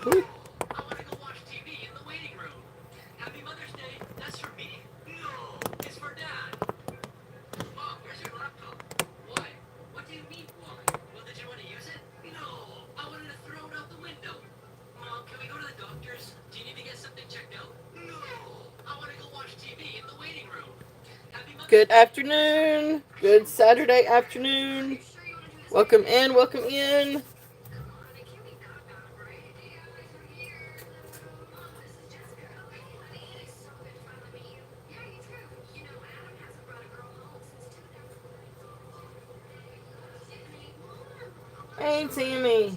No, I want to go watch TV in the waiting room. Happy Mother's Day. That's for me. No, it's for Dad. Mom, where's your laptop? Why? What do you mean, why? Well, did you want to use it? No, I wanted to throw it out the window. Mom, can we go to the doctor's? Do you need to get something checked out? No, I want to go watch TV in the waiting room. Happy Mother's Good afternoon. Good Saturday afternoon. Welcome in, welcome in. Hey, Tammy.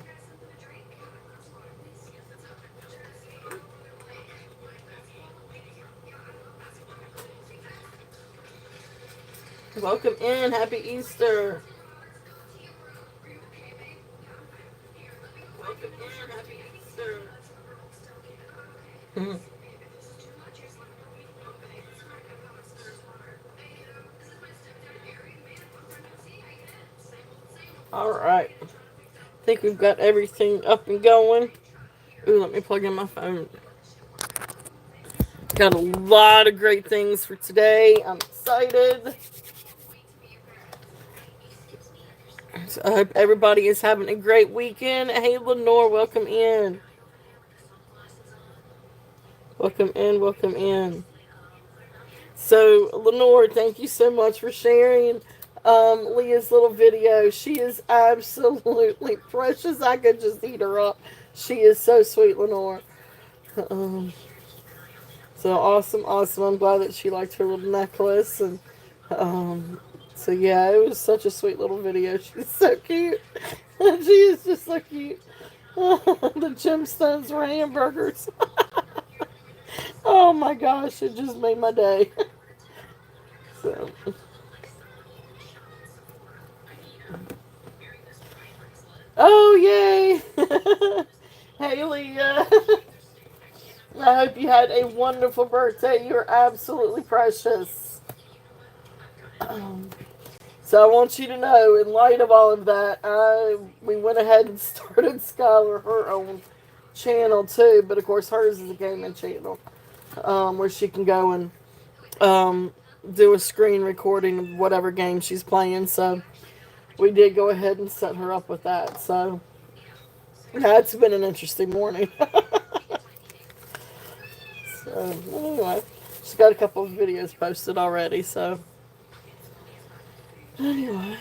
Welcome in. Happy Easter. Welcome in. Happy Easter. All right. I think we've got everything up and going. Ooh, let me plug in my phone. Got a lot of great things for today. I'm excited. So I hope everybody is having a great weekend. Hey, Lenore, welcome in. Welcome in, welcome in. So, Lenore, thank you so much for sharing Leah's little video. She is absolutely precious. I could just eat her up. She is so sweet, Lenore. Um, so awesome, awesome. I'm glad that she liked her little necklace. And so, yeah, it was such a sweet little video. She's so cute. She is just so cute. The Gemstones were hamburgers. Oh my gosh, it just made my day. So. Oh, yay! Haley, I hope you had a wonderful birthday. You're absolutely precious. So I want you to know, in light of all of that, we went ahead and started Skylar her own channel too. But of course, hers is a gaming channel where she can go and do a screen recording of whatever game she's playing. So we did go ahead and set her up with that. So yeah, it's been an interesting morning. So anyway, she's got a couple of videos posted already. So anyway.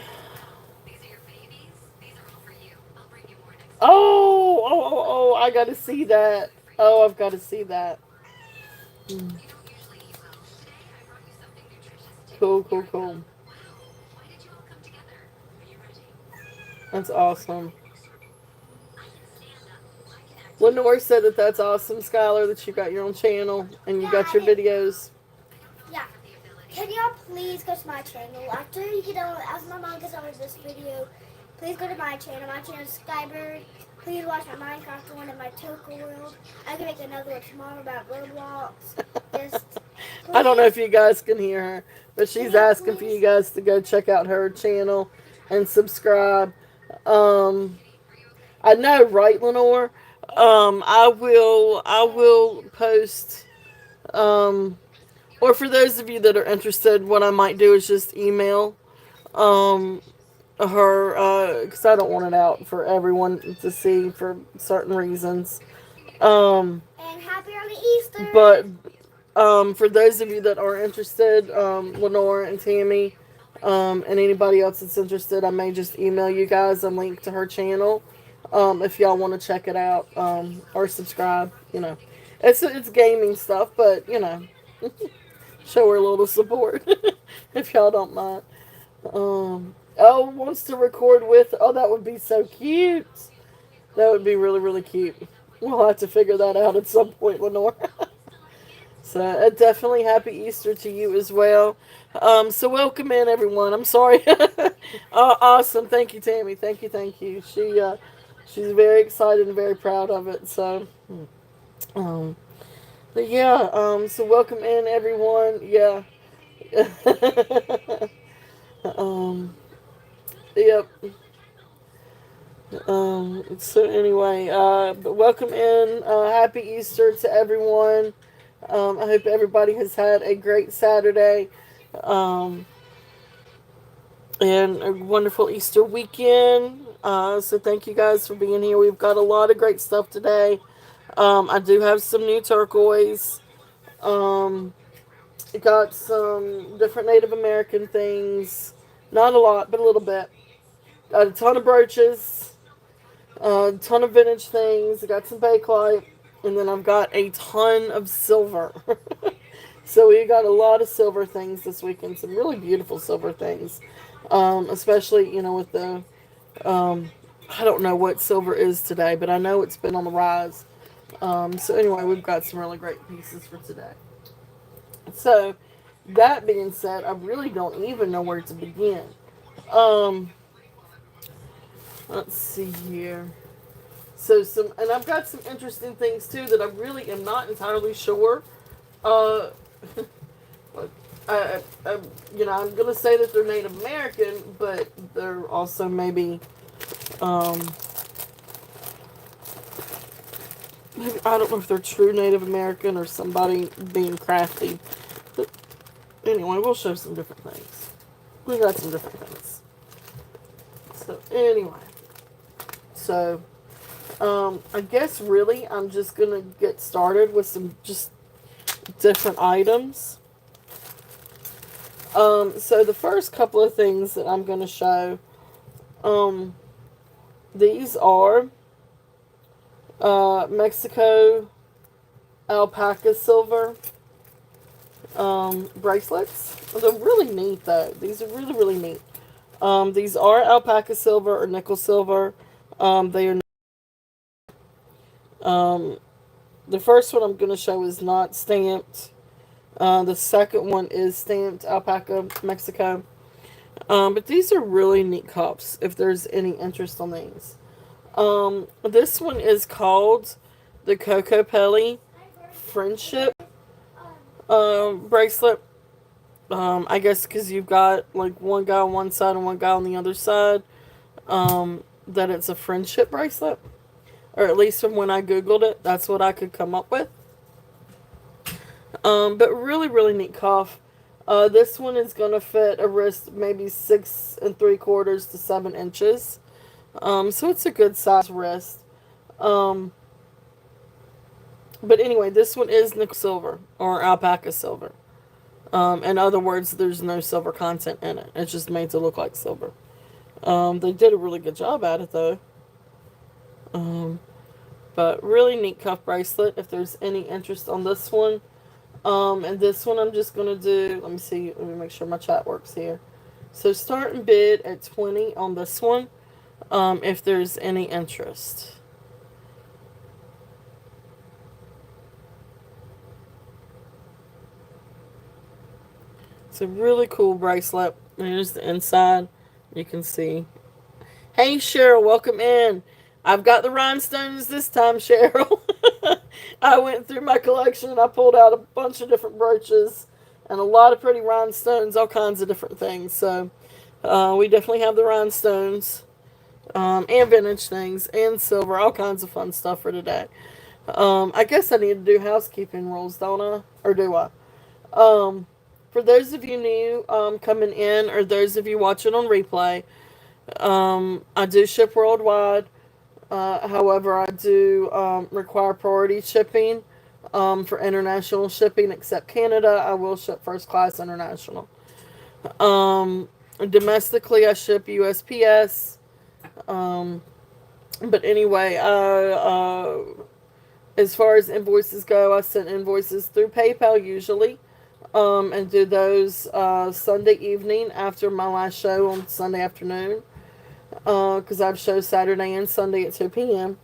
Oh, I gotta see that. Oh, I've got to see that. Mm. Cool, cool, cool. That's awesome. Lenore said that that's awesome, Skylar, that you got your own channel and you got your videos. Yeah. Can y'all please go to my channel? After you get on, as my mom gets on with this video, please go to my channel. My channel is Skybird. Please watch my Minecraft one and my Toka World. I can make another one tomorrow about Roblox. Just, I don't know if you guys can hear her, but she's asking for you guys to go check out her channel and subscribe. I know, right, Lenore? I will post, or for those of you that are interested, what I might do is just email, her, because I don't want it out for everyone to see for certain reasons. and happy early Easter. But, for those of you that are interested, Lenore and Tammy, and anybody else that's interested, I may just email you guys a link to her channel. If y'all want to check it out, or subscribe, it's gaming stuff, but show her a little support if y'all don't mind. Wants to record with. Oh, that would be so cute. That would be really, really cute. We'll have to figure that out at some point, Lenore. So, definitely happy Easter to you as well. So welcome in, everyone. I'm sorry. Awesome. Thank you, Tammy. Thank you, thank you. She's very excited and very proud of it. So, um, but yeah. So welcome in, everyone. Yeah. um. Yep. So anyway, but welcome in. Happy Easter to everyone. I hope everybody has had a great Saturday. Um, and a wonderful Easter weekend. So thank you guys for being here. We've got a lot of great stuff today. I do have some new turquoise. Um, got some different Native American things. Not a lot, but a little bit. Got a ton of brooches. A ton of vintage things. I got some bakelite. And then I've got a ton of silver. So we got a lot of silver things this weekend. Some really beautiful silver things. Especially, with the um, I don't know what silver is today, but I know it's been on the rise. So anyway, we've got some really great pieces for today. So that being said, I really don't even know where to begin. Um, let's see here. And I've got some interesting things too that I really am not entirely sure. Uh, I I'm gonna say that they're Native American, but they're also um, maybe I don't know if they're true Native American or somebody being crafty. But anyway, we'll show some different things. We got some different things. So anyway, so I guess really I'm just gonna get started with some just different items. So the first couple of things that I'm gonna show, um, these are Mexico Alpaca silver bracelets. They're really neat though. These are really really neat. These are Alpaca silver or nickel silver. They are. Um, the first one I'm going to show is not stamped. The second one is stamped Alpaca Mexico. But these are really neat cups. If there's any interest on these. This one is called the Coco Pelli Friendship bracelet. I guess because you've got like one guy on one side and one guy on the other side. That it's a friendship bracelet, or at least from when I googled it, that's what I could come up with. But really, really neat cuff. This one is gonna fit a wrist maybe 6 3/4 to 7 inches. So it's a good size wrist. Um, but anyway, this one is nickel silver or alpaca silver. In other words, there's no silver content in it. It's just made to look like silver. They did a really good job at it though. Um, but really neat cuff bracelet. If there's any interest on this one, and this one I'm just gonna do. Let me see. Let me make sure my chat works here. So start and bid at 20 on this one. If there's any interest. It's a really cool bracelet. Here's the inside. You can see. Hey Cheryl, welcome in. I've got the rhinestones this time, Cheryl. I went through my collection and I pulled out a bunch of different brooches and a lot of pretty rhinestones, all kinds of different things. So we definitely have the rhinestones, and vintage things and silver, all kinds of fun stuff for today. I guess I need to do housekeeping rules, don't I? Or do I? Um, for those of you new coming in, or those of you watching on replay, I do ship worldwide. However, I do require priority shipping for international shipping, except Canada. I will ship first class international. Domestically, I ship USPS. Um, but anyway, as far as invoices go, I send invoices through PayPal usually, and do those Sunday evening after my last show on Sunday afternoon, because I have shows Saturday and Sunday at 2 p.m.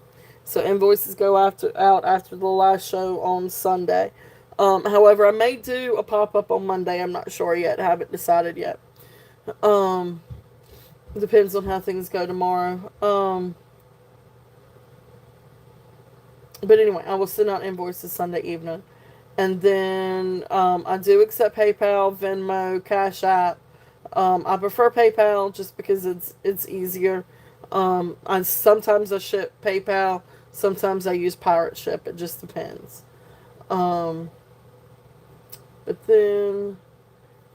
So invoices go out after the last show on Sunday. However, I may do a pop up on Monday. I'm not sure yet. I haven't decided yet. Um, Depends on how things go tomorrow. But anyway, I will send out invoices Sunday evening. And then I do accept PayPal, Venmo, Cash App. I prefer PayPal just because it's easier. Sometimes I ship PayPal, sometimes I use Pirate Ship. It just depends. Um, but then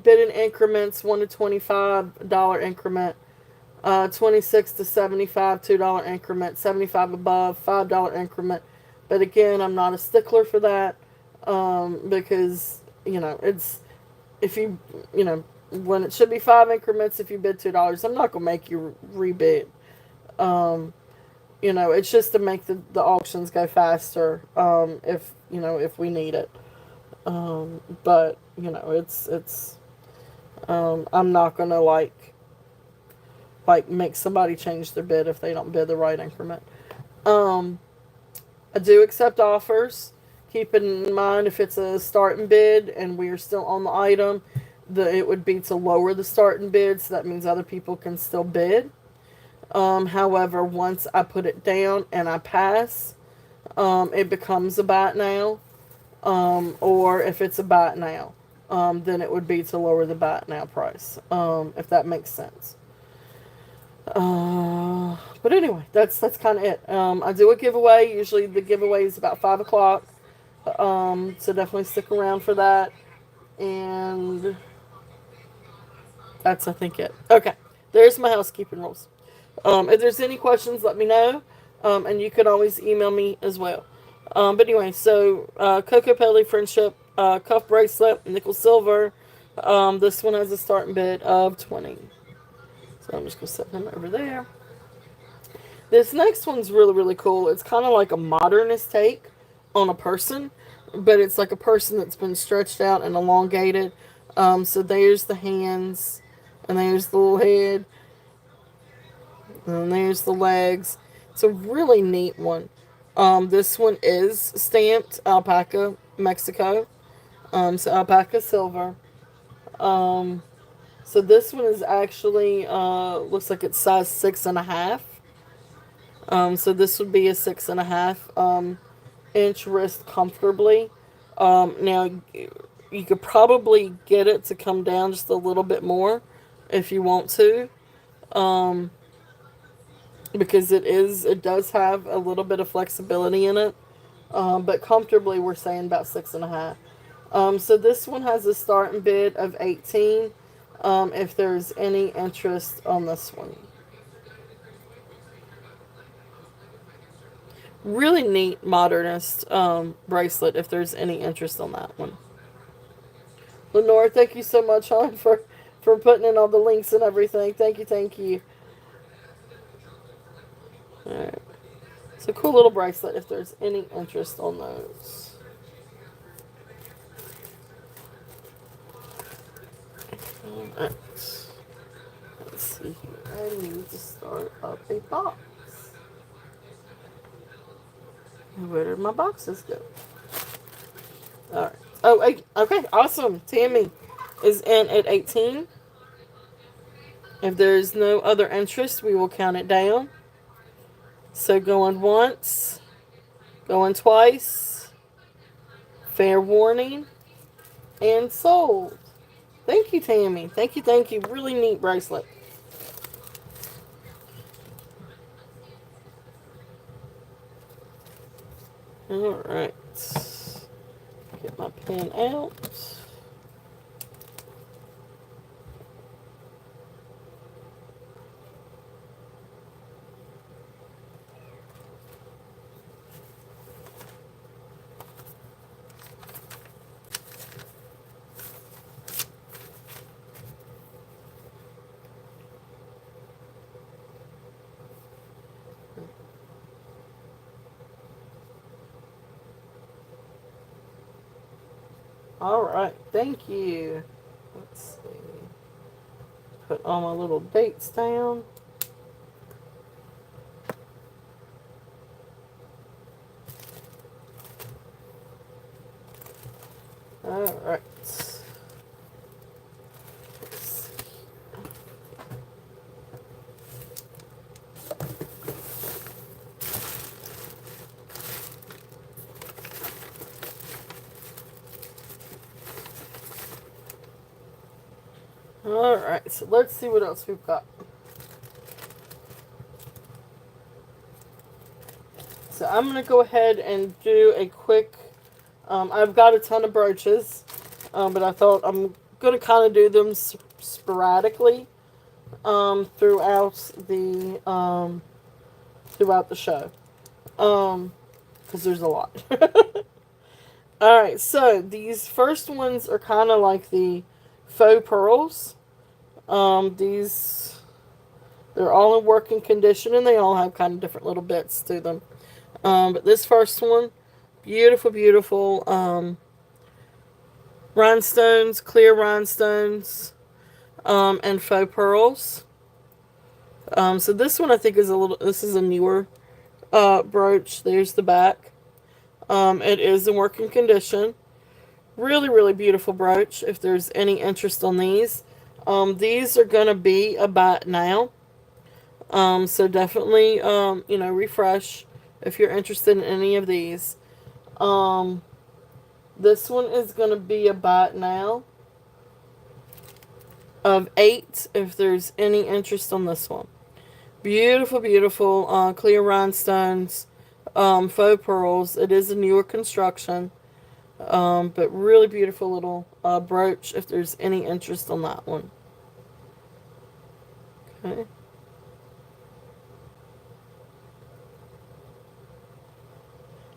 bid in increments, $1 to $25 increment, 26 to 75, $2 increment, 75 above, $5 increment. But again, I'm not a stickler for that, because it's, if when it should be 5 increments, if you bid $2, I'm not gonna make you rebid. Um, it's just to make the auctions go faster, if we need it. But it's I'm not gonna make somebody change their bid if they don't bid the right increment. Um, I do accept offers. Keep in mind, if it's a starting bid and we are still on the item, it would be to lower the starting bid, so that means other people can still bid. However, once I put it down and I pass, it becomes a buy it now. Or if it's a buy it now, then it would be to lower the buy it now price, if that makes sense. But anyway, that's kind of it. I do a giveaway. Usually the giveaway is about 5 o'clock. So definitely stick around for that. And that's, I think, it. Okay, there's my housekeeping rules. If there's any questions, let me know. And you can always email me as well. But anyway, so Coco Pelly Friendship cuff bracelet, nickel silver. This one has a starting bid of 20. So I'm just gonna set them over there. This next one's really, really cool. It's kind of like a modernist take on a person, but it's like a person that's been stretched out and elongated. So there's the hands, and there's the little head, and there's the legs. It's a really neat one. This one is stamped Alpaca, Mexico. So Alpaca silver. Um, so this one is actually looks like it's size 6.5. So this would be a 6.5 inch wrist comfortably. Now you could probably get it to come down just a little bit more if you want to, um, because it does have a little bit of flexibility in it. But comfortably we're saying about 6.5. So this one has a starting bid of 18. If there's any interest on this one. Really neat modernist bracelet if there's any interest on that one. Lenore, thank you so much, hon, for putting in all the links and everything. Thank you, thank you. Alright. It's a cool little bracelet if there's any interest on those. Alright. Let's see here. I need to start up a box. Where did my boxes go? Alright. Oh, okay, awesome. Tammy is in at 18. If there's no other interest, we will count it down. So going once, going twice, fair warning, and sold. Thank you, Tammy. Thank you, thank you. Really neat bracelet. Alright. Get my pen out. Alright, thank you. Let's see. Put all my little dates down. Alright. Alright, so let's see what else we've got. So I'm going to go ahead and do a quick, I've got a ton of brooches, but I thought I'm going to kind of do them sporadically throughout the show. Because there's a lot. Alright, so these first ones are kind of like the faux pearls. They're all in working condition and they all have kind of different little bits to them. But this first one, beautiful, beautiful rhinestones, clear rhinestones, and faux pearls. So this one I think this is a newer brooch. There's the back. It is in working condition. Really, really beautiful brooch if there's any interest on these. These are going to be about now. So definitely, refresh if you're interested in any of these. This one is going to be about now of 8 if there's any interest on this one. Beautiful, beautiful clear rhinestones, faux pearls. It is a newer construction, but really beautiful little brooch if there's any interest on that one. Okay.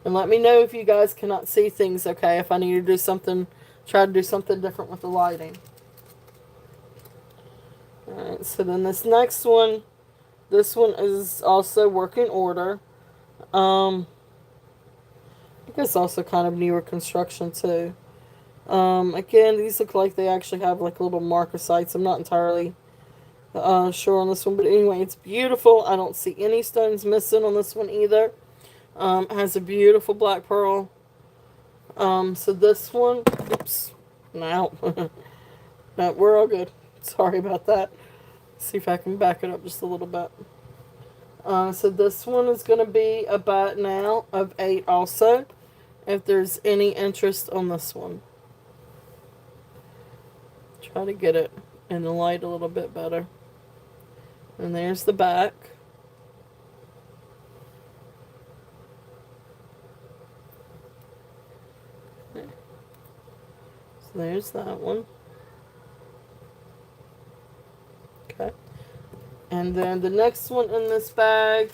And let me know if you guys cannot see things, okay? If I need to do something, try to do something different with the lighting. Alright, so then this next one, this one is also working order. I think it's also kind of newer construction too. Again, these look like they actually have like little marker sites. I'm not entirely sure on this one, but anyway, it's beautiful. I don't see any stones missing on this one either. Has a beautiful black pearl. So this one, oops, no, no, we're all good. Sorry about that. Let's see if I can back it up just a little bit. So this one is going to be about now of 8 also, if there's any interest on this one. Try to get it in the light a little bit better. And there's the back. So there's that one. Okay. And then the next one in this bag.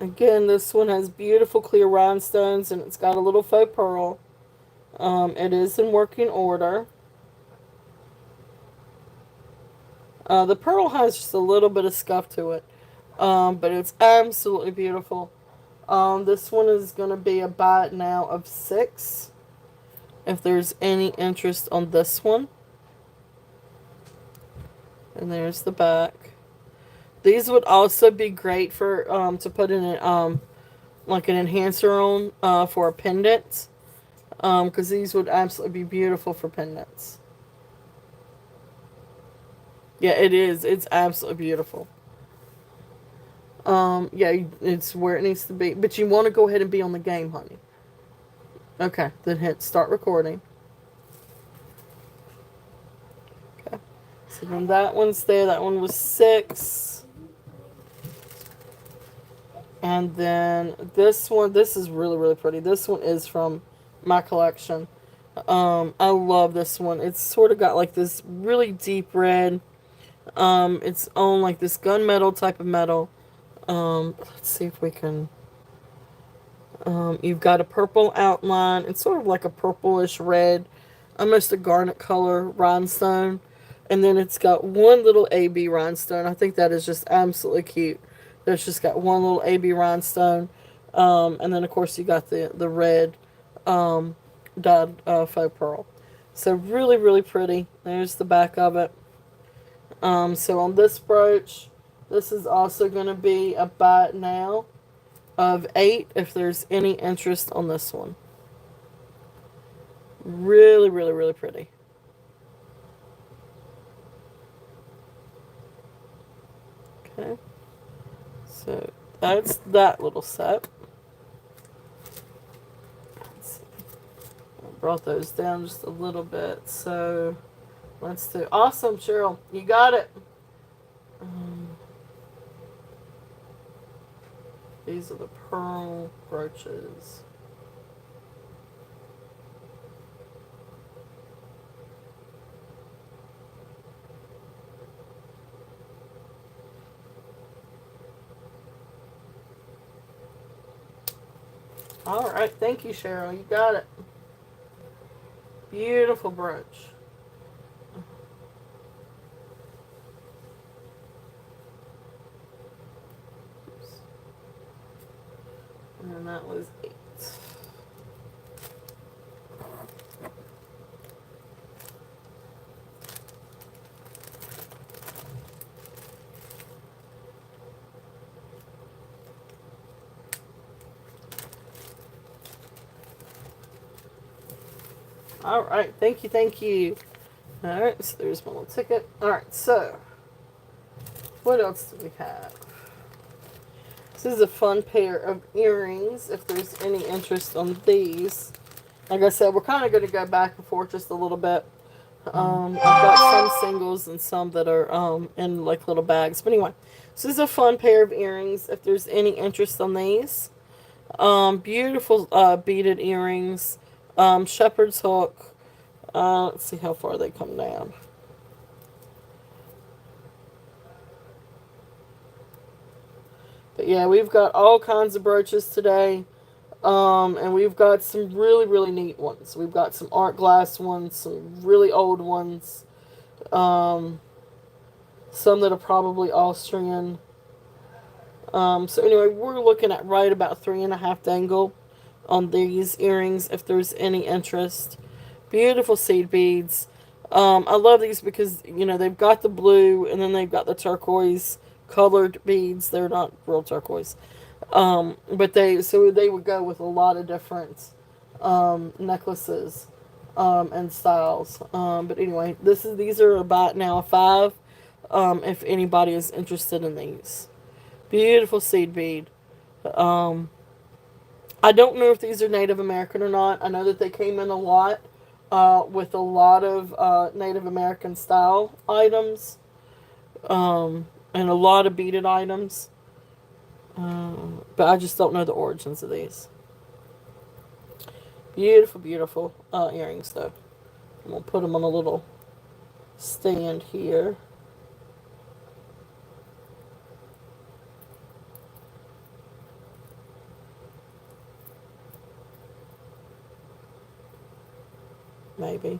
Again, this one has beautiful clear rhinestones and it's got a little faux pearl. It is in working order. The pearl has just a little bit of scuff to it. But it's absolutely beautiful. This one is going to be a buy now of 6. If there's any interest on this one. And there's the back. These would also be great for to put in like an enhancer on for a pendant. Because these would absolutely be beautiful for pendants. Yeah, it is. It's absolutely beautiful. Yeah, it's where it needs to be. But you want to go ahead and be on the game, honey. Okay, then hit start recording. Okay. So then that one's there. That one was 6. And then this one, this is really, really pretty. This one is from my collection. I love this one. It's sort of got like this really deep red. It's on like this gunmetal type of metal. Let's see if we can. You've got a purple outline. It's sort of like a purplish red, almost a garnet color rhinestone. And then it's got one little AB rhinestone. I think that is just absolutely cute. There's just got one little AB rhinestone. And then, of course, you got the red dyed faux pearl. So really, really pretty. There's the back of it. So on this brooch, this is also going to be a buy now of 8 if there's any interest on this one. Really, really, really pretty. Okay. So that's that little set. Let's see. I brought those down just a little bit. So let's do. Awesome, Cheryl. You got it. These are the pearl brooches. All right, thank you, Cheryl. You got it. Beautiful brooch. Oops. And that was 8. All right, thank you, thank you. All right, so there's my little ticket. All right, so what else do we have? This is a fun pair of earrings, if there's any interest on these. Like I said, we're kind of going to go back and forth just a little bit. I've got some singles and some that are in like little bags. But anyway, this is a fun pair of earrings, if there's any interest on these. Beautiful beaded earrings. Shepherd's hook. Let's see how far they come down. But yeah, we've got all kinds of brooches today. And we've got some really, really neat ones. We've got some art glass ones, some really old ones. Um, some that are probably Austrian. So anyway, we're looking at right about 3.5 dangle on these earrings, if there's any interest. Beautiful seed beads. I love these because, you know, they've got the blue and then they've got the turquoise colored beads. They're not real turquoise. But they would go with a lot of different necklaces and styles. But anyway, these are about now a 5. If anybody is interested in these. Beautiful seed bead. Um, I don't know if these are Native American or not. I know that they came in a lot with a lot of Native American style items and a lot of beaded items. But I just don't know the origins of these. Beautiful, beautiful earrings, though. I'm going to put them on a little stand here. Maybe.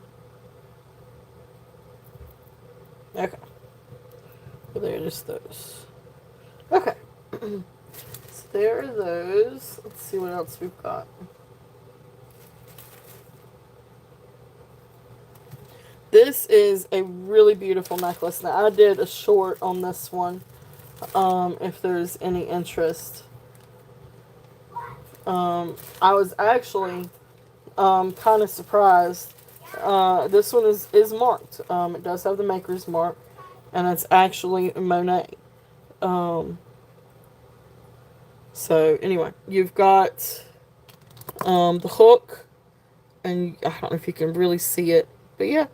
Okay. Well, there, just those. Okay. So there are those. Let's see what else we've got. This is a really beautiful necklace. Now, I did a short on this one, if there's any interest. I was actually kind of surprised. This one is marked. It does have the maker's mark, and it's actually Monet. So, anyway, you've got the hook, and I don't know if you can really see it, but yeah,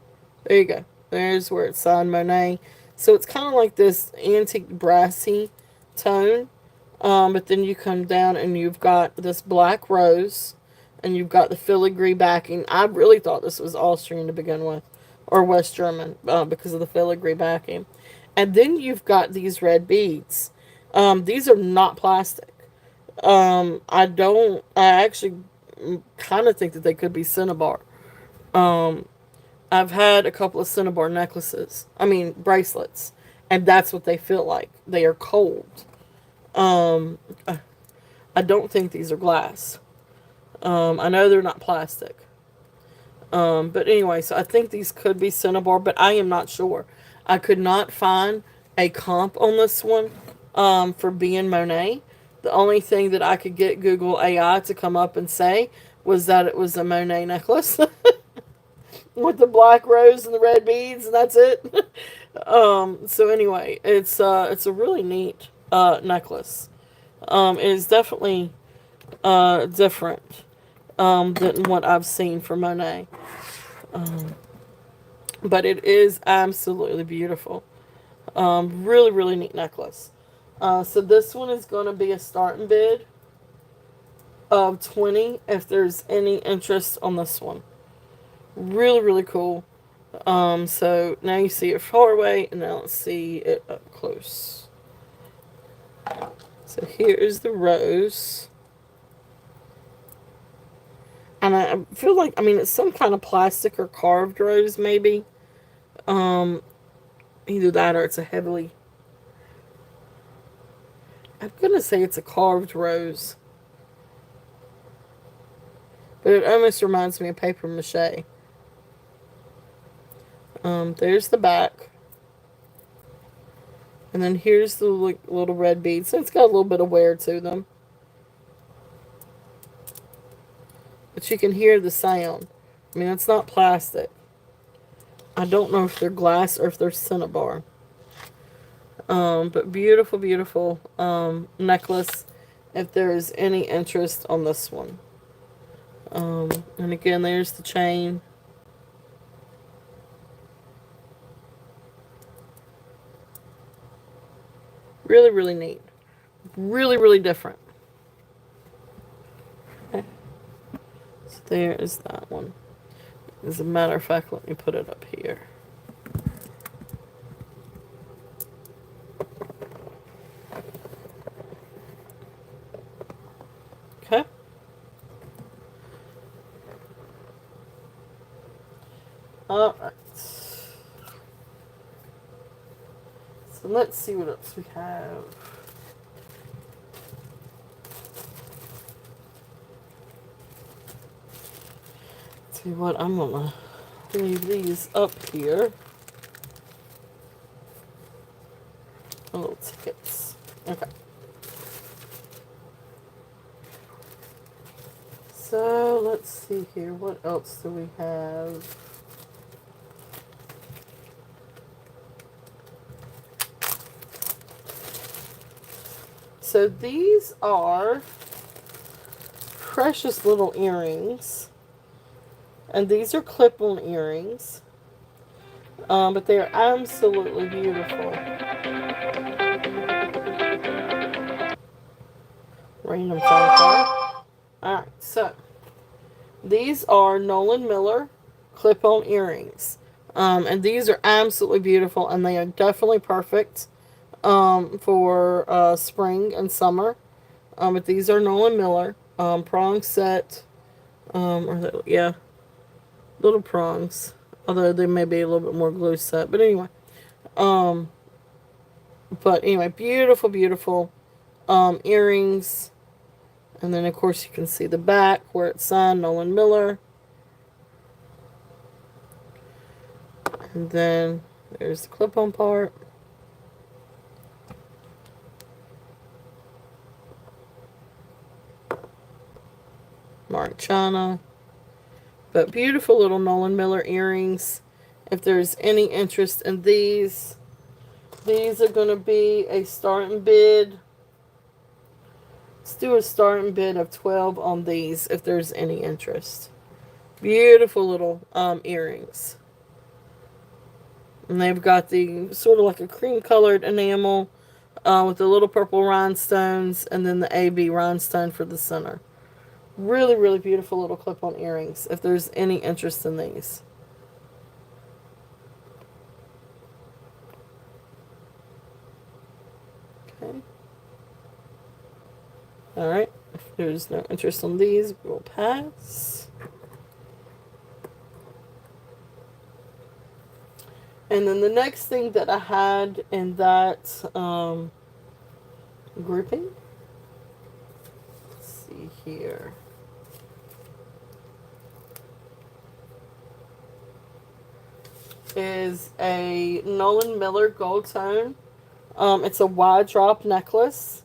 there you go. There's where it's signed Monet. So it's kind of like this antique brassy tone. But then you come down and you've got this black rose. And you've got the filigree backing. I really thought this was Austrian to begin with. Or West German. Because of the filigree backing. And then you've got these red beads. These are not plastic. I actually kind of think that they could be cinnabar. I've had a couple of cinnabar necklaces. I mean, bracelets. And that's what they feel like. They are cold. Um, I don't think these are glass. I know they're not plastic. But anyway, so I think these could be cinnabar, but I am not sure. I could not find a comp on this one, for being Monet. The only thing that I could get Google AI to come up and say was that it was a Monet necklace. With the black rose and the red beads, and that's it. So anyway, it's a really neat necklace. It is definitely different than what I've seen from Monet. But it is absolutely beautiful. Really, really neat necklace. So this one is going to be a starting bid of 20 if there's any interest on this one. Really, really cool. So now you see it far away, and now let's see it up close. So here is the rose. And I feel like, I mean, it's some kind of plastic or carved rose, maybe. Um, Either that or it's a heavily... I'm going to say it's a carved rose. But it almost reminds me of paper mache. There's the back. And then here's the little red beads. So it's got a little bit of wear to them. But you can hear the sound. I mean, it's not plastic. I don't know if they're glass or if they're cinnabar. But beautiful, beautiful necklace if there is any interest on this one. And again, there's the chain. Really, really neat. Really, really different. Okay. So there is that one. As a matter of fact, let me put it up here. Okay. Alright. So let's see what else we have. See what, I'm gonna leave these up here. Little tickets. Okay. So let's see here. What else do we have? So these are precious little earrings. And these are clip-on earrings. But they are absolutely beautiful. Random phone call. Alright, so these are Nolan Miller clip-on earrings. And these are absolutely beautiful, and they are definitely perfect for spring and summer. But these are Nolan Miller prong set. Yeah, little prongs. Although they may be a little bit more glue set. But anyway. Beautiful, beautiful earrings. And then, of course, you can see the back where it's signed Nolan Miller. And then there's the clip-on part. Mark China. But beautiful little Nolan Miller earrings. If there's any interest in these are going to be a starting bid. Let's do a starting bid of 12 on these if there's any interest. Beautiful little earrings. And they've got the sort of like a cream colored enamel with the little purple rhinestones and then the AB rhinestone for the center. Really, really beautiful little clip-on earrings if there's any interest in these. Okay. Alright. If there's no interest in these, we'll pass. And then the next thing that I had in that grouping, let's see here. Is a Nolan Miller gold tone. It's a wide drop necklace.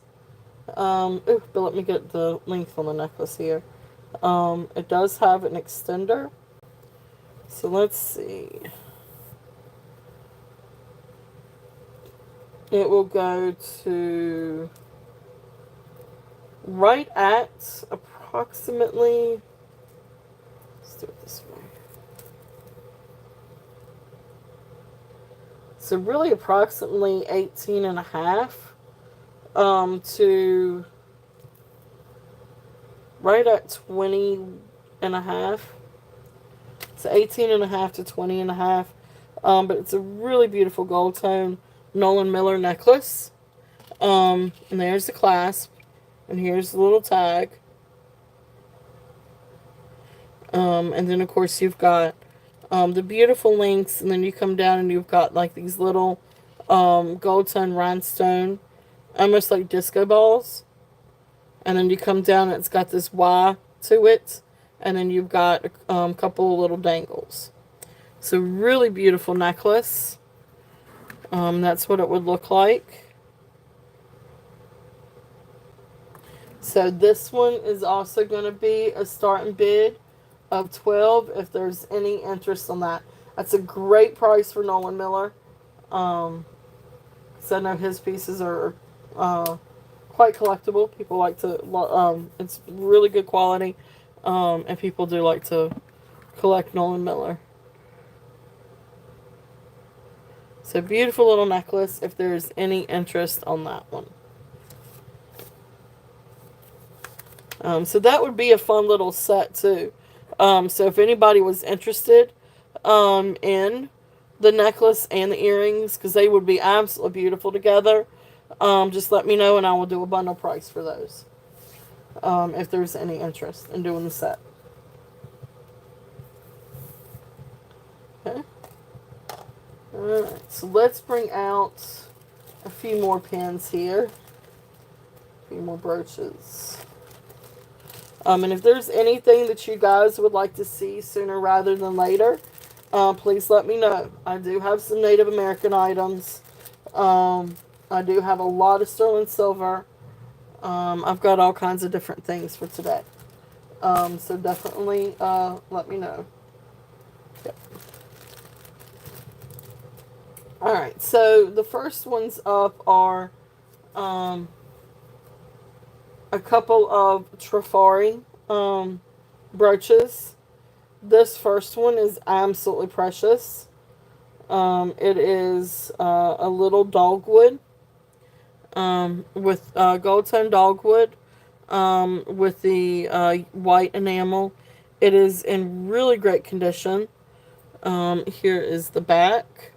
But let me get the length on the necklace here. It does have an extender. So let's see. It will go to right at approximately, let's do it this way. So really approximately 18 and a half. to right at 20 and a half. It's 18 and a half to 20 and a half. But it's a really beautiful gold tone Nolan Miller necklace. And there's the clasp. And here's the little tag. And then, of course, you've got the beautiful links. And then you come down and you've got like these little gold tone rhinestone, almost like disco balls. And then you come down and it's got this Y to it. And then you've got a couple of little dangles. So really beautiful necklace. That's what it would look like. So this one is also going to be a starting bid of 12 if there's any interest on that. That's a great price for Nolan Miller. So I know his pieces are quite collectible. People like to, it's really good quality. And people do like to collect Nolan Miller. So beautiful little necklace if there's any interest on that one. So that would be a fun little set too. So if anybody was interested in the necklace and the earrings, because they would be absolutely beautiful together, just let me know and I will do a bundle price for those. If there's any interest in doing the set. Okay. Alright, so let's bring out a few more pins here. A few more brooches. And if there's anything that you guys would like to see sooner rather than later, please let me know. I do have some Native American items. I do have a lot of sterling silver. I've got all kinds of different things for today. So definitely let me know. Yep. Alright, so the first ones up are a couple of Trafari brooches. This first one is absolutely precious. It is a little dogwood with gold tone dogwood with the white enamel. It is in really great condition. Here is the back.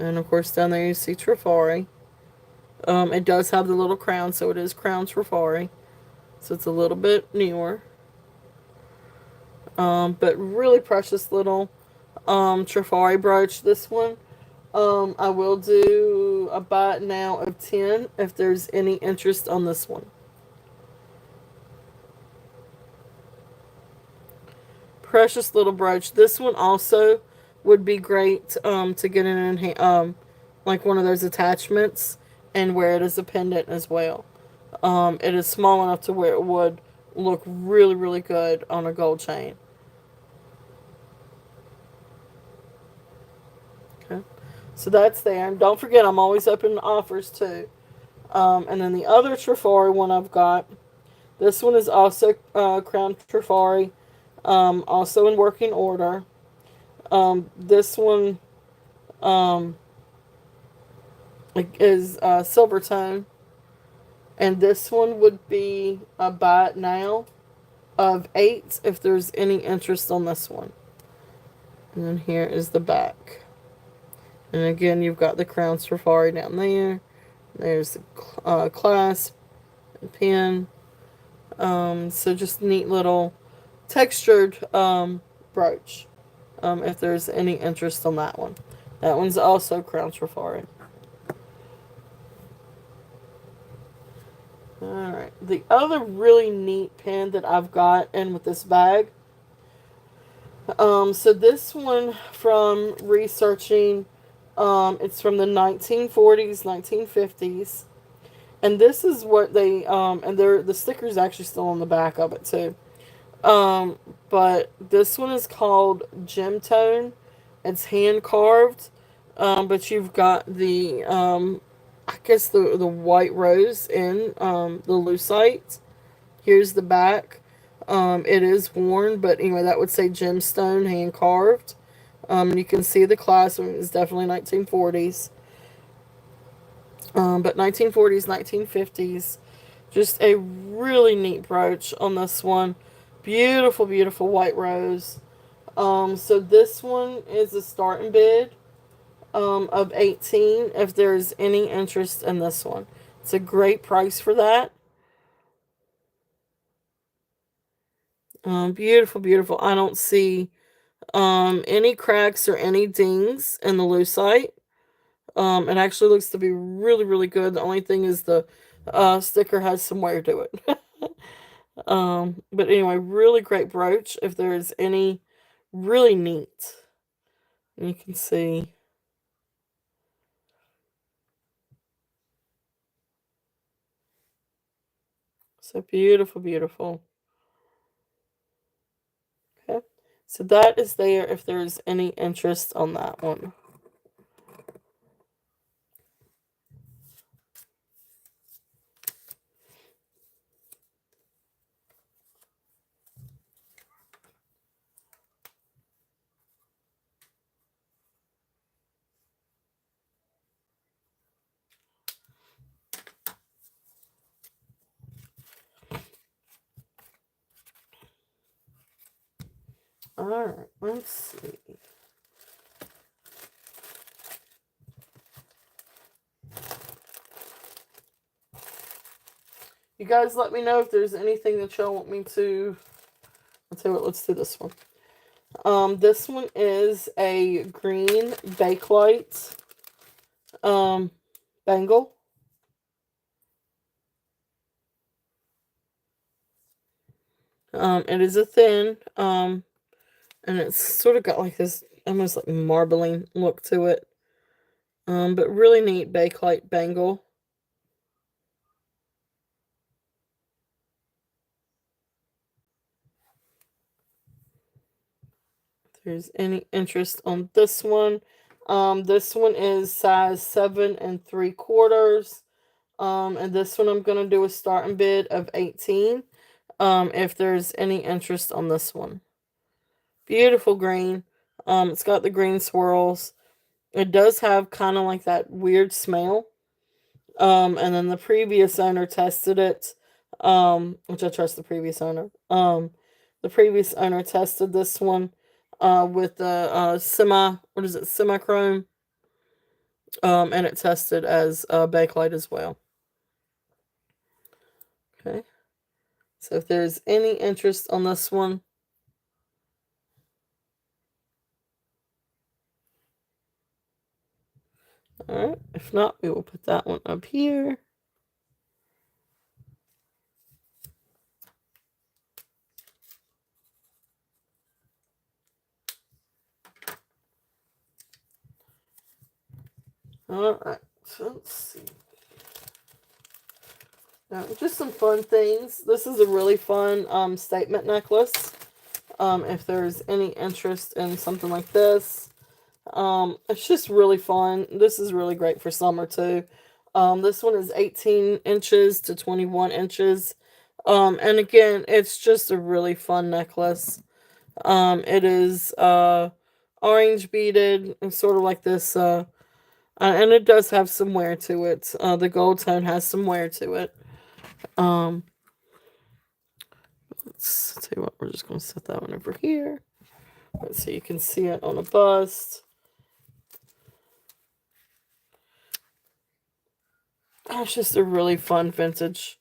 And of course down there you see Trafari. It does have the little crown, so it is crown Trafari. So it's a little bit newer. But really precious little Trafari brooch. This one, I will do a buy it now of 10 if there's any interest on this one. Precious little brooch. This one also would be great to get in like one of those attachments and wear it as a pendant as well. It is small enough to where it would look really, really good on a gold chain. Okay, so that's there. And don't forget, I'm always open to offers too. And then the other Trafari one I've got, this one is also Crown Trafari, also in working order. This one is silver tone. And this one would be a buy it now of 8 if there's any interest on this one. And then here is the back. And again, you've got the Crown Trafari down there. There's the clasp and pin. So just neat little textured brooch. If there's any interest on that one. That one's also Crown Trafari. Alright, the other really neat pin that I've got in with this bag. So this one from researching, it's from the 1940s, 1950s. And this is what they, and the sticker's actually still on the back of it too. But this one is called Gemstone. It's hand carved. But you've got the, I guess the white rose in the lucite. Here's the back. It is worn, but anyway, that would say gemstone, hand carved. You can see the clasp. It's definitely 1940s. But 1940s, 1950s. Just a really neat brooch on this one. Beautiful, beautiful white rose. So this one is a starting bid of 18 if there's any interest in this one. It's a great price for that. Beautiful, beautiful. I don't see any cracks or any dings in the lucite. It actually looks to be really, really good. The only thing is the sticker has some wear to it. But anyway, really great brooch. If there's any, really neat. You can see. So beautiful, beautiful. Okay. So that is there if there's any interest on that one. Alright, let's see. You guys let me know if there's anything that y'all want me to. I'll tell you what, let's do this one. This one is a green Bakelite bangle. It is a thin, and it's sort of got like this almost like marbling look to it. But really neat Bakelite bangle. If there's any interest on this one. This one is size 7 3/4. And this one I'm gonna do a starting bid of 18. If there's any interest on this one. Beautiful green. It's got the green swirls. It does have kind of like that weird smell. And then the previous owner tested it. Which I trust the previous owner. The previous owner tested this one with the what is it, semi-chrome. And it tested as Bakelite as well. Okay. So if there's any interest on this one, alright. If not, we will put that one up here. Alright, so let's see. Now, just some fun things. This is a really fun statement necklace. If there's any interest in something like this. It's just really fun. This is really great for summer too. This one is 18 inches to 21 inches. And again, it's just a really fun necklace. It is orange beaded and sort of like this and it does have some wear to it. The gold tone has some wear to it. Let's tell you what, we're just going to set that one over here. So you can see it on a bust. It's just a really fun vintage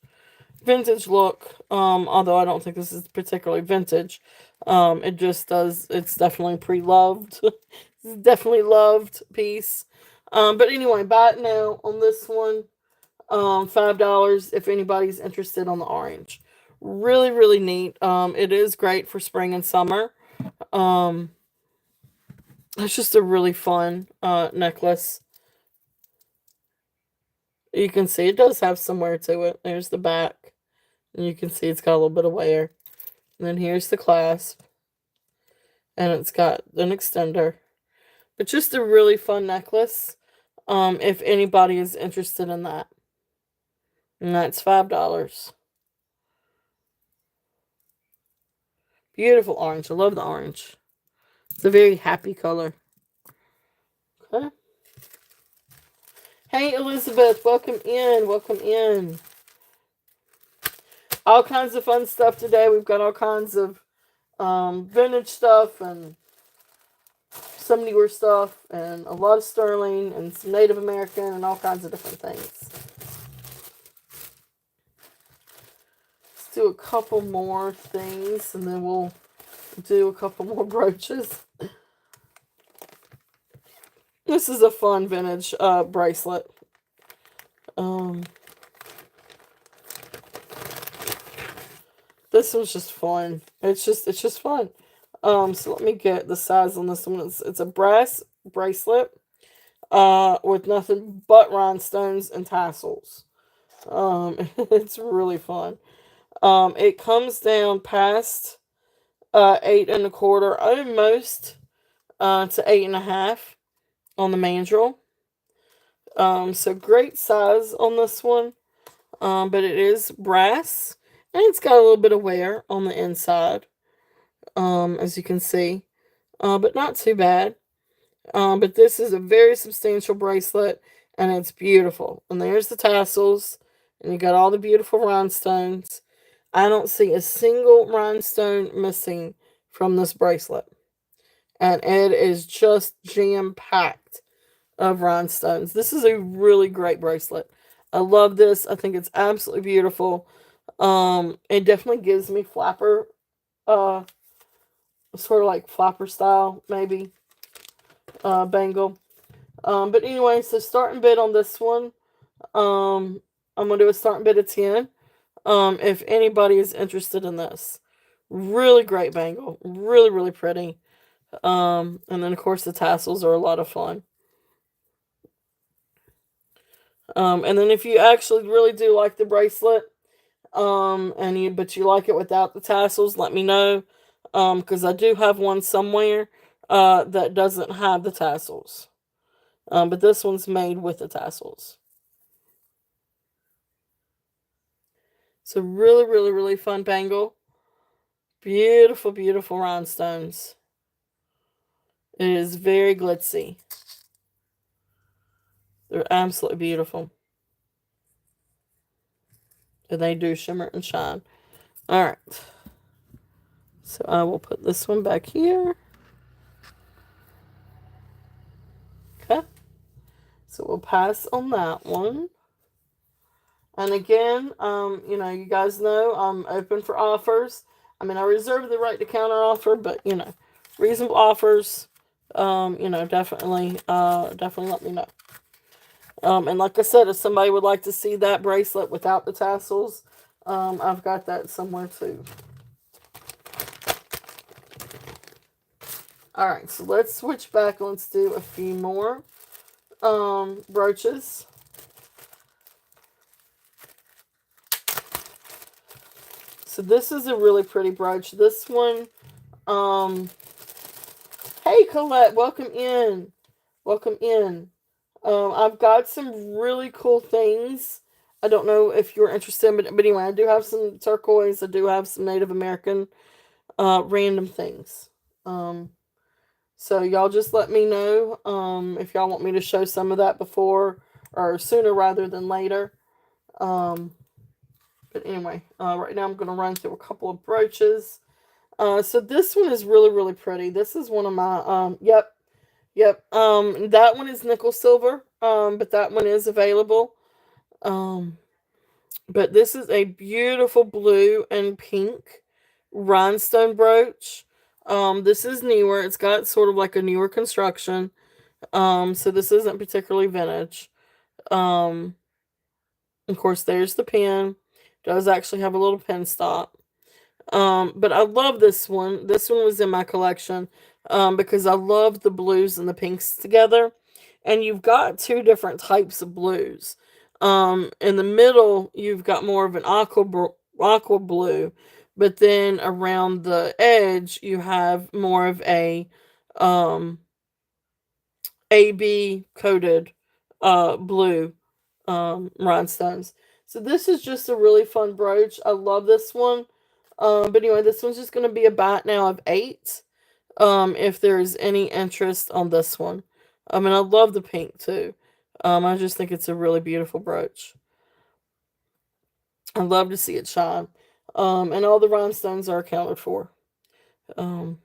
look. Although I don't think this is particularly vintage. It just does, it's definitely pre-loved. It's definitely loved piece. But anyway, buy it now on this one. $5 if anybody's interested on the orange. Really, really neat. It is great for spring and summer. It's just a really fun necklace. You can see it does have some wear to it. There's the back. And you can see it's got a little bit of wear. And then here's the clasp. And it's got an extender. But just a really fun necklace. If anybody is interested in that. And that's $5. Beautiful orange. I love the orange. It's a very happy color. Okay. Hey, Elizabeth, welcome in. Welcome in. All kinds of fun stuff today. We've got all kinds of vintage stuff and some newer stuff and a lot of sterling and some Native American and all kinds of different things. Let's do a couple more things and then we'll do a couple more brooches. This is a fun vintage bracelet. Um, this one's just fun. It's just fun. So let me get the size on this one. It's a brass bracelet with nothing but rhinestones and tassels. It's really fun. It comes down past 8 1/4, almost to 8 1/2 on the mandrel. So great size on this one. But it is brass and it's got a little bit of wear on the inside. As you can see. But not too bad. But this is a very substantial bracelet and it's beautiful. And there's the tassels and you got all the beautiful rhinestones. I don't see a single rhinestone missing from this bracelet. And it is just jam packed of rhinestones. This is a really great bracelet. I love this. I think it's absolutely beautiful. It definitely gives me flapper, uh, sort of like flapper style, maybe, bangle. But anyway, so starting bid on this one, I'm gonna do a starting bid of 10. If anybody is interested in this, really great bangle, really really pretty. And then of course the tassels are a lot of fun. And then if you actually really do like the bracelet, but you like it without the tassels, let me know. Because I do have one somewhere that doesn't have the tassels. But this one's made with the tassels. So really, really, really fun bangle. Beautiful, beautiful rhinestones. It is very glitzy. They're absolutely beautiful. And they do shimmer and shine. Alright. So I will put this one back here. Okay. So we'll pass on that one. And again, you guys know I'm open for offers. I mean, I reserve the right to counter offer, but reasonable offers. Definitely let me know. And like I said, if somebody would like to see that bracelet without the tassels, I've got that somewhere too. All right, so let's switch back. Let's do a few more brooches. So this is a really pretty brooch. This one, hey Colette, welcome in. Welcome in. I've got some really cool things. I don't know if you're interested, but anyway, I do have some turquoise. I do have some Native American random things. So y'all just let me know if y'all want me to show some of that before or sooner rather than later. But anyway, right now I'm going to run through a couple of brooches. So this one is really, really pretty. This is one of my, yep. That one is nickel silver, but that one is available. But this is a beautiful blue and pink rhinestone brooch. This is newer. It's got sort of like a newer construction. So this isn't particularly vintage. Um, of course, there's the pin. Does actually have a little pin stop. But I love this one. This one was in my collection because I love the blues and the pinks together. And you've got two different types of blues. In the middle, you've got more of an aqua blue, but then around the edge, you have more of a um, AB coated blue rhinestones. So this is just a really fun brooch. I love this one. But anyway, this one's just going to be a bat now of 8. If there's any interest on this one. I mean, I love the pink too. I just think it's a really beautiful brooch. I love to see it shine. And all the rhinestones are accounted for. Um,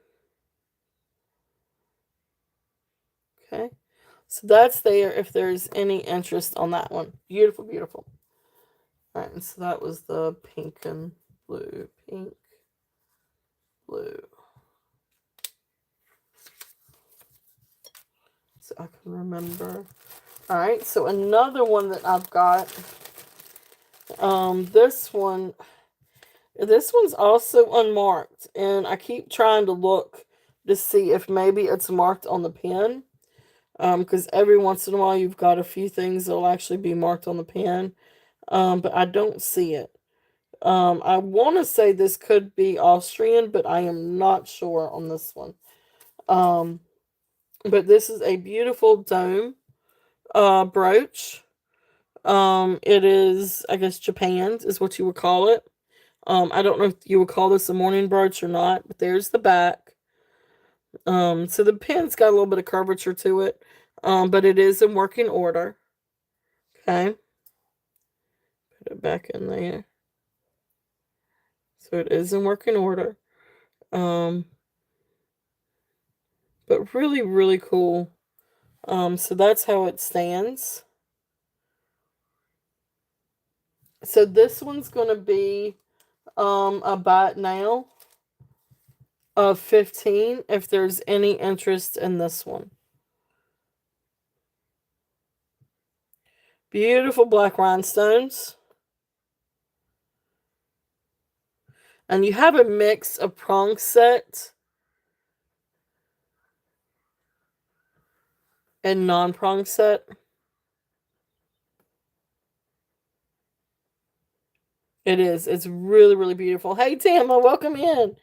okay. So that's there if there's any interest on that one. Beautiful, beautiful. All right, and so that was the pink and blue. Pink, blue. So I can remember. All right, so another one that I've got. This one's also unmarked, and I keep trying to look to see if maybe it's marked on the pen. Because every once in a while you've got a few things that'll actually be marked on the pen. But I don't see it. I want to say this could be Austrian, but I am not sure on this one. Um, but this is a beautiful dome brooch. It is, I guess, Japan is what you would call it. I don't know if you would call this a morning brooch or not, but there's the back. So the pen's got a little bit of curvature to it, but it is in working order. Okay, put it back in there. So it is in working order. Um, but really, really cool. So that's how it stands. So this one's going to be a buy it now of 15 if there's any interest in this one. Beautiful black rhinestones. And you have a mix of prong set and non-prong set. It is. It's really, really beautiful. Hey, Tama, welcome in.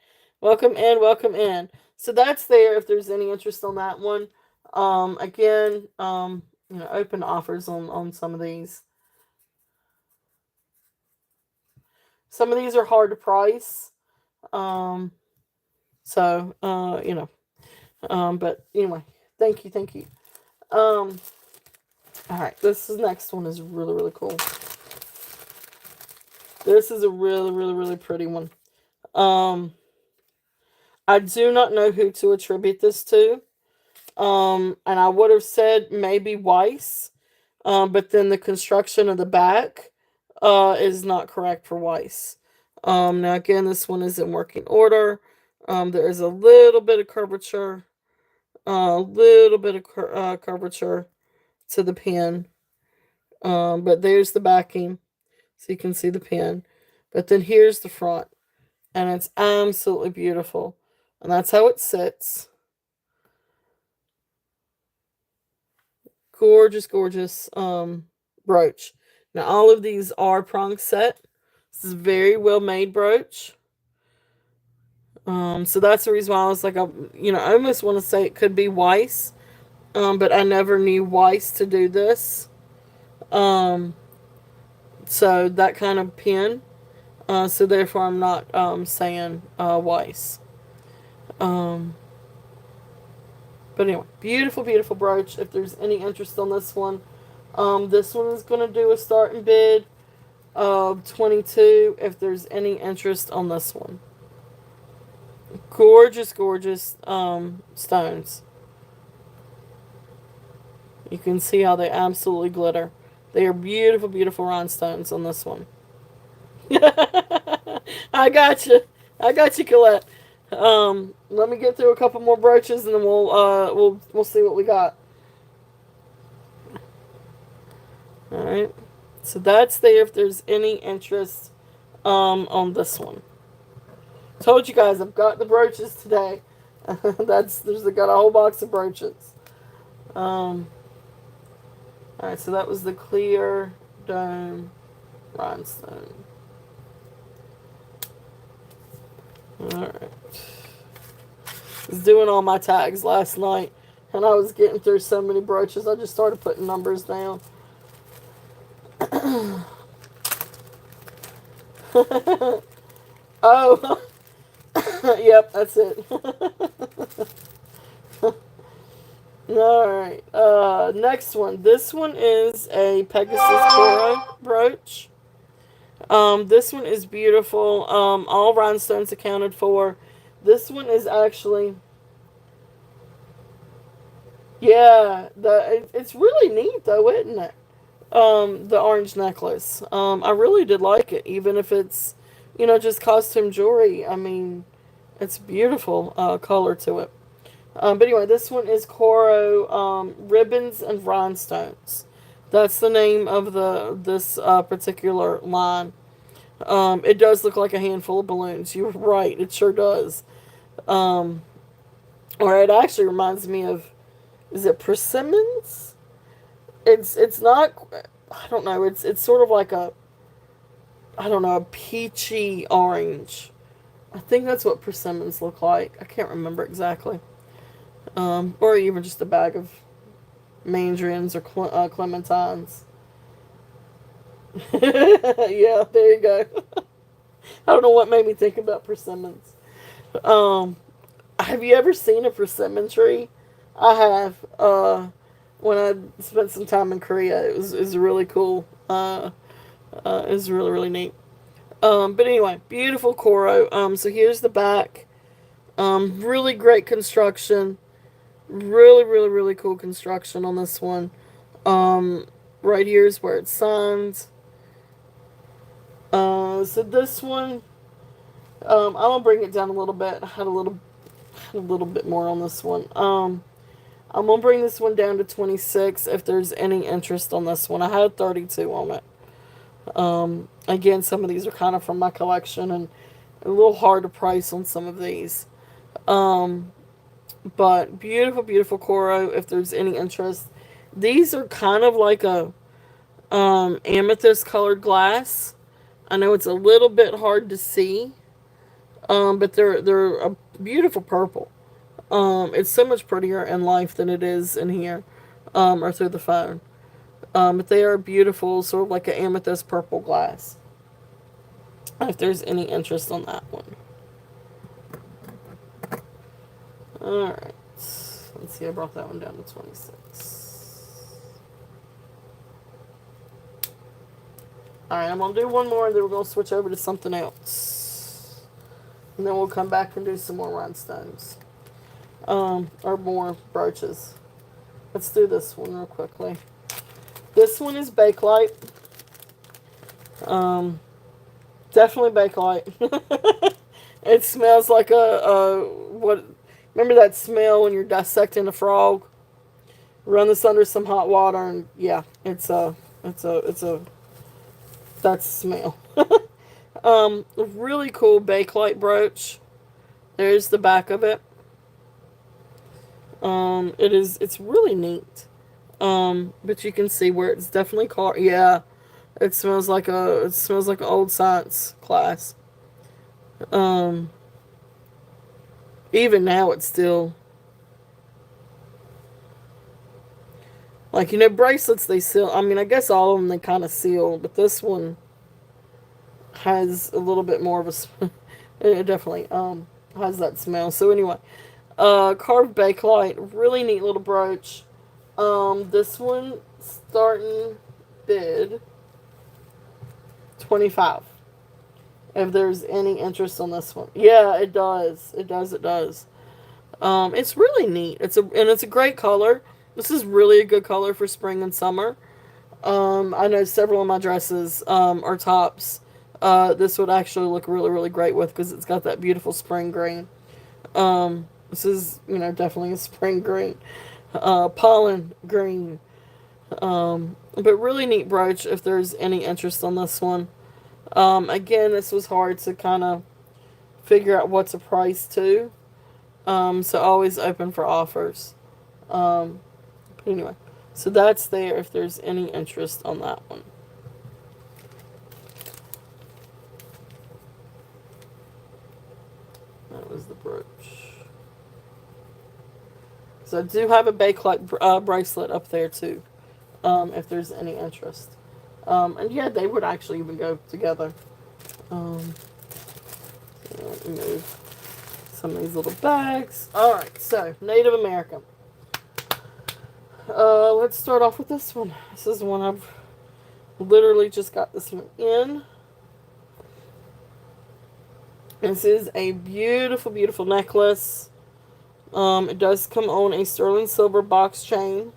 Welcome in, welcome in. So that's there if there's any interest on that one. Again, open offers on some of these. Some of these are hard to price. But anyway, thank you, thank you. All right, next one is really, really cool. This is a really, really, really pretty one. I do not know who to attribute this to. And I would have said maybe Weiss. But then the construction of the back is not correct for Weiss. Now again, this one is in working order. There is a little bit of curvature. Curvature to the pen. But there's the backing. So you can see the pen. But then here's the front. And it's absolutely beautiful. And that's how it sits. Gorgeous, gorgeous brooch. Now, all of these are prong set. This is a very well made brooch. So that's the reason why I was like, I almost want to say it could be Weiss. But I never knew Weiss to do this. So that kind of pen. So therefore I'm not saying Weiss. But anyway, beautiful, beautiful brooch. If there's any interest on this one is going to do a starting bid of 22 if there's any interest on this one. Gorgeous, gorgeous stones. You can see how they absolutely glitter. They are beautiful, beautiful rhinestones on this one. I got you. I got you, Colette. Let me get through a couple more brooches and then we'll see what we got. All right. So that's there if there's any interest on this one. Told you guys I've got the brooches today. There's got a whole box of brooches. All right, so that was the clear dome rhinestone. All right. I was doing all my tags last night, and I was getting through so many brooches. I just started putting numbers down. Oh, yep, that's it. Alright. Next one. This one is a Pegasus Poro brooch. This one is beautiful. All rhinestones accounted for. This one is actually, yeah, it's really neat though, isn't it? The orange necklace. I really did like it, even if it's, just costume jewelry. I mean, it's beautiful color to it. But anyway, this one is Coro Ribbons and Rhinestones. That's the name of this particular line. It does look like a handful of balloons. You're right, it sure does. Um, or it actually reminds me of, is it persimmons? It's not. I don't know. It's sort of like a, I don't know, a peachy orange. I think that's what persimmons look like. I can't remember exactly. Or even just a bag of mandarins or clementines. Yeah, there you go. I don't know what made me think about persimmons. Um, have you ever seen a persimmon tree? I have. When I spent some time in Korea, it was really cool. It was really really neat. But anyway, beautiful Coro. So here's the back. Really great construction. Really really really cool construction on this one. Um, right here is where it's signed. So this one, I'm gonna bring it down a little bit. I had a little bit more on this one. I'm gonna bring this one down to 26 if there's any interest on this one. I had 32 on it. Again, some of these are kind of from my collection and a little hard to price on some of these. Um, but beautiful, beautiful Coro if there's any interest. These are kind of like a amethyst colored glass. I know it's a little bit hard to see, but they're a beautiful purple. It's so much prettier in life than it is in here, or through the phone. But they are beautiful, sort of like an amethyst purple glass. If there's any interest on that one. Alright. Let's see, I brought that one down to 26. Alright, I'm going to do one more and then we're going to switch over to something else. And then we'll come back and do some more rhinestones. Or more brooches. Let's do this one real quickly. This one is Bakelite. Definitely Bakelite. It smells like what? Remember that smell when you're dissecting a frog? Run this under some hot water, and yeah, it's a that's the smell. Really cool Bakelite brooch. There's the back of it. It's really neat. But you can see where it's definitely called. Yeah, it smells like an old science class. Um, Even now it's still like bracelets they seal. I mean, I guess all of them they kind of seal, but this one has a little bit more of a. It definitely has that smell. So anyway, carved bakelite, really neat little brooch. This one starting bid 25. If there's any interest on this one, yeah, it does. It does. It does. It's really neat. It's a great color. This is really a good color for spring and summer. I know several of my dresses or tops. This would actually look really really great with because it's got that beautiful spring green. This is definitely a spring green, pollen green. But really neat brooch if there's any interest on this one. Again, this was hard to kind of figure out what's a price to. So always open for offers. But anyway, so that's there if there's any interest on that one. That was the brooch. So I do have a Bakelite bracelet up there too, if there's any interest. And yeah, they would actually even go together. So let me move some of these little bags. Alright, so Native American. Let's start off with this one. This is one I've literally just got this one in. This is a beautiful, beautiful necklace. It does come on a sterling silver box chain.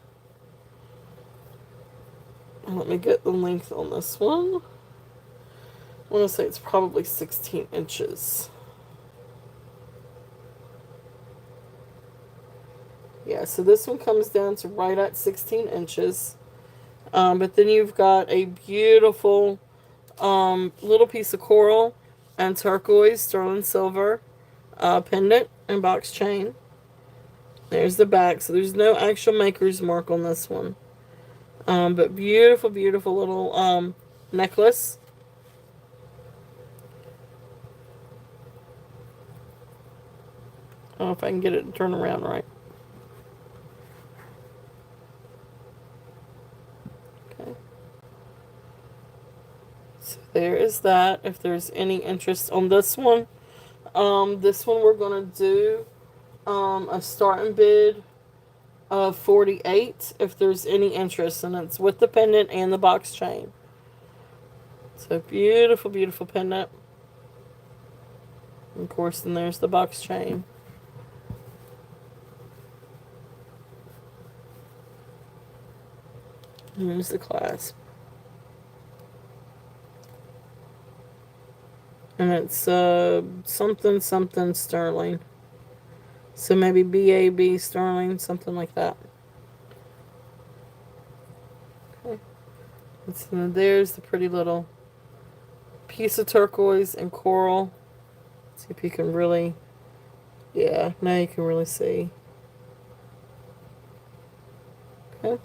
And let me get the length on this one. I want to say it's probably 16 inches. Yeah, so this one comes down to right at 16 inches. But then you've got a beautiful little piece of coral and turquoise, sterling silver pendant and box chain. There's the back. So there's no actual maker's mark on this one. But beautiful, beautiful little necklace. I don't know if I can get it to turn around right. Okay. So there is that. If there's any interest on this one. This one we're going to do a starting bid of 48 if there's any interest, and it's with the pendant and the box chain. So beautiful, beautiful pendant. And of course, then there's the box chain. Here's the clasp. And it's something something sterling. So maybe BAB sterling, something like that. Okay. And so there's the pretty little piece of turquoise and coral. See if you can really, yeah, now you can really see. Okay.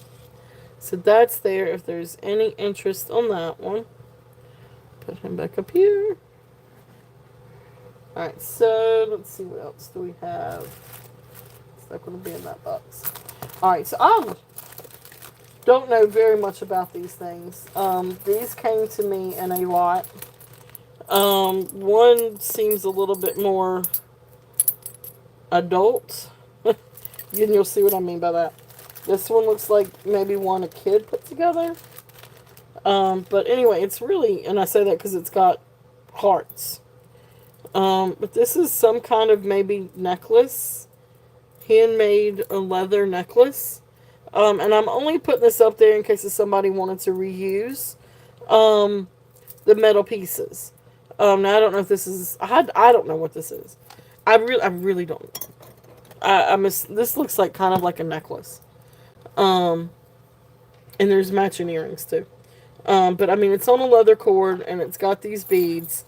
So that's there if there's any interest on that one. Put him back up here. Alright, so let's see what else do we have. It's not going to be in that box. Alright, so I don't know very much about these things. These came to me in a lot. One seems a little bit more adult. And you'll see what I mean by that. This one looks like maybe one a kid put together. But anyway, it's really, and I say that because it's got hearts. But this is some kind of maybe necklace. Handmade leather necklace. And I'm only putting this up there in case if somebody wanted to reuse the metal pieces. Now I don't know if this is, I don't know what this is. I really don't know. This looks like kind of like a necklace. And there's matching earrings too. But I mean, it's on a leather cord and it's got these beads.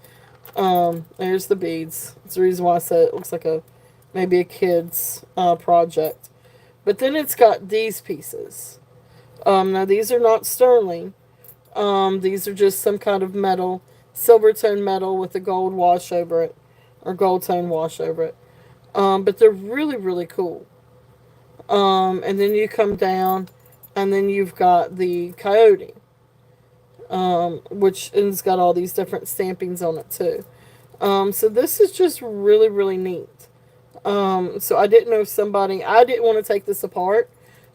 There's the beads. That's the reason why I said it looks like maybe a kid's project. But then it's got these pieces. Now these are not sterling. These are just some kind of metal, silver tone metal with a gold wash over it, or gold tone wash over it. But they're really, really cool. And then you come down, and then you've got the coyote, which has got all these different stampings on it too. So this is just really, really neat. So I didn't know I didn't want to take this apart,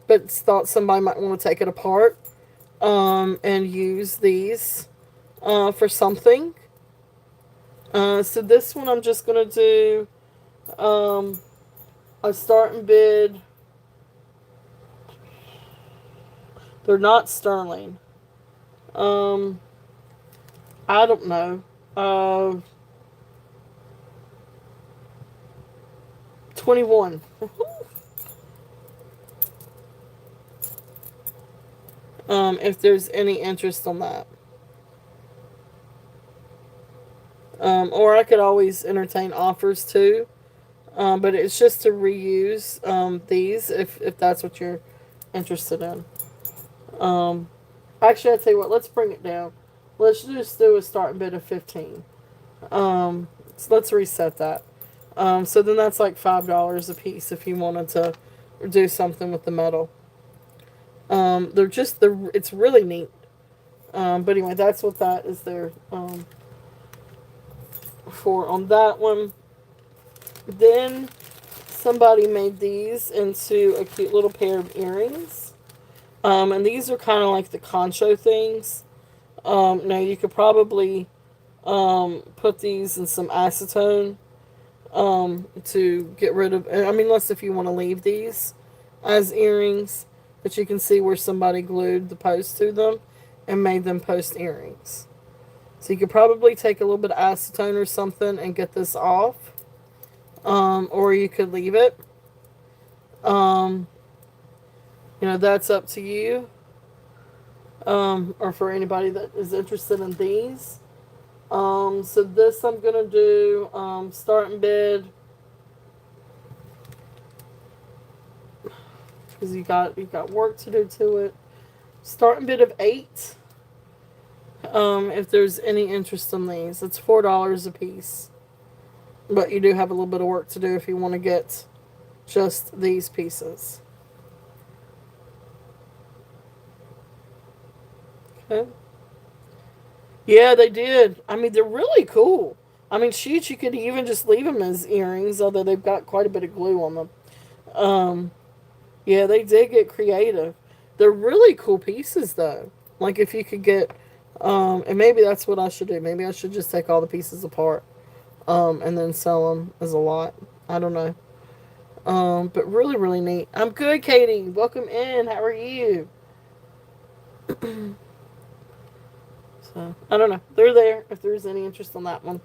but thought somebody might want to take it apart, and use these, for something. So this one I'm just going to do, a starting bid. They're not sterling. I don't know. 21. If there's any interest on that. Or I could always entertain offers too. But it's just to reuse these if that's what you're interested in. Actually, I'll tell you what, let's bring it down. Let's just do a starting bid of 15. So let's reset that. So then that's like $5 a piece if you wanted to do something with the metal. It's really neat. But anyway, that's what that is there for on that one. Then somebody made these into a cute little pair of earrings. And these are kind of like the concho things. Now you could probably put these in some acetone to get rid of. I mean, unless if you want to leave these as earrings, but you can see where somebody glued the post to them and made them post earrings. So you could probably take a little bit of acetone or something and get this off, or you could leave it. Um, that's up to you, or for anybody that is interested in these. So this I'm gonna do starting bid because you got work to do to it. Starting bid of 8. If there's any interest in these, it's $4 a piece, but you do have a little bit of work to do if you want to get just these pieces. Okay. Yeah, they did. I mean, they're really cool. I mean, shoot, you could even just leave them as earrings, although they've got quite a bit of glue on them. Um, yeah, they did get creative. They're really cool pieces, though. Like, if you could get, and maybe that's what I should do. Maybe I should just take all the pieces apart, and then sell them as a lot. I don't know. But really, really neat. I'm good, Katie. Welcome in. How are you? So, I don't know. They're there if there's any interest on that one.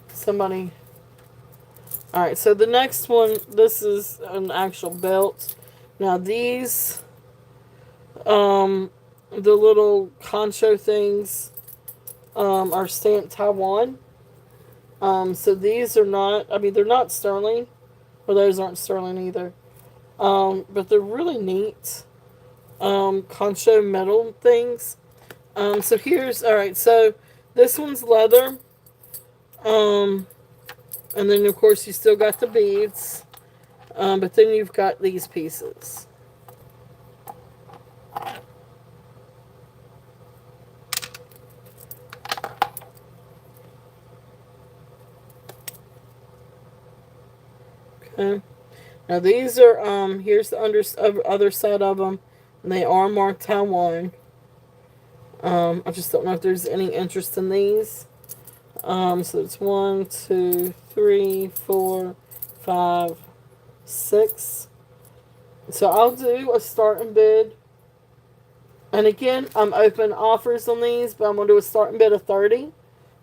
Somebody. Alright, so the next one, this is an actual belt. Now, these, the little concho things, are stamped Taiwan. So these are not, I mean, they're not sterling, or those aren't sterling either. But they're really neat, concho metal things. So here's, alright, so this one's leather. Um, and then, of course, you still got the beads. But then you've got these pieces. Okay. Now these are, here's the other side of them. And they are marked Taiwan. I just don't know if there's any interest in these. So it's 1, 2, 3, 4, 5, 6. So I'll do a starting bid. And again, I'm open offers on these, but I'm going to do a starting bid of 30.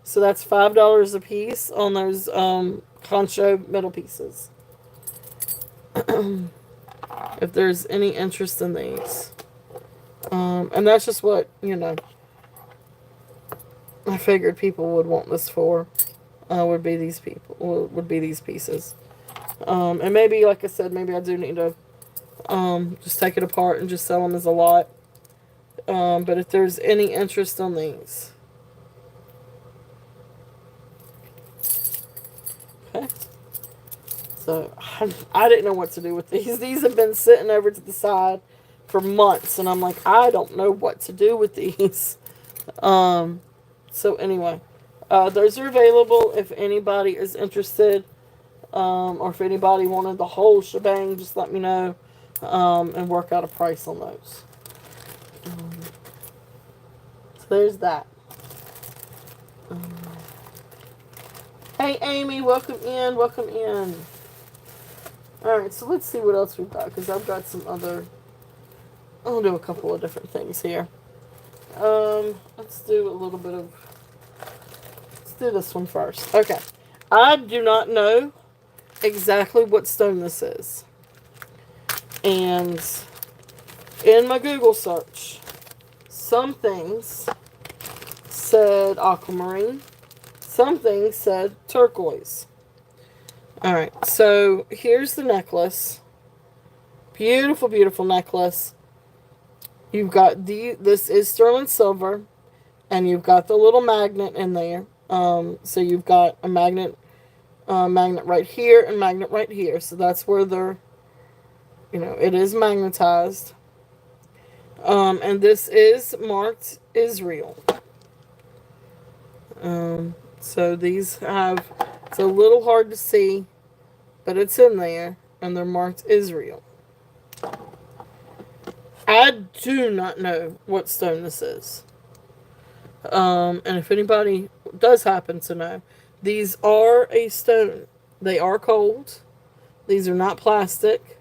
So that's $5 a piece on those concho metal pieces. If there's any interest in these. And that's just what, I figured people would want this for. Would be these pieces. And maybe, like I said, maybe I do need to just take it apart and just sell them as a lot. But if there's any interest on these. Okay. So, I didn't know what to do with these. These have been sitting over to the side for months. And I'm like, I don't know what to do with these. So anyway, those are available if anybody is interested. Or if anybody wanted the whole shebang, just let me know. And work out a price on those. So there's that. Hey Amy, welcome in, welcome in. Alright, so let's see what else we've got, because I've got some other, I'll do a couple of different things here. Let's do a little bit of, let's do this one first. Okay, I do not know exactly what stone this is. And in my Google search, some things said aquamarine, some things said turquoise. Alright, so here's the necklace. Beautiful, beautiful necklace. You've got this is sterling silver, and you've got the little magnet in there. So you've got a magnet right here and magnet right here. So that's where they're, it is magnetized. And this is marked Israel. So these have, it's a little hard to see, but it's in there, and they're marked Israel. I do not know what stone this is. And if anybody does happen to know, these are a stone. They are cold. These are not plastic.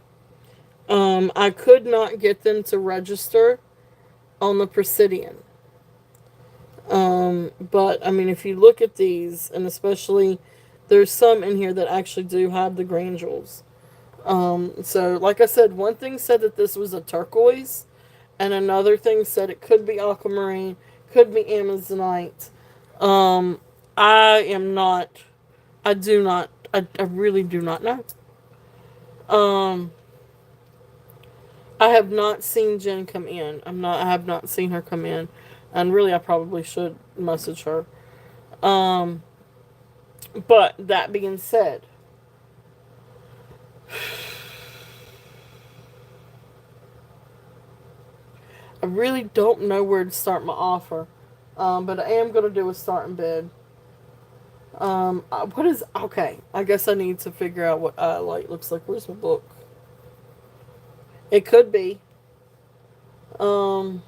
I could not get them to register on the Presidian. But I mean, if you look at these, and especially there's some in here that actually do have the granules. So like I said, one thing said that this was a turquoise, and another thing said it could be aquamarine, could be amazonite. Um, I am not. I do not. I really do not know. Um, I have not seen Jen come in. I have not seen her come in, and really, I probably should message her. Um, but that being said, I really don't know where to start my offer. But I am gonna do a starting bid. What is okay? I guess I need to figure out what light looks like. Where's my book? It could be. Um,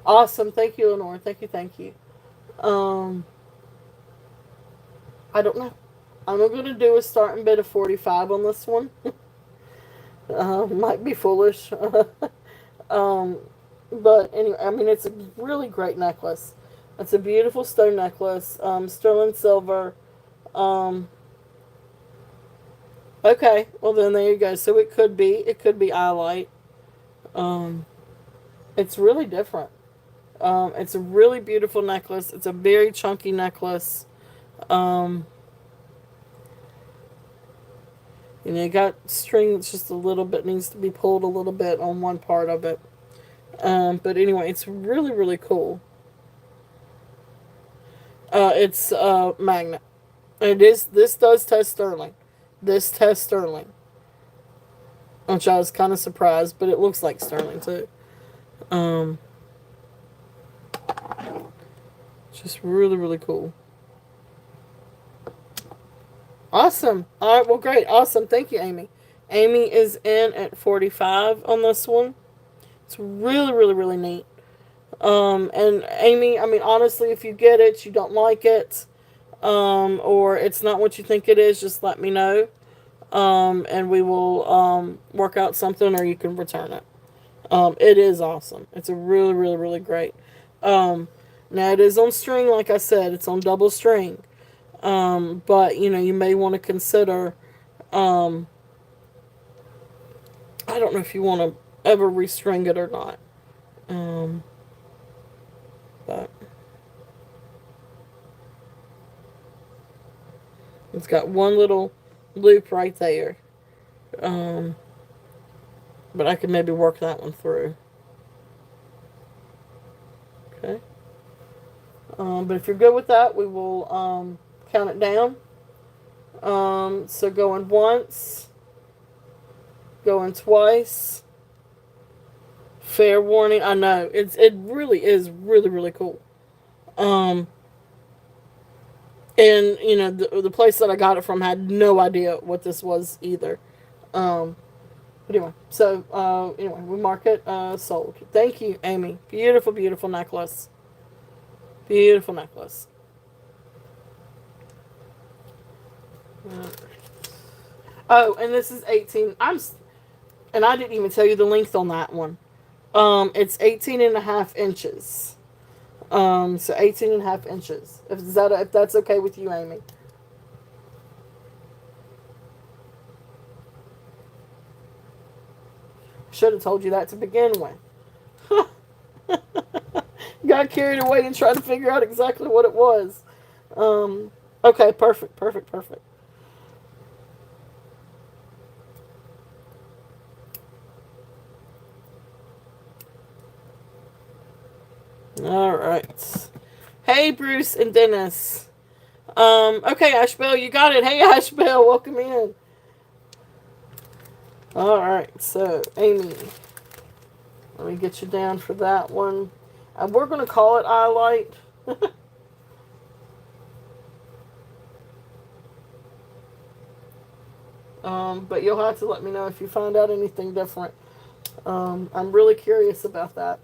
awesome. Thank you, Lenore. Thank you. Thank you. Um, I don't know. I'm gonna do a starting bid of 45 on this one. Might be foolish. um, but anyway, I mean, it's a really great necklace. It's a beautiful stone necklace. Sterling silver. Um, okay, well then there you go. So it could be highlight. Um, it's really different. It's a really beautiful necklace. It's a very chunky necklace. Um, and you got string that's just a little bit needs to be pulled a little bit on one part of it. But anyway, it's really really cool. It's magnet. It is. This does test sterling. This tests sterling, which I was kind of surprised, but it looks like sterling too. Um, just really really cool. Awesome. All right. Well, great. Awesome. Thank you, Amy. Amy is in at 45 on this one. It's really really really neat. And Amy, I mean, honestly, if you get it, you don't like it, or it's not what you think it is, just let me know. And we will work out something, or you can return it. It is awesome. It's a really, really, really great. Um, now it is on string, like I said, it's on double string. But you know, you may want to consider. Um, I don't know if you want to ever restring it or not. Um, but it's got one little loop right there. Um, but I could maybe work that one through. Okay. But if you're good with that, we will count it down. So going once, going twice. Fair warning. I know it really is really really cool. Um, and you know the place that I got it from had no idea what this was either. Um, but anyway, so anyway, we mark it sold. Thank you, Amy. Beautiful, beautiful necklace. Beautiful necklace. Oh, and this is 18. And I didn't even tell you the length on that one. It's 18 and a half inches. So 18 and a half inches. If that's okay with you, Amy. Should have told you that to begin with. Got carried away and tried to figure out exactly what it was. Okay, perfect, perfect, perfect. All right. Hey, Bruce and Dennis. Okay, Ashbel, you got it. Hey, Ashbel, welcome in. All right, so Amy, let me get you down for that one. We're gonna call it eye light. But you'll have to let me know if you find out anything different. I'm really curious about that.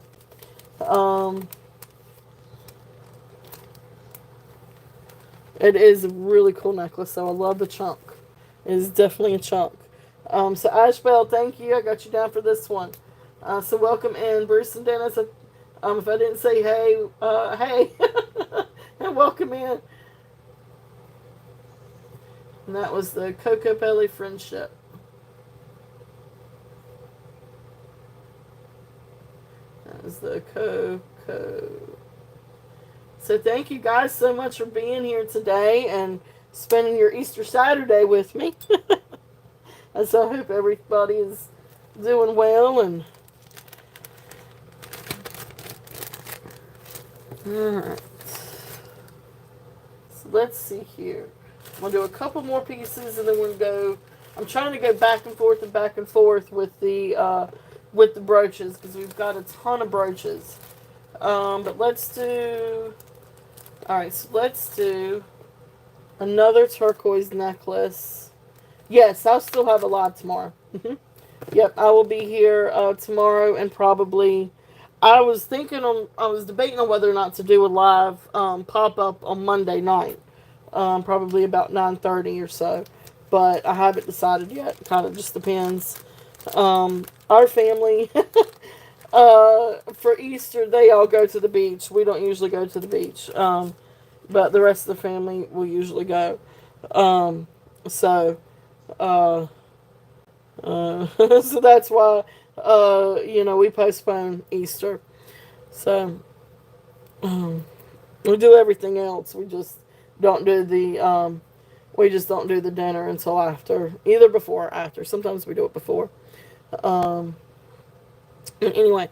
Um, it is a really cool necklace, so I love the chunk. It is definitely a chunk. So Ashbel, thank you. I got you down for this one. So welcome in, Bruce and Dennis. If I didn't say hey, hey, and welcome in. And that was the Coco Belly Friendship. That was the Coco. So thank you guys so much for being here today and spending your Easter Saturday with me. And so I hope everybody is doing well. And alright, so let's see here. I'm gonna do a couple more pieces and then we're gonna go. I'm trying to go back and forth and back and forth with the brooches because we've got a ton of brooches. But let's do. All right, so let's do another turquoise necklace. Yes, I'll still have a lot tomorrow. Yep, I will be here tomorrow and probably. I was debating on whether or not to do a live pop up on Monday night, probably about 9:30 or so, but I haven't decided yet. Kind of just depends. Our family, for Easter, they all go to the beach. We don't usually go to the beach, but the rest of the family will usually go. Um, so, uh, so that's why, we postpone Easter. So, um, we do everything else. Don't do the, we just don't do the dinner until after, either before or after. Sometimes we do it before. Um, anyway,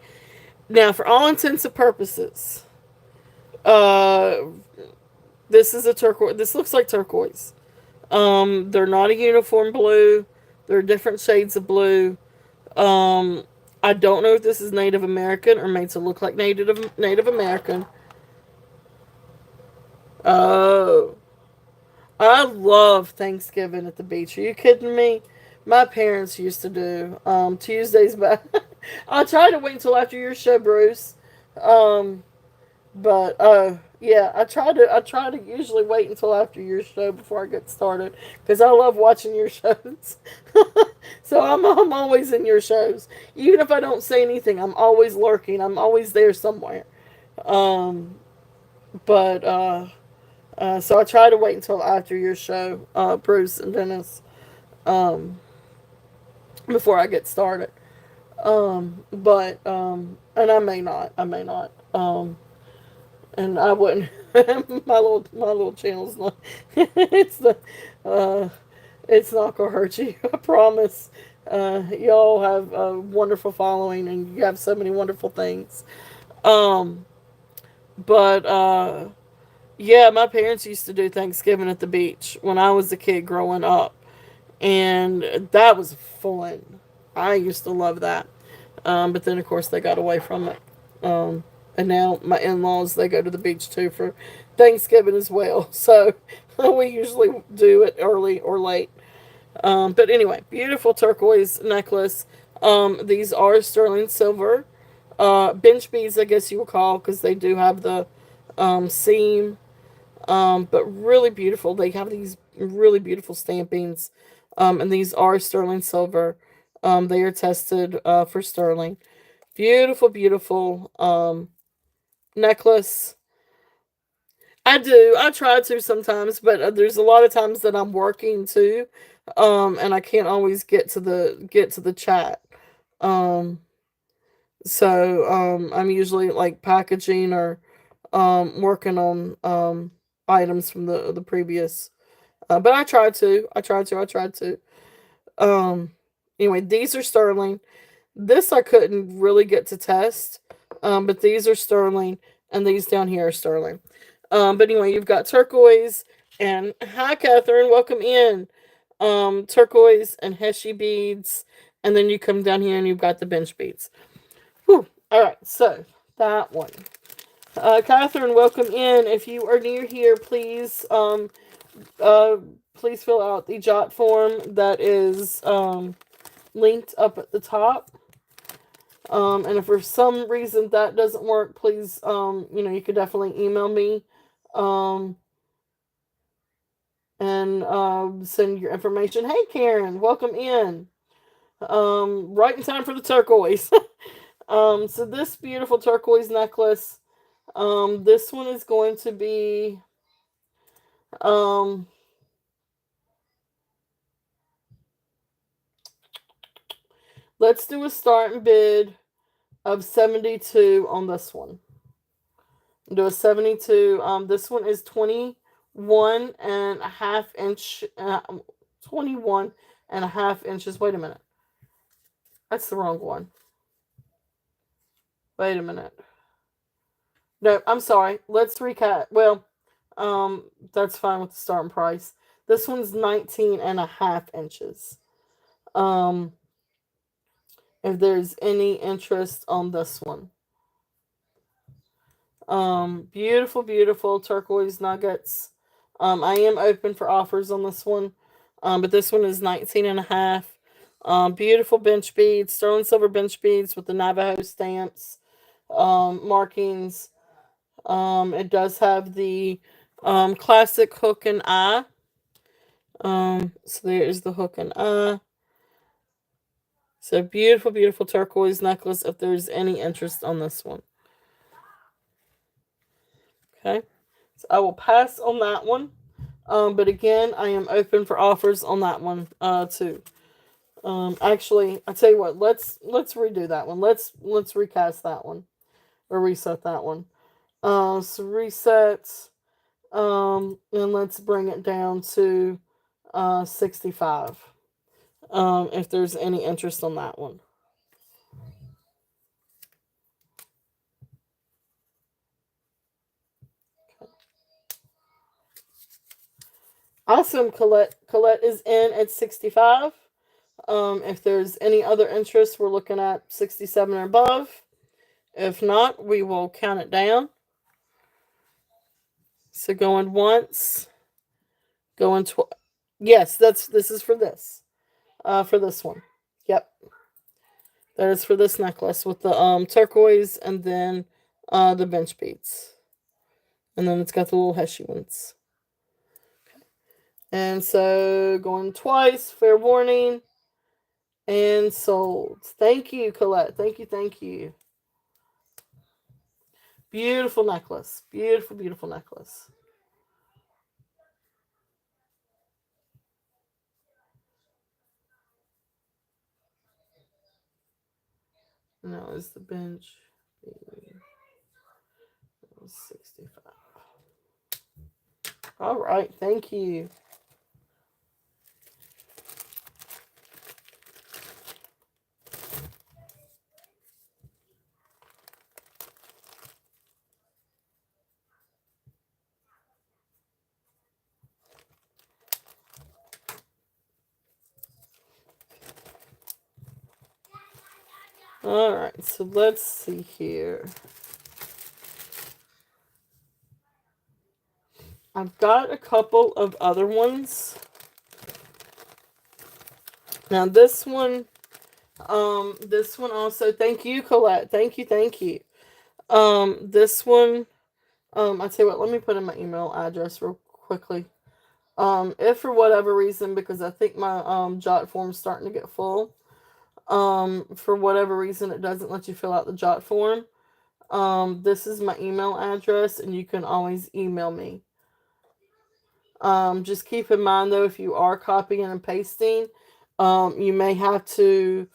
now for all intents and purposes, uh, this is a turquoise. This looks like turquoise. They're not a uniform blue. They're different shades of blue. Um, I don't know if this is Native American or made to look like Native American. Oh, I love Thanksgiving at the beach. Are you kidding me? My parents used to do Tuesdays, but I'll try to wait until after your show, Bruce. Um, But yeah, I try to usually wait until after your show before I get started because I love watching your shows. So I'm always in your shows, even if I don't say anything. I'm always lurking. I'm always there somewhere. Um, but so I try to wait until after your show, Bruce and Dennis, um, before I get started. And I may not. I may not. And I wouldn't. My little channel's not. It's the. Uh, it's not gonna hurt you. I promise. Y'all have a wonderful following, and you have so many wonderful things. Um, but yeah, my parents used to do Thanksgiving at the beach when I was a kid growing up, and that was fun. I used to love that. But then of course they got away from it. And now my in-laws, they go to the beach too for Thanksgiving as well. So we usually do it early or late. But anyway, beautiful turquoise necklace. These are sterling silver. Bench beads, I guess you would call, because they do have the seam. But really beautiful. They have these really beautiful stampings. And these are sterling silver. They are tested for sterling. Beautiful, beautiful necklace. I do. I try to sometimes, but there's a lot of times that I'm working too, and I can't always get to the chat. Um, so I'm usually like packaging or working on items from the previous. But I try to. I try to. I try to. Um, anyway, these are sterling. This I couldn't really get to test, but these are sterling, and these down here are sterling. But anyway, you've got turquoise and hi, Catherine, welcome in. Turquoise and Heshy beads, and then you come down here and you've got the bench beads. Whew. All right, so that one. Catherine, welcome in. If you are near here, uh, please fill out the jot form that is linked up at the top. And if for some reason that doesn't work, please, you could definitely email me, um, and send your information. Hey, Karen, welcome in. Right in time for the turquoise. So this beautiful turquoise necklace, this one is going to be, um, let's do a starting bid of 72 on this one. Do a 72. This one is 21.5 inch, 21.5 inches. Wait a minute. That's the wrong one. Wait a minute. No, I'm sorry. Let's recap. Well, that's fine with the starting price. This one's 19.5 inches. Um, if there's any interest on this one. Beautiful, beautiful turquoise nuggets. I am open for offers on this one. But this one is 19.5. Beautiful bench beads, sterling silver bench beads with the Navajo stamps, markings. It does have the classic hook and eye. So there is the hook and eye. So beautiful, beautiful turquoise necklace if there's any interest on this one. Okay. So I will pass on that one. But again, I am open for offers on that one too. Actually, I tell you what, let's redo that one. Let's recast that one or reset that one. So reset, and let's bring it down to 65. If there's any interest on that one. Awesome, Colette. Colette is in at 65. If there's any other interest, we're looking at 67 or above. If not, we will count it down. So going once, going twice. Yes, this is for this. For this one. Yep. That is for this necklace with the turquoise and then the bench beads. And then it's got the little heshy ones. And so going twice, fair warning. And sold. Thank you, Colette. Thank you, thank you. Beautiful necklace. Beautiful, beautiful necklace. Now is the bench 65. All right, thank you. All right, so let's see here. I've got a couple of other ones. Now this one also, thank you, Colette. Thank you, thank you. This one, I tell you what, let me put in my email address real quickly. If for whatever reason, because I think my jot form's starting to get full, for whatever reason it doesn't let you fill out the jot form, this is my email address and you can always email me. Just keep in mind though, if you are copying and pasting, you may have to,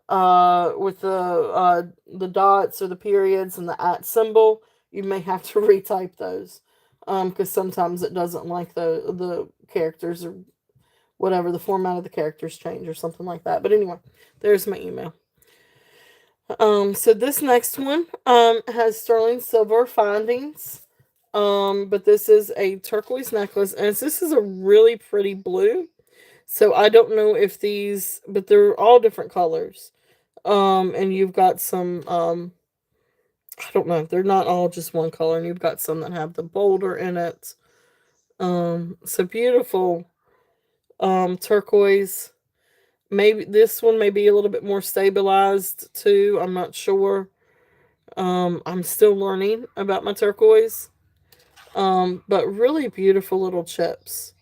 with the dots or the periods and the at symbol, you may have to retype those, because sometimes it doesn't like the characters or whatever, the format of the characters change or something like that. But anyway, there's my email. So this next one has sterling silver findings. But this is a turquoise necklace, and this is a really pretty blue. So I don't know if these, but they're all different colors. And you've got some, I don't know, they're not all just one color, and you've got some that have the boulder in it. So beautiful, turquoise maybe this one may be a little bit more stabilized too. I'm not sure. I'm still learning about my turquoise. But really beautiful little chips.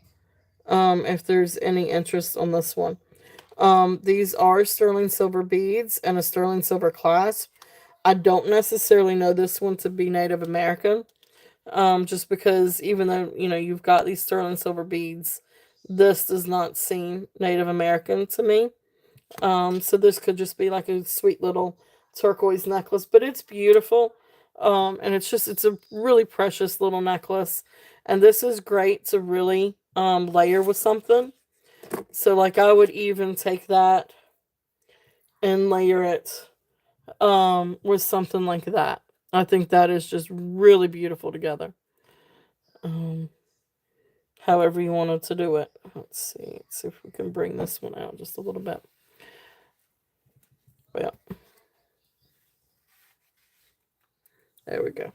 If there's any interest on this one. These are sterling silver beads and a sterling silver clasp. I don't necessarily know this one to be Native American. Just because even though, you've got these sterling silver beads, this does not seem Native American to me. So this could just be like a sweet little turquoise necklace, but it's beautiful. And it's a really precious little necklace. And this is great to really layer with something. So like I would even take that and layer it with something like that. I think that is just really beautiful together. Um, However you wanted to do it. Let's see if we can bring this one out just a little bit. Yeah, there we go.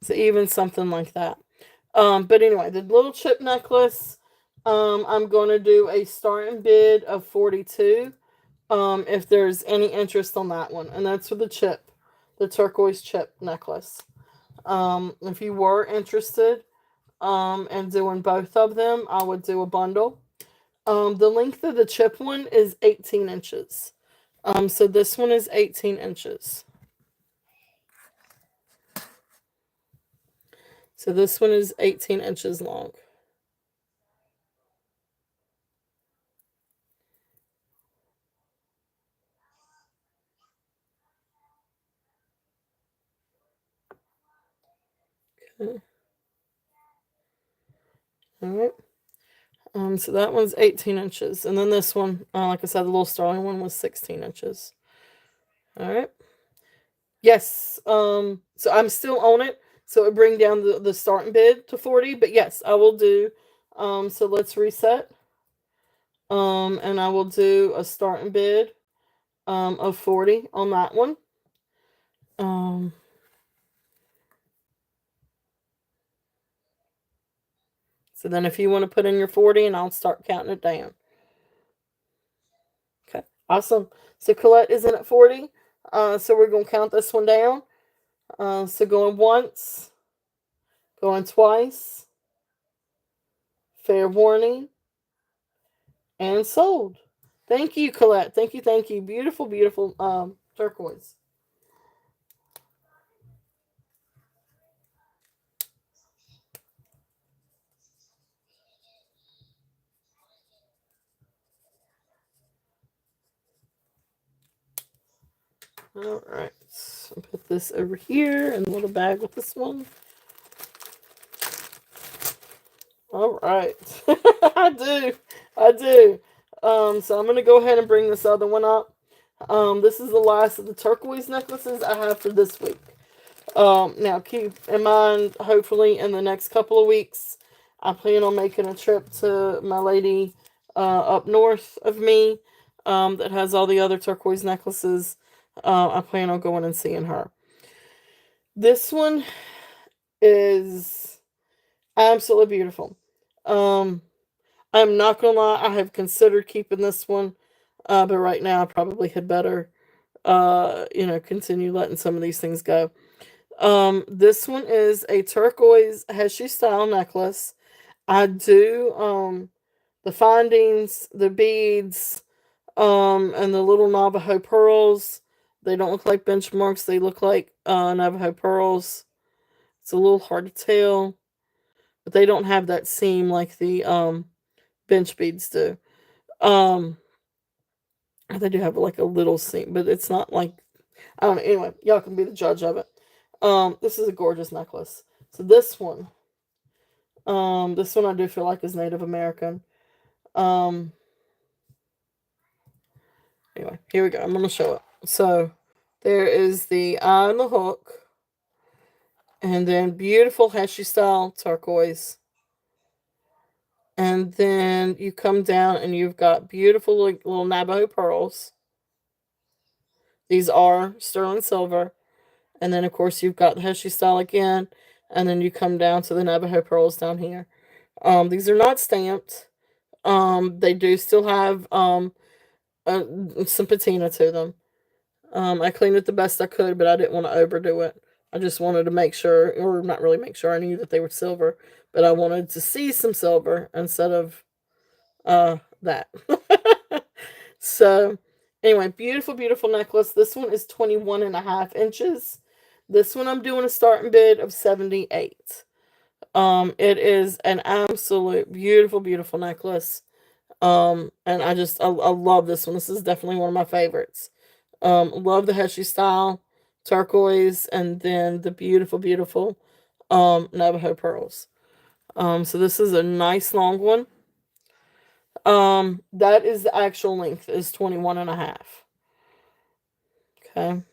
So even something like that. But anyway, the little chip necklace, I'm going to do a starting bid of 42. If there's any interest on that one, and that's for the chip, the turquoise chip necklace. If you were interested, in doing both of them, I would do a bundle. The length of the chip one is 18 inches. So this one is 18 inches. So this one is 18 inches long. Okay. All right. So that one's 18 inches. And then this one, like I said, the little sterling one was 16 inches. All right. Yes. So I'm still on it. So it bring down the starting bid to 40. But yes, I will do. So let's reset. And I will do a starting bid of 40 on that one. Um, so then if you want to put in your 40 and I'll start counting it down. Okay. Awesome. So Colette is in at 40. So we're going to count this one down. So going once, going twice, fair warning, and sold. Thank you, Colette. Thank you, thank you. Beautiful, beautiful turquoise. All right. So put this over here in a little bag with this one. All right. I do. I do. So I'm going to go ahead and bring this other one up. This is the last of the turquoise necklaces I have for this week. Now keep in mind, hopefully in the next couple of weeks, I plan on making a trip to my lady up north of me that has all the other turquoise necklaces. I plan on going and seeing her. This one is absolutely beautiful. Um, I'm not gonna lie, I have considered keeping this one, but right now I probably had better, continue letting some of these things go. This one is a turquoise Heshy style necklace. I do the findings, the beads, and the little Navajo pearls. They don't look like benchmarks. They look like Navajo pearls. It's a little hard to tell, but they don't have that seam like the bench beads do. Um, they do have like a little seam, but it's not like I don't know. Anyway, y'all can be the judge of it. This is a gorgeous necklace. So this one I do feel like is Native American. Um, anyway, here we go. I'm gonna show it. So there is the eye and the hook, and then beautiful Heshy style turquoise. And then you come down and you've got beautiful little Navajo pearls. These are sterling silver. And then, of course, you've got the Heshy style again. And then you come down to the Navajo pearls down here. These are not stamped. They do still have some patina to them. I cleaned it the best I could, but I didn't want to overdo it. I just wanted to make sure, or not really make sure, I knew that they were silver, but I wanted to see some silver instead of that. So, anyway, beautiful, beautiful necklace. This one is 21.5 inches. This one I'm doing a starting bid of 78. It is an absolute beautiful, beautiful necklace. And I love this one. This is definitely one of my favorites. Love the Heshy style, turquoise, and then the beautiful, beautiful Navajo pearls. So this is a nice long one. That is the actual length is 21 and a half. Okay.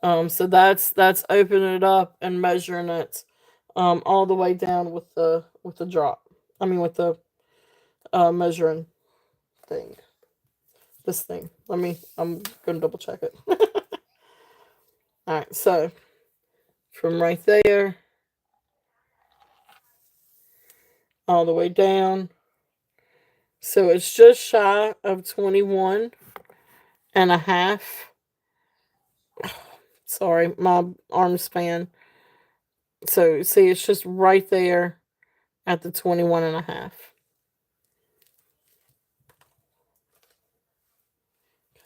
So that's opening it up and measuring it, all the way down with the drop. I mean with the measuring thing. This thing. I'm gonna double check it. Alright, so from right there all the way down. So it's just shy of 21 and a half. Sorry, my arm span. So see, it's just right there at the 21 and a half.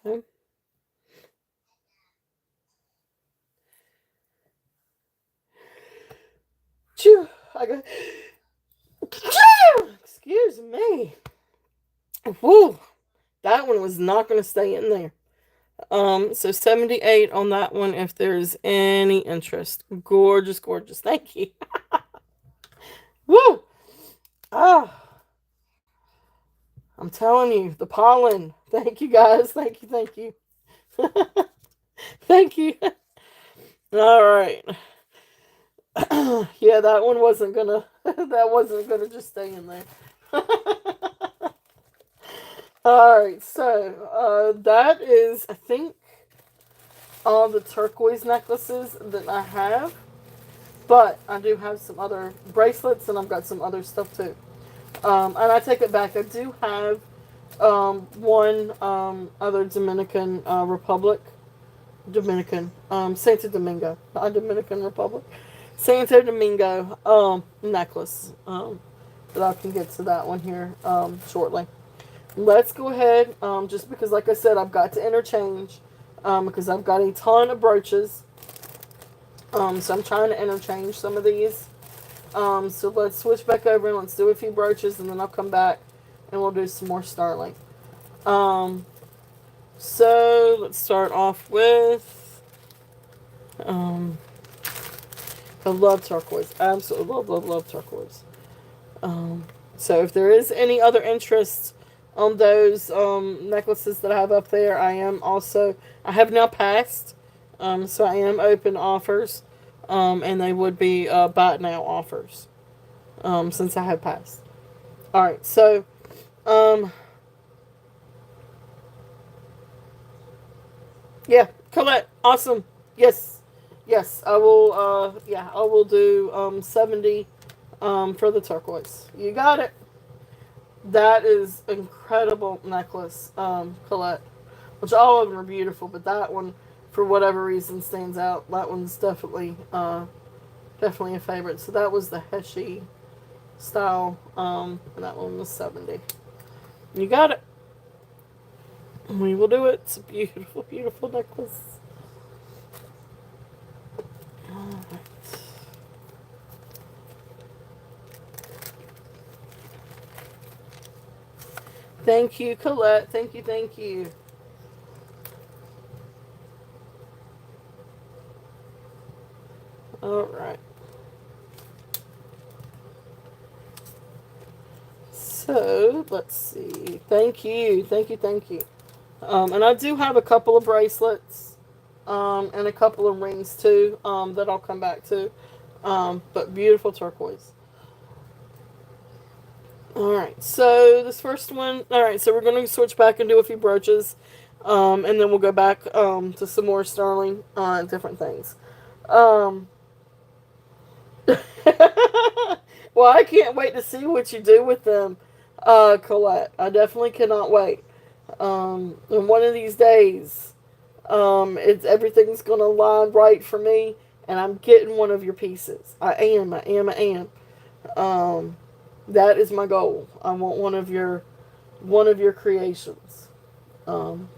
Okay. Phew, I got. Excuse me. Woo, that one was not going to stay in there. So 78 on that one if there's any interest. Gorgeous, gorgeous. Thank you. Woo! Ah, I'm telling you, the pollen. Thank you guys. Thank you, thank you. Thank you. All right. Yeah, that one wasn't gonna that wasn't gonna just stay in there. Alright, so that is I think all the turquoise necklaces that I have. But I do have some other bracelets and I've got some other stuff too. And I take it back. I do have one other Dominican Republic. Santo Domingo. Not Dominican Republic. Santo Domingo necklace. But I can get to that one here shortly. Let's go ahead, just because, like I said, I've got to interchange, because I've got a ton of brooches. So I'm trying to interchange some of these. So let's switch back over and let's do a few brooches, and then I'll come back and we'll do some more sterling. So let's start off with. I love turquoise. Absolutely love, love, love turquoise. So if there is any other interest on those necklaces that I have up there, I have now passed. So I am open to offers. And they would be buy it now offers. Since I have passed. Alright, so yeah, Colette, awesome. Yes. Yes, I will I will do 70 for the turquoise. You got it. That is incredible necklace, Colette. Which all of them are beautiful, but that one, for whatever reason, stands out. That one's definitely a favorite. So that was the Heshy style, and that one was 70. You got it. We will do it. It's a beautiful, beautiful necklace. Alright. Thank you, Colette. Thank you, thank you. Alright. So, let's see. Thank you. Thank you, thank you. And I do have a couple of bracelets, and a couple of rings too, that I'll come back to. But beautiful turquoise. Alright, so this first one, alright, so we're going to switch back and do a few brooches, and then we'll go back, to some more sterling, different things. Um, well, I can't wait to see what you do with them, Colette. I definitely cannot wait. And one of these days, everything's gonna line right for me, and I'm getting one of your pieces. I am. Um, that is my goal. I want one of your creations. Um,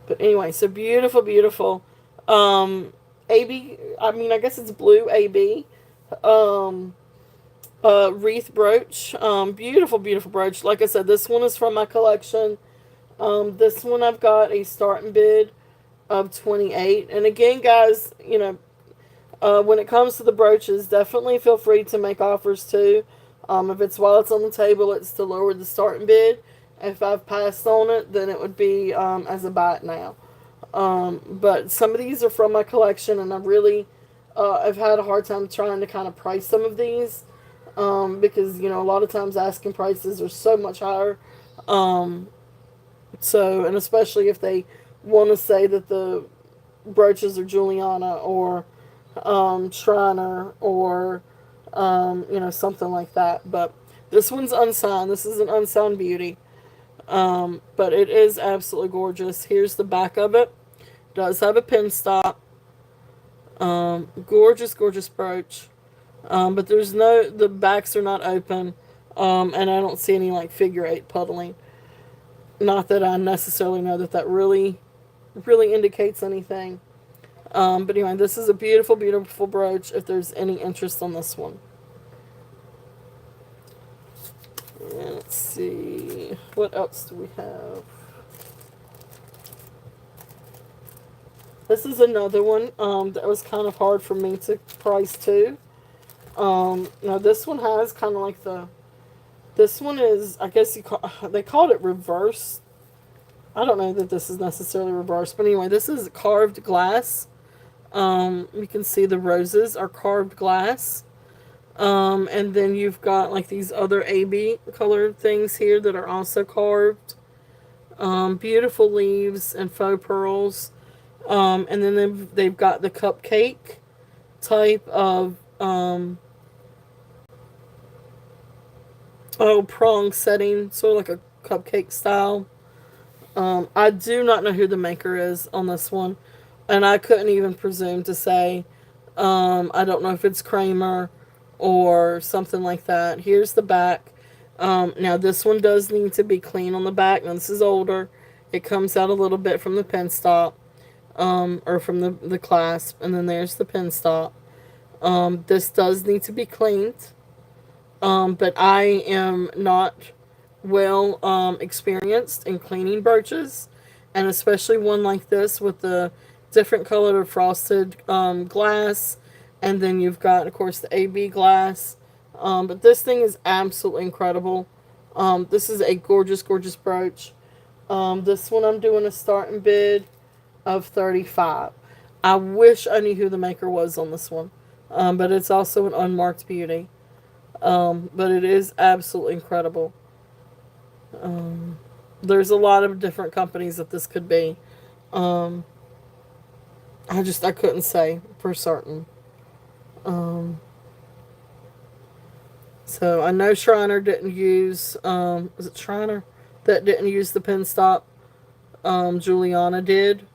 but anyway, so beautiful, beautiful. AB. I mean, I guess it's blue AB. Um, wreath brooch. Beautiful, beautiful brooch. Like I said, this one is from my collection. This one I've got a starting bid of 28. And again, guys, when it comes to the brooches, definitely feel free to make offers too. If it's while it's on the table, it's to lower the starting bid. If I've passed on it, then it would be as a buy it now. But some of these are from my collection, and I've had a hard time trying to kind of price some of these because a lot of times asking prices are so much higher. Um, and especially if they want to say that the brooches are Juliana or Shriner or something like that. But this one's unsigned. This is an unsigned beauty. But it is absolutely gorgeous. Here's the back of it. Does have a pin stop. Gorgeous, gorgeous brooch. But the backs are not open. And I don't see any like figure eight puddling. Not that I necessarily know that really, really indicates anything. But anyway, this is a beautiful, beautiful brooch if there's any interest on this one. And let's see. What else do we have? This is another one that was kind of hard for me to price too. Now this one has kind of like this one is, I guess they called it reverse. I don't know that this is necessarily reverse, but anyway, this is carved glass. You can see the roses are carved glass. And then you've got like these other AB colored things here that are also carved. Beautiful leaves and faux pearls. And then they've got the cupcake type of prong setting, sort of like a cupcake style. I do not know who the maker is on this one, and I couldn't even presume to say. I don't know if it's Kramer or something like that. Here's the back. Now this one does need to be clean on the back. Now this is older. It comes out a little bit from the pin stop, or from the clasp, and then there's the pin stop. This does need to be cleaned, but I am not well experienced in cleaning brooches, and especially one like this with the different colored frosted glass, and then you've got, of course, the AB glass. But this thing is absolutely incredible. This is a gorgeous, gorgeous brooch. This one I'm doing a starting bid of 35. I wish I knew who the maker was on this one, but it's also an unmarked beauty. But it is absolutely incredible. There's a lot of different companies that this could be. I couldn't say for certain. So I know Shriner didn't use, was it Shriner that didn't use the pin stop? Juliana did.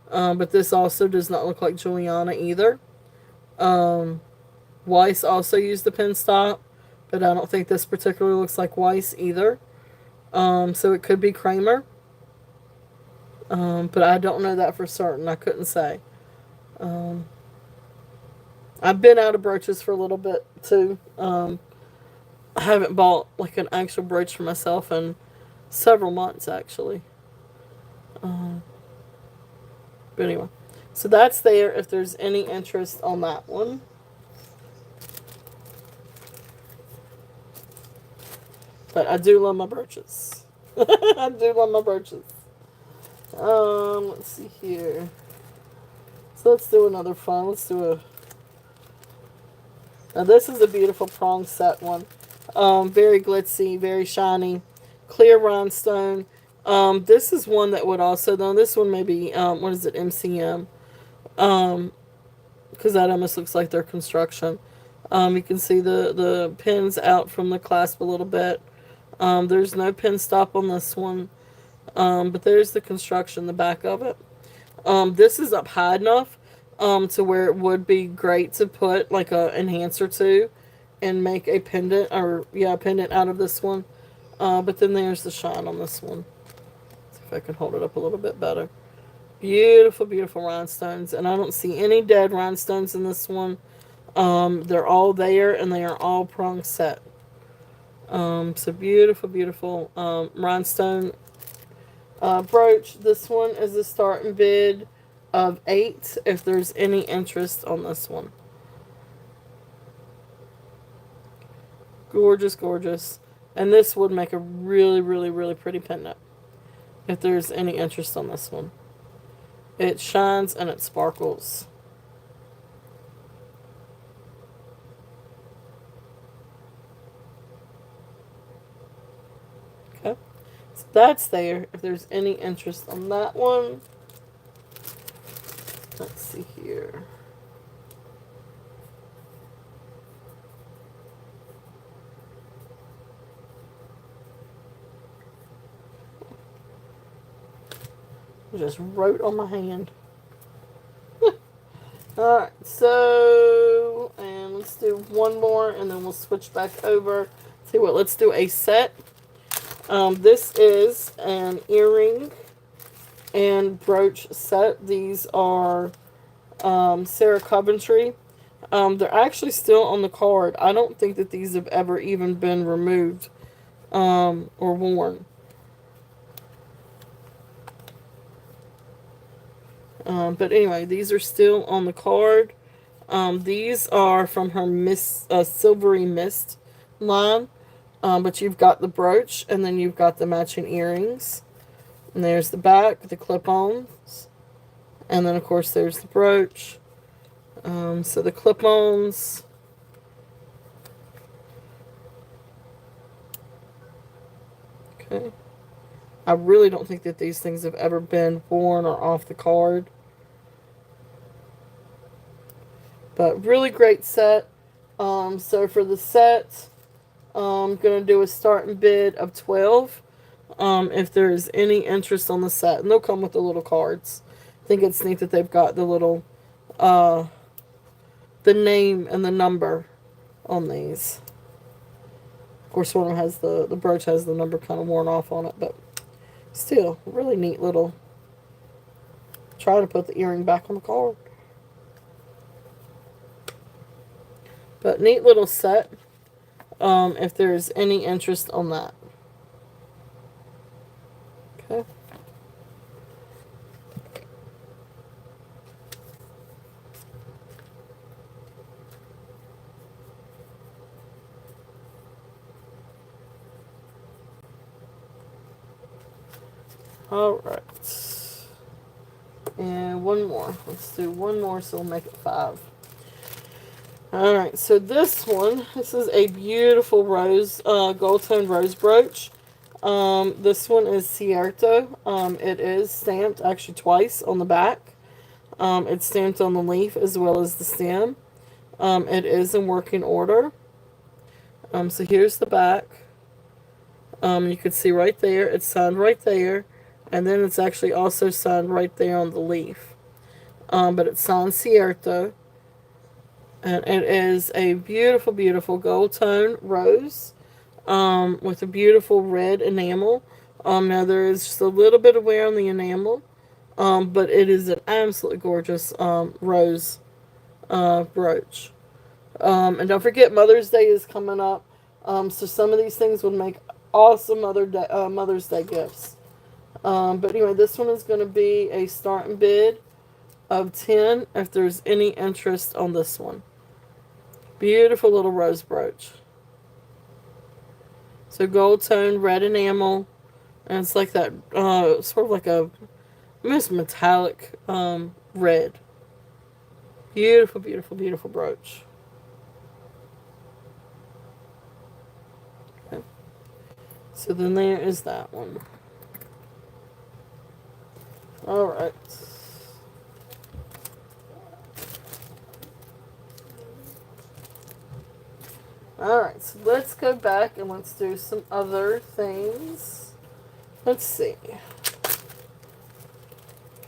But this also does not look like Juliana either. Weiss also used the pin stop, but I don't think this particularly looks like Weiss either. So it could be Kramer. But I don't know that for certain. I couldn't say. I've been out of brooches for a little bit too. I haven't bought like an actual brooch for myself in several months actually. But anyway, so that's there if there's any interest on that one. But I do love my brooches. I do love my brooches. Let's see here. So let's do another fun. Let's do a. Now this is a beautiful prong set one. Very glitzy, very shiny, clear rhinestone. This is one that would also, though, this one may be, what is it, MCM? Because that almost looks like their construction. You can see the pins out from the clasp a little bit. There's no pin stop on this one. But there's the construction, the back of it. This is up high enough to where it would be great to put like a enhancer to and make a pendant, or yeah, a pendant out of this one. But then there's the shine on this one. See if I can hold it up a little bit better. Beautiful, beautiful rhinestones, and I don't see any dead rhinestones in this one. They're all there, and they are all prong set. So beautiful, beautiful rhinestone brooch. This one is a starting bid of 8 if there's any interest on this one. Gorgeous, gorgeous. And this would make a really, really, really pretty pendant if there's any interest on this one. It shines and it sparkles. Okay. So that's there if there's any interest on that one. Let's see here. I just wrote on my hand. Alright, so, and let's do one more, and then we'll switch back over. See what, let's do a set. This is an earring and brooch set. These are Sarah Coventry. They're actually still on the card. I don't think that these have ever even been removed or worn. But anyway, these are still on the card. These are from her Silvery Mist line. But you've got the brooch, and then you've got the matching earrings. And there's the back, the clip-ons. And then, of course, there's the brooch. So the clip-ons. Okay. I really don't think that these things have ever been worn or off the card. But really great set. So for the set, I'm going to do a starting bid of 12. If there's any interest on the set. And they'll come with the little cards. I think it's neat that they've got the little, the name and the number on these. Of course, one of them has the brooch has the number kind of worn off on it, but still, really neat little. Try to put the earring back on the card. But neat little set. If there's any interest on that. Okay. Alright. And one more. Let's do one more so we'll make it 5. Alright, so this is a beautiful rose, gold tone rose brooch. This one is Cierto. It is stamped actually twice on the back. It's stamped on the leaf as well as the stem. It is in working order. So here's the back. You can see right there, it's signed right there. And then it's actually also signed right there on the leaf. But it's signed Cierto. And it is a beautiful, beautiful gold tone rose with a beautiful red enamel. Now there is just a little bit of wear on the enamel, but it is an absolutely gorgeous rose brooch. And don't forget, Mother's Day is coming up, so some of these things would make awesome Mother's Day gifts. But anyway, this one is going to be a starting bid of 10 if there's any interest on this one. Beautiful little rose brooch. So gold tone, red enamel, and it's like that, sort of like a almost metallic red. Beautiful, beautiful, beautiful brooch. Okay. So then there is that one. Alright. Alright, so let's go back and let's do some other things. Let's see.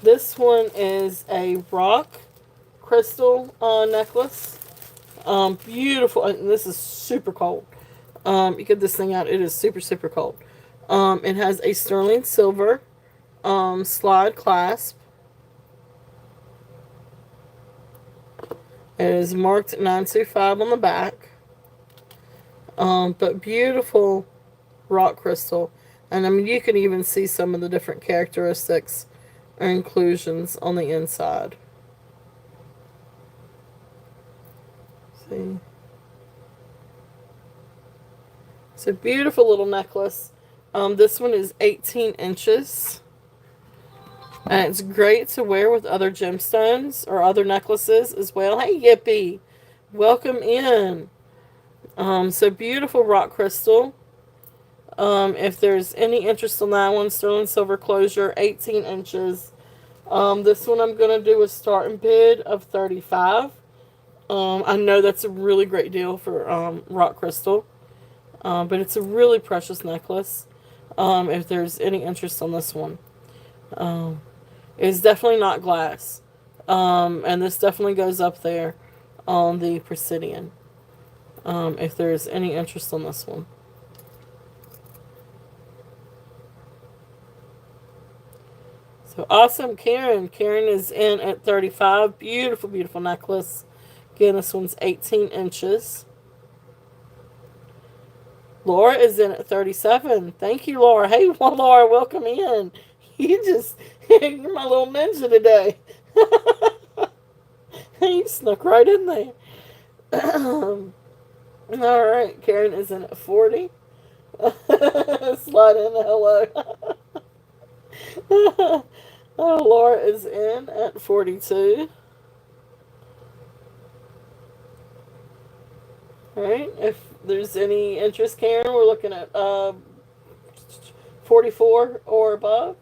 This one is a rock crystal necklace. Beautiful. And this is super cold. You get this thing out. It is super, super cold. It has a sterling silver slide clasp. It is marked 925 on the back. But beautiful rock crystal. And I mean, you can even see some of the different characteristics or inclusions on the inside. See? It's a beautiful little necklace. This one is 18 inches. And it's great to wear with other gemstones or other necklaces as well. Hey, Yippee! Welcome in. So beautiful rock crystal. If there's any interest in that one, sterling silver closure, 18 inches. This one I'm going to do a starting bid of $35. I know that's a really great deal for rock crystal. But it's a really precious necklace. If there's any interest on this one. It's definitely not glass. And this definitely goes up there on the Presidian. If there's any interest on this one. So awesome, Karen. Karen is in at 35. Beautiful, beautiful necklace. Again, this one's 18 inches. Laura is in at 37. Thank you, Laura. Hey, well, Laura, welcome in. You're my little ninja today. You snuck right in there. All right, Karen is in at 40. Slide in, hello. Laura is in at 42. All right, if there's any interest, Karen, we're looking at 44 or above.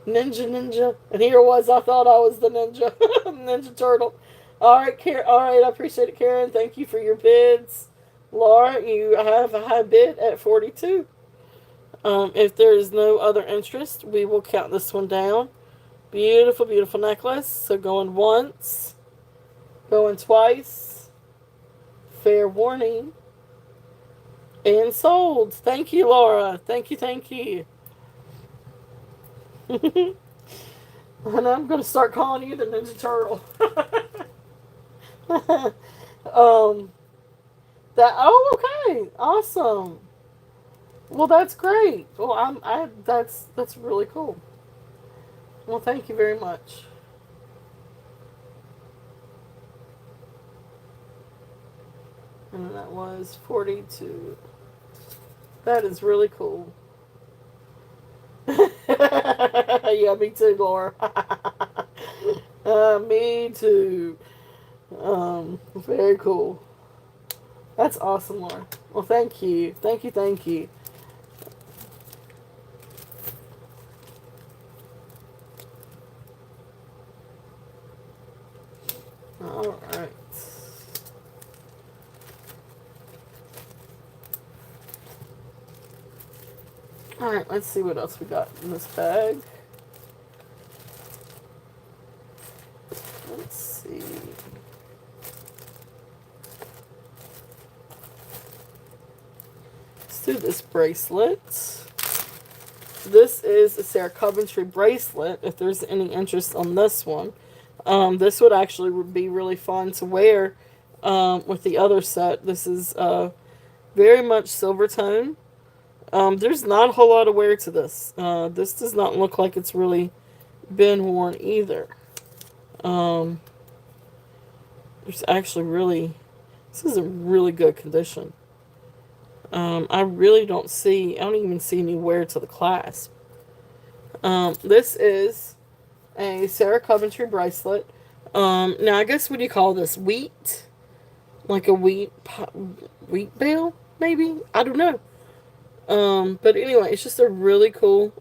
Ninja. And here was, I thought I was the ninja. Ninja Turtle. All right, Karen. All right, I appreciate it, Karen. Thank you for your bids. Laura, you have a high bid at 42. If there is no other interest, we will count this one down. Beautiful, beautiful necklace. So going once, going twice. Fair warning. And sold. Thank you, Laura. Thank you, thank you. And I'm going to start calling you the Ninja Turtle. Okay. Awesome. Well, that's great. Well, that's really cool. Well, thank you very much. And that was 42. That is really cool. Yeah, me too, Laura. Me too. Very cool. That's awesome, Laura. Well, thank you. Thank you, thank you. All right. All right, let's see what else we got in this bag. Let's see. Let's do this bracelet. This is a Sarah Coventry bracelet, if there's any interest on this one. This would actually be really fun to wear with the other set. This is very much silver tone. There's not a whole lot of wear to this. This does not look like it's really been worn either. There's actually this is in really good condition. I really don't even see any wear to the clasp. This is a Sarah Coventry bracelet. Now I guess, what do you call this? Wheat? Like a wheat bale, maybe? I don't know. But anyway, it's just a really cool,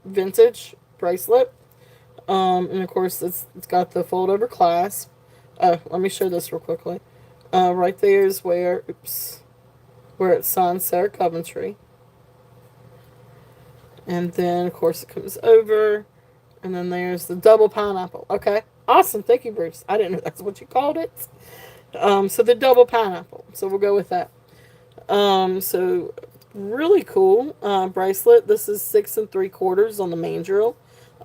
vintage bracelet. And of course, it's got the fold over clasp. Let me show this real quickly. Right there is where, oops. where it's signed Sarah Coventry. And then, of course, it comes over. And then there's the double pineapple. Okay. Awesome. Thank you, Bruce. I didn't know that's what you called it. So the double pineapple. So we'll go with that. So really cool bracelet. This is 6 3/4 on the mandrel.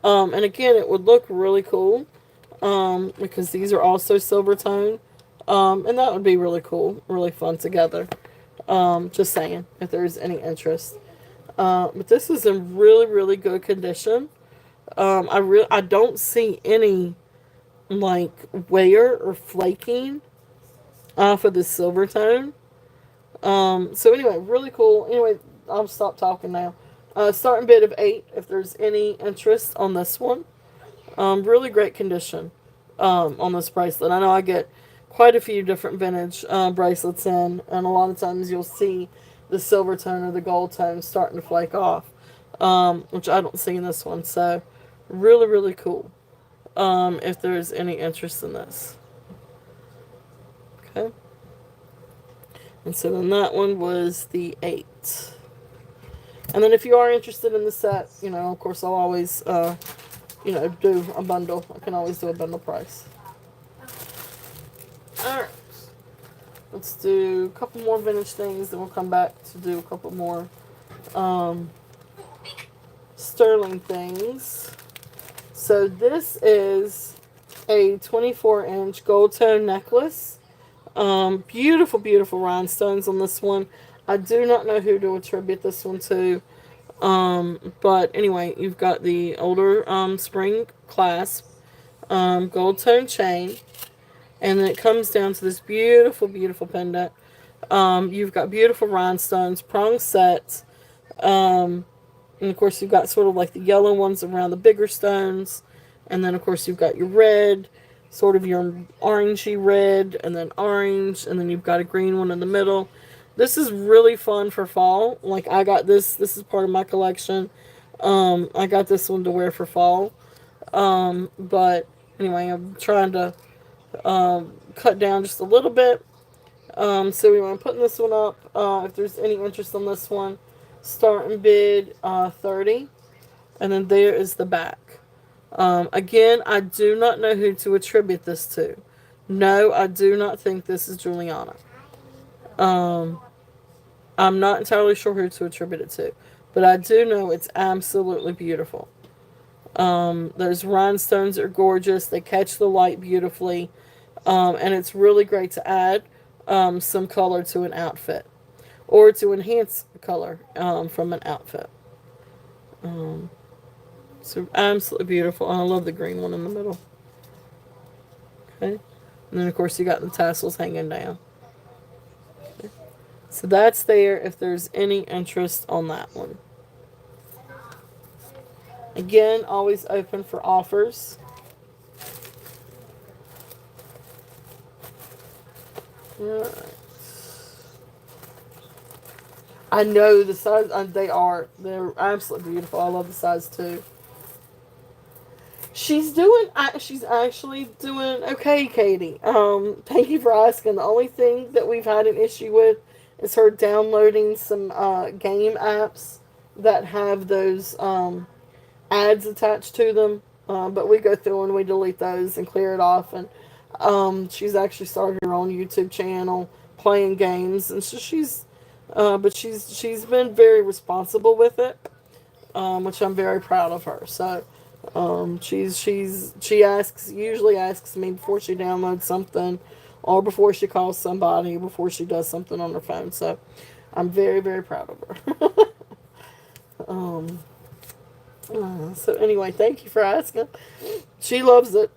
And again, it would look really cool because these are also silver tone. And that would be really cool, really fun together. Just saying, if there's any interest. But this is in really, really good condition. I don't see any like wear or flaking off of the silver tone. So anyway, really cool. Anyway, I'll stop talking now. Starting bid of 8 if there's any interest on this one. Really great condition on this bracelet. I know I get quite a few different vintage bracelets in, and a lot of times you'll see the silver tone or the gold tone starting to flake off, which I don't see in this one. So really, really cool if there's any interest in this. Okay. And so then that one was the 8. And then if you are interested in the set, of course I'll always, do a bundle. I can always do a bundle price. Alright. Let's do a couple more vintage things, then we'll come back to do a couple more sterling things. So this is a 24-inch gold tone necklace. Beautiful, beautiful rhinestones on this one. I do not know who to attribute this one to. But anyway, you've got the older spring clasp, gold tone chain, and then it comes down to this beautiful, beautiful pendant. You've got beautiful rhinestones, prong sets, and of course you've got sort of like the yellow ones around the bigger stones, and then of course you've got your red, sort of your orangey red, and then orange, and then you've got a green one in the middle. This is really fun for fall. Like I got this is part of my collection. I got this one to wear for fall. But anyway, I'm trying to cut down just a little bit. So anyway, I'm putting this one up. If there's any interest on this one, starting bid 30. And then there is the back. Again, I do not know who to attribute this to. No, I do not think this is Juliana. I'm not entirely sure who to attribute it to, but I do know it's absolutely beautiful. Those rhinestones are gorgeous. They catch the light beautifully, and it's really great to add some color to an outfit or to enhance color from an outfit. So absolutely beautiful. And I love the green one in the middle. Okay, and then of course you got the tassels hanging down. So that's there if there's any interest on that one. Again, always open for offers. Alright. I know the size, they're absolutely beautiful. I love the size too. She's actually doing okay, Katie. Thank you for asking. The only thing that we've had an issue with is her downloading some game apps that have those ads attached to them. But we go through and we delete those and clear it off. And she's actually started her own YouTube channel playing games, and so she's been very responsible with it, which I'm very proud of her. So. She usually asks me before she downloads something, or before she calls somebody, before she does something on her phone. So, I'm very, very proud of her. So anyway, thank you for asking. She loves it,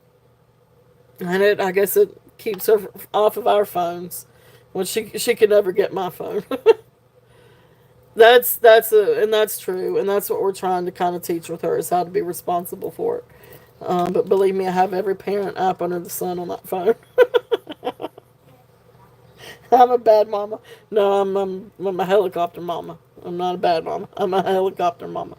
and I guess it keeps her off of our phones when she could never get my phone. That's true, and that's what we're trying to kind of teach with her is how to be responsible for it. But believe me, I have every parent app under the sun on that phone. I'm a bad mama. No, I'm a helicopter mama. I'm not a bad mama. I'm a helicopter mama.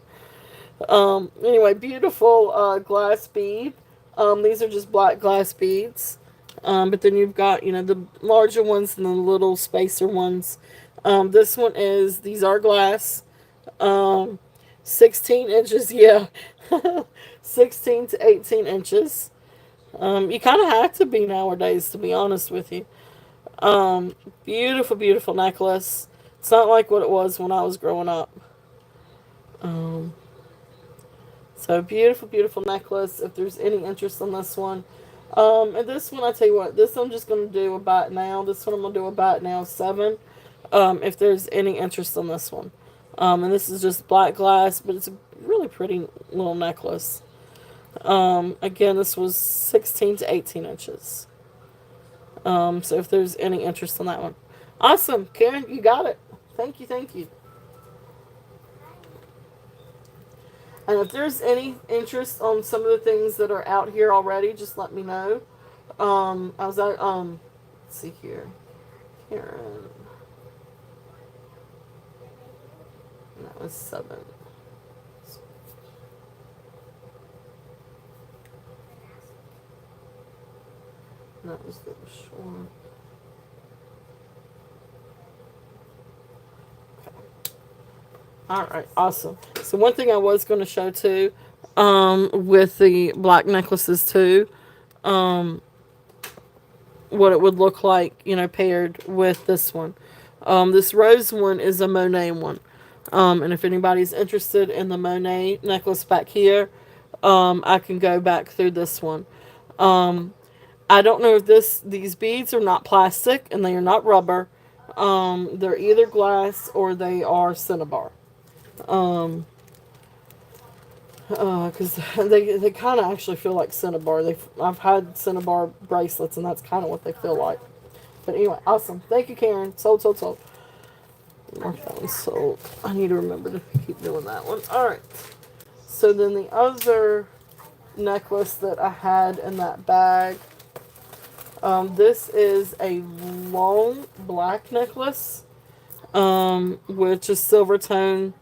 Anyway, beautiful glass bead. These are just black glass beads. But then you've got, the larger ones and the little spacer ones. This one is, these are glass. Um, 16 inches, yeah. 16 to 18 inches. You kind of have to be nowadays, to be honest with you. Beautiful, beautiful necklace. It's not like what it was when I was growing up. Um, so beautiful, beautiful necklace. If there's any interest in this one, and this one, I tell you what, this I'm just gonna do a buy it now. This one I'm gonna do a buy it now 7. If there's any interest in this one, and this is just black glass, but it's a really pretty little necklace. Again, this was 16 to 18 inches. So if there's any interest in that one, awesome, Karen, you got it. Thank you, thank you. And if there's any interest on some of the things that are out here already, just let me know. I was at let's see here, Karen. That was 7. That was the short. All right, awesome. So one thing I was going to show too, with the black necklaces too, um, what it would look like, paired with this one. This rose one is a Monet one. And if anybody's interested in the Monet necklace back here, I can go back through this one. Um, I don't know if these beads are not plastic and they are not rubber. They're either glass or they are cinnabar. Um, because they kind of actually feel like cinnabar. I've had cinnabar bracelets, and that's kind of what they feel like. But anyway, awesome. Thank you, Karen. Sold, sold, sold. Mark that one sold. I need to remember to keep doing that one. All right. So then the other necklace that I had in that bag. This is a long black necklace, with just silver tone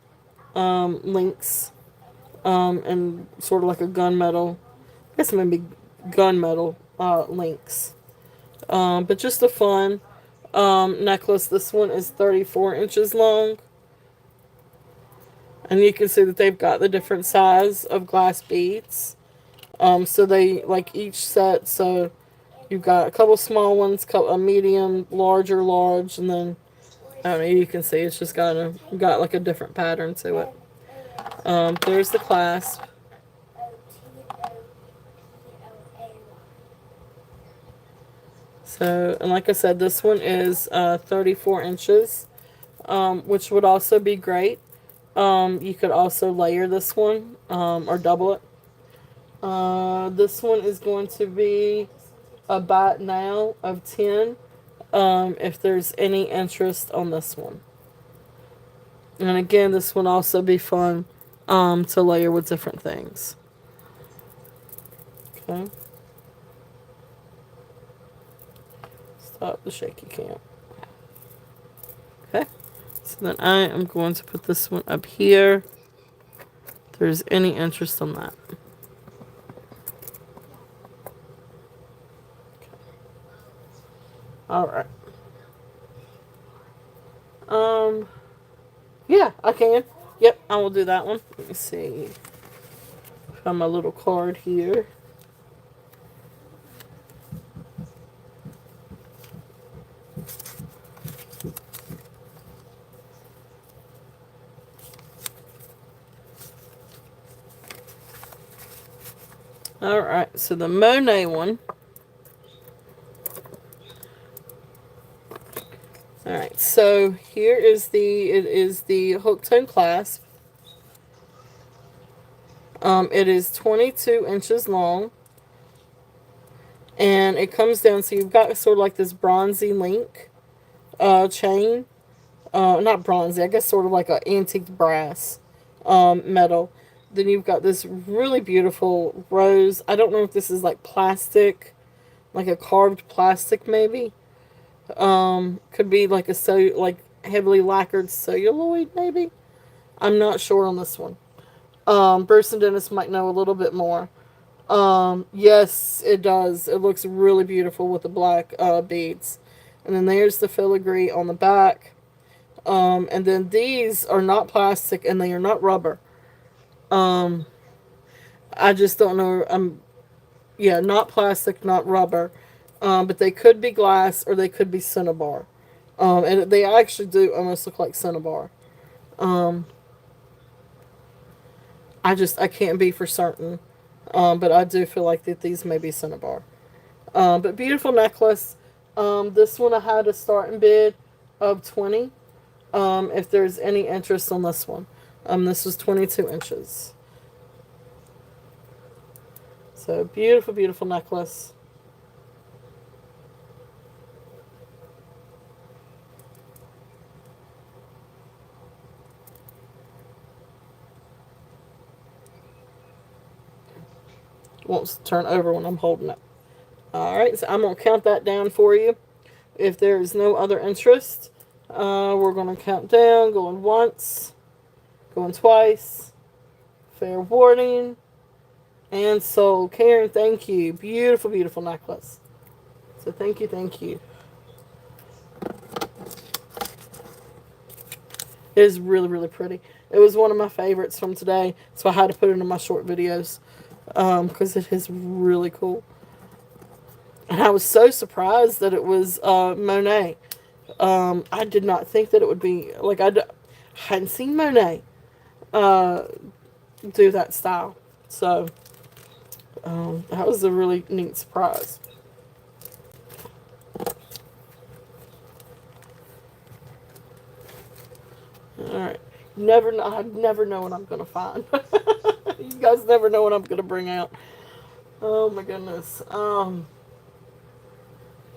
links, and sort of like a gunmetal, I guess maybe gunmetal links. But just a fun necklace. This one is 34 inches long. And you can see that they've got the different size of glass beads. So they, like each set, so you've got a couple small ones, a medium, larger, large, and then, I don't know, you can see it's just got like a different pattern to it. There's the clasp. So, and like I said, this one is 34 inches, which would also be great. You could also layer this one, or double it. This one is going to be a buy it now of 10, if there's any interest on this one. And again, this one also be fun to layer with different things. Okay. Stop the shaky cam. Okay. So then I am going to put this one up here. If there's any interest on that. Alright. Yeah, I can. Yep, I will do that one. Let me see. Found my little card here. Alright, so the Monet one. Alright, so here is it is the hook tone clasp. It is 22 inches long. And it comes down, so you've got sort of like this bronzy link chain. Not bronzy, I guess sort of like an antique brass metal. Then you've got this really beautiful rose. I don't know if this is like plastic, like a carved plastic maybe. Could be like like heavily lacquered celluloid maybe. I'm not sure on this one. Bruce and Dennis might know a little bit more. Yes, it does. It looks really beautiful with the black beads. And then there's the filigree on the back. And then these are not plastic and they are not rubber. Um, I just don't know. Yeah, not plastic, not rubber. But they could be glass or they could be cinnabar. And they actually do almost look like cinnabar. Um, I can't be for certain. But I do feel like that these may be cinnabar. But beautiful necklace. This one I had a starting bid of 20. If there's any interest on this one. This was 22 inches. So beautiful, beautiful necklace. Won't turn over when I'm holding it. Alright, so I'm going to count that down for you. If there is no other interest, we're going to count down, going once, going twice, fair warning, and sold. Karen, thank you. Beautiful, beautiful necklace. So thank you, thank you. It is really, really pretty. It was one of my favorites from today, so I had to put it in my short videos because it is really cool. And I was so surprised that it was Monet. I did not think that it would be like hadn't seen Monet uh, do that style. So that was a really neat surprise. All right, I never know what I'm gonna find. You guys never know what I'm gonna bring out. Oh my goodness.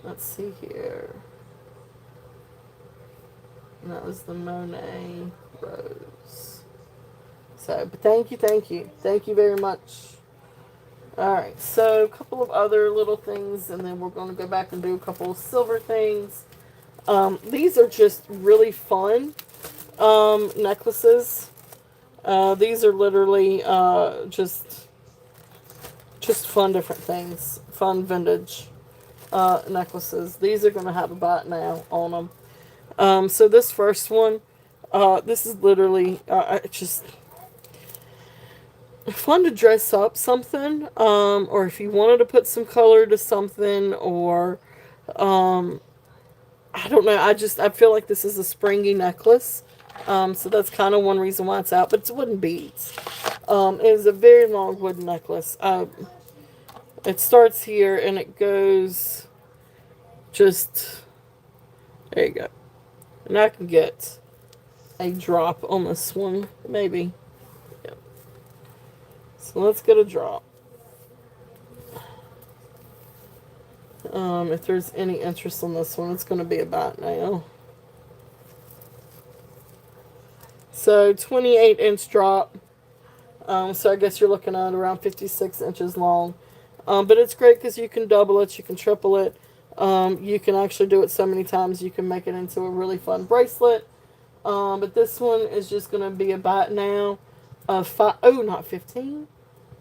Let's see here. And that was the Monet Rose. So, but thank you very much. All right, so a couple of other little things, and then we're going to go back and do a couple of silver things. These are just really fun necklaces. These are literally just fun different things, fun vintage necklaces. These are going to have a bite now on them. So this first one, this is literally just fun to dress up something, or if you wanted to put some color to something, or I don't know. I feel like this is a springy necklace, so that's kind of one reason why it's out. But it's wooden beads. It is a very long wooden necklace. It starts here and it goes just there. You go. And I can get a drop on this one, maybe. Yep. So let's get a drop. If there's any interest on this one, it's going to be about now. So 28-inch drop. So I guess you're looking at around 56 inches long. But it's great because you can double it, you can triple it. You can actually do it so many times you can make it into a really fun bracelet. But this one is just going to be about now of 5. Oh, not 15.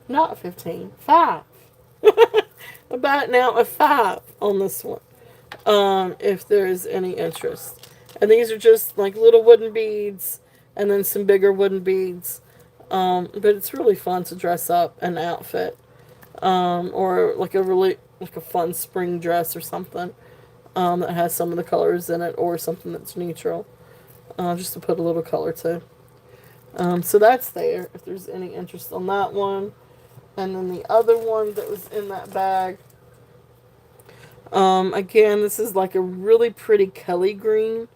Not 15. 5. About now a 5 on this one. If there is any interest. And these are just like little wooden beads and then some bigger wooden beads. But it's really fun to dress up an outfit. Or like a fun spring dress or something that has some of the colors in it, or something that's neutral, just to put a little color to. So that's there if there's any interest on that one. And then the other one that was in that bag, again, this is like a really pretty Kelly green.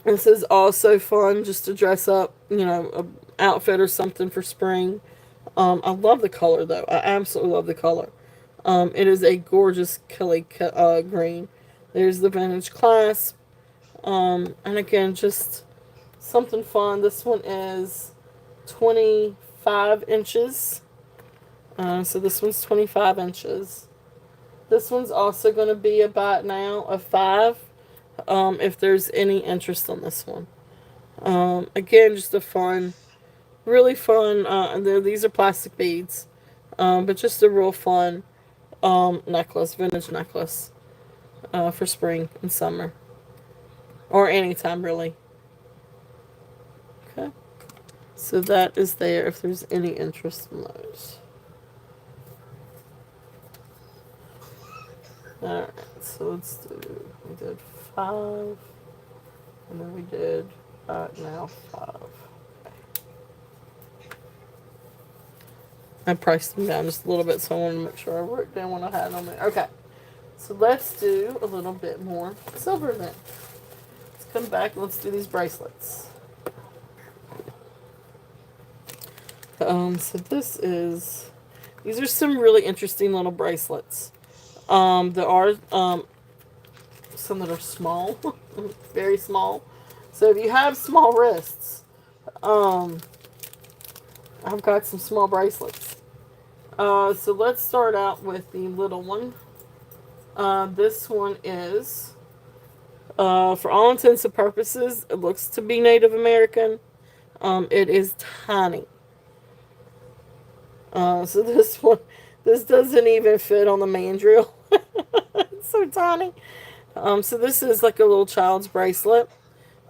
This is also fun just to dress up, an outfit or something for spring. I love the color though. I absolutely love the color. It is a gorgeous Kelly green. There's the vintage clasp. And again, just something fun. This one is 25 inches. So this one's 25 inches. This one's also going to be about now a 5. If there's any interest on this one. Again, just a fun, really fun. These are plastic beads. But just a real fun necklace, vintage necklace for spring and summer. or anytime really. Okay. So that is there if there's any interest in those. Alright, so let's do, we did 5, and then we did, now 5. I priced them down just a little bit, so I wanted to make sure I wrote down what I had on there. Okay, so let's do a little bit more silver then. Let's come back and let's do these bracelets. So this is, these are some really interesting little bracelets. There are some that are small, very small. So if you have small wrists, um, I've got some small bracelets. So let's start out with the little one. This one is, for all intents and purposes, it looks to be Native American. It is tiny. So this one, this doesn't even fit on the mandrel. It's so tiny. So this is like a little child's bracelet.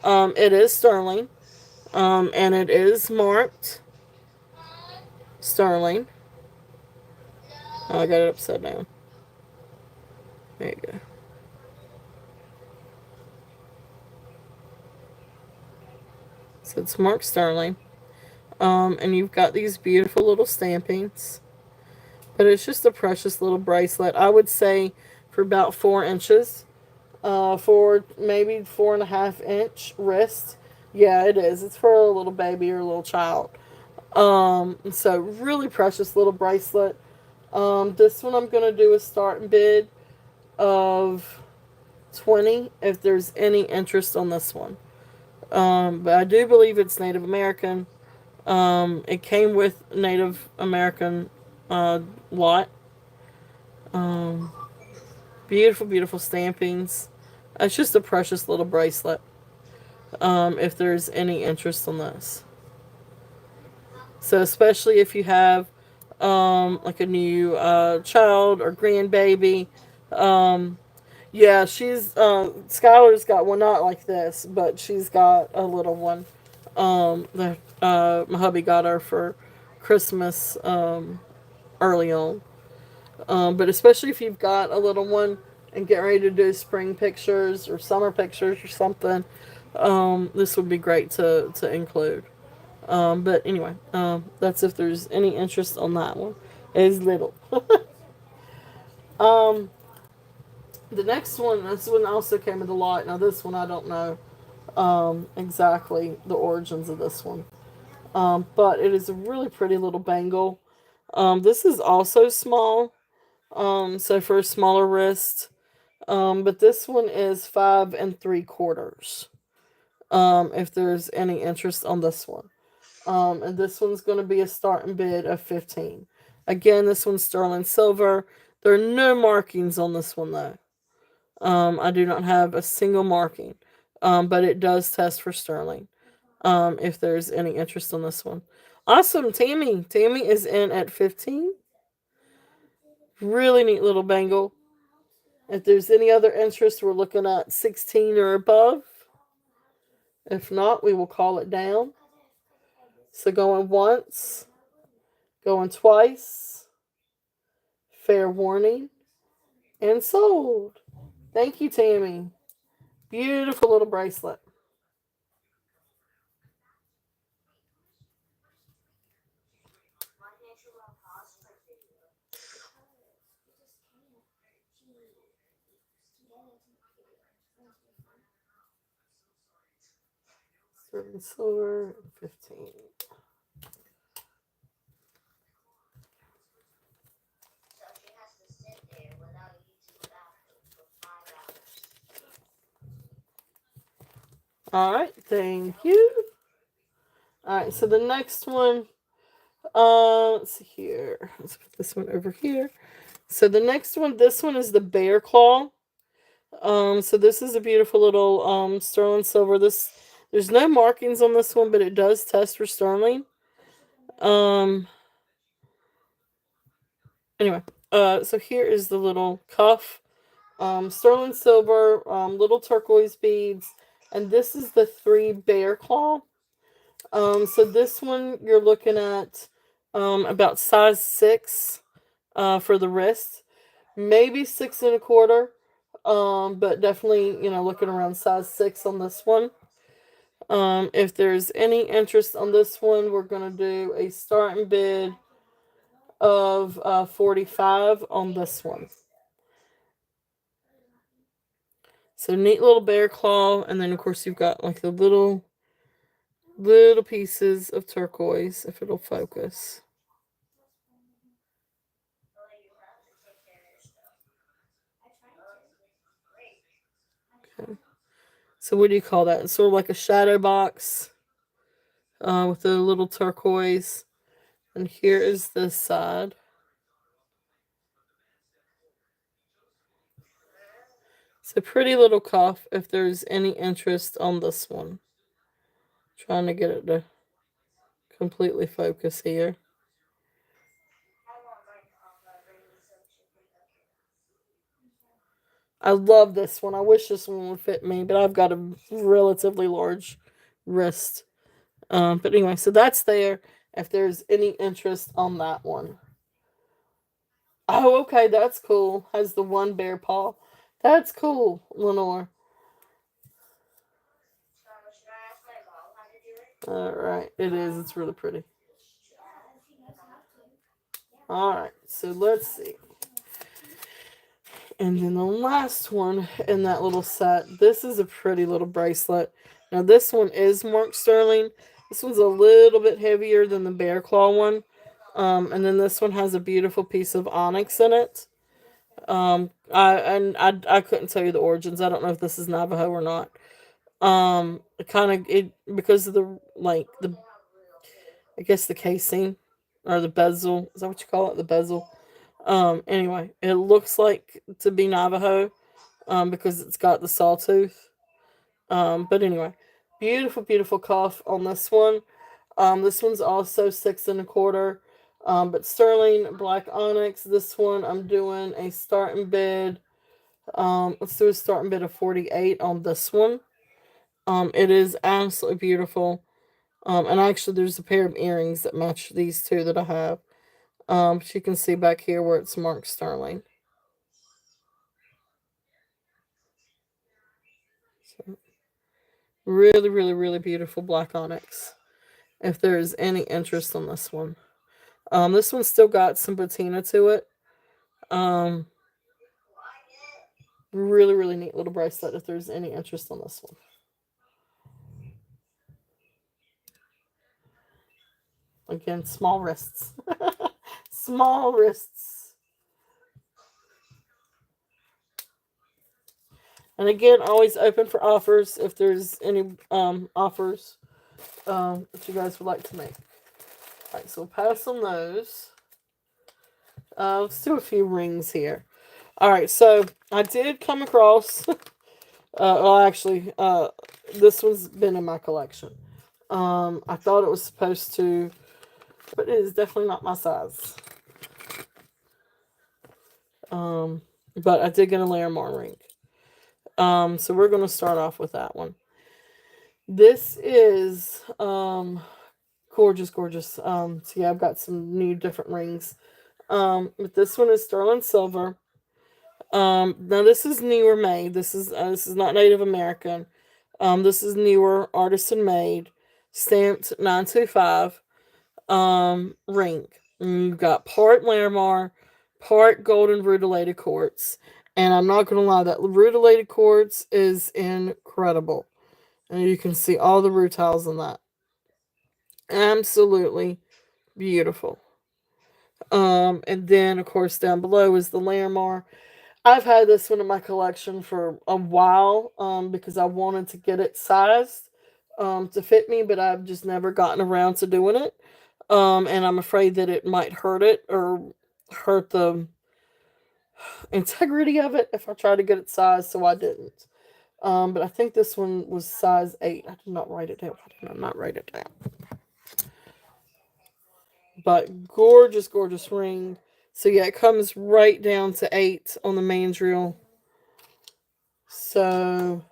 It is sterling. And it is marked sterling. Oh, I got it upside down. There you go. So it's marked sterling. And you've got these beautiful little stampings. But it's just a precious little bracelet. I would say for about 4 inches. For maybe 4.5 inch wrist. Yeah, it is. It's for a little baby or a little child. So really precious little bracelet. This one I'm gonna do a starting bid of 20 if there's any interest on this one. But I do believe it's Native American. It came with Native American lot. Um, Beautiful, beautiful stampings. It's just a precious little bracelet. If there's any interest on this. So especially if you have like a new child or grandbaby. Um, yeah, she's Skylar's got one not like this, but she's got a little one. That my hubby got her for Christmas early on. But especially if you've got a little one and get ready to do spring pictures or summer pictures or something, this would be great to include. But anyway, that's if there's any interest on that one. It is little. um, the next one, this one also came with a lot. Now this one I don't know exactly the origins of this one. But it is a really pretty little bangle. This is also small. So for a smaller wrist. But this one is 5 3/4. If there's any interest on this one. And this one's going to be a starting bid of 15. Again, this one's sterling silver. There are no markings on this one though. I do not have a single marking. But it does test for sterling. If there's any interest on this one. Awesome, Tammy. Tammy is in at 15. Really neat little bangle. If there's any other interest, we're looking at 16 or above. If not, we will call it down. So going once, going twice, fair warning, and sold. Thank you, Tammy. Beautiful little bracelet. Sterling silver, 15. All right, thank you. All right, so the next one, let's see here. Let's put this one over here. So the next one, this one is the bear claw. So this is a beautiful little sterling silver. This there's no markings on this one, but it does test for sterling. Um, anyway, so here is the little cuff. Sterling silver, little turquoise beads. And this is the 3 bear claw. So this one you're looking at about size 6 for the wrist, maybe 6 1/4. But definitely, looking around size 6 on this one. If there's any interest on this one, we're going to do a starting bid of 45 on this one. So neat little bear claw, and then of course you've got like the little pieces of turquoise, if it'll focus. Okay. So what do you call that? It's sort of like a shadow box with a little turquoise. And here is this side. It's a pretty little cuff if there's any interest on this one. Trying to get it to completely focus here. I love this one. I wish this one would fit me, but I've got a relatively large wrist. But anyway, so that's there if there's any interest on that one. Oh, okay, that's cool. Has the one bear paw. That's cool, Lenore. Alright, it is. It's really pretty. Alright, so let's see. And then the last one in that little set. This is a pretty little bracelet. Now, this one is marked sterling. This one's a little bit heavier than the bear claw one. And then this one has a beautiful piece of onyx in it. I couldn't tell you the origins. I don't know if this is Navajo or not. It because of the I guess the casing or the bezel. Is that what you call it? The bezel. Anyway, it looks like to be Navajo. Because it's got the sawtooth. But anyway, beautiful, beautiful cuff on this one. This one's also 6 1/4. But sterling black onyx. This one I'm doing a starting bid. Let's do a starting bid of 48 on this one. It is absolutely beautiful. And actually, there's a pair of earrings that match these two that I have. But you can see back here where it's marked sterling. So, really, really, really beautiful black onyx. If there's any interest on this one. This one's still got some patina to it. Um, really, really neat little bracelet if there's any interest on this one. Again, small wrists. Small wrists. And again, always open for offers if there's any offers that you guys would like to make. Alright, so we'll pass on those. Let's do a few rings here. Alright, so I did come across this one's been in my collection. I thought it was supposed to, but it is definitely not my size. But I did get a Larimar ring. So we're going to start off with that one. This is gorgeous, gorgeous. So yeah, I've got some new different rings. But this one is sterling silver. Now this is newer made. This is not Native American. This is newer artisan made, stamped 925 ring. And you've got part Larimar, part golden rutilated quartz. And I'm not gonna lie, that rutilated quartz is incredible. And you can see all the rutiles in that. Absolutely beautiful. And then of course down below is the Larimar. I've had this one in my collection for a while because I wanted to get it sized to fit me, but I've just never gotten around to doing it. And I'm afraid that it might hurt it or hurt the integrity of it if I try to get it sized, so I didn't. But I think this one was size 8. I did not write it down. I did not write it down. But gorgeous, gorgeous ring. So yeah, it comes right down to 8 on the mandrel. So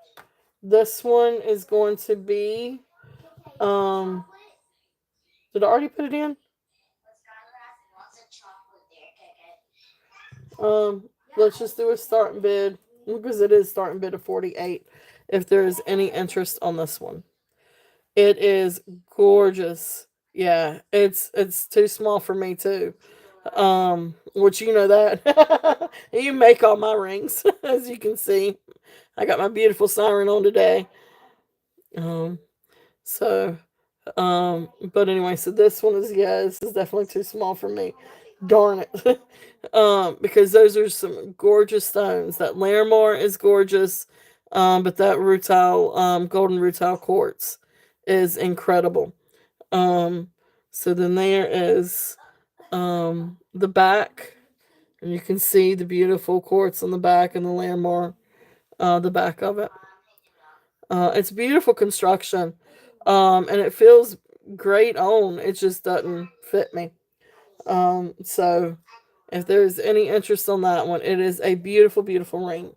This one is going to be, um, did I already put it in? Let's just do a starting bid because it is starting bid of 48. If there is any interest on this one, it is gorgeous. Yeah, it's too small for me too. Which you know that you make all my rings, as you can see. I got my beautiful siren on today. Um, so but anyway, so this one is, yeah, this is definitely too small for me. Darn it. Because those are some gorgeous stones. That Larimar is gorgeous. But that rutile, golden rutile quartz is incredible. Um, so then there is the back, and you can see the beautiful quartz on the back and the Larimar, the back of it. It's beautiful construction, and it feels great on. It just doesn't fit me. So if there's any interest on that one, it is a beautiful, beautiful ring.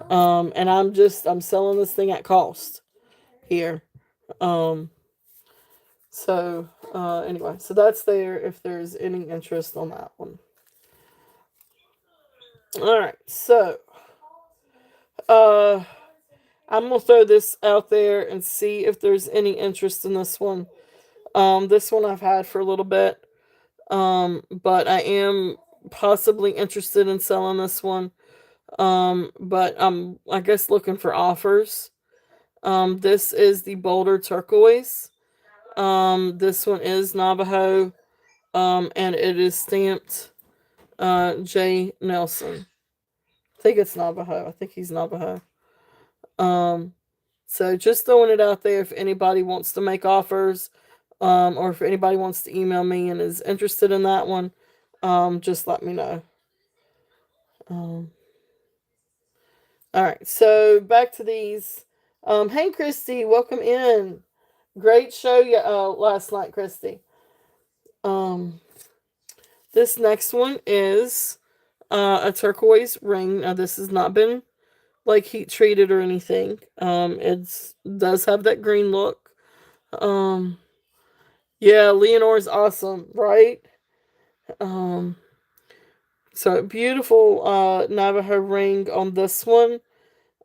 And I'm selling this thing at cost here. Um, anyway, so that's there if there's any interest on that one. All right, so uh, I'm gonna throw this out there and see if there's any interest in this one. This one I've had for a little bit. But I am possibly interested in selling this one. But I'm, I guess, looking for offers. This is the Boulder Turquoise. This one is Navajo. And it is stamped J. Nelson. I think it's Navajo. I think he's Navajo. Um, so just throwing it out there if anybody wants to make offers, or if anybody wants to email me and is interested in that one, just let me know. Um, all right, so back to these. Hey, Christy, welcome in. Great show last night, Christy. Um, this next one is a turquoise ring. Now, this has not been like heat treated or anything. It does have that green look. Um, yeah, Leonore's awesome, right? Um, so beautiful Navajo ring on this one.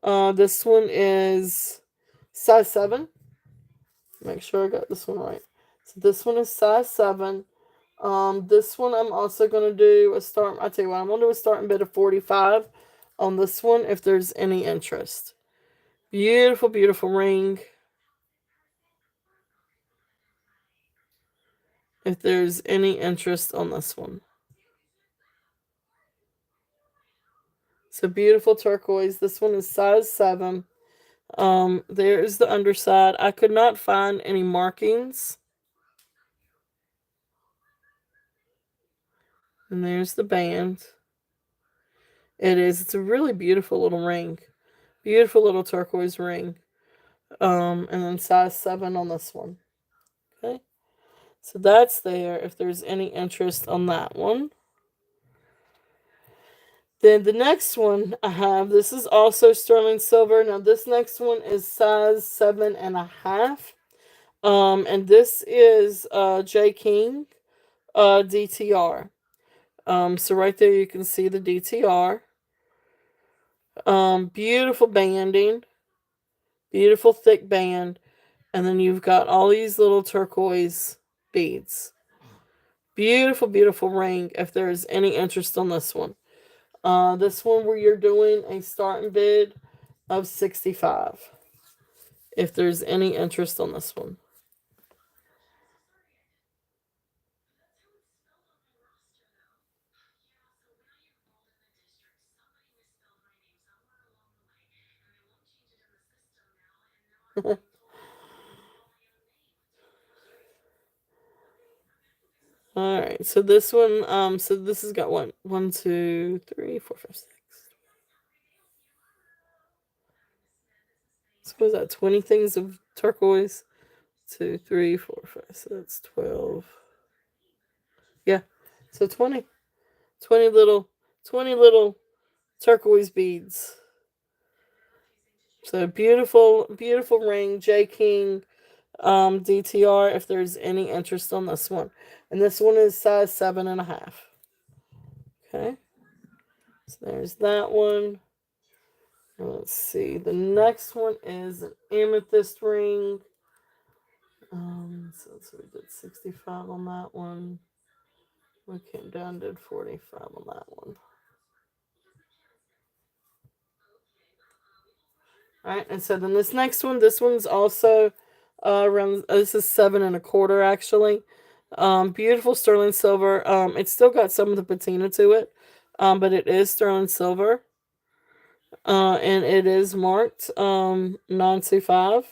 This one is size 7. Make sure I got this one right. So this one is size 7. This one I'm also gonna do a start. I tell you what, I'm gonna do a starting bid of 45 on this one if there's any interest. Beautiful, beautiful ring. If there's any interest on this one. So beautiful turquoise. This one is size 7. There is the underside. I could not find any markings. And there's the band. It is. It's a really beautiful little ring. Beautiful little turquoise ring. And then size 7 on this one. Okay. So that's there if there's any interest on that one. Then the next one I have, this is also sterling silver. Now this next one is size 7.5. And this is J. King DTR. So right there you can see the DTR. Beautiful banding. Beautiful thick band. And then you've got all these little turquoise beads. Beautiful, beautiful ring if there is any interest on this one. This one where you're doing a starting bid of 65 if there's any interest on this one. All right, so this one, so this has got one, 2, 3, 4, 5, 6. So what is that? 20 things of turquoise. 2, 3, 4, 5. So that's 12. Yeah, so 20, 20 little turquoise beads. So beautiful, beautiful ring, J King DTR. If there's any interest on this one, and this one is size 7.5. Okay, so there's that one. Let's see. The next one is an amethyst ring. So we did 65 on that one. We came down, did 45 on that one. All right, and so then this one's also around. This is 7.25 actually. Beautiful sterling silver. It's still got some of the patina to it, but it is sterling silver. And it is marked 925.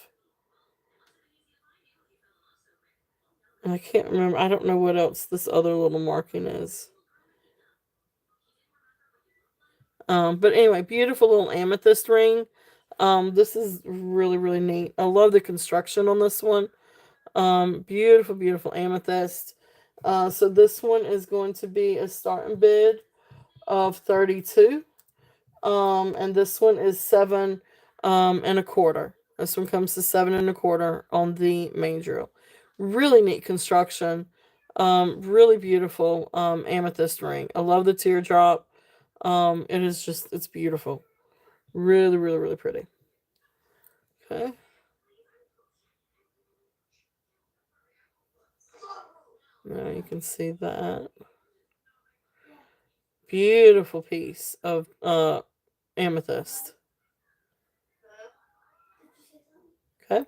And I can't remember. I don't know what else this other little marking is. But anyway, beautiful little amethyst ring. This is really, really neat. I love the construction on this one. Beautiful, beautiful amethyst. So this one is going to be a starting bid of 32. And this one is 7.25. This one comes to 7.25 on the main drill. Really neat construction. Really beautiful amethyst ring. I love the teardrop. It is just, it's beautiful. Really, really, really pretty. Okay. Now you can see that. Beautiful piece of amethyst. Okay.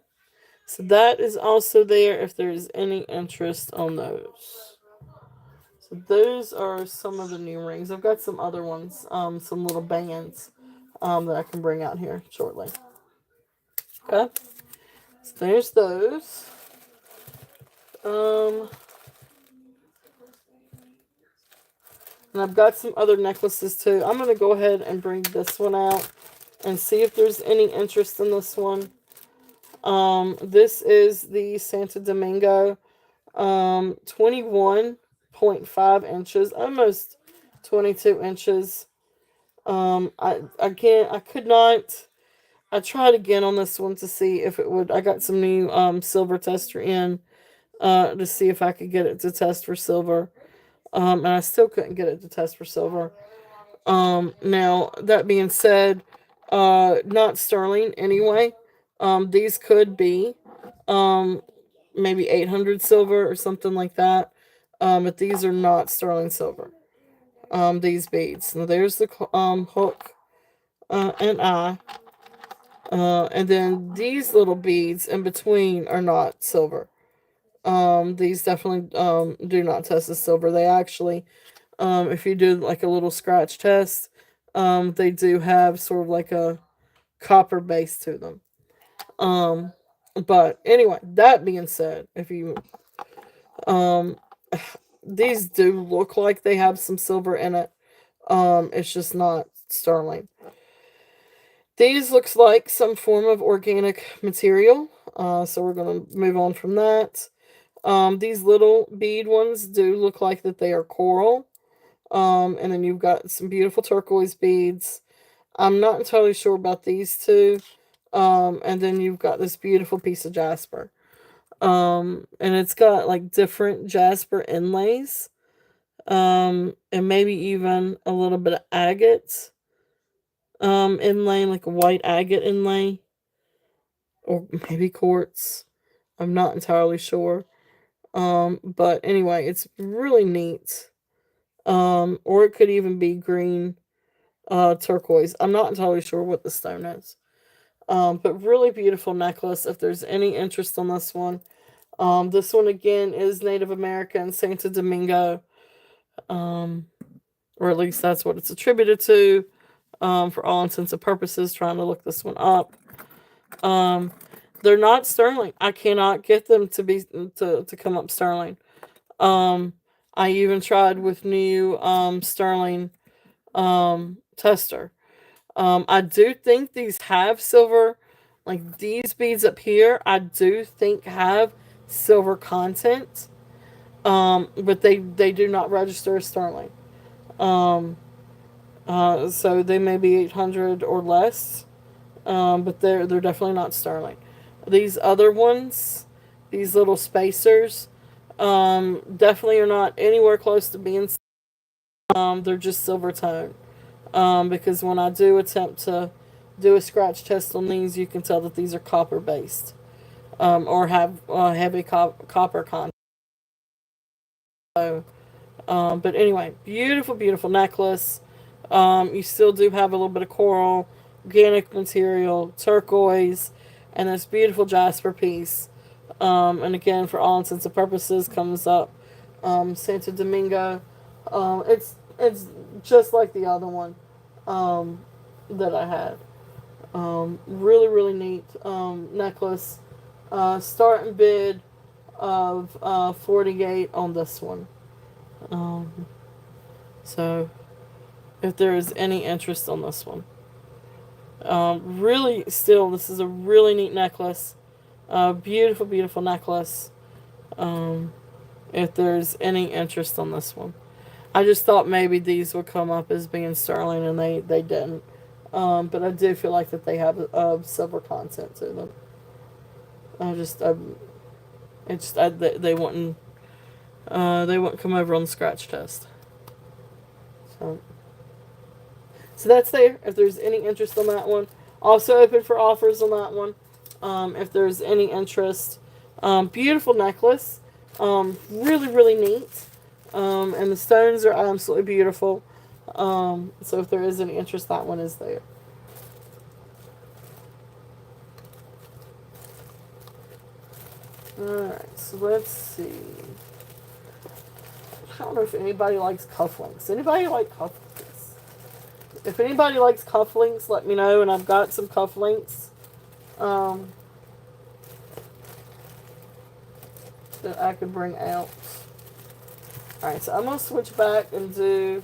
So that is also there if there's any interest on those. So those are some of the new rings. I've got some other ones, some little bands that I can bring out here shortly. Okay. So there's those. Um, and I've got some other necklaces too. I'm going to go ahead and bring this one out and see if there's any interest in this one. This is the Santo Domingo 21.5 inches, almost 22 inches. I could not. I tried again on this one to see if it would. I got some new silver tester in to see if I could get it to test for silver. And I still couldn't get it to test for silver. Now that being said, not sterling anyway. These could be um maybe 800 silver or something like that. But these are not sterling silver. These beads. Now there's the hook and eye. And then these little beads in between are not silver. These definitely do not test as silver. They actually, if you do like a little scratch test, they do have sort of like a copper base to them. Um, but anyway, that being said, if you um these do look like they have some silver in it. It's just not sterling. These looks like some form of organic material. So we're gonna move on from that. These little bead ones do look like that they are coral. And then you've got some beautiful turquoise beads. I'm not entirely sure about these two. And then you've got this beautiful piece of jasper. And it's got like different jasper inlays. And maybe even a little bit of agate inlay, like a white agate inlay, or maybe quartz. I'm not entirely sure. But anyway, it's really neat. Or it could even be green turquoise. I'm not entirely sure what the stone is. But really beautiful necklace if there's any interest on this one. This one again is Native American Santo Domingo. Um, or at least that's what it's attributed to. For all intents and purposes, trying to look this one up. Um, they're not sterling. I cannot get them to be to come up sterling. Um, I even tried with new sterling tester. I do think these have silver, like these beads up here. I do think have silver content. But they do not register as sterling. Um, so they may be 800 or less. but they're definitely not sterling. These other ones, these little spacers, definitely are not anywhere close to being. They're just silver tone. Because when I do attempt to do a scratch test on these, you can tell that these are copper based, or have heavy copper content. So, but anyway, beautiful, beautiful necklace. You still do have a little bit of coral, organic material, turquoise, and this beautiful jasper piece. And again, for all intents and purposes, comes up Santo Domingo. It's just like the other one that I had. Really, really neat necklace. Starting bid of 48 on this one. Um, so, if there is any interest on this one, really, still, this is a really neat necklace. Beautiful, beautiful necklace. Um, if there's any interest on this one, I just thought maybe these would come up as being sterling, and they didn't. But I do feel like that they have silver content to them. I just, it's just they wouldn't come over on the scratch test. So, so that's there. If there's any interest on that one, also open for offers on that one. If there's any interest, beautiful necklace, really really neat, and the stones are absolutely beautiful. So if there is any interest, that one is there. Alright, so let's see. I don't know if anybody likes cufflinks. Anybody like cufflinks? If anybody likes cufflinks, let me know. And I've got some cufflinks that I could bring out. Alright, so I'm going to switch back and do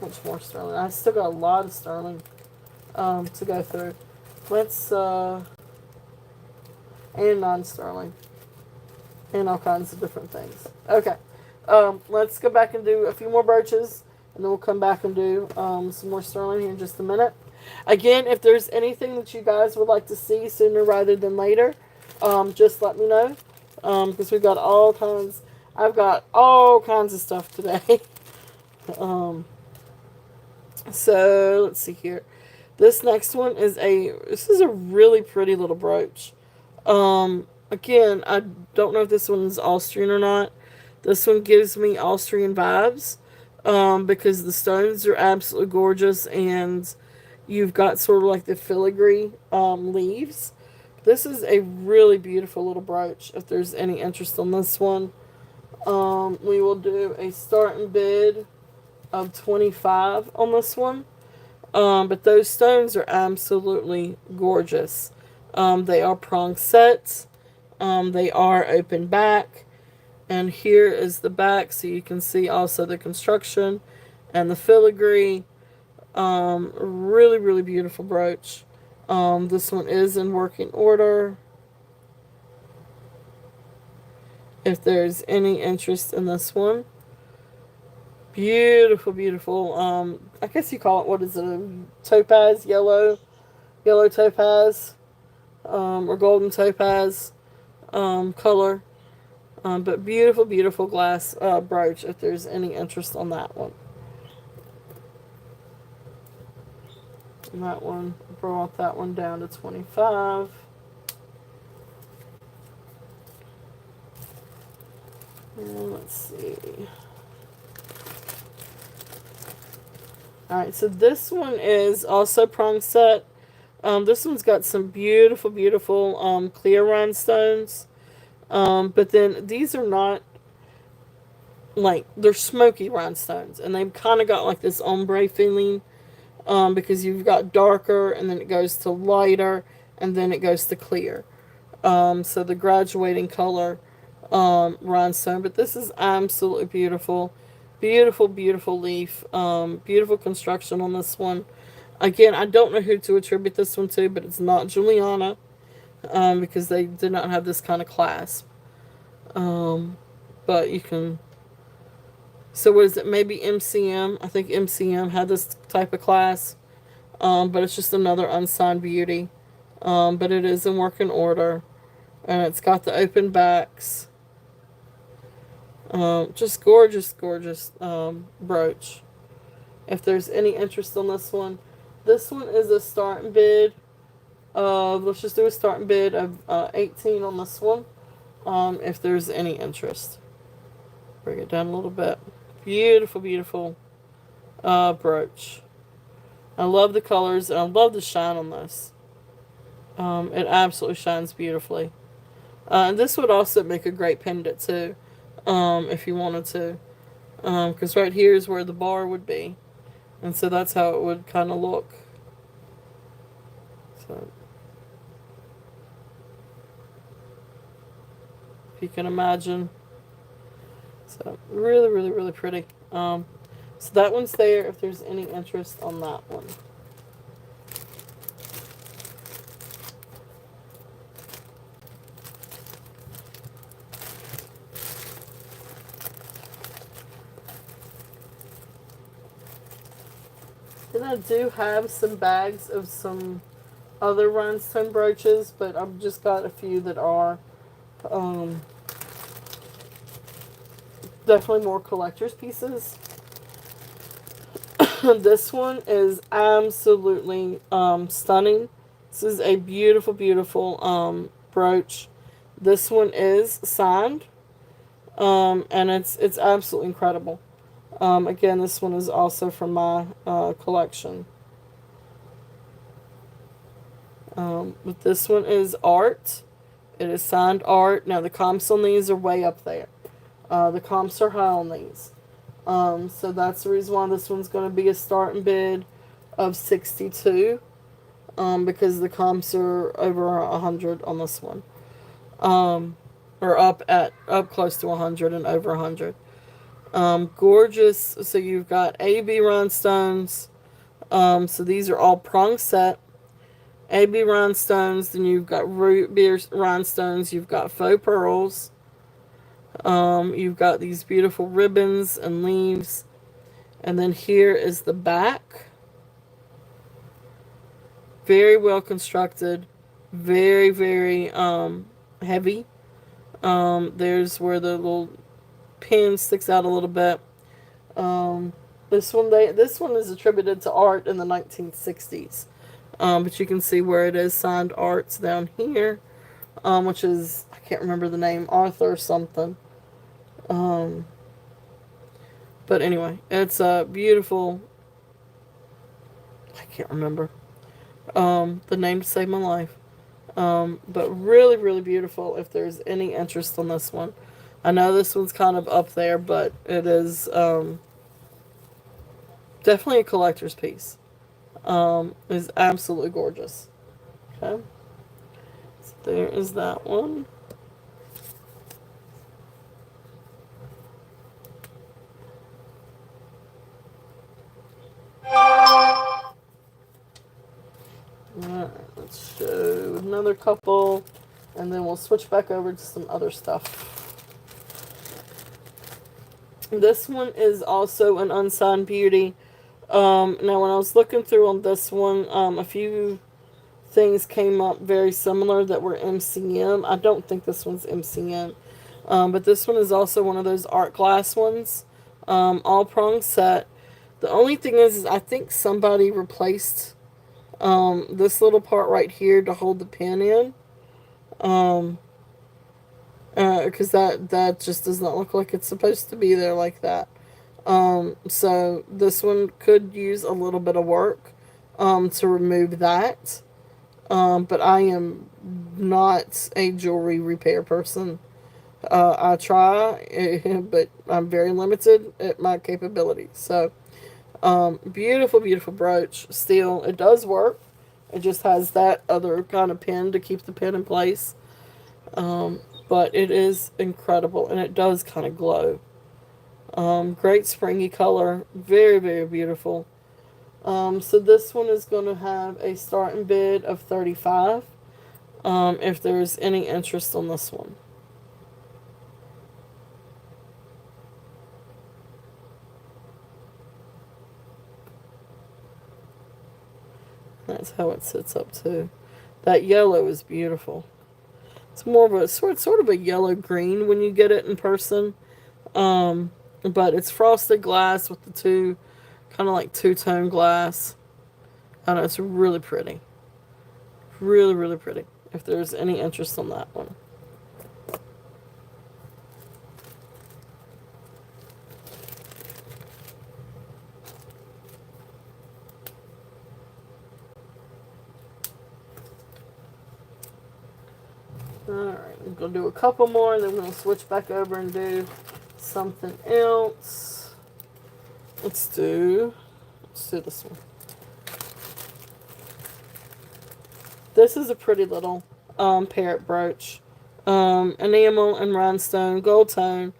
much more sterling. I still got a lot of sterling to go through. Let's and non-sterling and all kinds of different things. Okay, let's go back and do a few more brooches, and then we'll come back and do some more sterling here in just a minute. Again, if there's anything that you guys would like to see sooner rather than later, just let me know, because we've got all kinds. I've got all kinds of stuff today. So let's see here. This next one is this is a really pretty little brooch. Again, I don't know if this one is Austrian or not. This one gives me Austrian vibes, because the stones are absolutely gorgeous, and you've got sort of like the filigree leaves. This is a really beautiful little brooch. If there's any interest on this one, we will do a starting bid of 25 on this one. But those stones are absolutely gorgeous. They are prong sets. They are open back. And here is the back, so you can see also the construction and the filigree. Really, really beautiful brooch. This one is in working order. If there's any interest in this one. Beautiful, beautiful. I guess you call it, what is it, a topaz, yellow topaz, or golden topaz color. But beautiful, beautiful glass brooch, if there's any interest on that one. And that one, brought that one down to 25. And let's see. Alright, so this one is also prong set. This one's got some beautiful, beautiful clear rhinestones. But then these are not, like, they're smoky rhinestones. And they've kind of got like this ombre feeling. Because you've got darker, and then it goes to lighter, and then it goes to clear. So the graduating color rhinestone. But this is absolutely beautiful. Beautiful, beautiful leaf. Beautiful construction on this one. Again, I don't know who to attribute this one to, but it's not Juliana. Because they did not have this kind of clasp. But you can... So what is it? Maybe MCM. I think MCM had this type of clasp. but it's just another unsigned beauty. But it is in working order, and it's got the open backs. Just gorgeous, gorgeous brooch. If there's any interest on this one is a starting bid of, let's just do a starting bid of 18 on this one. If there's any interest. Bring it down a little bit. Beautiful, beautiful brooch. I love the colors and I love the shine on this. It absolutely shines beautifully. And this would also make a great pendant too, if you wanted to. Because right here is where the bar would be. And so that's how it would kind of look. So, if you can imagine. So, really, really, really pretty. So that one's there if there's any interest on that one. Then I do have some bags of some other rhinestone brooches, but I've just got a few that are definitely more collector's pieces. This one is absolutely stunning. This is a beautiful, beautiful brooch. This one is signed, and it's absolutely incredible. Again, this one is also from my collection. But this one is art. It is signed art. Now the comps on these are way up there. The comps are high on these. So that's the reason why this one's going to be a starting bid of 62. Because the comps are over 100 on this one. Or up close to 100 and over 100. Gorgeous. So you've got AB rhinestones. So these are all prong set. AB rhinestones. Then you've got root beer rhinestones. You've got faux pearls. You've got these beautiful ribbons and leaves. And then here is the back. Very well constructed. Very, very heavy. There's where the little pin sticks out a little bit. This one is attributed to art in the 1960s. But you can see where it is signed arts down here. Which is, I can't remember the name, Arthur something. But anyway, it's a beautiful, I can't remember the name to save my life. But really, really beautiful if there's any interest on this one. I know this one's kind of up there, but it is definitely a collector's piece. It's absolutely gorgeous. Okay. So there is that one. Alright, let's show another couple, and then we'll switch back over to some other stuff. This one is also an unsigned beauty. Now, when I was looking through on this one, a few things came up very similar that were MCM. I don't think this one's MCM. But this one is also one of those art glass ones. All prong set. The only thing is I think somebody replaced this little part right here to hold the pin in. Because that just does not look like it's supposed to be there like that. So this one could use a little bit of work to remove that. But I am not a jewelry repair person. I try, but I'm very limited at my capabilities. So, beautiful, beautiful brooch. Still, it does work. It just has that other kind of pin to keep the pin in place. But it is incredible, and it does kind of glow. Great springy color. Very, very beautiful. So this one is going to have a starting bid of 35. If there's any interest on this one. That's how it sits up too. That yellow is beautiful. It's more of a sort of a yellow green when you get it in person. Um, but it's frosted glass with the two kind of like two-tone glass. I don't know, it's really pretty. Really, really pretty. If there's any interest on that one. Alright, I'm going to do a couple more, and then we're going to switch back over and do something else. Let's do this one. This is a pretty little parrot brooch. Enamel and rhinestone, gold tone.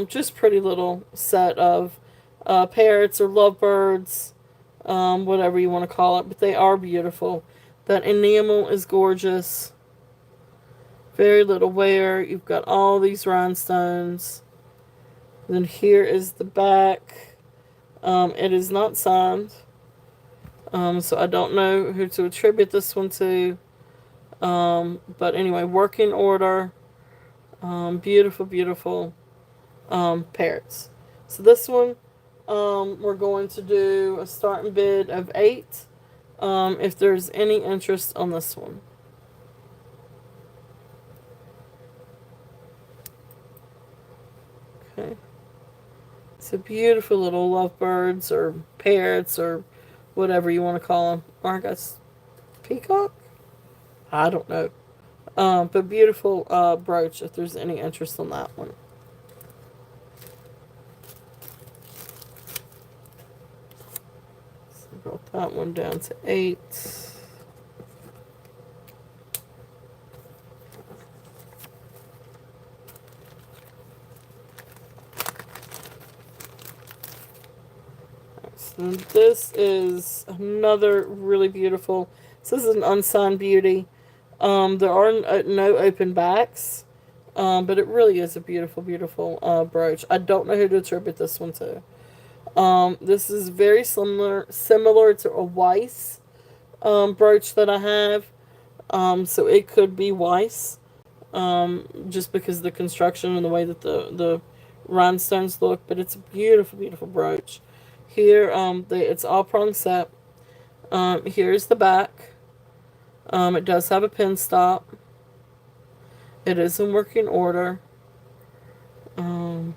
Just pretty little set of parrots or lovebirds, whatever you want to call it. But they are beautiful. That enamel is gorgeous. Very little wear. You've got all these rhinestones. Then here is the back. It is not signed. So I don't know who to attribute this one to. But anyway, working order. Beautiful, beautiful parrots. So this one, we're going to do a starting bid of 8. If there's any interest on this one. Okay. It's a beautiful little lovebirds or parrots or whatever you want to call them. Or I guess peacock? I don't know. But beautiful brooch if there's any interest on that one. So brought that one down to 8. So this is another really beautiful. This is an unsigned beauty. There are no open backs, but it really is a beautiful, beautiful brooch. I don't know who to attribute this one to. This is very similar to a Weiss brooch that I have. So it could be Weiss, just because of the construction and the way that the rhinestones look. But it's a beautiful, beautiful brooch. Here, it's all prong set. Here's the back. It does have a pin stop. It is in working order. But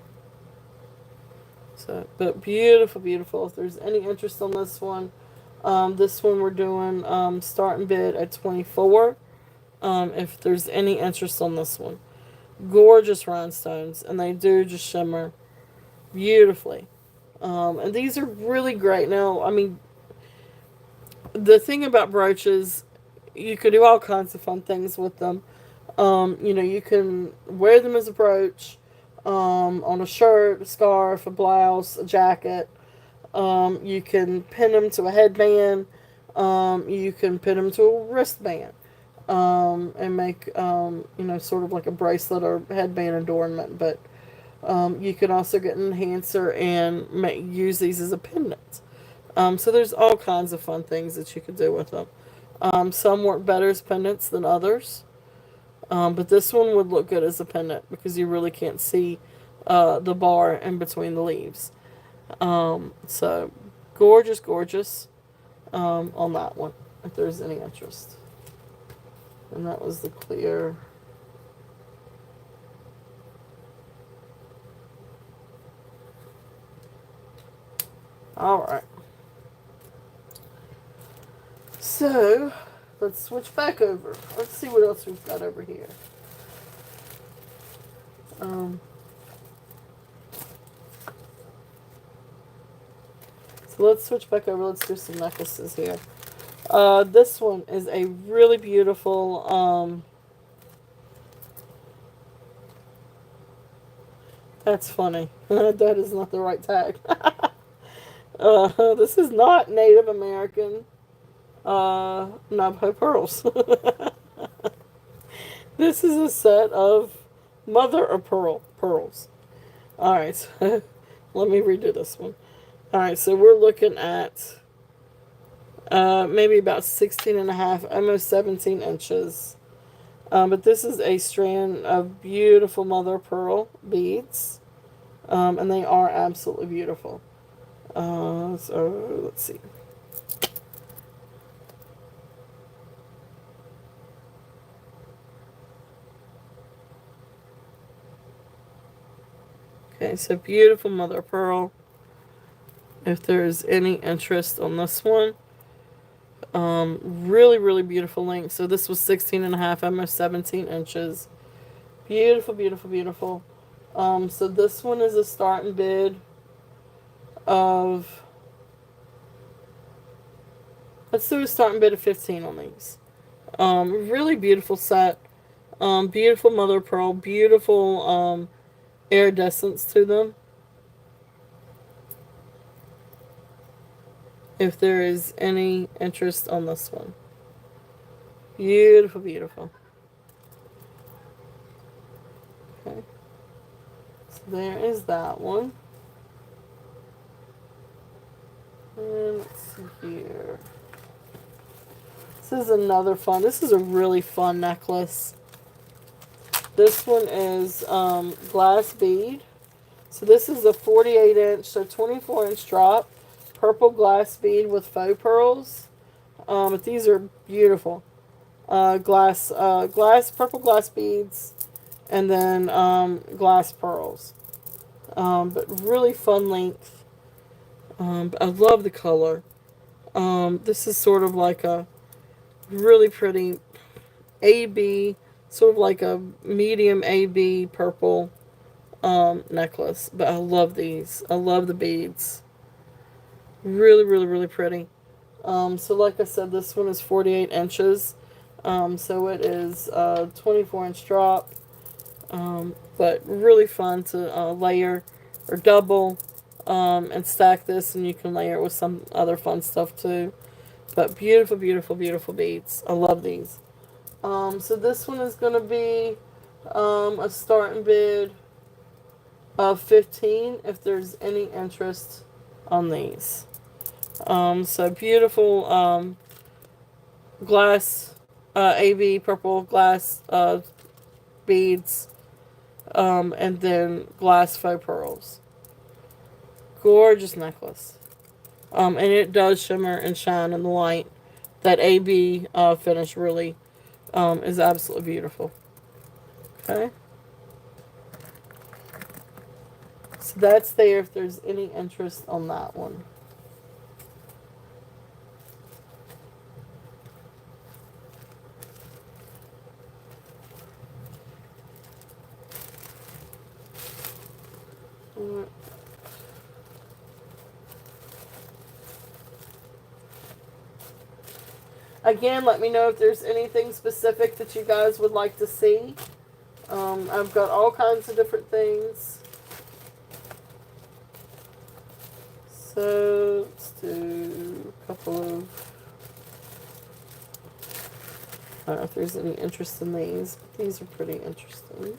beautiful, beautiful. If there's any interest on this one we're doing starting bid at 24. If there's any interest on this one, gorgeous rhinestones, and they do just shimmer beautifully. And these are really great. Now, I mean, the thing about brooches, you can do all kinds of fun things with them. You can wear them as a brooch, on a shirt, a scarf, a blouse, a jacket. You can pin them to a headband. You can pin them to a wristband, and make, sort of like a bracelet or headband adornment. But you can also get an enhancer and use these as a pendant. So there's all kinds of fun things that you could do with them. Some work better as pendants than others. But this one would look good as a pendant because you really can't see the bar in between the leaves. So gorgeous, gorgeous on that one, if there's any interest. And that was the clear. Alright. So, let's switch back over. Let's see what else we've got over here. So let's switch back over. Let's do some necklaces here. This one is a really beautiful, that's funny. That is not the right tag. This is not Native American Navajo pearls. This is a set of mother of pearls. Alright, so let me redo this one. Alright, so we're looking at maybe about 16 and a half, almost 17 inches. But this is a strand of beautiful mother of pearl beads, and they are absolutely beautiful. So let's see. Okay, so beautiful mother of pearl. If there's any interest on this one, really, really beautiful length. So this was 16 and a half, almost 17 inches. Beautiful, beautiful, beautiful. So this one is a starting bid of, let's do a starting bid of 15 on these. Really beautiful set. Beautiful mother of pearl. Beautiful iridescence to them. If there is any interest on this one. Beautiful, beautiful. Okay. So there is that one. And let's see here. This is another fun. This is a really fun necklace. This one is glass bead. So this is a 48 inch, so 24 inch drop. Purple glass bead with faux pearls. But these are beautiful. Purple glass beads, and then glass pearls. But really fun length. But I love the color. This is sort of like a really pretty AB, sort of like a medium AB purple necklace. But I love these. I love the beads. Really, really, really pretty. So like I said, this one is 48 inches. So it is a 24 inch drop. But really fun to layer or double and stack this, and you can layer it with some other fun stuff too. But beautiful, beautiful, beautiful beads. I love these. So this one is going to be a starting bid of 15 if there's any interest on these. So beautiful glass AB purple glass beads, and then glass faux pearls. Gorgeous necklace. And it does shimmer and shine in the light. That AB finish really is absolutely beautiful. Okay. So that's there if there's any interest on that one. Again, let me know if there's anything specific that you guys would like to see. I've got all kinds of different things. So let's do a couple of, I don't know if there's any interest in these, but these are pretty interesting.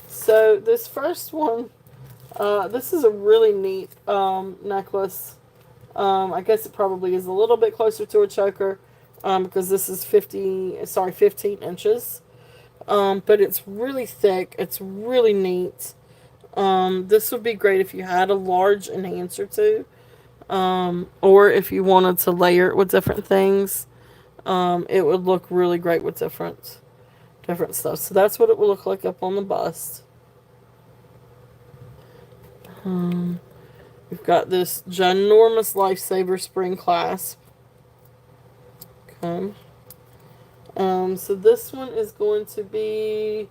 So this first one, this is a really neat necklace. I guess it probably is a little bit closer to a choker because this is 15 inches. But it's really thick. It's really neat. This would be great if you had a large enhancer too. Or if you wanted to layer it with different things. It would look really great with different stuff. So that's what it would look like up on the bust. We've got this ginormous Lifesaver spring clasp. Okay. So this one is going to be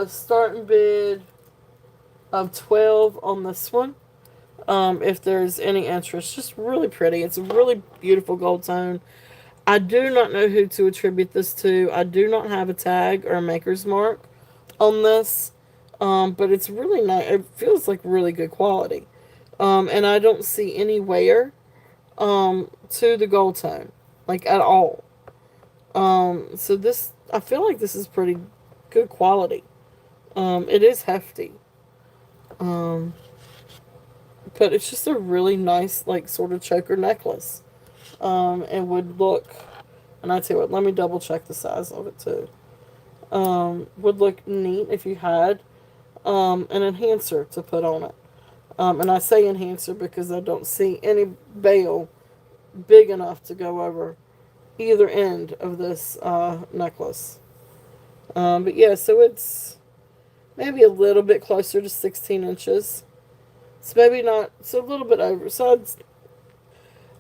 starting bid of 12 on this one. If there's any interest. Just really pretty. It's a really beautiful gold tone. I do not know who to attribute this to. I do not have a tag or a maker's mark on this. But it's really nice. It feels like really good quality. And I don't see any wear to the gold tone. Like at all. So this, I feel like this is pretty good quality. It is hefty. Um, but it's just a really nice, like, sort of choker necklace. And would look, and I tell you what, let me double check the size of it too. Would look neat if you had an enhancer to put on it. And I say enhancer because I don't see any bail big enough to go over either end of this necklace. But yeah, so it's maybe a little bit closer to 16 inches. It's maybe not, so a little bit over. So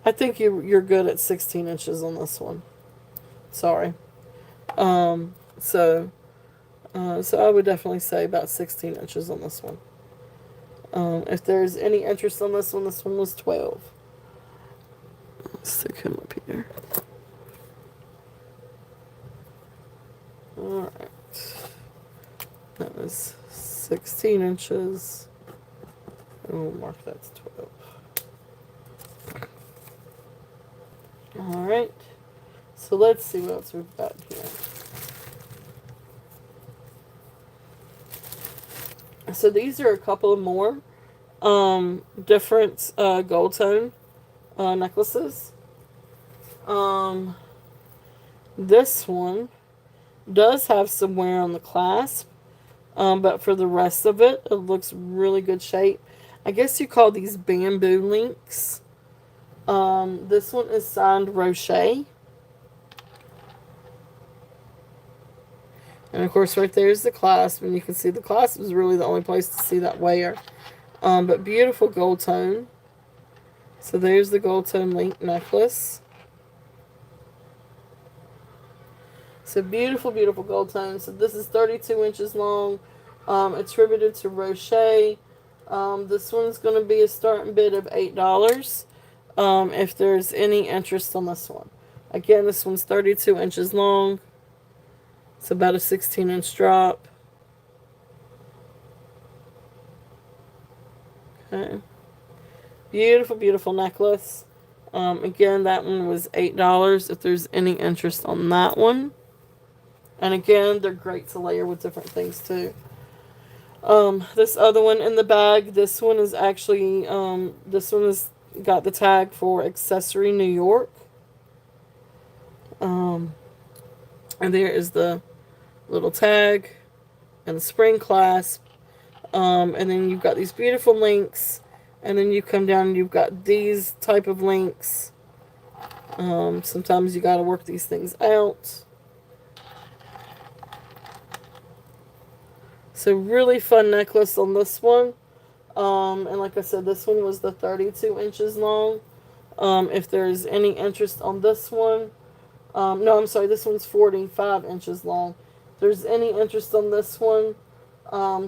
I think you're good at 16 inches on this one. Sorry. Um, so so I would definitely say about 16 inches on this one. If there's any interest on this one was 12. Let's stick him up here. Alright. That was 16 inches. And we'll mark that to 12. Alright. So let's see what else we've got here. So these are a couple of more different gold tone necklaces. This one does have some wear on the clasp, but for the rest of it, it looks really good shape. I guess you call these bamboo links. This one is signed Rocher. And of course right there is the clasp, and you can see the clasp is really the only place to see that wear. But beautiful gold tone. So there's the gold tone link necklace. So beautiful, beautiful gold tone. So this is 32 inches long, attributed to Rocher. This one's going to be a starting bid of $8 if there's any interest on this one. Again, this one's 32 inches long. It's about a 16-inch drop. Okay. Beautiful, beautiful necklace. Again, that one was $8 if there's any interest on that one. And again, they're great to layer with different things too. This other one in the bag, this one is actually, this one has got the tag for Accessory New York. And there is the little tag and the spring clasp. And then you've got these beautiful links. And then you come down and you've got these type of links. Sometimes you got to work these things out. So really fun necklace on this one. And like I said, this one was the 32 inches long. If there's any interest on this one. No, I'm sorry, this one's 45 inches long. If there's any interest on this one,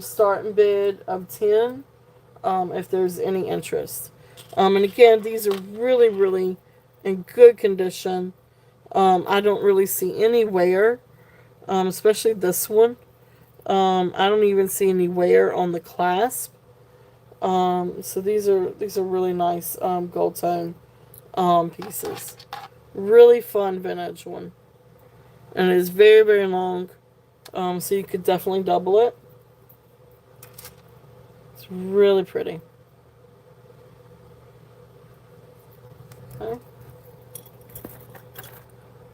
starting bid of 10. If there's any interest. And again, these are really, really in good condition. I don't really see any wear, especially this one. I don't even see any wear on the clasp. So these are really nice gold tone pieces. Really fun vintage one. And it is very, very long. So you could definitely double it. It's really pretty. Okay.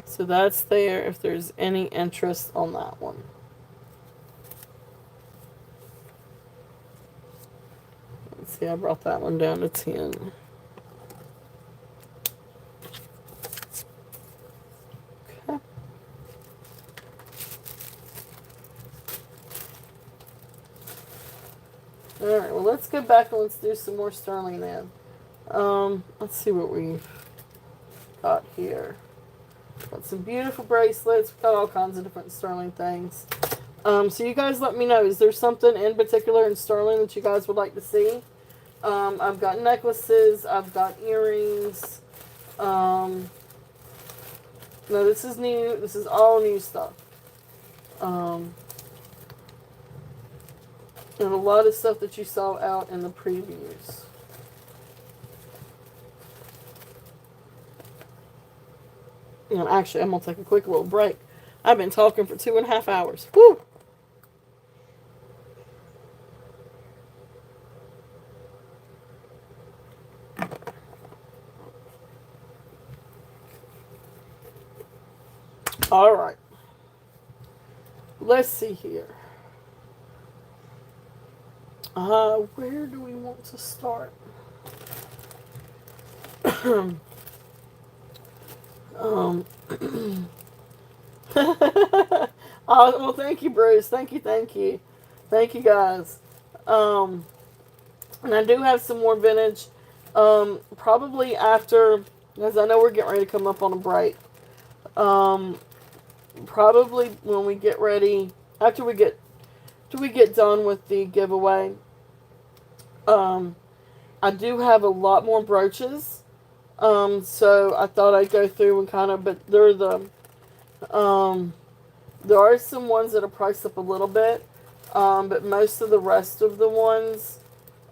So that's there if there's any interest on that one. Let's see, I brought that one down to 10. Okay. Alright, well let's go back and let's do some more sterling then. Let's see what we've got here. Got some beautiful bracelets. We've got all kinds of different sterling things. So you guys let me know. Is there something in particular in sterling that you guys would like to see? I've got necklaces. I've got earrings. No, this is new. This is all new stuff. And a lot of stuff that you saw out in the previews. And actually, I'm going to take a quick little break. I've been talking for 2.5 hours. Woo! All right. Let's see here. Where do we want to start? um, oh, well, thank you, Bruce. Thank you, thank you. Thank you, guys. Um, and I do have some more vintage. Probably after, because I know we're getting ready to come up on a break. Um, Probably when we get ready, after we get done with the giveaway. Um, I do have a lot more brooches. So I thought I'd go through and kind of, but um, there are some ones that are priced up a little bit. But most of the rest of the ones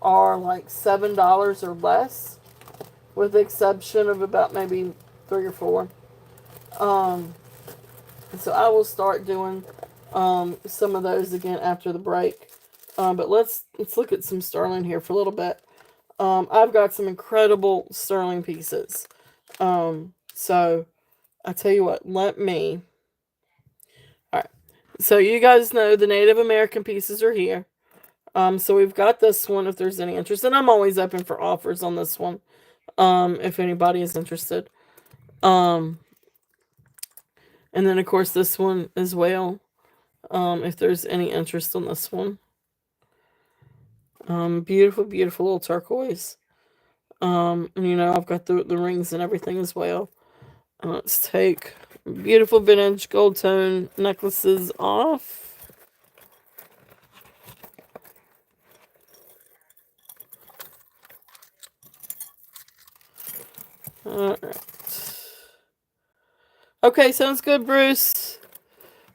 are like $7 or less, with the exception of about maybe three or four. Um, so I will start doing some of those again after the break. But let's look at some sterling here for a little bit. I've got some incredible sterling pieces. So I tell you what, let me. All right. So you guys know the Native American pieces are here. So we've got this one if there's any interest, and I'm always open for offers on this one. If anybody is interested. Um, and then of course this one as well. If there's any interest on this one. Beautiful, beautiful little turquoise. And I've got the rings and everything as well. Let's take beautiful vintage gold tone necklaces off. Alright. Okay, sounds good, Bruce.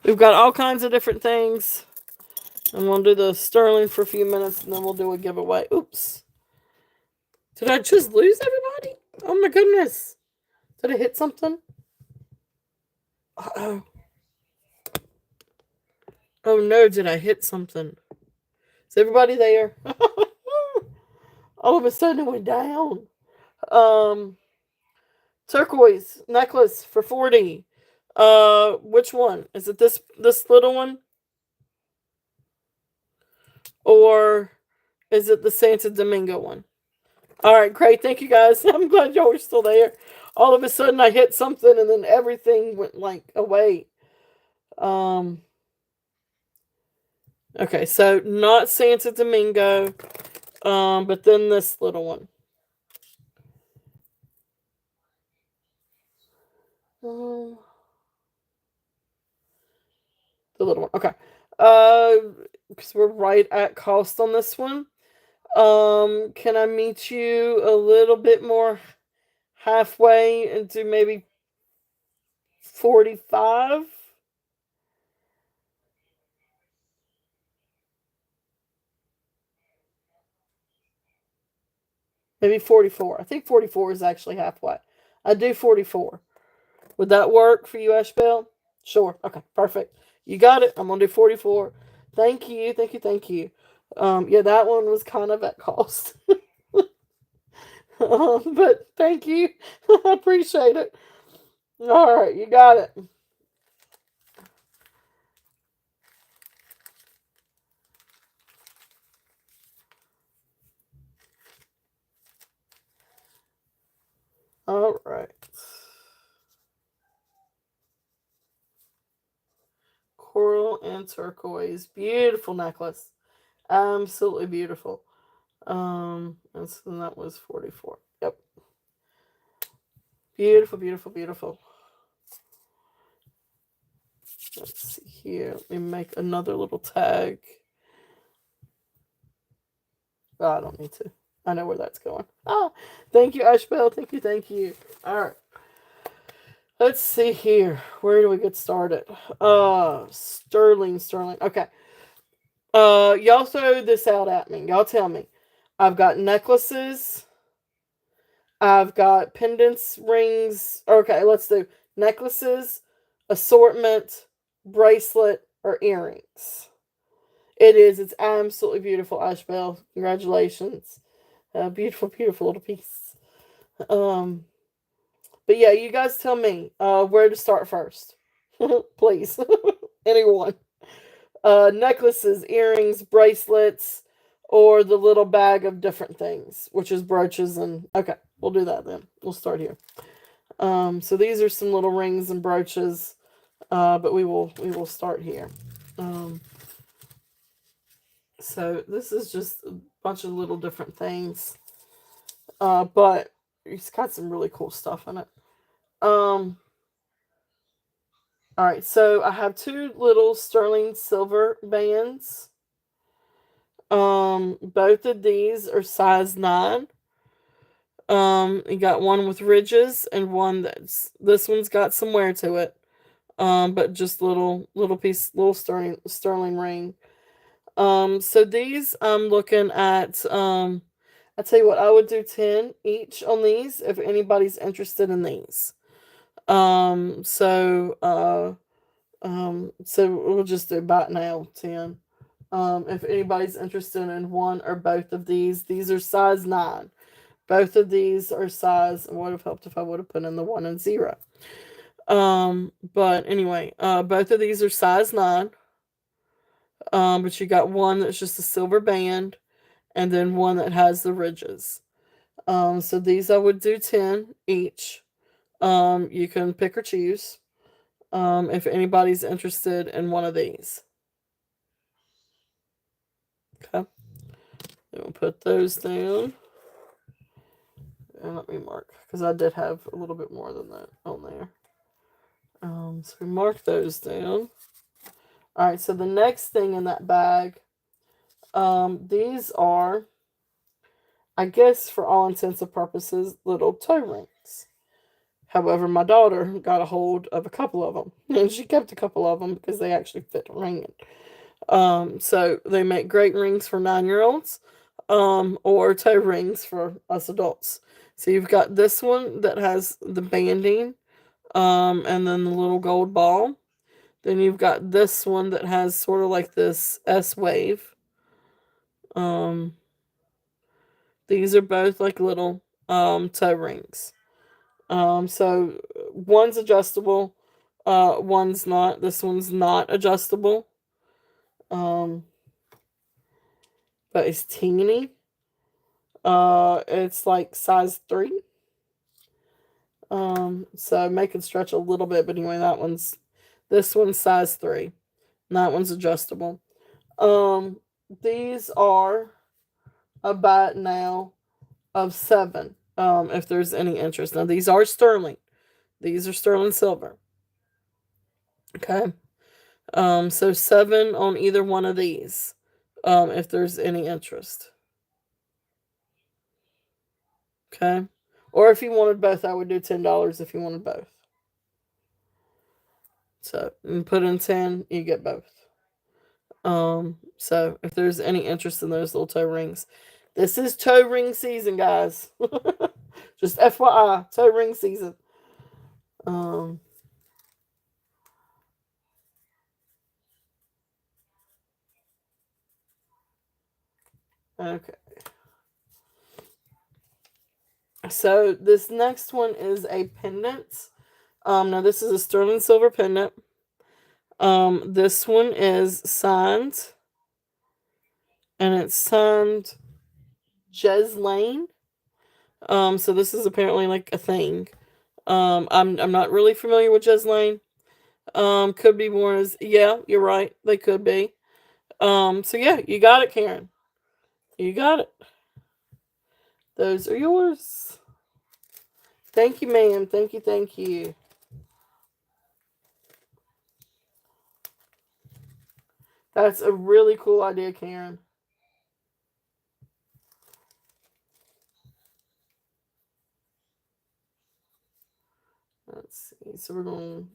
We've got all kinds of different things. And we'll do the sterling for a few minutes and then we'll do a giveaway. Oops. Did I just lose everybody? Oh my goodness. Did I hit something? Uh-oh. Oh no, did I hit something? Is everybody there? All of a sudden it went down. Turquoise necklace for 40. Which one? Is it this little one? Or is it the Santo Domingo one? Alright, great. Thank you guys. I'm glad y'all were still there. All of a sudden I hit something and then everything went like away. Okay, so not Santo Domingo. But then this little one. The little one. Okay. Because we're right at cost on this one. Can I meet you a little bit more halfway into maybe 45? Maybe 44. I think 44 is actually halfway. I do 44. Would that work for you, Ashbel? Sure. Okay, perfect. You got it. I'm going to do 44. Thank you. Thank you. Thank you. Yeah, that one was kind of at cost. But thank you. I appreciate it. All right, you got it. All right. Coral and turquoise. Beautiful necklace. Absolutely beautiful. And so that was 44. Yep. Beautiful, beautiful, beautiful. Let's see here. Let me make another little tag. Oh, I don't need to. I know where that's going. Oh, thank you, Ashbel. Thank you, thank you. All right. Let's see here. Where do we get started? Sterling. Okay. Y'all throw this out at me. Y'all tell me. I've got necklaces. I've got pendants, rings. Okay, let's do necklaces, assortment, bracelet, or earrings. It is. It's absolutely beautiful, Ashbel. Congratulations. Beautiful, beautiful little piece. But yeah, you guys tell me where to start first. Please. Anyone. Necklaces, earrings, bracelets, or the little bag of different things, which is brooches and okay, we'll do that then. We'll start here. So these are some little rings and brooches, but we will start here. Um, so this is just a bunch of little different things, but it's got some really cool stuff in it. Um, all right, so I have two little sterling silver bands. Both of these are size 9. You got one with ridges and one this one's got some wear to it. But just little sterling ring. So these I'm looking at. I tell you what, I would do 10 each on these if anybody's interested in these. So we'll just do about now 10. If anybody's interested in one or both of these are size 9. Both of these are size. It would have helped if I would have put in the 1 and 0. But anyway, both of these are size 9. But you got one that's just a silver band, and then one that has the ridges. So these I would do 10 each. You can pick or choose. If anybody's interested in one of these. Okay. Then we'll put those down. And let me mark, because I did have a little bit more than that on there. So we mark those down. Alright, so the next thing in that bag, these are, I guess for all intents and purposes, little toe rings. However, my daughter got a hold of a couple of them, and she kept a couple of them because they actually fit ringing. So they make great rings for 9-year-olds, or toe rings for us adults. So you've got this one that has the banding, and then the little gold ball. Then you've got this one that has sort of like this S wave. Um, these are both like little toe rings. So one's adjustable, one's not. This one's not adjustable. Um, but it's teeny. It's like size 3. So make it stretch a little bit, but anyway, this one's size 3. And that one's adjustable. These are about now of 7. If there's any interest. Now these are sterling. These are sterling silver. Okay. So 7 on either one of these. If there's any interest. Okay. Or if you wanted both, I would do $10 if you wanted both. So you put in 10, you get both. So if there's any interest in those little toe rings, this is toe ring season, guys. Just FYI, toe ring season. Okay. So this next one is a pendant. Now this is a sterling silver pendant. This one is signed, and it's signed Jez Lane. So this is apparently like a thing. I'm not really familiar with Jez Lane. Could be more as, yeah, you're right. They could be. So yeah, you got it, Karen. You got it. Those are yours. Thank you, ma'am. Thank you, thank you. That's a really cool idea, Karen. Let's see. So we're going.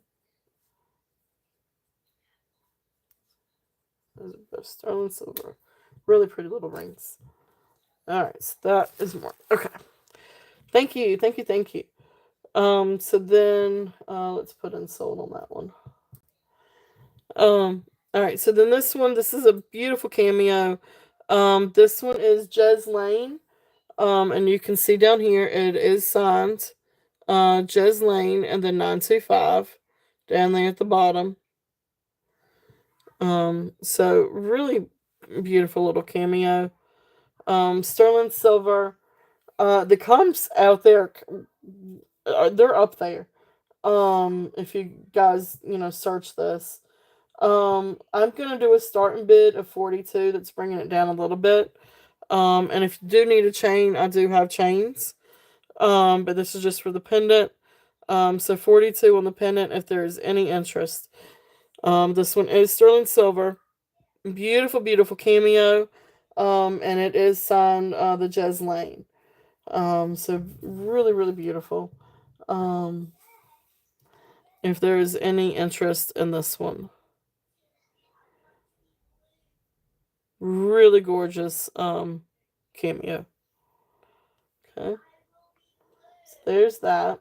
Those are both sterling silver. Really pretty little rings. Alright, so that is more. Okay. Thank you, thank you, thank you. So then let's put in sold on that one. Alright, so then this is a beautiful cameo. This one is Jez Lane. And you can see down here it is signed Jez Lane and then 925. down there at the bottom. So really beautiful little cameo. Sterling silver. The comps out there, they're up there. If you guys, search this. I'm gonna do a starting bid of 42. That's bringing it down a little bit. And if you do need a chain, I do have chains. But this is just for the pendant. So 42 on the pendant if there's any interest. This one is sterling silver. Beautiful, beautiful cameo. And it is signed the Jez Lane. So really, really beautiful. Um, if there's any interest in this one. Really gorgeous cameo. Okay. So there's that.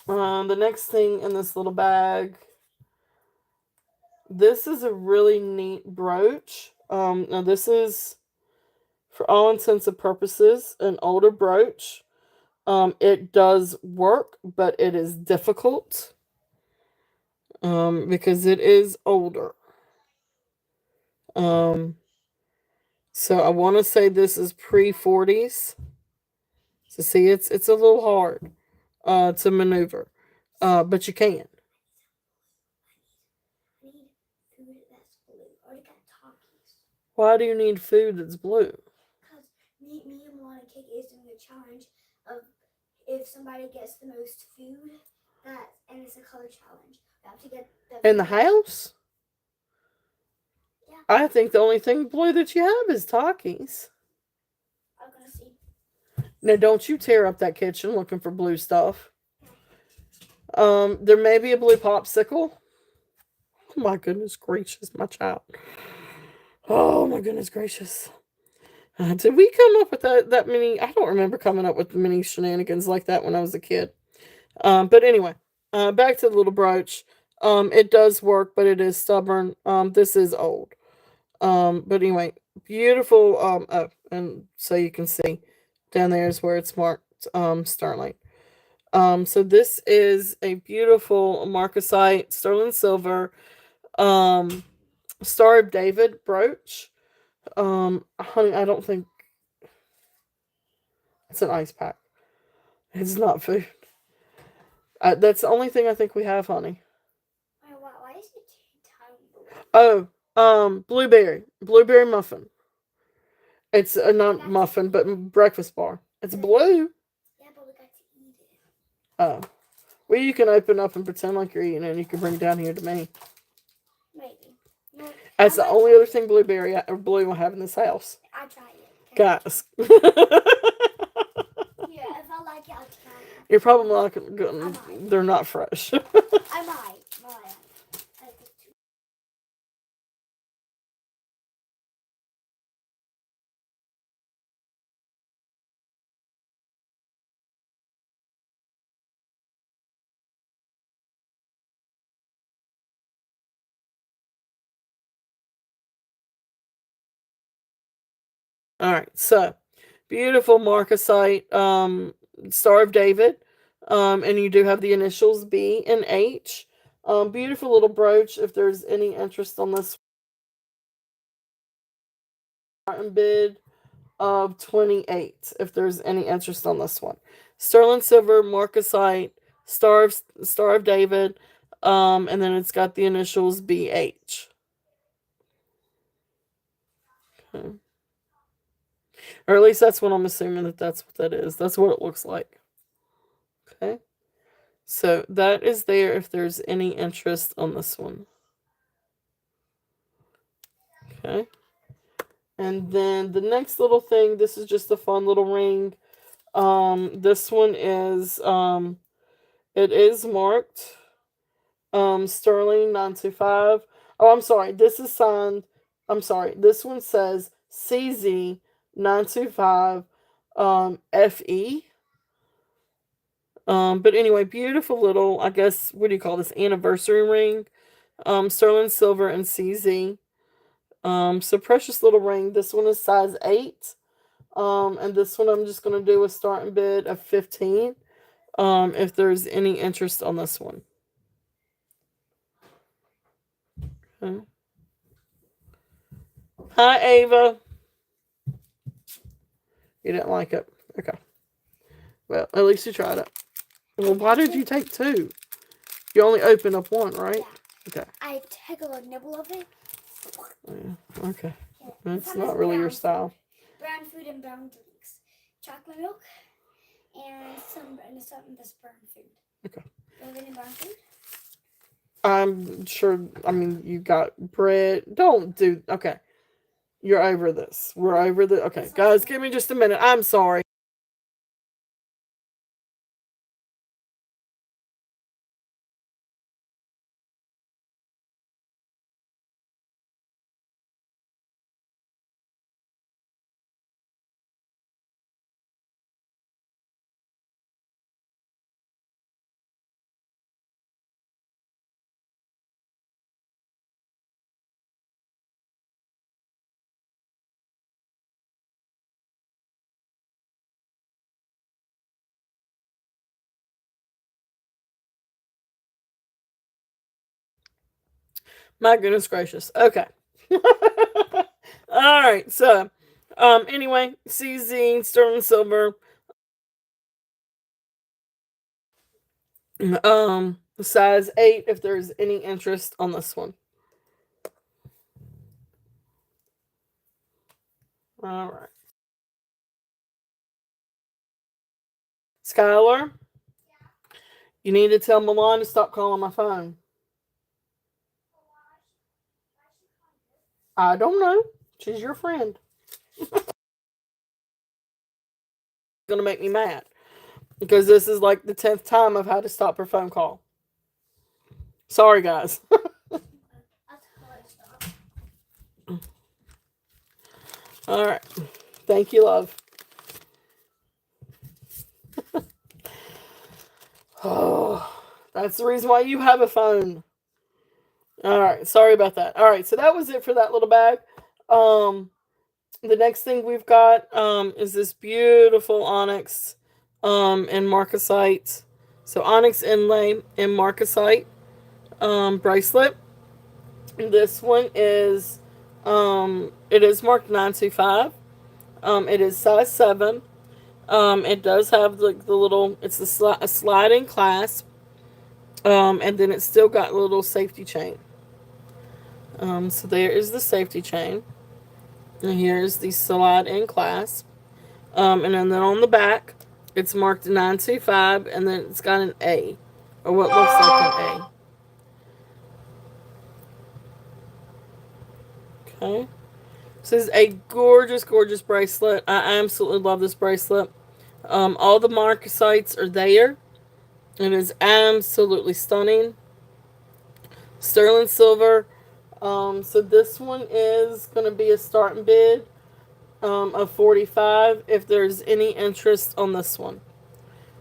The next thing in this little bag. This is a really neat brooch. Now this is, for all intents and purposes, an older brooch. It does work, but it is difficult. Because it is older. Um, so I want to say this is pre-40s. So see, it's a little hard to maneuver, but you can. Why do you need food that's blue? Because me and Moana Cake is doing a challenge of if somebody gets the most food, and it's a color challenge. We have to get In the house? Yeah. I think the only thing blue that you have is Takis. I'm gonna see. Now, don't you tear up that kitchen looking for blue stuff. There may be a blue popsicle. Oh my goodness gracious, my child. Oh my goodness gracious. Did we come up with that many? I don't remember coming up with many shenanigans like that when I was a kid. But anyway, back to the little brooch. It does work, but it is stubborn. This is old. But anyway, beautiful. Oh, and so you can see down there is where it's marked sterling. So this is a beautiful marcasite sterling silver Star of David brooch. Honey, I don't think it's an ice pack. It's not food. That's the only thing I think we have, honey. Why is it tiny? Oh, blueberry muffin. It's a not muffin, but breakfast bar. It's blue. Yeah, but we got to eat it. Oh, well, you can open up and pretend like you're eating it, and you can bring it down here to me. Maybe. That's the only other thing blueberry or blue will have in this house. I tried it. Guys. Yeah, if I like it, I'll try it. You're probably not going. They're not fresh. I might. All right, so beautiful marcasite, Star of David, and you do have the initials B and H. Beautiful little brooch. If there's any interest on this bid of 28, if there's any interest on this one, sterling silver marcasite, Star of David, and then it's got the initials BH. Okay. Or at least that's what I'm assuming that's what that is. That's what it looks like. Okay. So that is there if there's any interest on this one. Okay. And then the next little thing, this is just a fun little ring. This one is it is marked sterling 925. Oh, I'm sorry. This is signed. I'm sorry. This one says CZ 925 FE. But anyway, beautiful little, I guess, what do you call this? Anniversary ring. Sterling silver and CZ. So precious little ring. This one is size 8. And this one I'm just going to do a starting bid of 15. If there's any interest on this one. Okay. Hi, Ava. You didn't like it. Okay. Well, at least you tried it. Well, why did you take two? You only opened up one, right? Yeah. Okay. I took a little nibble of it. Yeah, okay. Yeah. That's not really your style. Brown food and brown drinks. Chocolate milk and some this brown food. Okay. Do you have any brown food? I'm sure. I mean, you got bread. Don't do. Okay. You're over this. We're over the. Okay, guys, give me just a minute. I'm sorry. My goodness gracious. Okay. All right. So, anyway, CZ sterling silver. Size 8. If there's any interest on this one. All right. Skylar, you need to tell Milan to stop calling my phone. I don't know. She's your friend. Gonna make me mad because this is like the 10th time I've had to stop her phone call. Sorry, guys. All right. Thank you, love. Oh, that's the reason why you have a phone. All right. Sorry about that. All right. So that was it for that little bag. Um, the next thing we've got is this beautiful onyx in marcasite. So onyx inlay in marcasite bracelet. This one is it is marked 925. It is size 7. It does have the little, it's a sliding clasp, and then it's still got a little safety chain. So there is the safety chain, and here's the slide-in clasp, and then on the back, it's marked 925, and then it's got an A, or what looks like an A. Okay. This is a gorgeous, gorgeous bracelet. I absolutely love this bracelet. All the marcasites are there. It is absolutely stunning. Sterling silver. So this one is going to be a starting bid of 45 if there's any interest on this one.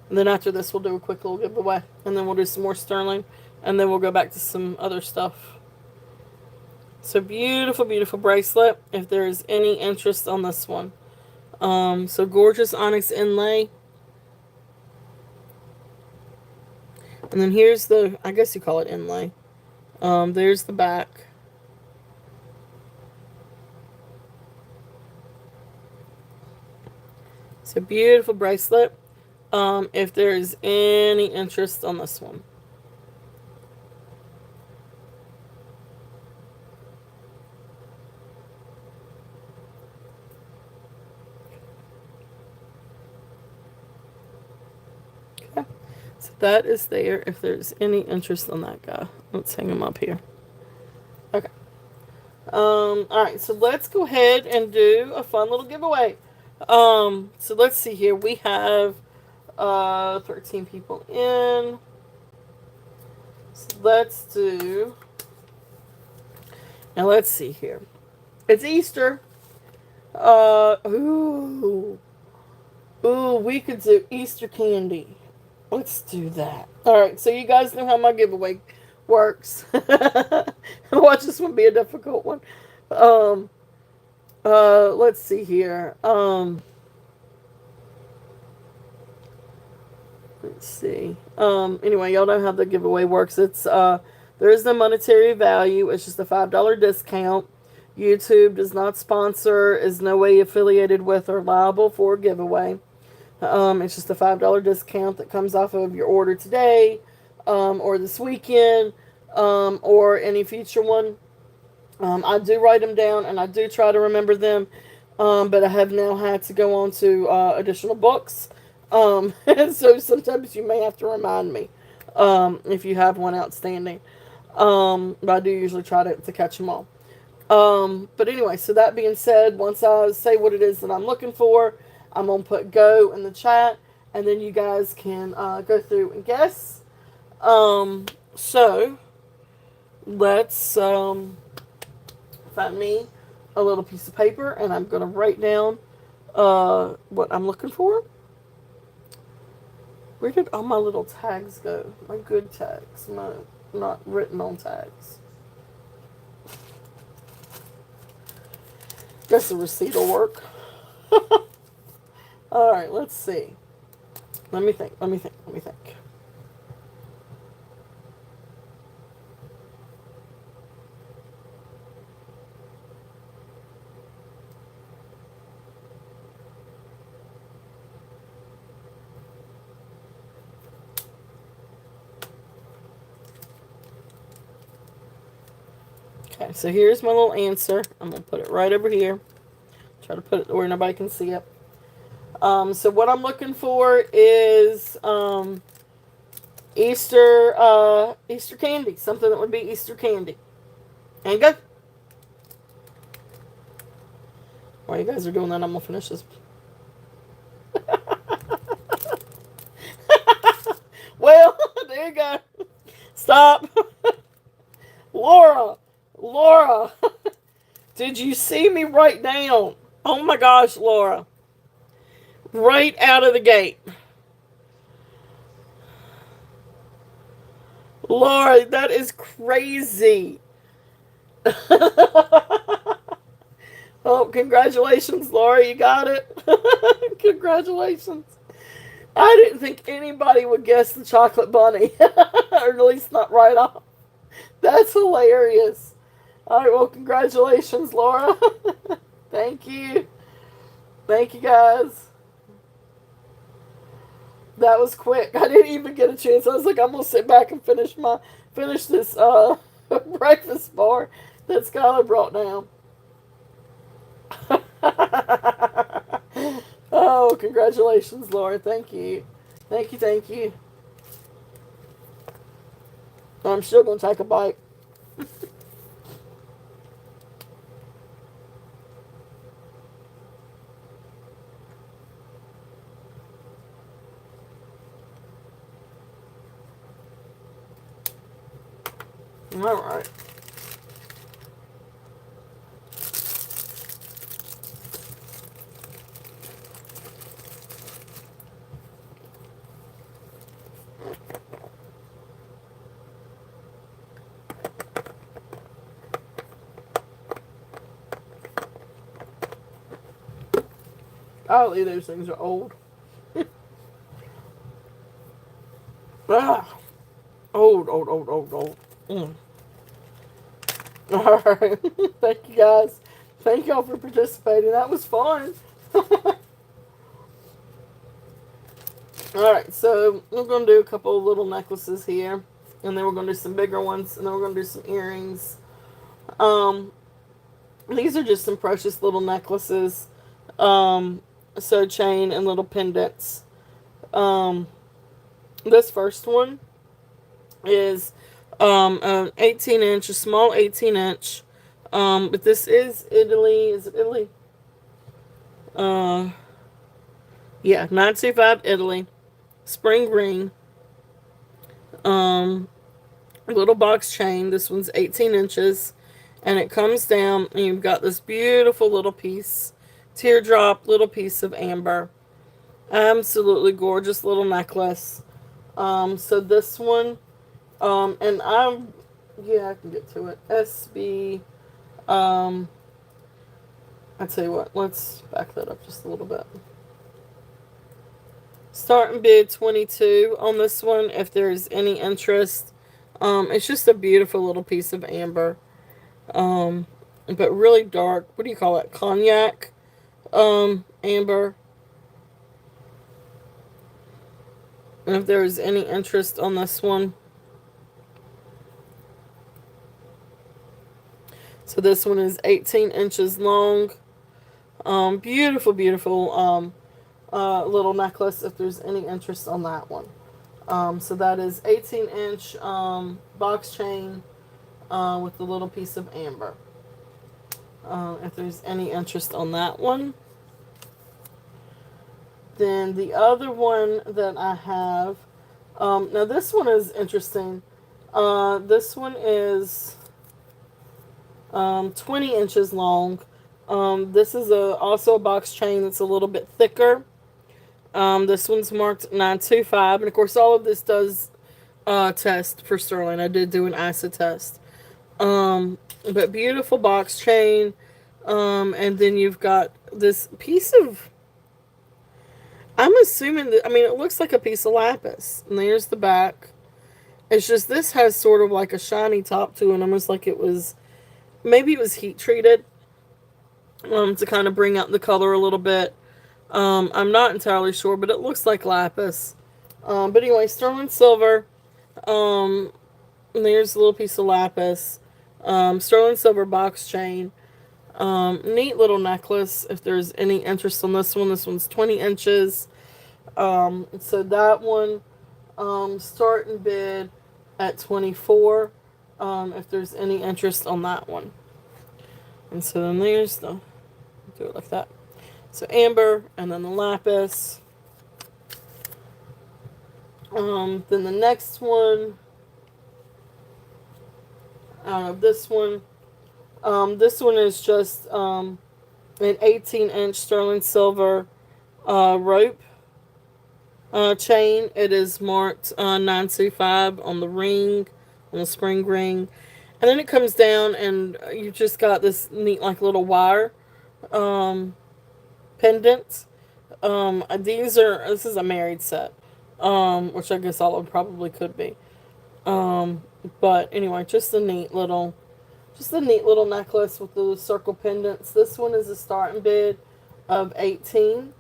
And then after this, we'll do a quick little giveaway. And then we'll do some more sterling. And then we'll go back to some other stuff. So beautiful, beautiful bracelet if there is any interest on this one. So gorgeous onyx inlay. And then here's the, I guess you call it inlay. There's the back. It's a beautiful bracelet. If there's any interest on this one. Okay. So that is there if there's any interest on that guy. Let's hang him up here. Okay. Alright, so let's go ahead and do a fun little giveaway. So let's see here. We have 13 people in. So let's do. Now let's see here. It's Easter. Ooh, we could do Easter candy. Let's do that. Alright, so you guys know how my giveaway works. Watch this one be a difficult one. Let's see here. Let's see. Anyway, y'all know how the giveaway works. It's There is no monetary value. It's just a $5 discount. YouTube does not sponsor, is no way affiliated with, or liable for a giveaway. It's just a $5 discount that comes off of your order today, or this weekend, or any future one. I do write them down and I do try to remember them, but I have now had to go on to additional books. And so sometimes you may have to remind me if you have one outstanding. But I do usually try to catch them all. But anyway, so that being said, once I say what it is that I'm looking for, I'm going to put go in the chat, and then you guys can go through and guess. So, let's find me a little piece of paper, and I'm going to write down what I'm looking for. Where did all my little tags go? My good tags, my not written on tags. Guess the receipt will work. Alright, let's see. Let me think. Okay, so here's my little answer. I'm going to put it right over here. Try to put it where nobody can see it. So what I'm looking for is Easter candy. Something that would be Easter candy. And go. While you guys are doing that, I'm going to finish this. Well, there you go. Stop. Laura, did you see me write down? Oh my gosh, Laura. Right out of the gate. Laura, that is crazy. Oh, congratulations, Laura. You got it. Congratulations. I didn't think anybody would guess the chocolate bunny. Or at least not right off. That's hilarious. Alright, well, congratulations, Laura. Thank you. Thank you, guys. That was quick. I didn't even get a chance. I was like, I'm going to sit back and finish this breakfast bar that Skylar brought down. Oh, congratulations, Laura. Thank you. Thank you. I'm still going to take a bite. All right. Golly, those things are old. Ah, old. Mm. All right. Thank you, guys. Thank y'all for participating. That was fun. All right, so we're going to do a couple of little necklaces here, and then we're going to do some bigger ones, and then we're going to do some earrings. These are just some precious little necklaces. So chain and little pendants. This first one is an 18-inch, a small 18-inch. But this is Italy. Is it Italy? Yeah, 925 Italy. Spring ring. Little box chain. This one's 18 inches. And it comes down, and you've got this beautiful little piece, teardrop little piece of amber. Absolutely gorgeous little necklace. So this one, and I can get to it. SB, I tell you what, let's back that up just a little bit. Starting bid 22 on this one, if there's any interest. It's just a beautiful little piece of amber. Um, but really dark. What do you call it? Cognac amber. And if there's any interest on this one, so this one is 18 inches long. Beautiful, beautiful little necklace. If there's any interest on that one, so that is 18-inch box chain with the little piece of amber. If there's any interest on that one. Then the other one that I have, now this one is interesting. This one is 20 inches long. This is also a box chain that's a little bit thicker. This one's marked 925, and of course all of this does test for sterling. I did do an acid test. But beautiful box chain. And then you've got this piece of, I'm assuming that, I mean, it looks like a piece of lapis. And there's the back. It's just this has sort of like a shiny top to it, almost like it was, maybe it was heat treated to kind of bring out the color a little bit. I'm not entirely sure, but it looks like lapis. But anyway, sterling silver. And there's a little piece of lapis. Sterling silver box chain. Neat little necklace. If there's any interest on this one's 20 inches. So that one, starting bid at 24. If there's any interest on that one. And so then there's the, do it like that. So amber, and then the lapis. Then the next one, this one is just an 18-inch sterling silver rope chain. It is marked 925 on the ring, on the spring ring. And then it comes down and you've just got this neat like little wire pendant. This is a married set, which I guess all of them probably could be. But anyway, just a neat little necklace with the circle pendants. This one is a starting bid of 18.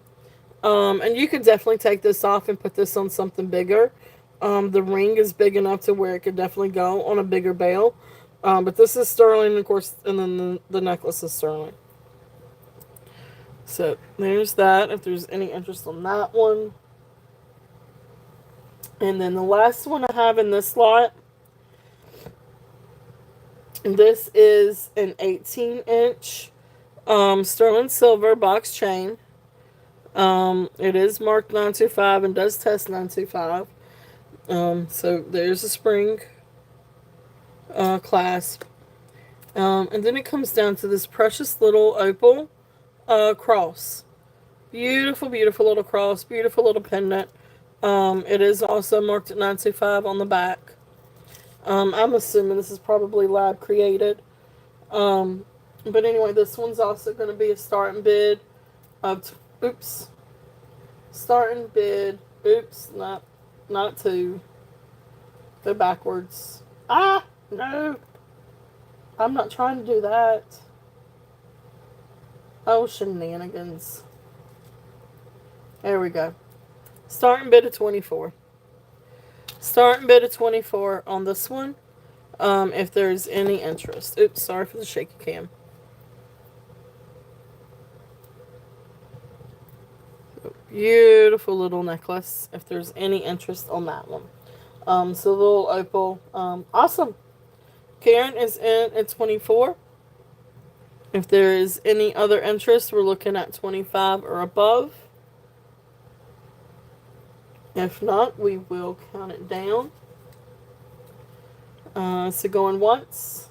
And you could definitely take this off and put this on something bigger. The ring is big enough to where it could definitely go on a bigger bail. But this is sterling, of course, and then the necklace is sterling. So there's that, if there's any interest on that one. And then the last one I have in this lot, this is an 18-inch sterling silver box chain. It is marked 925 and does test 925. So there's a spring clasp. And then it comes down to this precious little opal cross. Beautiful, beautiful little cross. Beautiful little pendant. It is also marked at 925 on the back. I'm assuming this is probably lab created. But anyway, this one's also going to be a starting bid of, starting bid, not two. Go backwards. Ah, no. I'm not trying to do that. Oh, shenanigans. There we go. Starting bid of 24. Starting bid of 24 on this one. If there's any interest. Oops, sorry for the shaky cam. Beautiful little necklace. If there's any interest on that one. So little opal. Awesome. Karen is in at 24. If there is any other interest, we're looking at 25 or above. If not, we will count it down. So going once,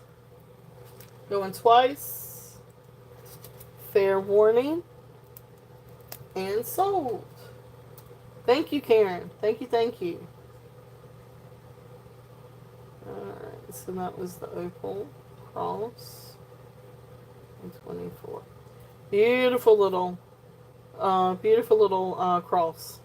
going twice, fair warning, and sold. Thank you, Karen. Thank you, thank you. Alright, so that was the opal cross. And 24. Beautiful little cross.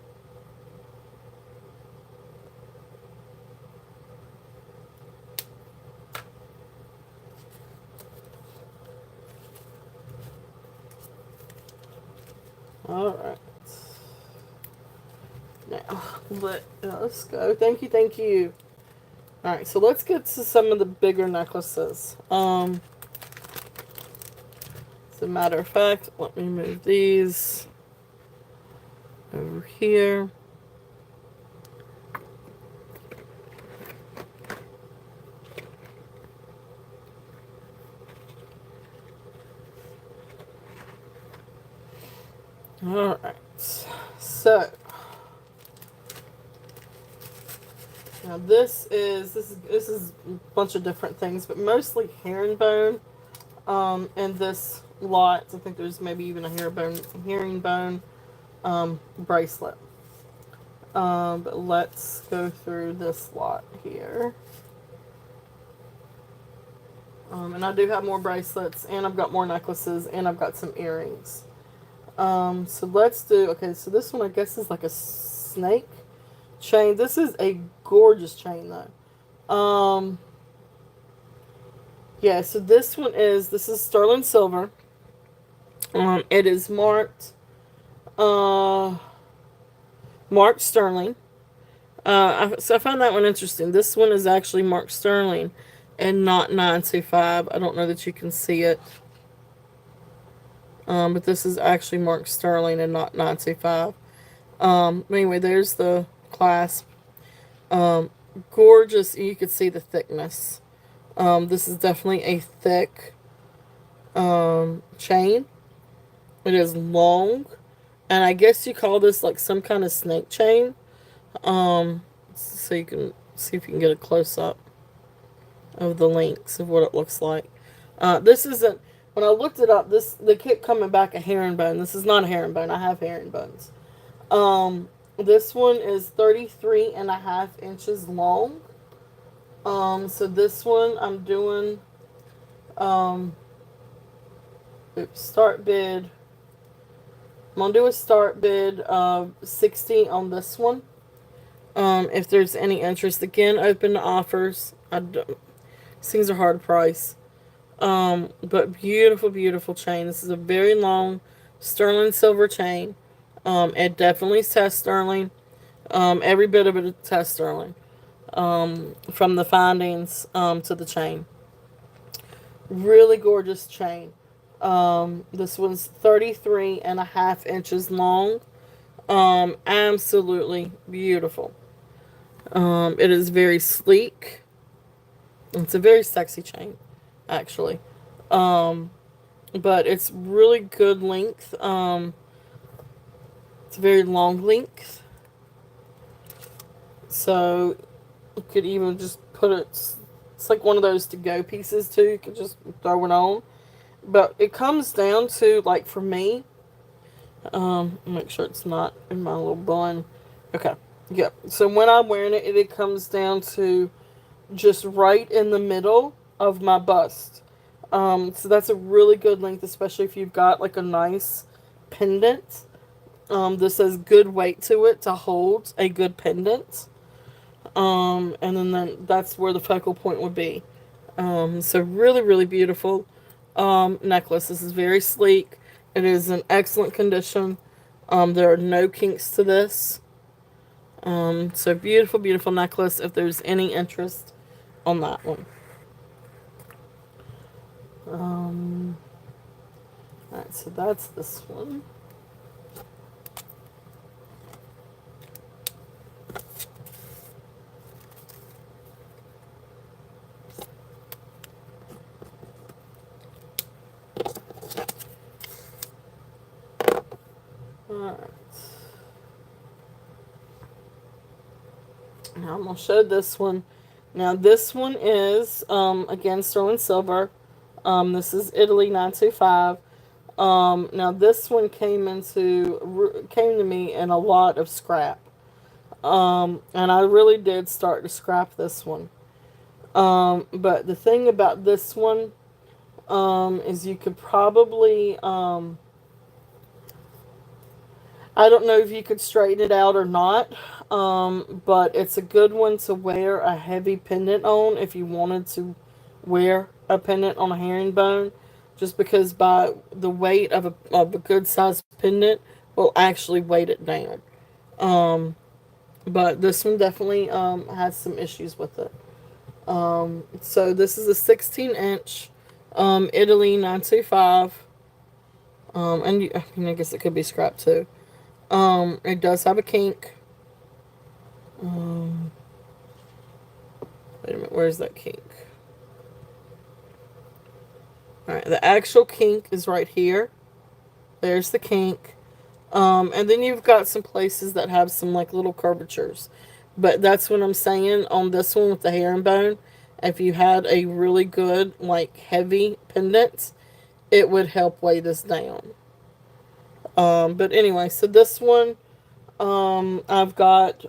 All right. Now, let's go. Thank you, thank you. All right, so let's get to some of the bigger necklaces. As a matter of fact, let me move these over here. All right. So now this is a bunch of different things, but mostly herringbone. In this lot, I think there's maybe even a herringbone bracelet. But let's go through this lot here. And I do have more bracelets, and I've got more necklaces, and I've got some earrings. So let's do, okay, so this one I guess is like a snake chain. This is a gorgeous chain though. Yeah, so this is sterling silver. It is marked sterling. So I found that one interesting. This one is actually marked sterling and not 925. I don't know that you can see it. But this is actually marked sterling and not 925. Anyway, there's the clasp. Gorgeous. You can see the thickness. This is definitely a thick chain. It is long. And I guess you call this like some kind of snake chain. So you can see if you can get a close up of the links of what it looks like. This isn't, when I looked it up, they kept coming back a herringbone. This is not a herringbone. I have herringbones. This one is 33 and a half inches long. So this one I'm doing, start bid. I'm going to do a start bid of 60 on this one. If there's any interest, again, open to offers. These things are hard to price. But beautiful, beautiful chain. This is a very long sterling silver chain. It definitely tests sterling. Every bit of it tests sterling. From the findings to the chain. Really gorgeous chain. This one's 33 and a half inches long. Absolutely beautiful. It is very sleek. It's a very sexy chain, actually. But it's really good length. It's a very long length. So you could even just put it, it's like one of those to-go pieces too. You can just throw it on. But it comes down to, like for me, make sure it's not in my little bun. Okay, yeah. So when I'm wearing it, it comes down to just right in the middle of my bust. So that's a really good length, especially if you've got like a nice pendant. This has good weight to it to hold a good pendant. And then that's where the focal point would be. So really, really beautiful necklace. This is very sleek. It is in excellent condition. There are no kinks to this. So beautiful, beautiful necklace if there's any interest on that one. Alright, so that's this one. Alright. Now I'm going to show this one. Now this one is, again, sterling silver. This is Italy 925. Now this one came to me in a lot of scrap. And I really did start to scrap this one. But the thing about this one, is you could probably, I don't know if you could straighten it out or not, but it's a good one to wear a heavy pendant on if you wanted to wear a pendant on a herringbone, just because by the weight of a good sized pendant will actually weight it down. Um, but this one definitely has some issues with it. So this is a 16-inch Italy 925. And I mean, I guess it could be scrap too. It does have a kink. Um, wait a minute, where's that kink? All right, the actual kink is right here. There's the kink. And then you've got some places that have some like little curvatures. But that's what I'm saying on this one with the herringbone. If you had a really good, like heavy pendant, it would help weigh this down. But anyway, so this one, I've got,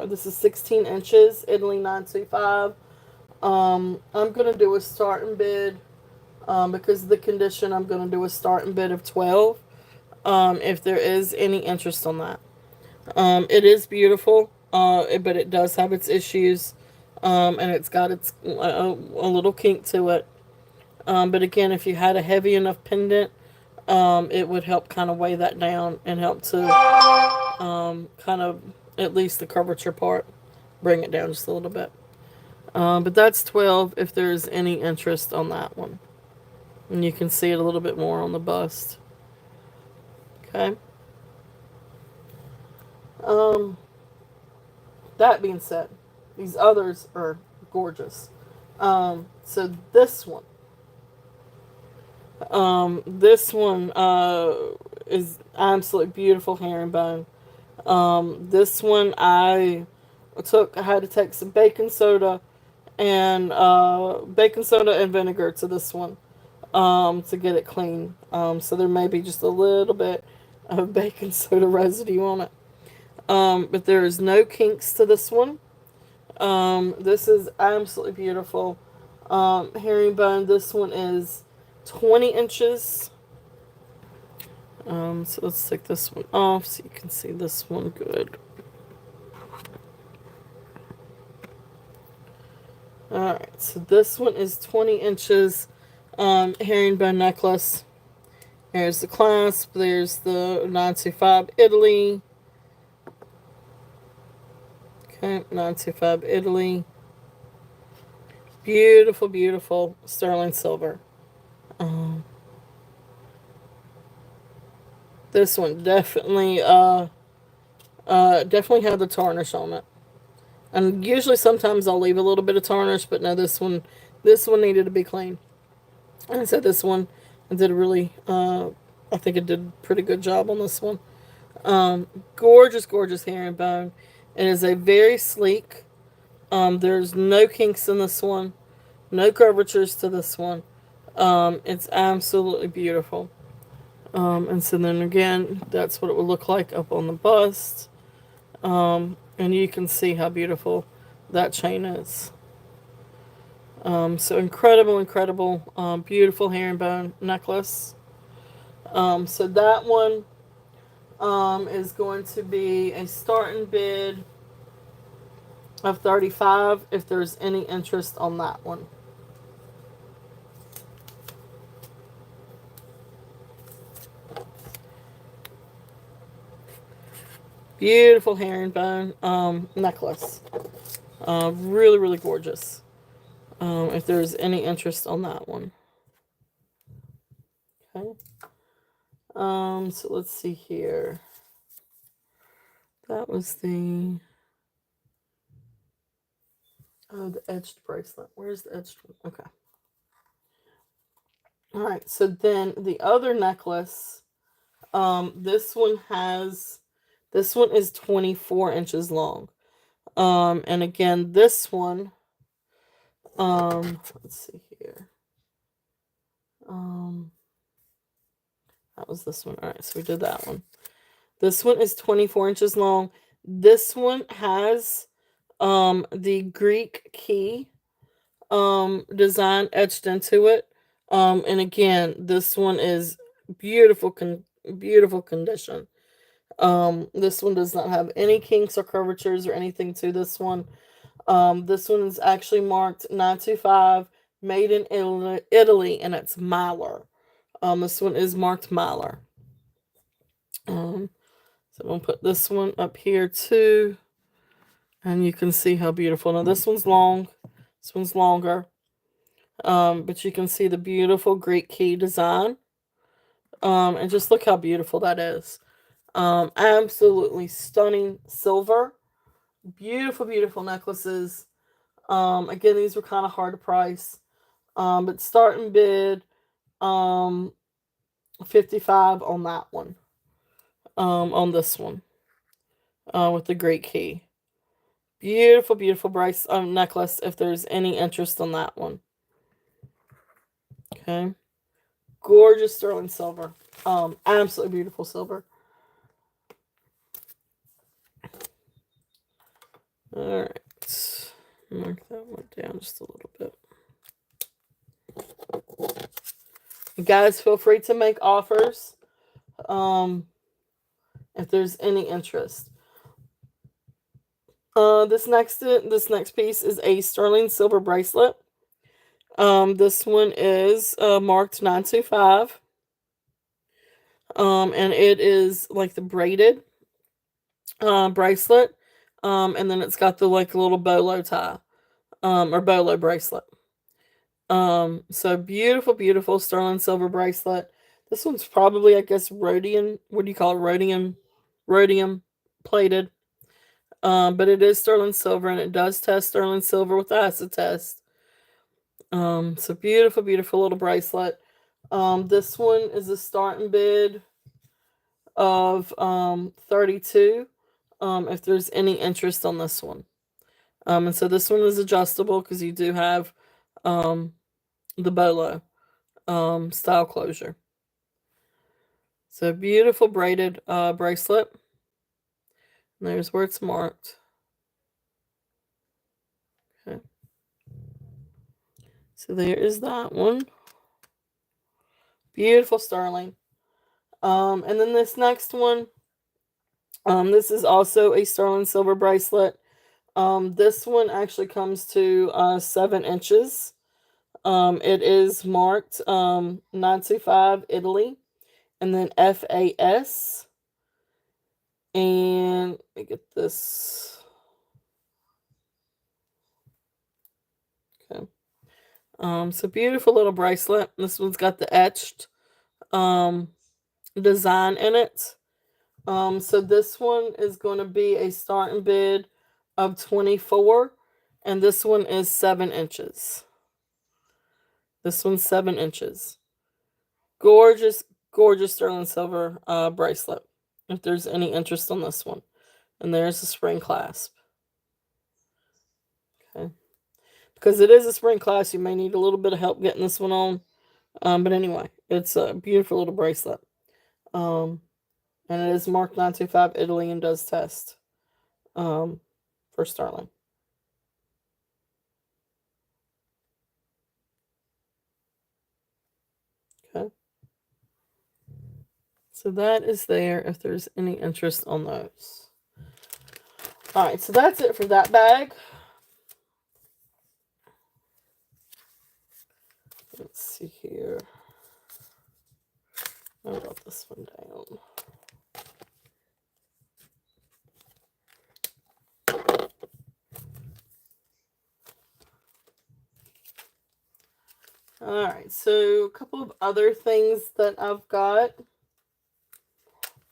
this is 16 inches, Italy 925. I'm going to do a starting bid, because of the condition, I'm going to do a starting bid of 12, if there is any interest on that. It is beautiful, but it does have its issues, and it's got a little kink to it. But again, if you had a heavy enough pendant, it would help kind of weigh that down and help to kind of, at least the curvature part, bring it down just a little bit. But that's 12 if there's any interest on that one. And you can see it a little bit more on the bust. Okay. Um, that being said, these others are gorgeous. So this one is absolutely beautiful herringbone. This one I had to take some baking soda and vinegar to this one, to get it clean. So there may be just a little bit of baking soda residue on it. But there is no kinks to this one. This is absolutely beautiful. Herringbone, this one is 20 inches. So let's take this one off so you can see this one good. Alright, so this one is 20 inches herringbone necklace. Here's the clasp. There's the 925 Italy. Okay, 925 Italy. Beautiful, beautiful sterling silver. Um, this one definitely had the tarnish on it. And usually sometimes I'll leave a little bit of tarnish, but no, this one needed to be clean. And so this one, I did a really, I think it did a pretty good job on this one. Gorgeous, gorgeous herringbone. It is a very sleek. There's no kinks in this one, no curvatures to this one. It's absolutely beautiful. And so then again, that's what it would look like up on the bust. And you can see how beautiful that chain is. So incredible, incredible, beautiful herringbone necklace. So that one is going to be a starting bid of 35 if there's any interest on that one. Beautiful herringbone necklace. Really, really gorgeous. If there's any interest on that one. Okay. So let's see here. That was the edged bracelet. Where's the edged one? Okay. All right. So then the other necklace. This one is 24 inches long. And again, this one. Let's see here. That was this one. All right. So we did that one. This one is 24 inches long. This one has the Greek key design etched into it. And again, this one is beautiful beautiful condition. This one does not have any kinks or curvatures or anything to this one. This one is actually marked 925, made in Italy, and it's Mylar. This one is marked Mylar. So I'm going to put this one up here too. And you can see how beautiful. Now this one's long. This one's longer. But you can see the beautiful Greek key design. And just look how beautiful that is. Absolutely stunning silver. Beautiful, beautiful necklaces. Again, these were kind of hard to price. But starting bid, 55 on that one. On this one. With the Greek key. Beautiful, beautiful necklace if there's any interest on that one. Okay. Gorgeous sterling silver. Absolutely beautiful silver. Alright. Mark that one down just a little bit. Guys, feel free to make offers. If there's any interest. This next piece is a sterling silver bracelet. This one is marked 925. And it is like the braided bracelet. And then it's got the like little bolo tie. Or bolo bracelet. So beautiful, beautiful sterling silver bracelet. This one's probably, I guess, rhodium. What do you call it? Rhodium plated. But it is sterling silver, and it does test sterling silver with the acid test. So beautiful, beautiful little bracelet. This one is a starting bid of 32. If there's any interest on this one. And so this one is adjustable because you do have the bolo style closure. So beautiful braided bracelet. And there's where it's marked. Okay. So there is that one. Beautiful sterling. And then this next one. This is also a sterling silver bracelet. This one actually comes to 7 inches. It is marked 925 Italy. And then FAS. And let me get this. Okay. So beautiful little bracelet. This one's got the etched design in it. So this one is going to be a starting bid of 24. And this one is 7 inches. This one's 7 inches. Gorgeous, gorgeous sterling silver bracelet. If there's any interest on this one. And there's the spring clasp. Okay. Because it is a spring clasp, you may need a little bit of help getting this one on. But anyway, it's a beautiful little bracelet. And it is marked 925 Italy and does test for sterling. Okay. So that is there if there's any interest on those. Alright, so that's it for that bag. Let's see here. I wrote this one down. Alright, so a couple of other things that I've got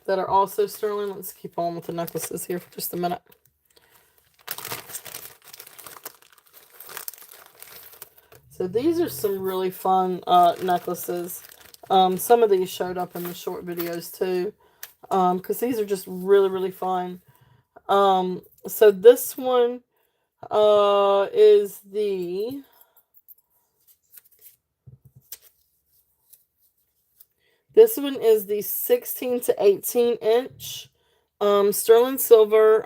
that are also sterling. Let's keep on with the necklaces here for just a minute. So these are some really fun necklaces. Some of these showed up in the short videos too. Because these are just really, really fun. So this one is the... This one is the 16 to 18 inch sterling silver.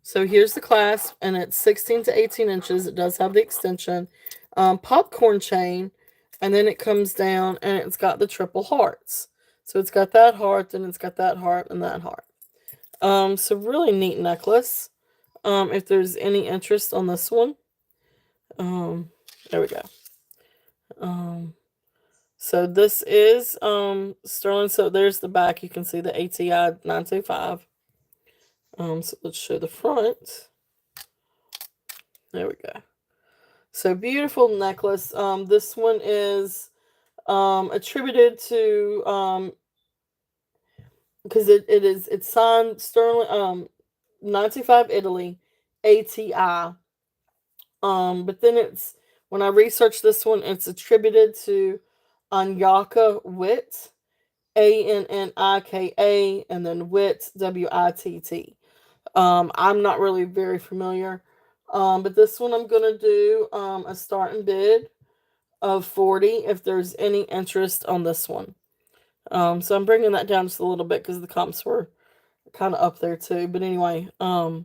So here's the clasp, and it's 16 to 18 inches. It does have the extension. Popcorn chain, and then it comes down, and it's got the triple hearts. So it's got that heart, and it's got that heart, and that heart. So really neat necklace. If there's any interest on this one. There we go. So this is sterling. So there's the back. You can see the ATI 925. So let's show the front. There we go. So beautiful necklace. This one is attributed to because it's signed sterling 95 Italy ATI. But then it's when I researched this one, it's attributed to Anyaka Witt, Annika, and then Witt Witt. I'm not really very familiar. But this one I'm gonna do a starting bid of 40 if there's any interest on this one. So I'm bringing that down just a little bit because the comps were kind of up there too. But anyway, I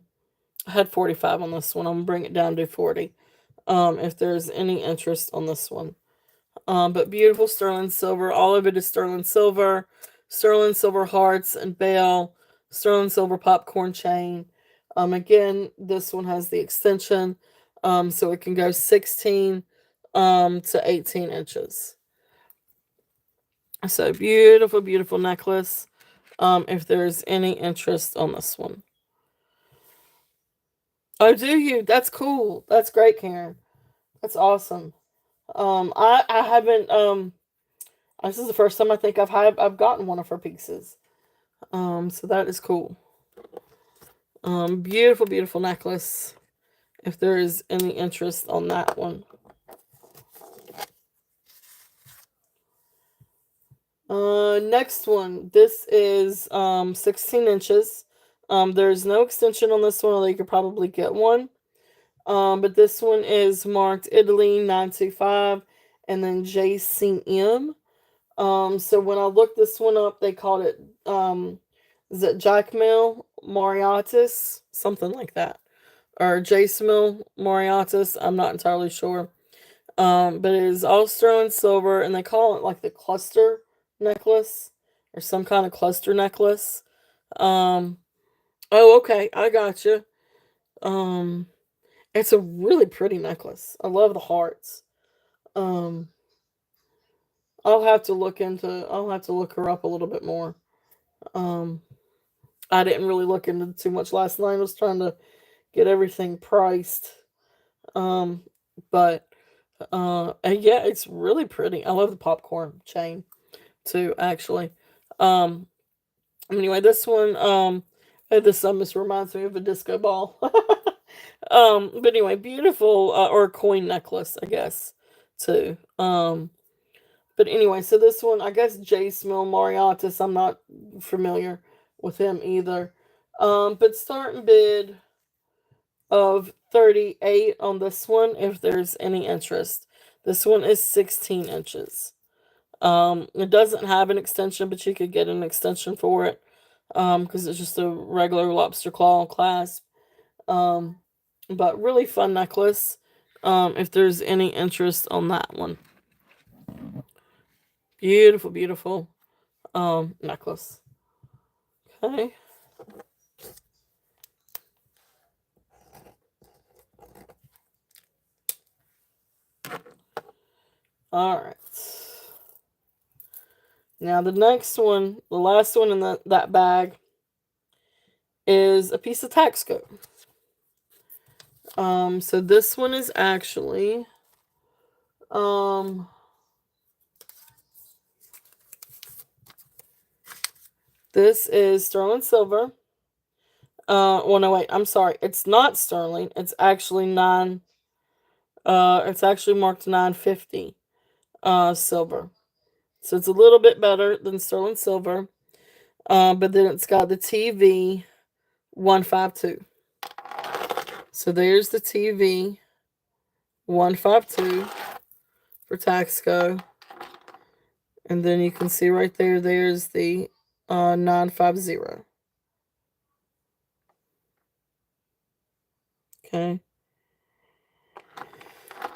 had 45 on this one. I'm gonna bring it down to 40. If there's any interest on this one. But beautiful sterling silver. All of it is sterling silver hearts and bell, sterling silver popcorn chain. Again, this one has the extension, so it can go 16 to 18 inches. So beautiful, beautiful necklace. If there's any interest on this one. Oh, do you? That's cool. That's great, Karen. That's awesome. I haven't this is the first time I think I've gotten one of her pieces. So that is cool. Beautiful, beautiful necklace. If there is any interest on that one. Next one. This is 16 inches. There's no extension on this one, although you could probably get one. But this one is marked Italy 925 and then JCM. So when I looked this one up, they called it is it Jacmel Moriatis? Something like that. Or Jacmel Moriatis, I'm not entirely sure. But it is all sterling silver and they call it like the cluster necklace or some kind of cluster necklace. Um oh okay, I got you. Um it's a really pretty necklace. I love the hearts. Um I'll have to look her up a little bit more. Um I didn't really look into too much last night. I was trying to get everything priced. Um, but and yeah, it's really pretty. I love the popcorn chain too, actually. Um, anyway, this one, this reminds me of a disco ball. But anyway, beautiful or a coin necklace, I guess, too. But anyway, so this one, I guess Jace Mill Moriatis. I'm not familiar with him either. But starting bid of 38 on this one if there's any interest. This one is 16 inches. It doesn't have an extension, but you could get an extension for it because it's just a regular lobster claw clasp. Um, but really fun necklace if there's any interest on that one. Beautiful, beautiful necklace. Okay. All right. Now the next one, the last one in that bag, is a piece of tack scope. So this one is actually this is sterling silver. Well no wait, I'm sorry. It's not sterling. It's actually it's actually marked 950 silver. So it's a little bit better than sterling silver. But then it's got the TV 152. So there's the TV 152 for Taxco. And then you can see right there's the 950. Okay.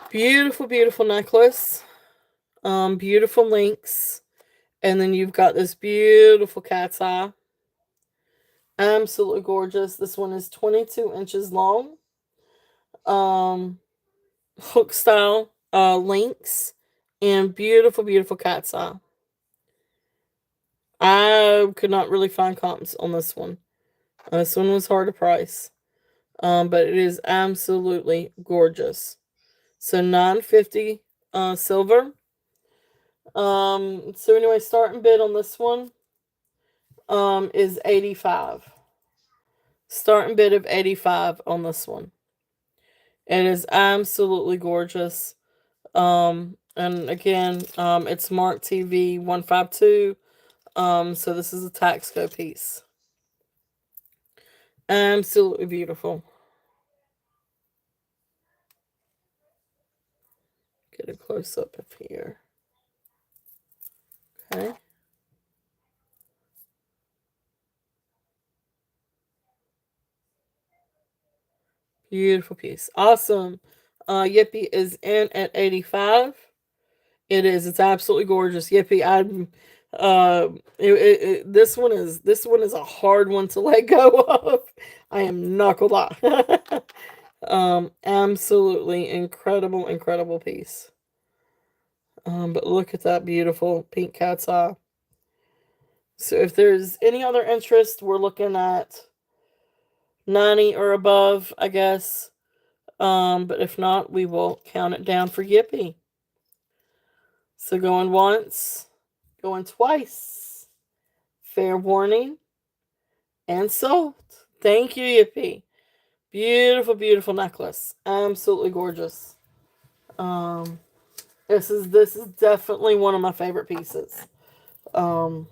Beautiful, beautiful necklace. Beautiful links. And then you've got this beautiful cat's eye. Absolutely gorgeous. This one is 22 inches long. Hook style links And beautiful, beautiful cat's eye. I could not really find comps on this one. This one was hard to price. But it is absolutely gorgeous. So $9.50 silver. So anyway, starting bid on this one is 85. Starting bid of 85 on this one. It is absolutely gorgeous. And again, it's Mark TV 152. So this is a Taxco piece. Absolutely beautiful. Get a close up of here. Okay. Beautiful piece. Awesome. Yippee is in at 85. It is. It's absolutely gorgeous. Yippee. This one is a hard one to let go of. I am not gonna lie. Absolutely incredible, incredible piece. But look at that beautiful pink cat's eye. So if there's any other interest, we're looking at 90 or above, I guess. But if not, we will count it down for Yippee. So going once, going twice. Fair warning. And sold. Thank you, Yippee. Beautiful, beautiful necklace. Absolutely gorgeous. Um, this is definitely one of my favorite pieces. Um,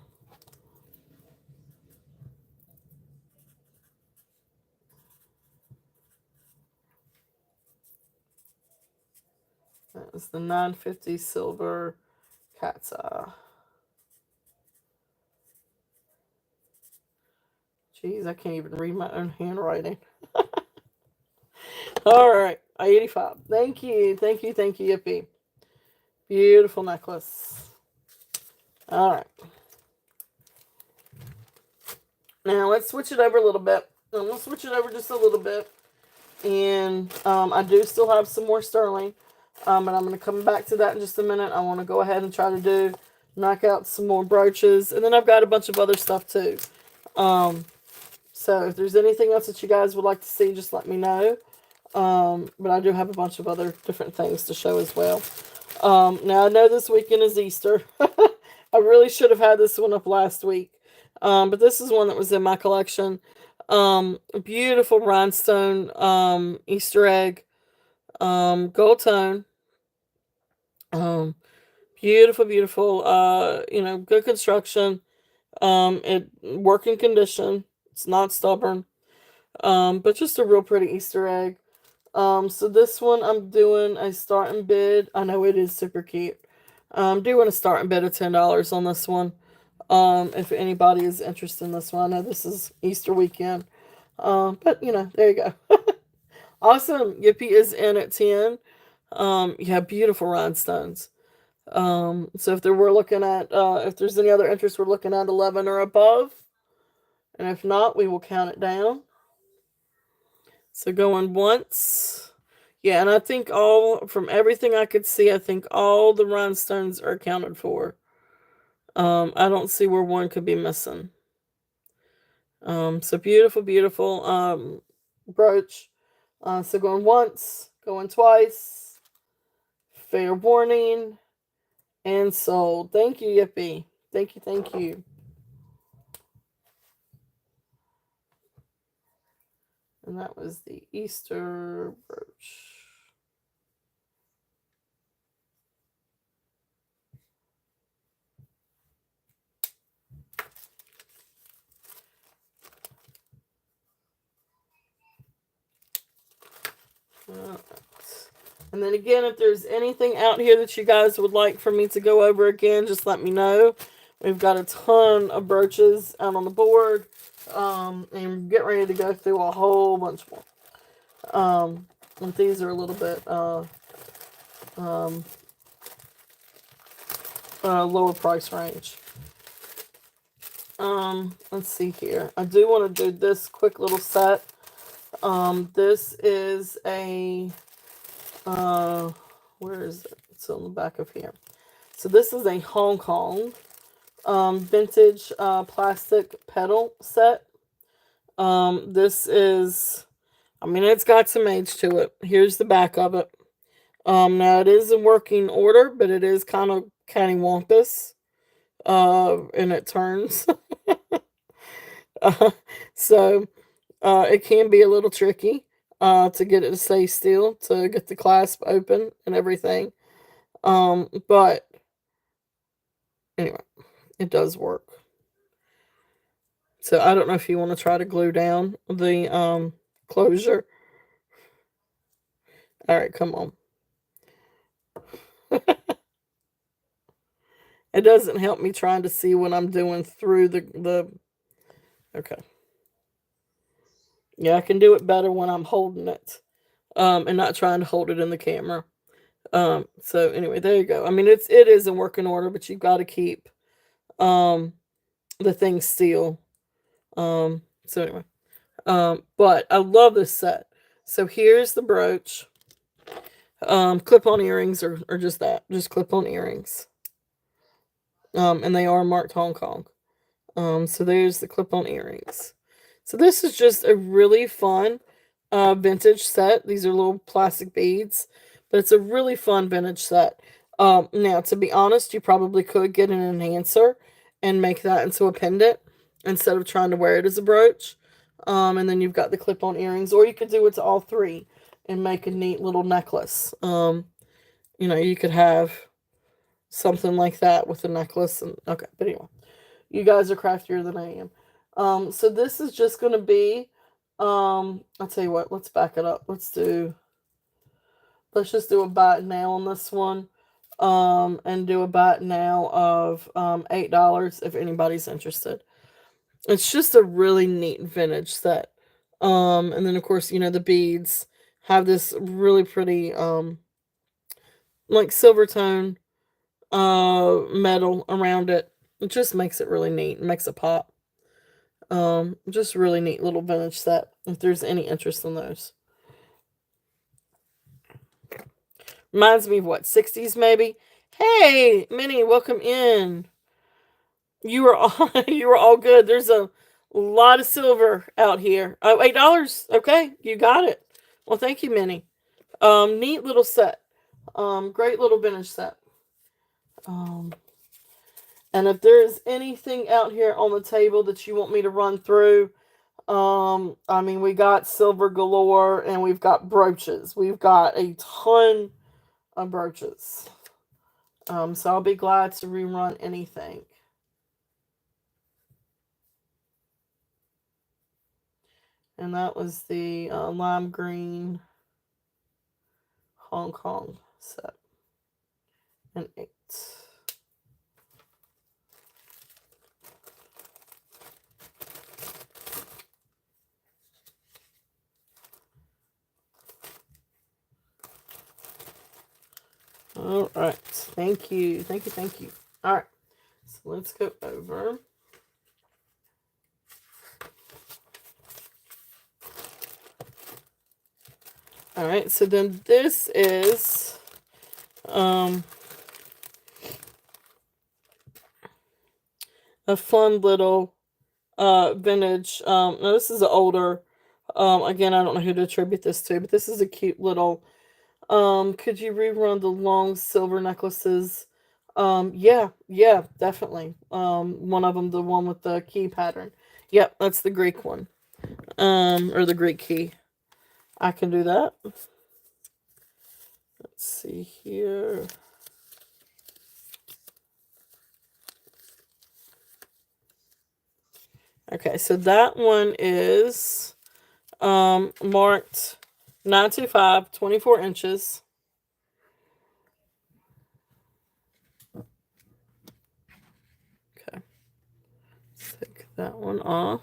that is the 950 silver cat's eye. Jeez, I can't even read my own handwriting. All right, 85. Thank you, thank you, thank you, Yippee. Beautiful necklace. All right. Now let's switch it over a little bit. I'm gonna switch it over just a little bit, and I do still have some more sterling, and I'm gonna come back to that in just a minute. I want to go ahead and try to knock out some more brooches, and then I've got a bunch of other stuff too. So if there's anything else that you guys would like to see, just let me know. But I do have a bunch of other different things to show as well. Now I know this weekend is Easter. I really should have had this one up last week. But this is one that was in my collection. Beautiful rhinestone Easter egg, gold tone. Beautiful, beautiful. Good construction. It working condition. It's not stubborn. But just a real pretty Easter egg. So this one I'm doing a starting bid. I know it is super cute. I'm doing a starting bid of $10 on this one. If anybody is interested in this one, I know this is Easter weekend. But there you go. Awesome. Yippee is in at 10. You have beautiful rhinestones. So if there's any other interest, we're looking at 11 or above. And if not, we will count it down. So going once. Yeah, and I think from everything I could see, I think all the rhinestones are accounted for. I don't see where one could be missing. So beautiful, beautiful brooch. So going once, going twice. Fair warning. And sold. Thank you, Yippee. Thank you, thank you. And that was the Easter brooch. And then again, if there's anything out here that you guys would like for me to go over again, just let me know. We've got a ton of brooches out on the board. And get ready to go through a whole bunch more. And these are a little bit lower price range. Let's see here. I do want to do this quick little set. This is a where is it? It's on the back of here. So this is a Hong Kong vintage plastic pedal set. This is, I mean, it's got some age to it. Here's the back of it. Now it is in working order, but it is kind of cattywampus, and it turns. uh, so it can be a little tricky to get it to stay still, to get the clasp open and everything. But anyway, it does work. So I don't know if you want to try to glue down the closure. All right, come on. It doesn't help me trying to see what I'm doing through the. Okay. Yeah, I can do it better when I'm holding it, and not trying to hold it in the camera. So anyway, there you go. I mean, it is in working order, but you've got to keep um the thing still. So anyway, but I love this set. So here's the brooch. Clip-on earrings or just that, just clip-on earrings. And they are marked Hong Kong. So there's the clip-on earrings. So this is just a really fun vintage set. These are little plastic beads, but it's a really fun vintage set. Now, to be honest, you probably could get an enhancer and make that into a pendant instead of trying to wear it as a brooch. And then you've got the clip-on earrings, or you could do it to all three and make a neat little necklace. You could have something like that with a necklace. And okay, but anyway, you guys are craftier than I am. So this is just going to be, I'll tell you what, let's back it up. Let's just do a buy it now on this one. And do a buy it now of $8 if anybody's interested. It's just a really neat vintage set. And then of course, the beads have this really pretty like silver tone metal around it. It just makes it really neat. It makes it pop. Just really neat little vintage set, if there's any interest in those. Reminds me of what, 60s maybe? Hey, Minnie, welcome in. You were all you were all good. There's a lot of silver out here. Oh, $8. Okay, you got it. Well, thank you, Minnie. Neat little set. Great little vintage set. Um, and if there's anything out here on the table that you want me to run through, I mean, we got silver galore and we've got brooches. We've got a ton of brooches. So I'll be glad to rerun anything. And that was the lime green Hong Kong set. And 8. All right. Thank you. Thank you. Thank you. All right. So let's go over. All right. So then this is a fun little vintage. Now this is an older. Again, I don't know who to attribute this to, but this is a cute little. Could you rerun the long silver necklaces? Yeah, definitely. One of them, the one with the key pattern. Yep, that's the Greek one. Or the Greek key. I can do that. Let's see here. Okay, so that one is marked 925, 24 inches. Okay. Let's take that one off.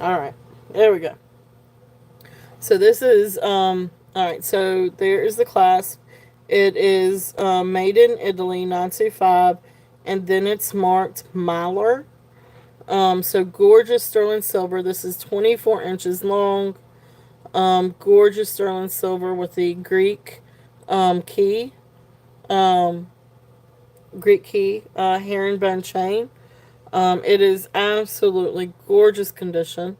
All right, there we go. So this is all right. So there is the clasp. It is made in Italy, 925, and then it's marked Mylar. So gorgeous sterling silver. This is 24 inches long. Gorgeous sterling silver with the key, um, Greek key, herringbone chain. It is absolutely gorgeous condition.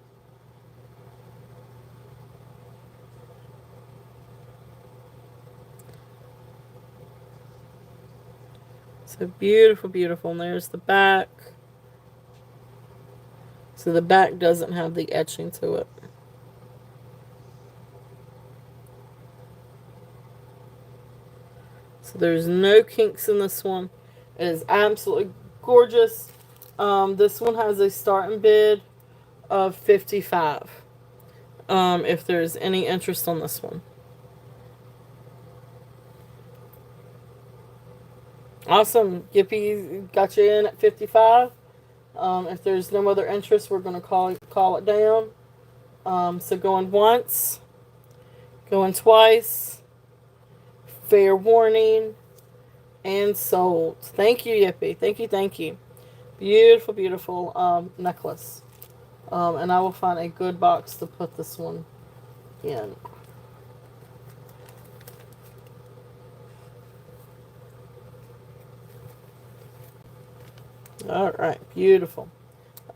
So beautiful, beautiful. And there's the back. So the back doesn't have the etching to it. So there's no kinks in this one. It is absolutely gorgeous. This one has a starting bid of 55. If there's any interest on this one. Awesome. Yippee got you in at 55. If there's no other interest, we're going to call it down. So going once, going twice, fair warning, and sold. Thank you, Yippee. Thank you, thank you. Beautiful, beautiful necklace. And I will find a good box to put this one in. All right, beautiful.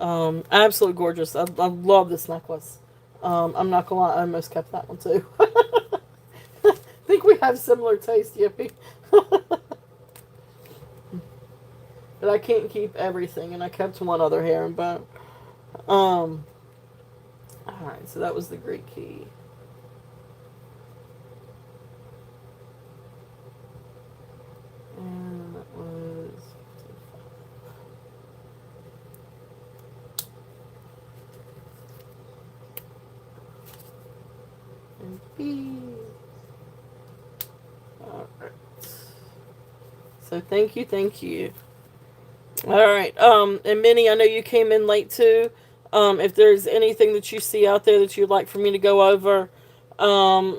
Absolutely gorgeous. I love this necklace. I'm not gonna lie, I almost kept that one too. I think we have similar taste, Yippee. But I can't keep everything, and I kept one other herringbone. Alright, so that was the Greek key. And that was and B. Alright. So thank you, thank you. Alright, and Minnie, I know you came in late too. If there's anything that you see out there that you'd like for me to go over,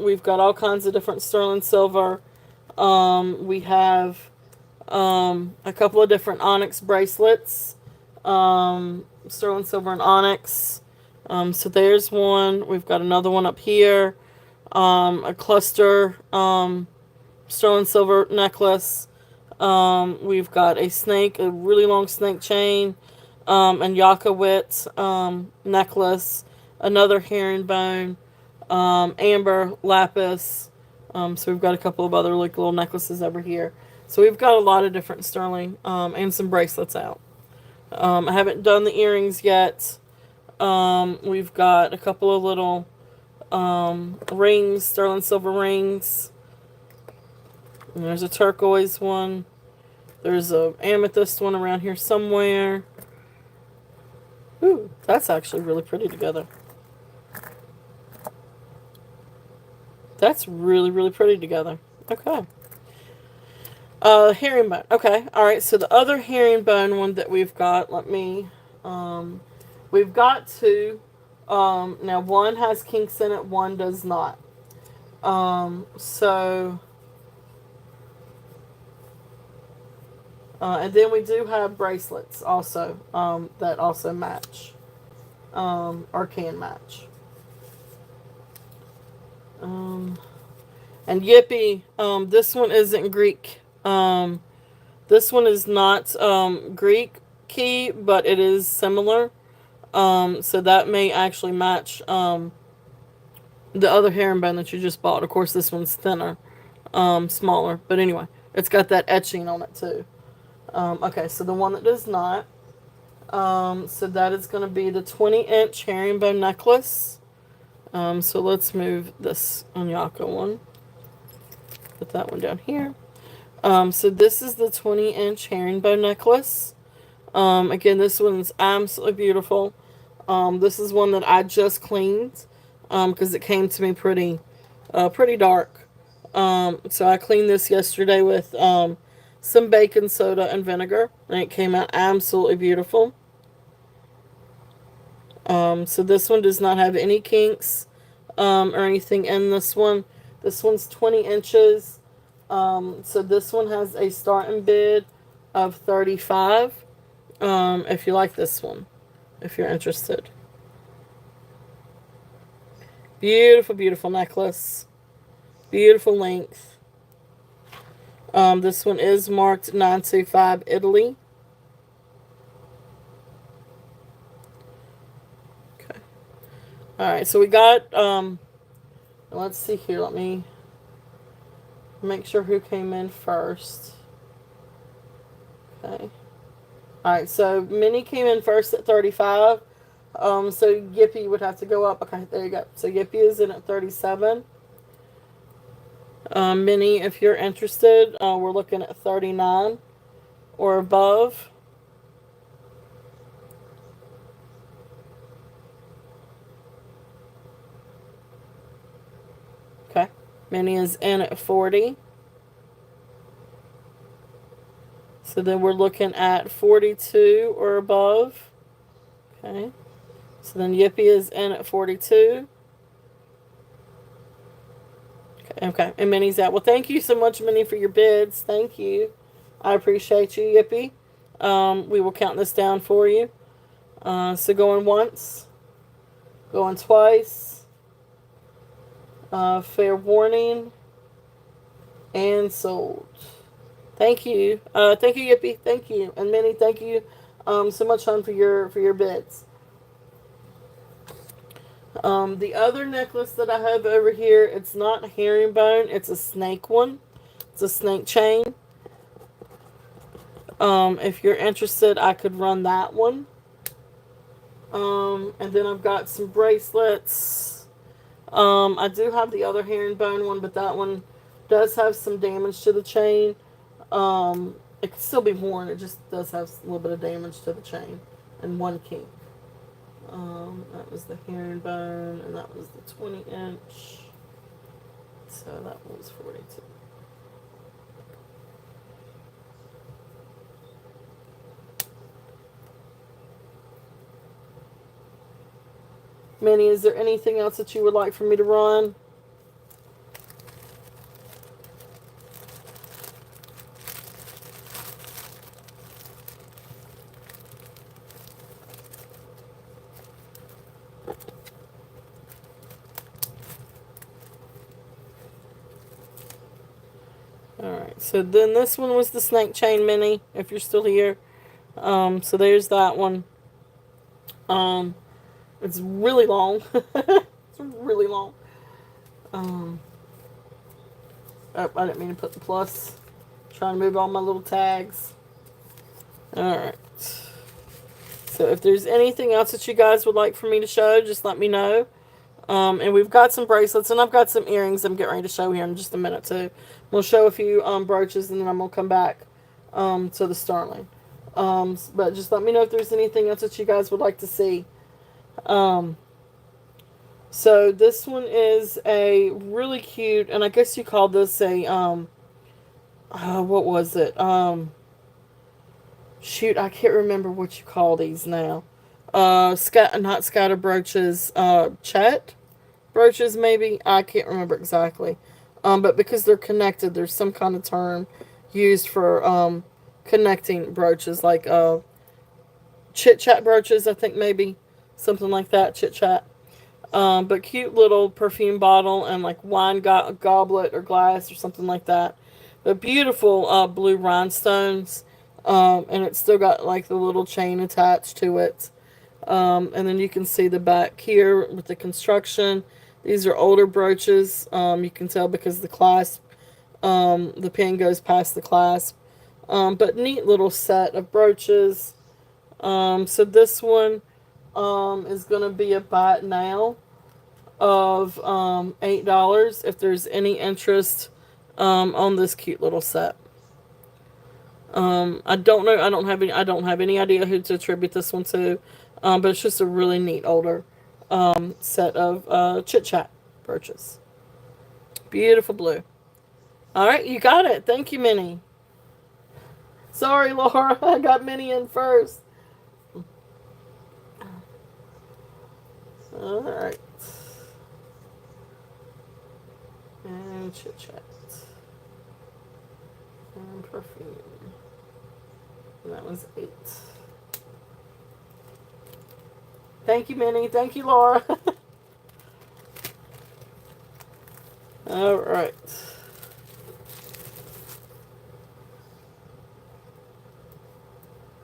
we've got all kinds of different sterling silver. We have a couple of different onyx bracelets, sterling silver and onyx. So there's one. We've got another one up here, a cluster sterling silver necklace. We've got a snake, a really long snake chain, and Yakawit necklace, another herringbone, amber lapis. So we've got a couple of other like little necklaces over here. So we've got a lot of different sterling and some bracelets out. I haven't done the earrings yet. We've got a couple of little rings, sterling silver rings. And there's a turquoise one. There's a amethyst one around here somewhere. Ooh, that's actually really pretty together. That's really, really pretty together. Okay. Herringbone. Okay. Alright, so the other herringbone one that we've got, we've got two. Now one has kinks in it, one does not. And then we do have bracelets also, that also match, or can match. And Yippee, this one isn't Greek. This one is not, Greek key, but it is similar. So that may actually match, the other herringbone that you just bought. Of course, this one's thinner, smaller, but anyway, it's got that etching on it too. Okay, so the one that does not, so that is going to be the 20-inch herringbone necklace. So let's move this Onyaka one. Put that one down here. So this is the 20-inch herringbone necklace. Again, this one's absolutely beautiful. This is one that I just cleaned, because it came to me pretty dark. So I cleaned this yesterday with, some baking soda and vinegar, and it came out absolutely beautiful. So this one does not have any kinks or anything in this one. This one's 20 inches. So this one has a starting bid of 35. If you like this one, if you're interested. Beautiful, beautiful necklace. Beautiful length. This one is marked 925 Italy. Okay. Alright, so we got, let's see here. Let me make sure who came in first. Okay. Alright, so Minnie came in first at 35. So Yippee would have to go up. Okay, there you go. So Yippee is in at 37. Minnie, if you're interested, we're looking at 39 or above. Okay. Minnie is in at 40. So then we're looking at 42 or above. Okay. So then Yippee is in at 42. Okay. And Minnie's out. Well, thank you so much, Minnie, for your bids. Thank you. I appreciate you, Yippee. We will count this down for you. So going once, going twice, fair warning, and sold. Thank you. Thank you, Yippee. Thank you. And Minnie, thank you so much, hon, for your bids. The other necklace that I have over here, it's not herringbone, it's a snake one. It's a snake chain. If you're interested, I could run that one. And then I've got some bracelets. I do have the other herringbone one, but that one does have some damage to the chain. It can still be worn, it just does have a little bit of damage to the chain. And one kink. That was the herringbone, and that was the 20-inch. So that was 42. Minnie, is there anything else that you would like for me to run? Alright, so then this one was the snake chain Minnie, if you're still here. So there's that one. It's really long. It's really long. Oh, I didn't mean to put the plus. Trying to move all my little tags. Alright. So if there's anything else that you guys would like for me to show, just let me know. And we've got some bracelets, and I've got some earrings I'm getting ready to show here in just a minute too. We'll show a few brooches, and then I'm going to come back to the sterling. But just let me know if there's anything else that you guys would like to see. So this one is a really cute, and I guess you call this a, what was it? Shoot, I can't remember what you call these now. Not scatter brooches, chat brooches maybe. I can't remember exactly. But because they're connected, there's some kind of term used for, connecting brooches, like, chit chat brooches, I think maybe. Something like that, chit chat. But cute little perfume bottle and like wine goblet or glass or something like that. But beautiful blue rhinestones. And it's still got like the little chain attached to it. And then you can see the back here with the construction. These are older brooches. You can tell because the clasp, the pin goes past the clasp. But neat little set of brooches. So this one is going to be a buy it now of $8 if there's any interest on this cute little set. I don't know. I don't have any idea who to attribute this one to. But it's just a really neat older set of chit chat brooches. Beautiful blue. All right, you got it. Thank you, Minnie. Sorry, Laura. I got Minnie in first. Alright. And chit chat. And perfume. And that was 8. Thank you, Minnie. Thank you, Laura. Alright.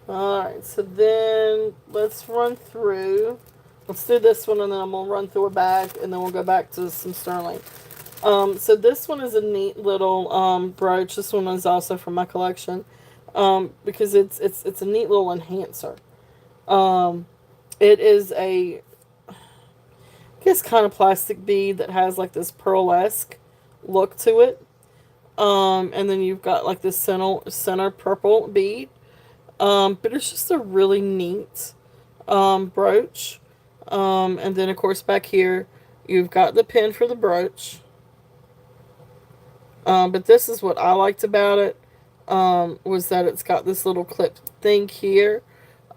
Alright, so then let's run through. Let's do this one and then I'm going to run through a bag and then we'll go back to some sterling. So this one is a neat little brooch. This one is also from my collection because it's a neat little enhancer. It is a, I guess, kind of plastic bead that has like this pearl-esque look to it. And then you've got like this center purple bead. But it's just a really neat brooch. And then of course back here you've got the pin for the brooch. But this is what I liked about it, was that it's got this little clip thing here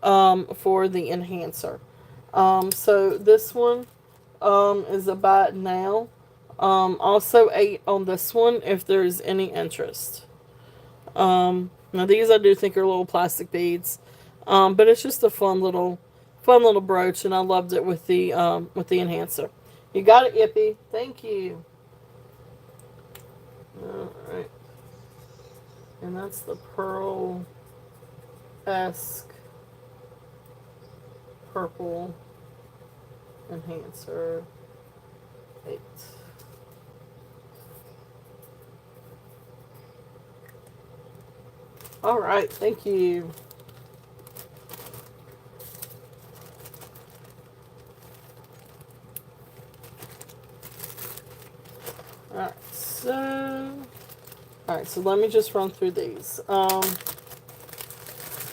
for the enhancer. So this one is a buy it now. Also 8 on this one if there's any interest. Now these I do think are little plastic beads, but it's just a fun little brooch, and I loved it with the enhancer. You got it, Yippee. Thank you. All right, and that's the pearl-esque purple enhancer 8. All right, thank you. All right, so let me just run through these.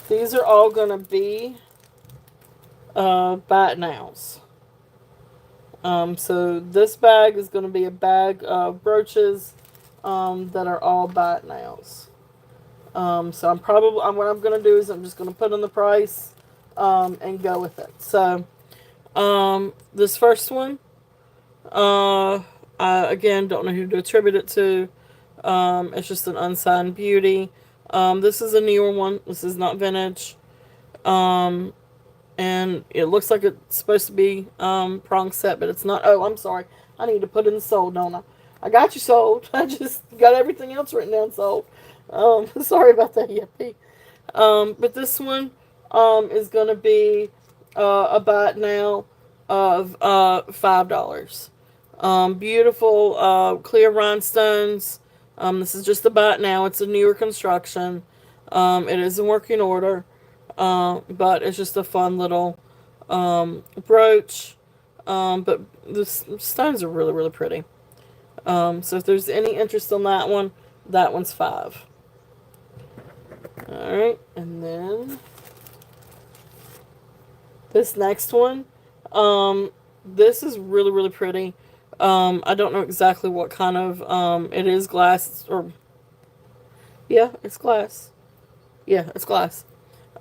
These are all going to be buy it nows. So this bag is going to be a bag of brooches that are all buy it nows. So what I'm going to do is I'm just going to put in the price and go with it. So this first one, I again don't know who to attribute it to. It's just an unsigned beauty. This is a newer one. This is not vintage. And it looks like it's supposed to be prong set, but it's not. Oh, I'm sorry. I need to put in sold, don't I? I got you sold. I just got everything else written down sold. Sorry about that, Yippee. But this one is going to be a buy it now of $5. Beautiful clear rhinestones. This is just a buy it now. It's a newer construction. It is in working order. But it's just a fun little brooch. But the stones are really, really pretty. So if there's any interest on that one's 5. Alright, and then this next one, this is really, really pretty. I don't know exactly what kind of, it is glass, or, yeah, it's glass. Yeah, it's glass.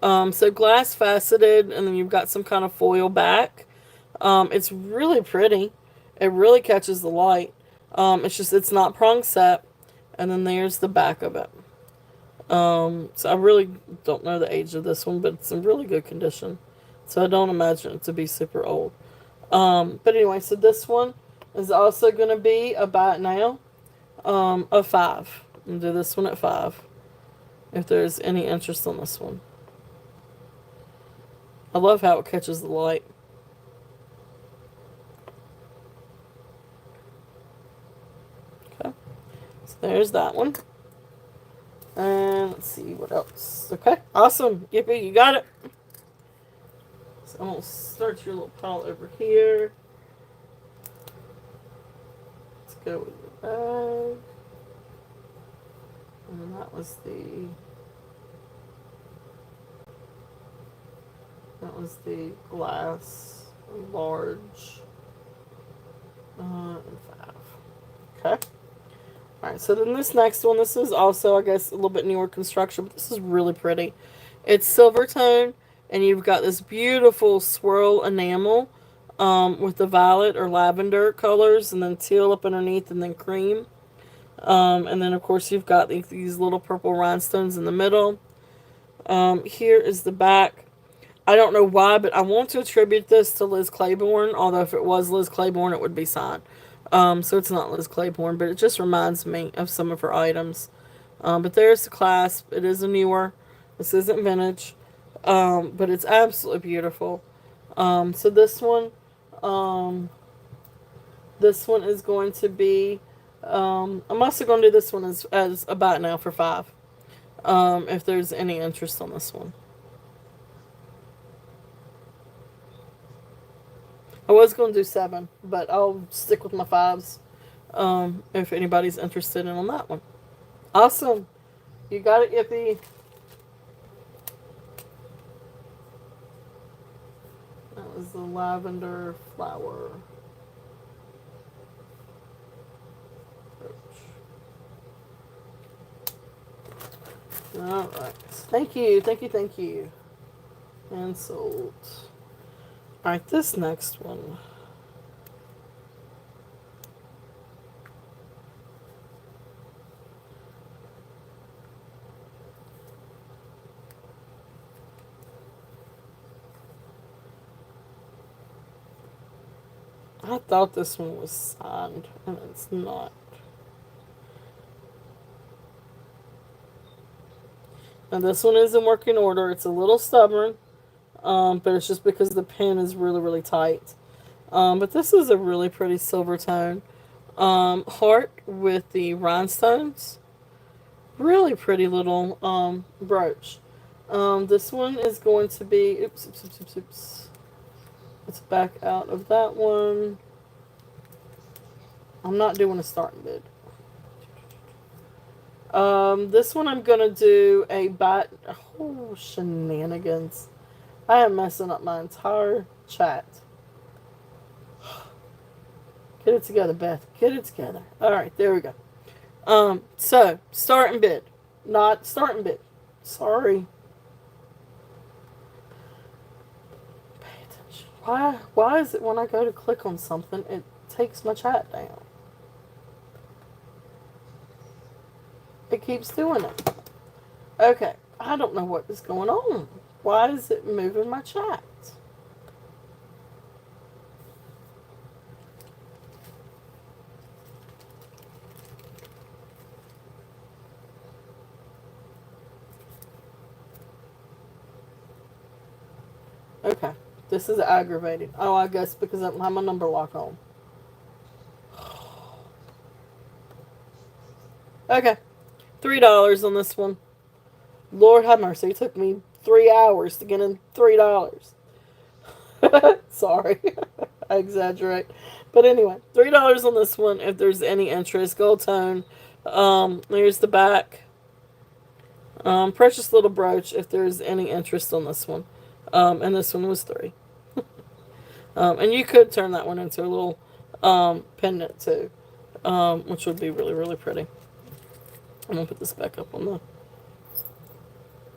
So glass faceted, and then you've got some kind of foil back. It's really pretty. It really catches the light. It's not prong set, and then there's the back of it. So I really don't know the age of this one, but it's in really good condition. So I don't imagine it to be super old. But anyway, so this one is also going to be a buy it now of 5. I'll do this one at 5 if there's any interest on this one. I love how it catches the light. Okay, so there's that one. And let's see what else. Okay, awesome. Yippee, you got it. So I'm going to start your little pile over here. Let's go with the bag. And that was the glass large and 5. Okay. Alright, so then this next one, this is also, I guess, a little bit newer construction, but this is really pretty. It's silver tone, and you've got this beautiful swirl enamel with the violet or lavender colors, and then teal up underneath, and then cream. And then, of course, you've got these little purple rhinestones in the middle. Here is the back. I don't know why, but I want to attribute this to Liz Claiborne, although if it was Liz Claiborne, it would be signed. So it's not Liz Claiborne, but it just reminds me of some of her items. But there's the clasp. It is a newer. This isn't vintage, but it's absolutely beautiful. So um, this one is going to be. I'm also going to do this one as a buy it now for $5. If there's any interest on this one. I was going to do 7, but I'll stick with my 5s. If anybody's interested in on that one. Awesome. You got it, Yippee. That was the lavender flower. Alright. Thank you, thank you, thank you. And sold. Alright, this next one. I thought this one was signed, and it's not. Now this one is in working order. It's a little stubborn, but it's just because the pen is really, really tight. But this is a really pretty silver tone. Heart with the rhinestones. Really pretty little brooch. This one is going to be, oops. Let's back out of that one. I'm not doing a starting bid. This one I'm gonna do a bat. Oh, shenanigans! I am messing up my entire chat. Get it together, Beth. Get it together. All right, there we go. So starting bid, not starting bid. Sorry. Why is it when I go to click on something, it takes my chat down? It keeps doing it. Okay, I don't know what is going on. Why is it moving my chat? Okay. This is aggravating. Oh, I guess because I don't have my number lock on. Okay. $3 on this one. Lord have mercy. It took me 3 hours to get in $3. Sorry. I exaggerate. But anyway, $3 on this one if there's any interest. Gold tone. Here's the back. Precious little brooch if there's any interest on this one. And this one was 3. And you could turn that one into a little pendant too, which would be really, really pretty. I'm going to put this back up on the...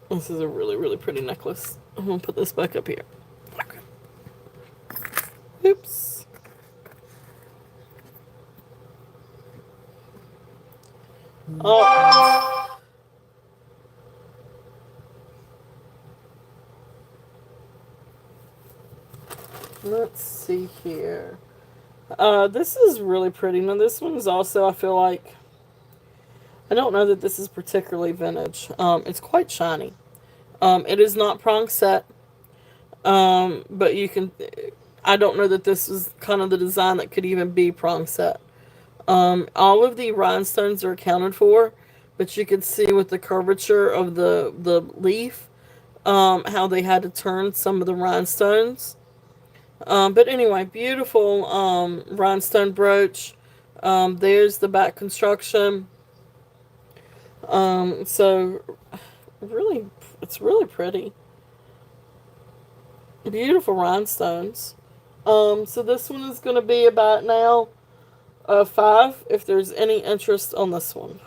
This is a really, really pretty necklace. I'm going to put this back up here. Okay. Oops. Oh. Let's see here. This is really pretty. Now, this one is also, I feel like, I don't know that this is particularly vintage. It's quite shiny. It is not prong set. But you can, I don't know that this is kind of the design that could even be prong set. All of the rhinestones are accounted for, but you can see with the curvature of the leaf, how they had to turn some of the rhinestones. But anyway, beautiful rhinestone brooch. There's the back construction. So really, it's really pretty. Beautiful rhinestones. So this one is going to be about now 5 if there's any interest on this one.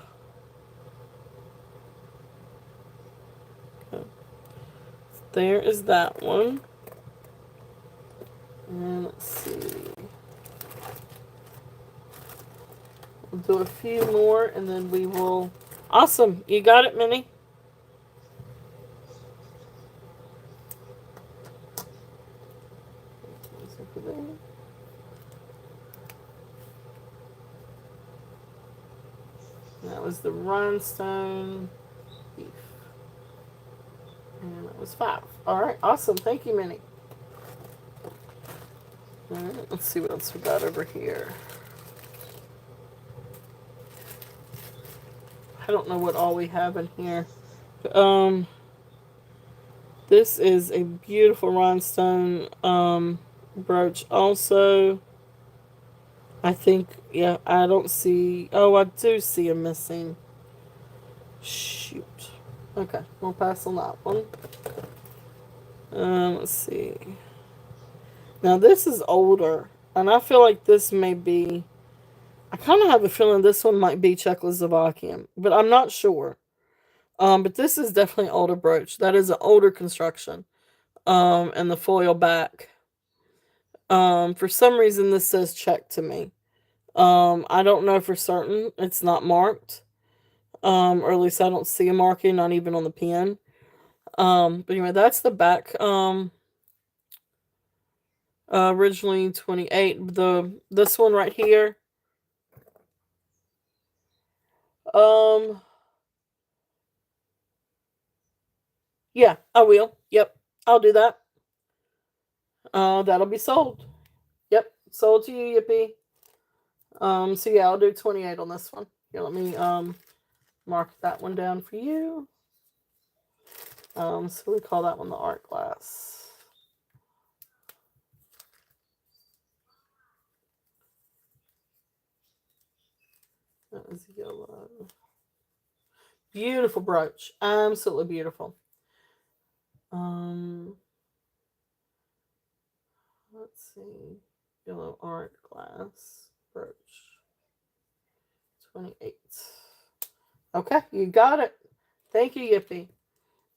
Okay. There is that one. And let's see. We'll do a few more and then we will. Awesome. You got it, Minnie? That was the rhinestone beef. And that was 5. Alright, awesome. Thank you, Minnie. Alright, let's see what else we got over here. I don't know what all we have in here. This is a beautiful rhinestone brooch. Also, I think, yeah, I don't see. Oh, I do see a missing. Shoot. Okay, we'll pass on that one. Let's see. Now, this is older, and I feel like this may be. I kind of have a feeling this one might be Czechoslovakian, but I'm not sure. But this is definitely an older brooch. That is an older construction. And the foil back. For some reason, this says Czech to me. I don't know for certain. It's not marked. Or at least I don't see a marking, not even on the pen. But anyway, that's the back. Originally 28. This one right here. Um, yeah, I will. Yep, I'll do that. That'll be sold. Yep, sold to you, Yippee. So yeah, I'll do 28 on this one. Here, let me mark that one down for you. So we call that one the art glass. That was yellow. Beautiful brooch. Absolutely beautiful. Let's see. Yellow art glass brooch. 28. Okay, you got it. Thank you, Yippee.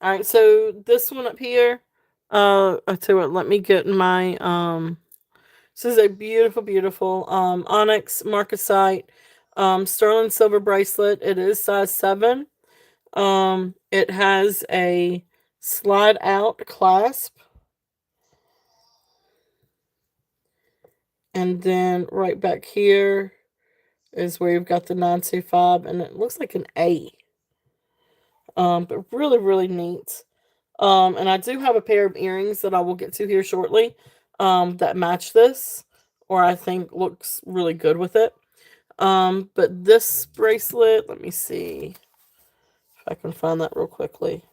Alright, so this one up here, I tell you what, let me get my, this is a beautiful, beautiful, onyx marcasite, sterling silver bracelet. It is size 7. It has a slide out clasp. And then right back here is where you've got the 925, and it looks like an A. But really, really neat. And I do have a pair of earrings that I will get to here shortly, that match this, or I think looks really good with it. But this bracelet, let me see if I can find that real quickly.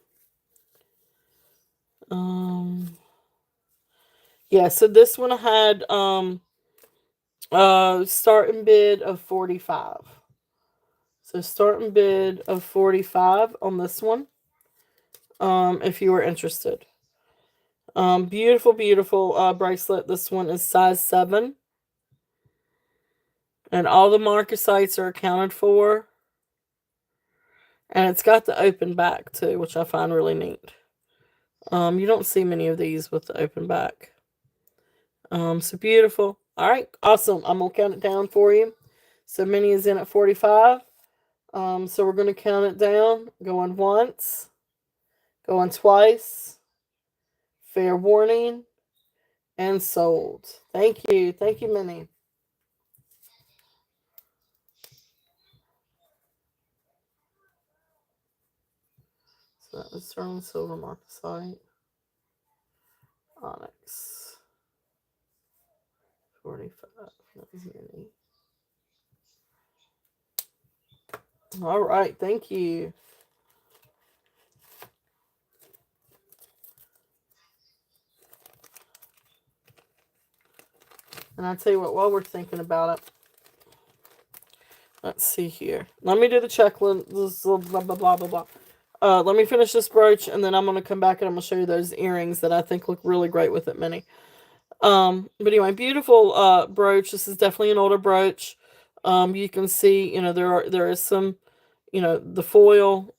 Yeah, so this one had starting bid of 45. So starting bid of 45 on this one. If you were interested. Beautiful, beautiful bracelet. This one is size 7. And all the marcasites are accounted for. And it's got the open back too, which I find really neat. You don't see many of these with the open back. So beautiful. All right, awesome. I'm gonna count it down for you. So Minnie is in at 45. So we're gonna count it down. Going once, going twice. Fair warning, and sold. Thank you, Minnie. So that was sterling silver marcasite, onyx. 45. That was Minnie. All right, thank you. And I tell you what, while we're thinking about it, let's see here. Let me do the checklist. Blah blah blah blah blah. Let me finish this brooch, and then I'm gonna come back and I'm gonna show you those earrings that I think look really great with it, Minnie. But anyway, beautiful brooch. This is definitely an older brooch. You can see, there is some, the foil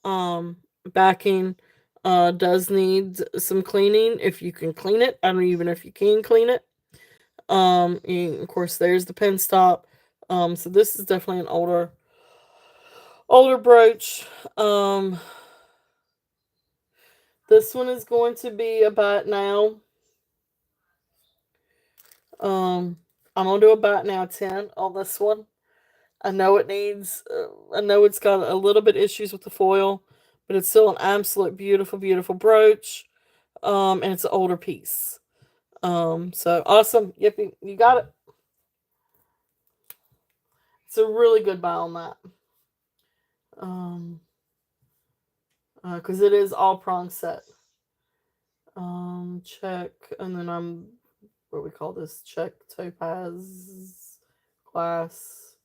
backing does need some cleaning if you can clean it. I don't even know if you can clean it. Of course, there's the pin stop. So this is definitely an older brooch. This one is going to be about now. I'm gonna do about now 10 on this one. I know it needs. I know it's got a little bit issues with the foil, but it's still an absolute beautiful, beautiful brooch. And it's an older piece. So awesome. Yep, you got it. It's a really good buy on that. Um, because it is all prong set. Check, and then what we call this, check topaz glass.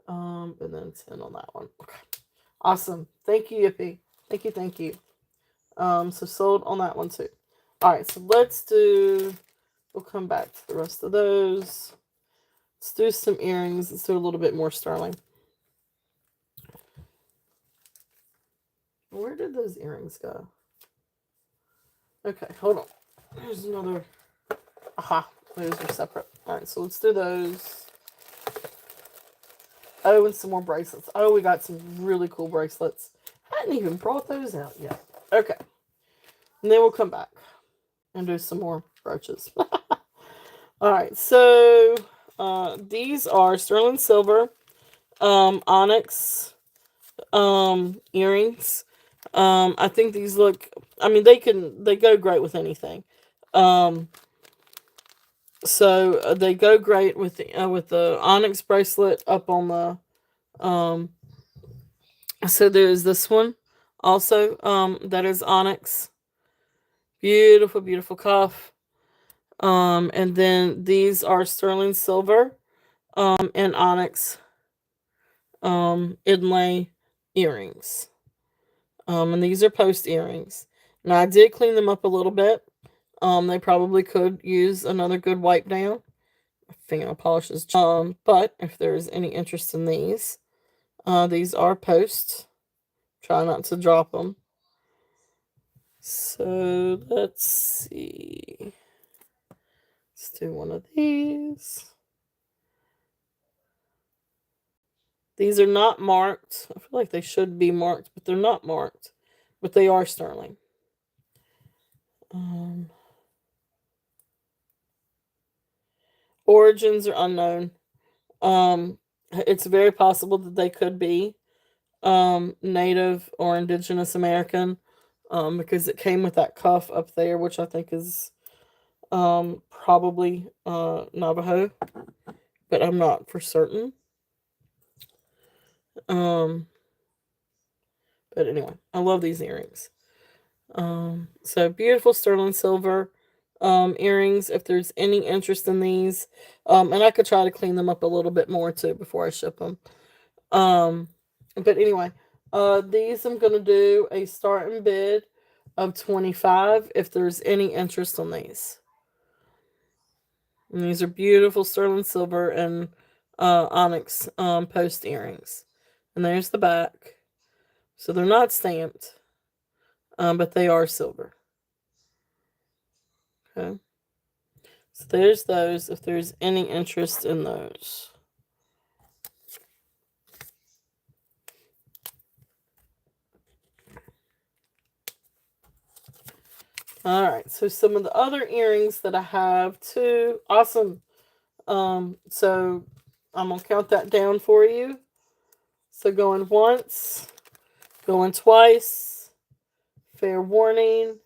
And then 10 on that one. Okay. Awesome. Thank you, Yippee. Thank you, thank you. So sold on that one too. Alright, so we'll come back to the rest of those. Let's do some earrings. Let's do a little bit more sterling. Where did those earrings go? Okay, hold on. There's another. Aha, those are separate. Alright, so let's do those. Oh, and some more bracelets. Oh, we got some really cool bracelets. I hadn't even brought those out yet. Okay. And then we'll come back and do some more brooches. Alright, so these are sterling silver onyx earrings. I think these look, I mean, they go great with anything. So they go great with the onyx bracelet up on the so there's this one also that is onyx. Beautiful, beautiful cuff. And then these are sterling silver and onyx inlay earrings. And these are post earrings. Now I did clean them up a little bit. They probably could use another good wipe down. Fingernail polishes. But if there's any interest in these are post. Try not to drop them. So let's see. Let's do one of these. These are not marked. I feel like they should be marked, but they're not marked. But they are sterling. Origins are unknown. It's very possible that they could be Native or Indigenous American, because it came with that cuff up there, which I think is probably Navajo, but I'm not for certain. But anyway, I love these earrings. So beautiful sterling silver earrings. If there's any interest in these, and I could try to clean them up a little bit more too before I ship them. But anyway, these I'm gonna do a starting bid of 25 if there's any interest on these. And these are beautiful sterling silver and onyx post earrings. And there's the back. So they're not stamped, but they are silver. Okay. So there's those if there's any interest in those. Alright, so some of the other earrings that I have too. Awesome. So I'm gonna count that down for you. So going once, going twice, fair warning,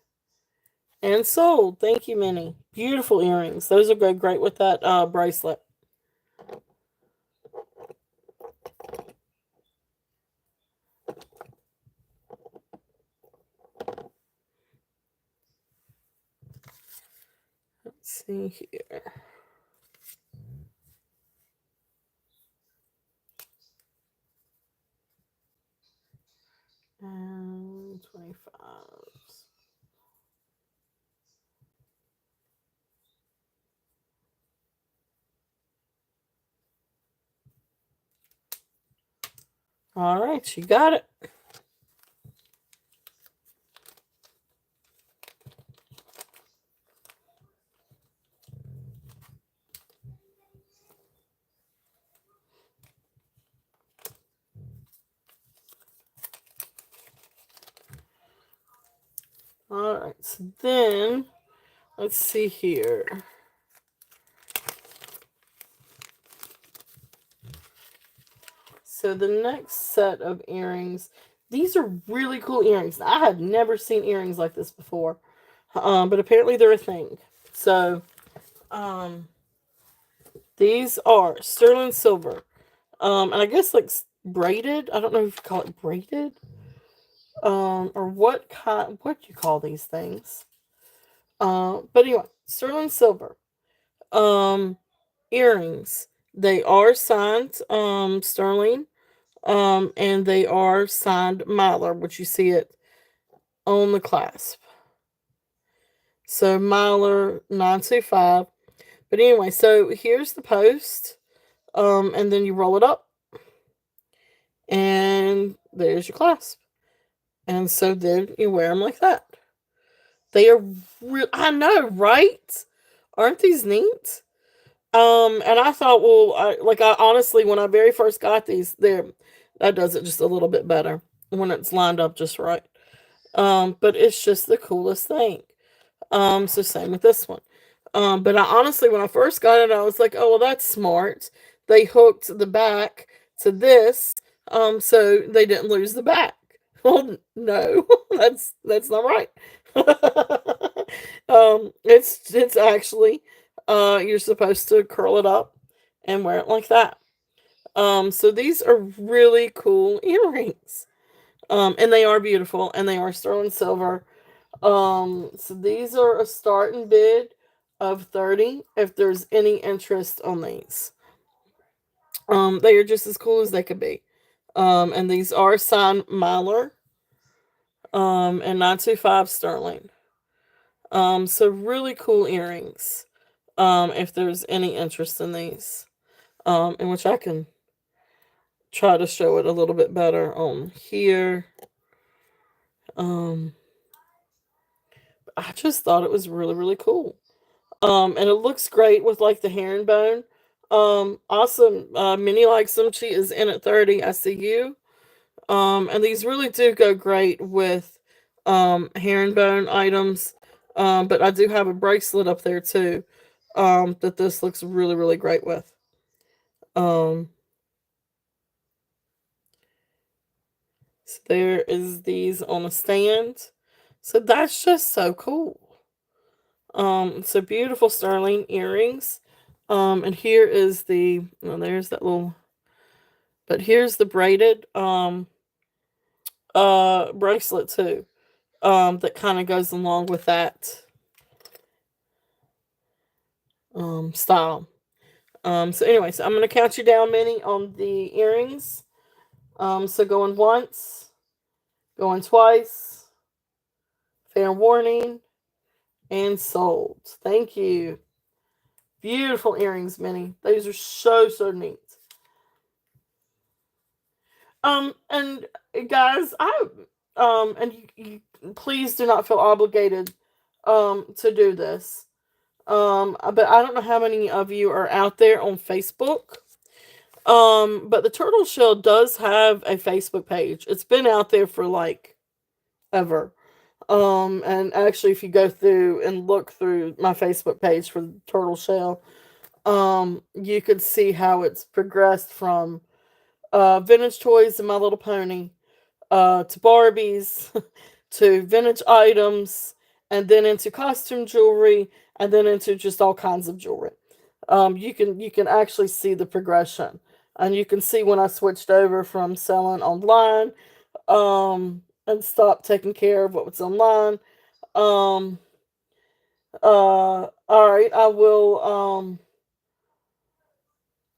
and sold. Thank you, Minnie. Beautiful earrings. Those will go great with that bracelet. Let's see here. And 25s. All right, you got it. Alright, so then, let's see here. So the next set of earrings, these are really cool earrings. I had never seen earrings like this before, but apparently they're a thing. So um, these are sterling silver, and I guess like braided. I don't know if you call it braided, or what kind. What do you call these things? But anyway, sterling silver um, earrings. They are signed sterling. And they are signed Mylar, which you see it on the clasp. So Mylar 925. But anyway, so here's the post. And then you roll it up, and there's your clasp. And so then you wear them like that. They are I know, right? Aren't these neat? And I thought, well, I honestly, when I very first got these, there, that does it just a little bit better when it's lined up just right. But it's just the coolest thing. So same with this one. But I honestly, when I first got it, I was like, oh well, that's smart. They hooked the back to this, so they didn't lose the back. Well, no, that's not right. It's actually, you're supposed to curl it up and wear it like that. So these are really cool earrings. And they are beautiful, and they are sterling silver. So these are a starting bid of 30 if there's any interest on these. They are just as cool as they could be. And these are signed Mylar, and 925 sterling. So really cool earrings. If there's any interest in these. In which I can try to show it a little bit better on here. Um, I just thought it was really, really cool. And it looks great with like the herringbone. Awesome. Minnie likes them. She is in at 30. I see you. And these really do go great with herringbone items. But I do have a bracelet up there too. That this looks really, really great with. Um, so there is these on a stand. So that's just so cool. So beautiful sterling earrings. And here is the, well, there's that little, but here's the braided bracelet too. That kind of goes along with that style. So anyway, so I'm gonna count you down, Minnie, on the earrings. So going once, going twice, fair warning, and sold. Thank you. Beautiful earrings, Minnie. These are so, so neat. And guys, and you please do not feel obligated, to do this. But I don't know how many of you are out there on Facebook. But the Turtle Shell does have a Facebook page. It's been out there for like ever. And actually, if you go through and look through my Facebook page for the Turtle Shell, you could see how it's progressed from vintage toys and My Little Pony, to Barbies, to vintage items, and then into costume jewelry, and then into just all kinds of jewelry. You can actually see the progression, and you can see when I switched over from selling online, and stopped taking care of what was online. Um, all right, I will.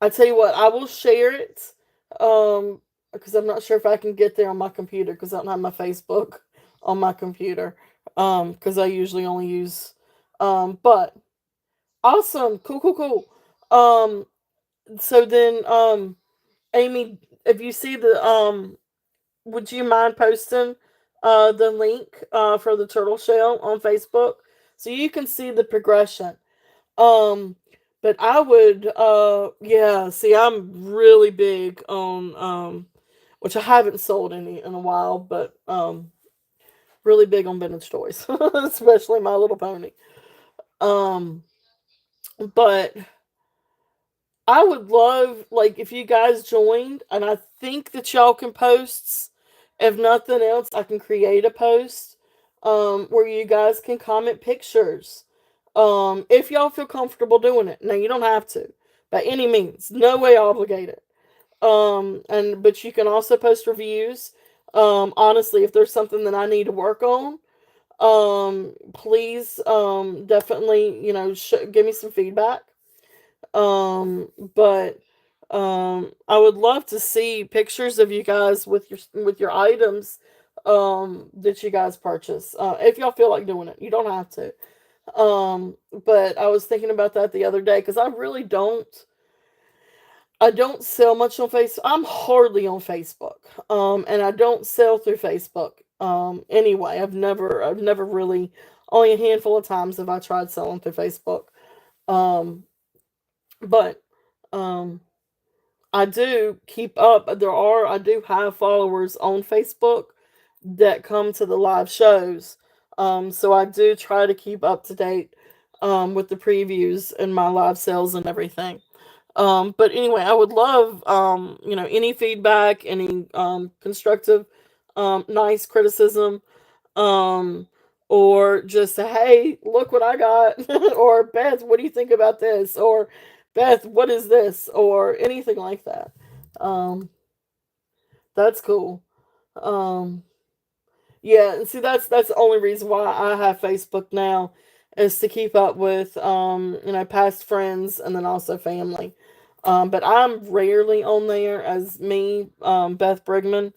I tell you what, I will share it. Because I'm not sure if I can get there on my computer because I don't have my Facebook on my computer. Because I usually only use. But awesome, cool, cool, cool. Um, so then, Amy, if you see the would you mind posting the link for the turtle shell on Facebook so you can see the progression? Um, but I would, yeah, see, I'm really big on, which I haven't sold any in a while, but, really big on vintage toys, especially My Little Pony. Um, but I would love, like, if you guys joined, and I think that y'all can posts. If nothing else, I can create a post where you guys can comment pictures. If y'all feel comfortable doing it. Now, you don't have to, by any means. No way obligated. And but you can also post reviews. Honestly, if there's something that I need to work on, please, definitely, give me some feedback. But I would love to see pictures of you guys with your items that you guys purchase. If y'all feel like doing it, you don't have to. But I was thinking about that the other day because I don't sell much on Facebook. I'm hardly on Facebook. And I don't sell through Facebook. Anyway, I've never really, only a handful of times have I tried selling through Facebook. Um, but um, I do keep up. I do have followers on Facebook that come to the live shows. So I do try to keep up to date with the previews and my live sales and everything. But anyway, I would love, any feedback, any constructive, nice criticism, um, or just hey, look what I got, or Beth, what do you think about this, or Beth, what is this, or anything like that. Um, that's cool. Um, yeah, and see, that's the only reason why I have Facebook now is to keep up with past friends and then also family. But I'm rarely on there as me, Beth Brigman.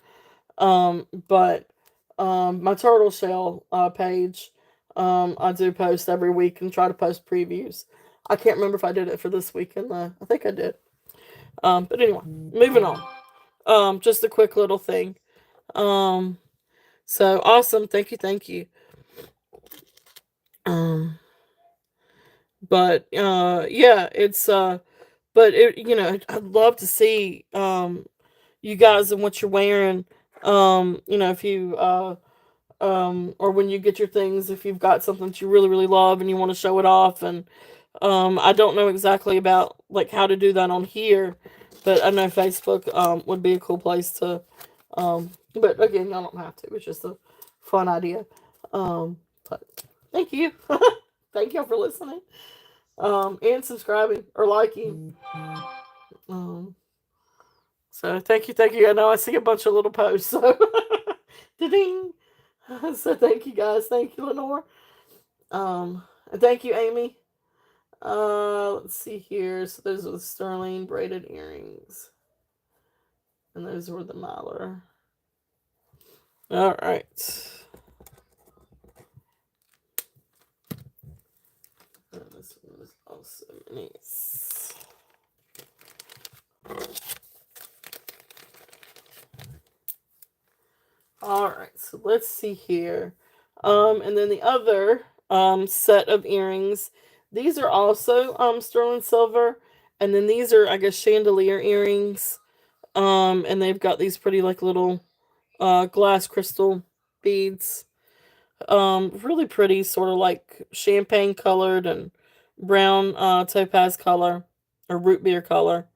But my turtle shell page, I do post every week and try to post previews. I can't remember if I did it for this weekend though. I think I did. But anyway, moving on. Just a quick little thing. Um, so awesome. Thank you. Thank you. Um, but yeah, but I'd love to see you guys and what you're wearing. If you or when you get your things, if you've got something that you really really love and you want to show it off. And I don't know exactly about like how to do that on here, but I know Facebook would be a cool place to. But again, y'all don't have to. It's just a fun idea. But thank you. Thank y'all for listening. And subscribing or liking. Um, so thank you. I know I see a bunch of little posts. So, ding. So thank you guys. Thank you, Lenore. And thank you, Amy. Let's see here. So those are the sterling braided earrings, and those were the Mylar. All right. This one is also nice. All right, so let's see here. And then the other set of earrings. These are also sterling silver, and then these are, I guess, chandelier earrings. And they've got these pretty like little glass crystal beads. Really pretty, sort of like champagne colored and brown topaz color or root beer color.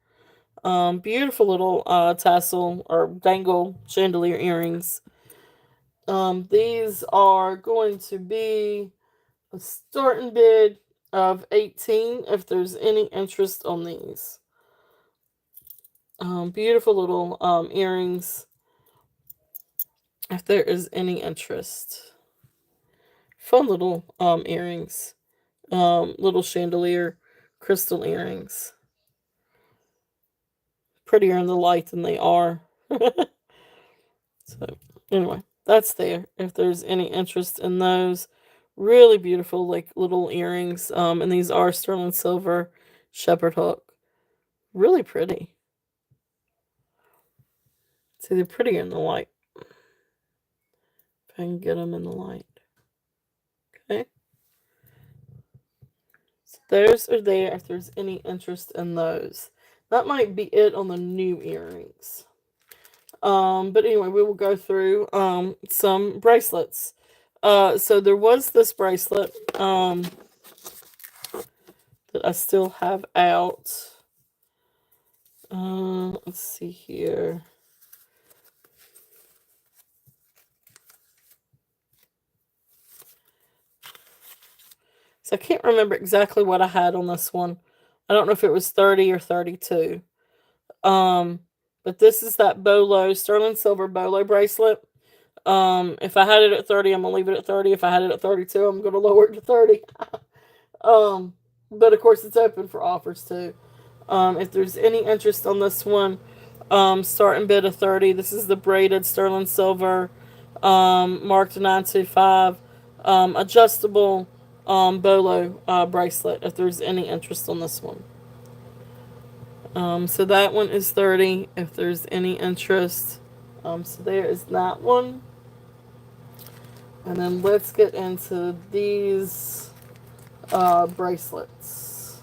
Beautiful little tassel or dangle chandelier earrings. These are going to be a starting bid of 18 if there's any interest on these. Beautiful little earrings if there is any interest. Fun little earrings. Little chandelier crystal earrings. Prettier in the light than they are. So, anyway, that's there. If there's any interest in those, really beautiful, like little earrings. And these are sterling silver shepherd hook. Really pretty. See, they're prettier in the light. If I can get them in the light. Okay. So those are there if there's any interest in those. That might be it on the new earrings. But anyway, we will go through some bracelets. So there was this bracelet that I still have out. Let's see here. So I can't remember exactly what I had on this one. I don't know if it was 30 or 32. Um, but this is that Bolo, sterling silver Bolo bracelet. If I had it at 30, I'm gonna leave it at 30. If I had it at 32, I'm gonna lower it to 30. um, but of course it's open for offers too. If there's any interest on this one, starting bid of 30. This is the braided sterling silver, marked 925, adjustable bolo bracelet. If there's any interest on this one, so that one is 30. If there's any interest, so there is that one. And then let's get into these bracelets.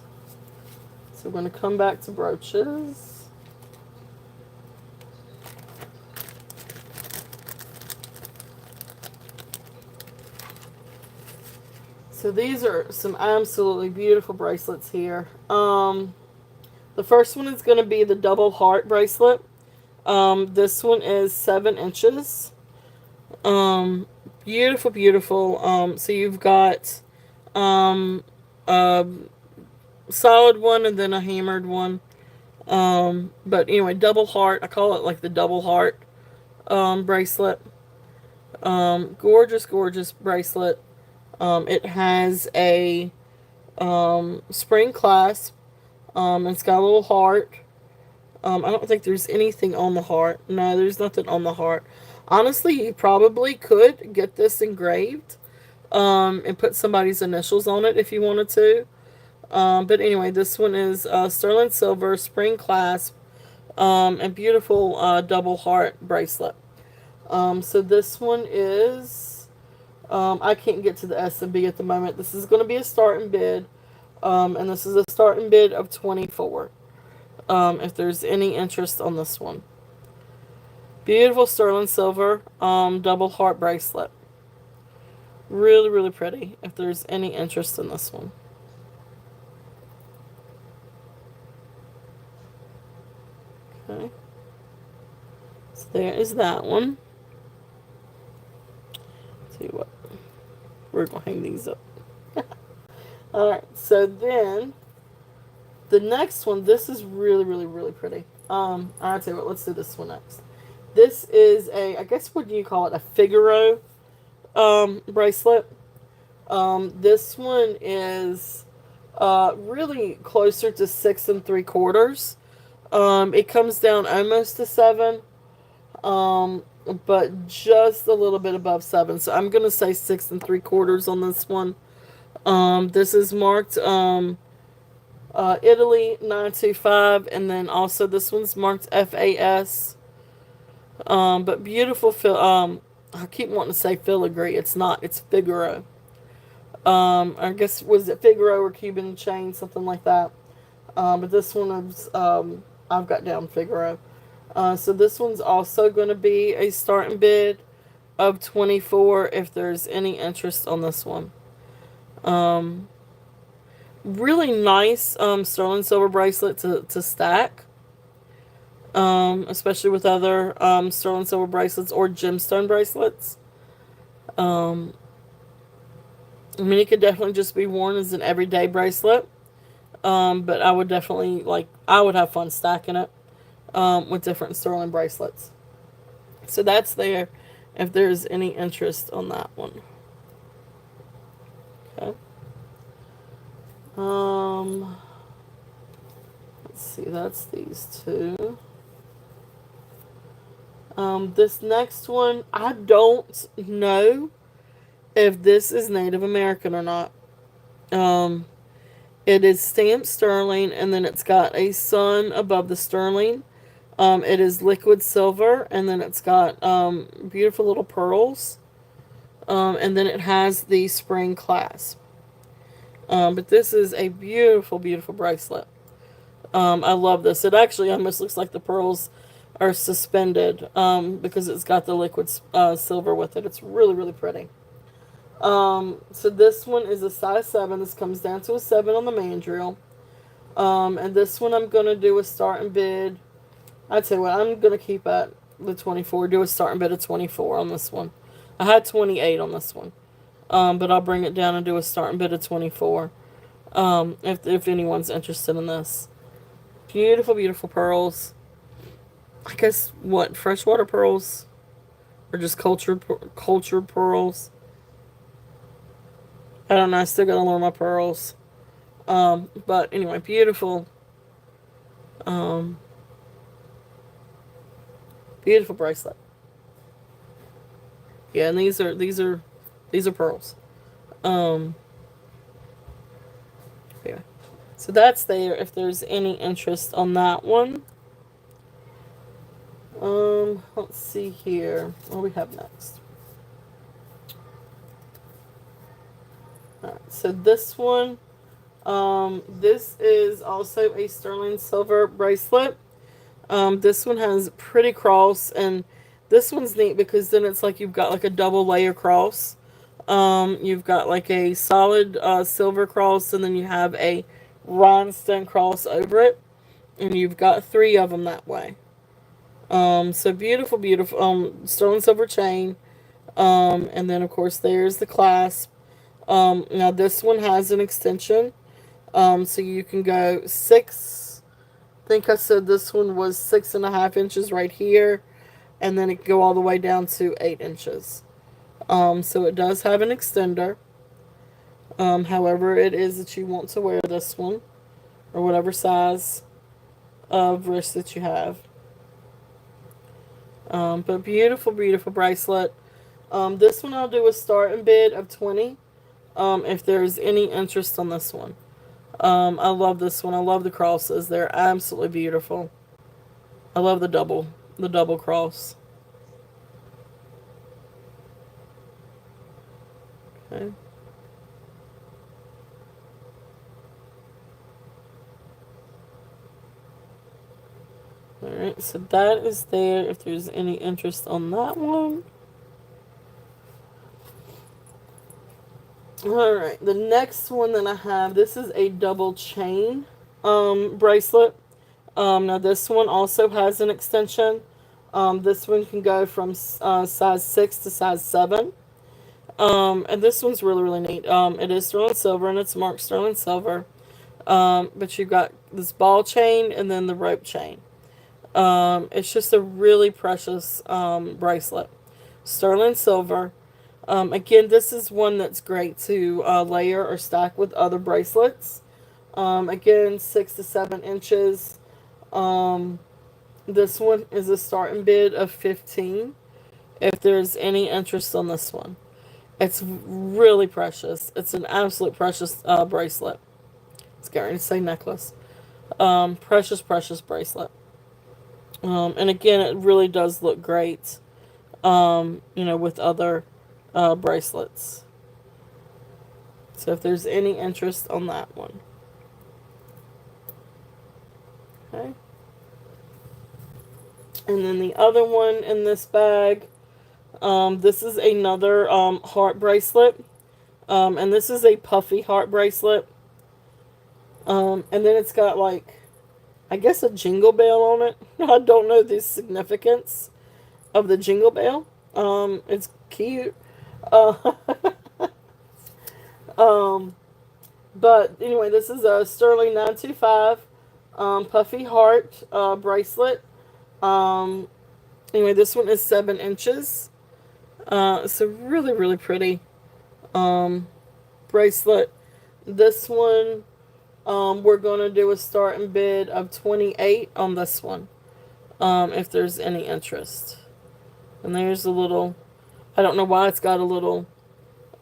So we're going to come back to brooches. So these are some absolutely beautiful bracelets here. The first one is going to be the double heart bracelet. This one is 7 inches. Beautiful, beautiful. So you've got a solid one and then a hammered one. But anyway, double heart. I call it like the double heart bracelet. Gorgeous, gorgeous bracelet. It has a spring clasp. It's got a little heart. I don't think there's anything on the heart. No, there's nothing on the heart. Honestly, you probably could get this engraved and put somebody's initials on it if you wanted to. But anyway, this one is sterling silver, spring clasp, and beautiful double heart bracelet. So this one is, I can't get to the S&B at the moment. This is going to be a starting bid, and this is a starting bid of 24. If there's any interest on this one. Beautiful sterling silver double heart bracelet. Really, really pretty. If there's any interest in this one. Okay. So there is that one. See what? We're going to hang these up. Alright, so then the next one, this is really, really, really pretty. I'll tell you what, let's do this one next. This is a, I guess what do you call it? A Figaro bracelet. This one is really closer to 6 3/4. It comes down almost to 7, but just a little bit above 7. So I'm gonna say 6 3/4 on this one. This is marked Italy 925, and then also this one's marked FAS. But beautiful I keep wanting to say filigree. It's not. It's Figaro. I guess was it Figaro or Cuban chain, something like that. But this one is I've got down Figaro. So this one's also going to be a starting bid of 24 if there's any interest on this one. Really nice sterling silver bracelet to stack. Especially with other sterling silver bracelets or gemstone bracelets. I mean, it could definitely just be worn as an everyday bracelet. But I would definitely, I would have fun stacking it with different sterling bracelets. So that's there if there's any interest on that one. Okay. Let's see, that's these two. This next one, I don't know if this is Native American or not. It is stamped sterling, and then it's got a sun above the sterling. It is liquid silver, and then it's got beautiful little pearls. And then it has the spring clasp. But this is a beautiful, beautiful bracelet. I love this. It actually almost looks like the pearls are suspended because it's got the liquid silver with it. It's really, really pretty. So this one is a size 7. This comes down to a 7 on the mandrel. And this one I'm going to do a starting bid. I'd say what I'm going to keep at the 24. Do a starting bid of 24 on this one. I had 28 on this one. But I'll bring it down and do a starting bid of 24. If anyone's interested in this. Beautiful, beautiful pearls. I guess, what, freshwater pearls? Or just cultured pearls? I don't know. I still gotta learn my pearls. But anyway, beautiful. Um, Beautiful bracelet. Yeah, and these are pearls. Um, yeah. So that's there. If there's any interest on that one. Let's see here. What do we have next? Alright, so this one, this is also a sterling silver bracelet. This one has pretty cross, and this one's neat because then it's like you've got like a double layer cross. You've got like a solid silver cross, and then you have a rhinestone cross over it, and you've got 3 of them that way. So beautiful, beautiful sterling silver chain. And then of course there's the clasp. Now this one has an extension. So you can go 6. I think I said this one was 6.5 inches right here, and then it can go all the way down to 8 inches. So it does have an extender. However, it is that you want to wear this one, or whatever size of wrist that you have. But beautiful, beautiful bracelet. This one I'll do a starting bid of 20. If there's any interest on this one. I love this one. I love the crosses. They're absolutely beautiful. I love the double cross. Okay. Alright, so that is there if there's any interest on that one. Alright, the next one that I have, this is a double chain bracelet. Now this one also has an extension. This one can go from size 6 to size 7. And this one's really, really neat. It is sterling silver, and it's marked sterling silver. But you've got this ball chain and then the rope chain. It's just a really precious bracelet. Sterling silver. Again, this is one that's great to layer or stack with other bracelets. Again, 6 to 7 inches. This one is a starting bid of 15. If there's any interest on this one. It's really precious. It's an absolute precious bracelet. It's getting ready to say necklace. Precious, precious bracelet. And again, it really does look great, with other bracelets. So if there's any interest on that one. Okay. And then the other one in this bag, this is another heart bracelet. And this is a puffy heart bracelet. And then it's got like, I guess, a jingle bell on it. I don't know the significance of the jingle bell. It's cute. Uh, but anyway, this is a sterling 925 puffy heart bracelet. Anyway, this one is 7 inches. It's a really, really pretty bracelet. This one, we're going to do a starting bid of 28 on this one, if there's any interest. And there's a little, I don't know why it's got a little,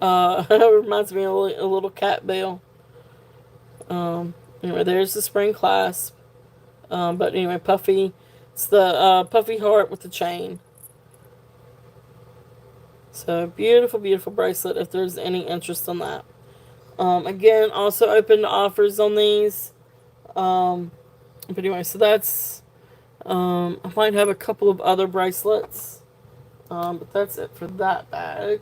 it reminds me of a little cat bell. Anyway, there's the spring clasp. But anyway, puffy, it's the puffy heart with the chain. So beautiful, beautiful bracelet if there's any interest on that. Again, also open to offers on these. But anyway, so that's, I might have a couple of other bracelets. But that's it for that bag.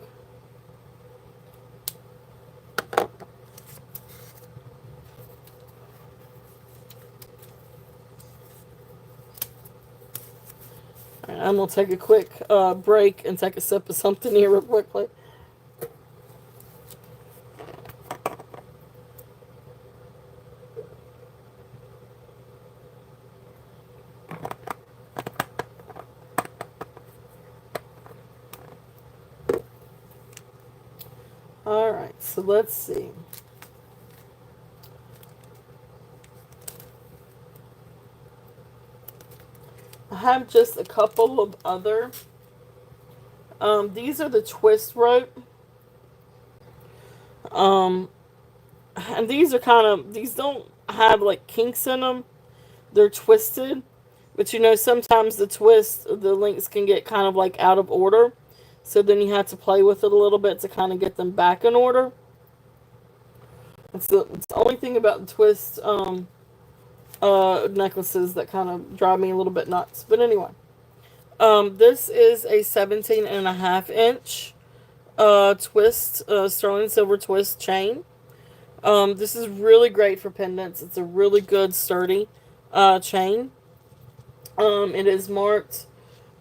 I'm going to take a quick break and take a sip of something here real quickly. Alright, so let's see. I have just a couple of other. These are the twist rope. Um, and these are these don't have like kinks in them. They're twisted. But you know, sometimes the links can get kind of like out of order. So then you have to play with it a little bit to kind of get them back in order. It's the only thing about the twist necklaces that kind of drive me a little bit nuts. But anyway, this is a 17.5 inch twist, sterling silver twist chain. This is really great for pendants. It's a really good sturdy chain. It is marked.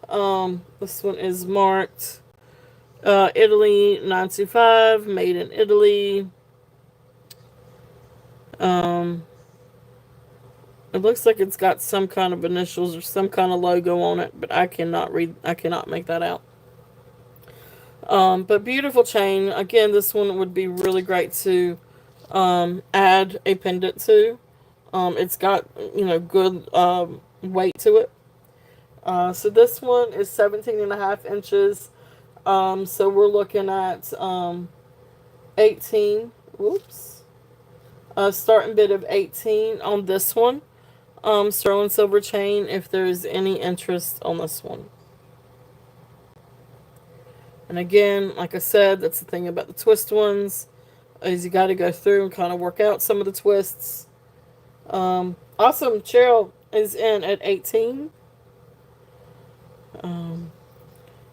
This one is marked Italy 925, made in Italy. Um, it looks like it's got some kind of initials or some kind of logo on it, but I cannot read. I cannot make that out. But beautiful chain. Again, this one would be really great to add a pendant to. It's got, you know, good weight to it. So this one is 17.5 inches. So we're looking at 18. Whoops. Starting bid of 18 on this one. Sterling silver chain, if there's any interest on this one. And again, like I said, that's the thing about the twist ones, is you got to go through and kind of work out some of the twists. Awesome. Cheryl is in at 18.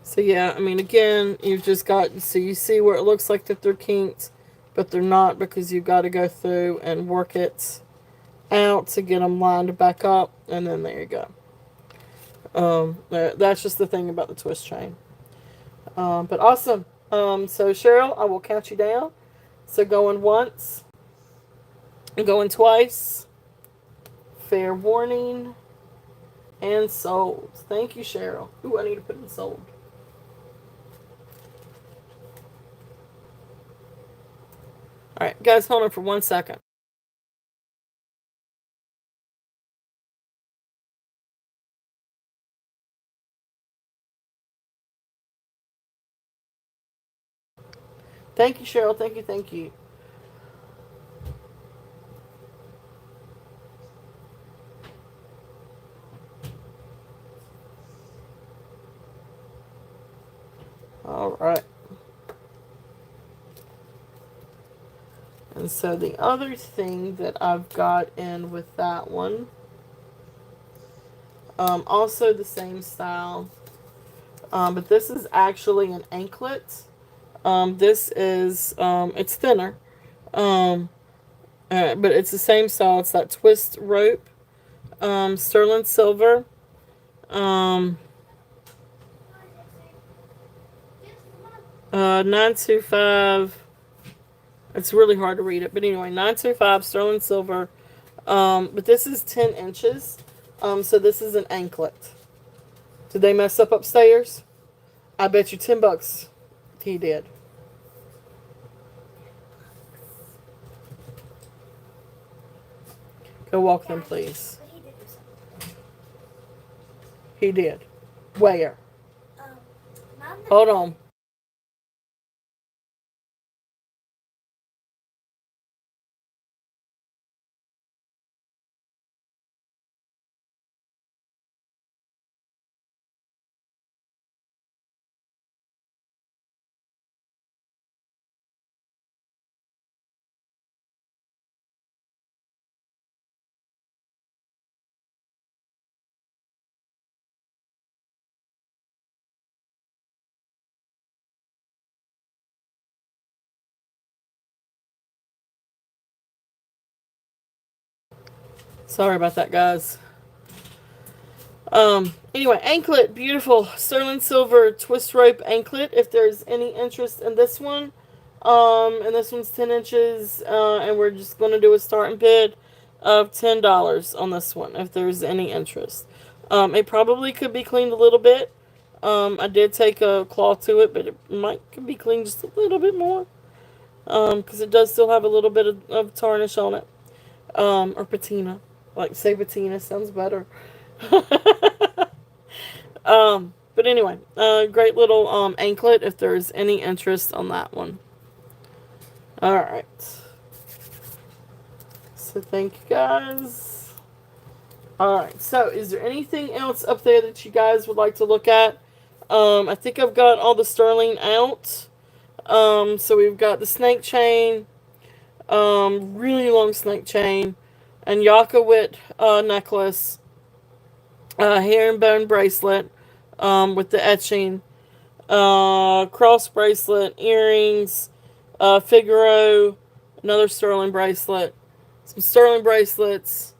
So yeah, I mean, again, you've just got, so you see where it looks like that they're kinked, but they're not, because you've got to go through and work it out to get them lined back up, and then there you go. That's just the thing about the twist chain. But awesome. So Cheryl, I will count you down. So going once, going twice, fair warning, and sold. Thank you, Cheryl. Ooh, I need to put in sold. Alright, guys, hold on for 1 second. Thank you, Cheryl. Thank you, thank you. Alright. And so the other thing that I've got in with that one, also the same style, but this is actually an anklet. This is, it's thinner, but it's the same style. It's that twist rope, sterling silver, 925. It's really hard to read it, but anyway, 925 sterling silver. But this is 10 inches. So this is an anklet. Did they mess up upstairs? I bet you $10 he did. Go walk them, please. He did. Where? Hold on. Sorry about that, guys. Anyway, anklet, beautiful sterling silver twist rope anklet. If there's any interest in this one, and this one's 10 inches, and we're just going to do a starting bid of $10 on this one. If there's any interest, it probably could be cleaned a little bit. I did take a claw to it, but it could be cleaned just a little bit more. Because it does still have a little bit of tarnish on it. Or patina. Like, say patina sounds better. But anyway, great little anklet if there's any interest on that one. Alright. So thank you guys. Alright, so is there anything else up there that you guys would like to look at? I think I've got all the sterling out. So we've got the snake chain, really long snake chain, and Yakawit necklace, herringbone bracelet, with the etching, cross bracelet, earrings, Figaro, another sterling bracelet, some sterling bracelets,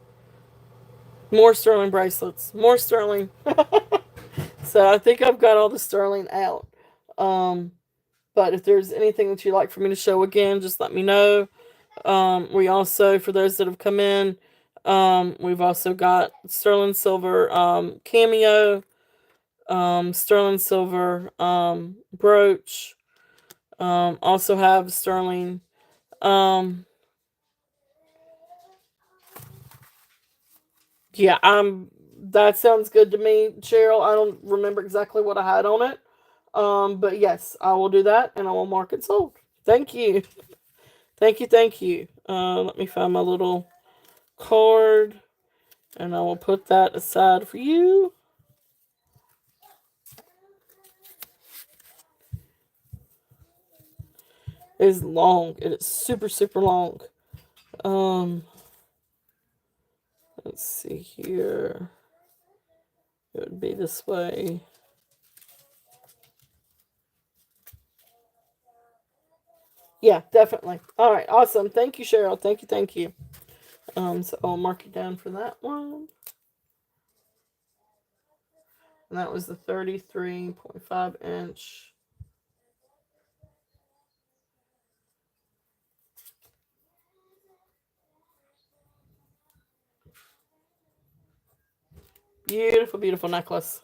more sterling bracelets, more sterling. So I think I've got all the sterling out. But if there's anything that you'd like for me to show again, just let me know. We also, for those that have come in, we've also got sterling silver cameo, sterling silver brooch. Also have sterling. Yeah, that sounds good to me, Cheryl. I don't remember exactly what I had on it. But yes, I will do that and I will mark it sold. Thank you. Thank you, thank you. Let me find my little card and I will put that aside for you. It is long. It is super, super long. Um, let's see here. It would be this way. Yeah, definitely. All right, awesome. Thank you, Cheryl. Thank you, thank you. So I'll mark it down for that one. And that was the 33.5 inch. Beautiful, beautiful necklace.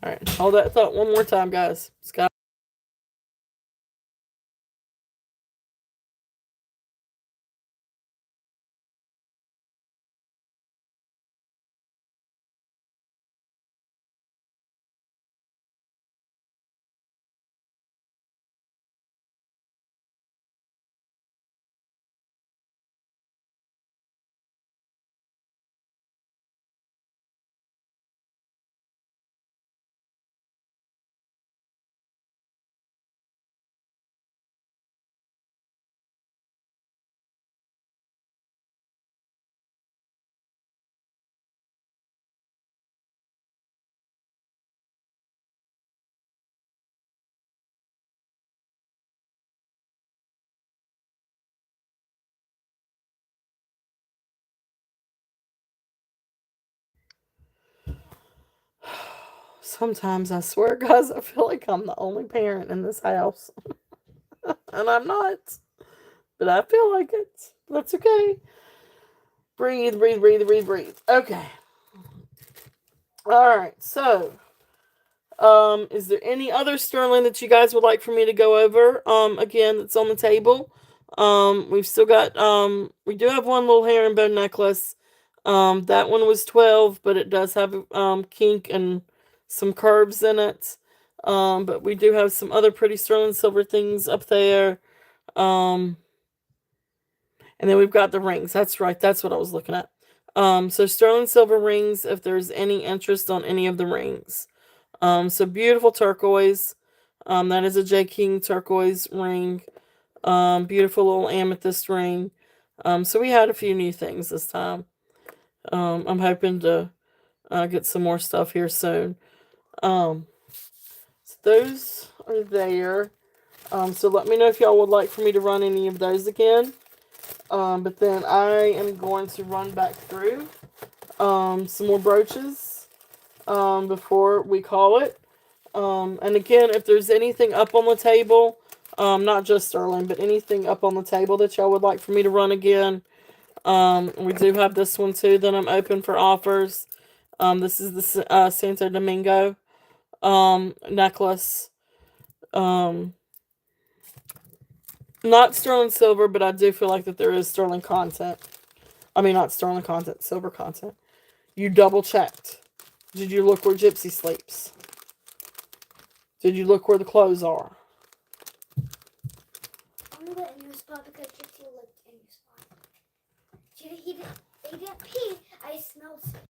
All right, hold that thought one more time, guys. Scott. Sometimes I swear, guys, I feel like I'm the only parent in this house. And I'm not. But I feel like it. That's okay. Breathe, breathe, breathe, breathe, breathe. Okay. Alright, so is there any other sterling that you guys would like for me to go over? Again, that's on the table. We've still got we do have one little herringbone necklace. That one was 12, but it does have kink and some curves in it. But we do have some other pretty sterling silver things up there. Um, and then we've got the rings. That's right. That's what I was looking at. So sterling silver rings, if there's any interest on any of the rings. So beautiful turquoise. That is a J. King turquoise ring. Beautiful little amethyst ring. So we had a few new things this time. I'm hoping to get some more stuff here soon. So those are there. So let me know if y'all would like for me to run any of those again. But then I am going to run back through some more brooches before we call it. And again, if there's anything up on the table, not just sterling, but anything up on the table that y'all would like for me to run again, we do have this one too that I'm open for offers. This is the Santo Domingo necklace. Not sterling silver, but I do feel like that there is sterling content. I mean, not sterling content, silver content. You double checked. Did you look where Gypsy sleeps? Did you look where the clothes are? I'm gonna in your spot because Gypsy looked in your spot. They didn't pee. I smelled it.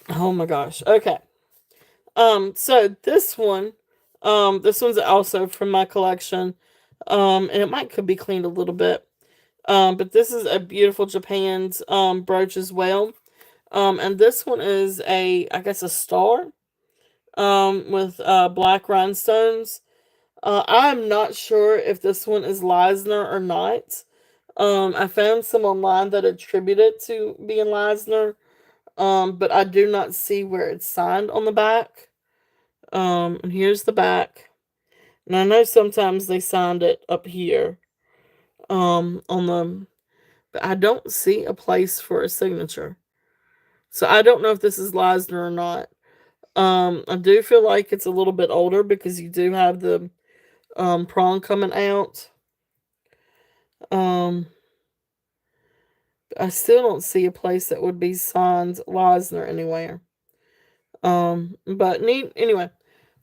Oh my gosh. Okay. So this one's also from my collection. And it might could be cleaned a little bit. But this is a beautiful Japan's brooch as well. And this one is I guess a star with black rhinestones. I'm not sure if this one is Leisner or not. I found some online that attribute it to being Leisner, but I do not see where it's signed on the back. And here's the back. And I know sometimes they signed it up here, on the, but I don't see a place for a signature. So I don't know if this is Leisner or not. I do feel like it's a little bit older because you do have the prong coming out. Um, I still don't see a place that would be signed Leisner anywhere. But neat anyway.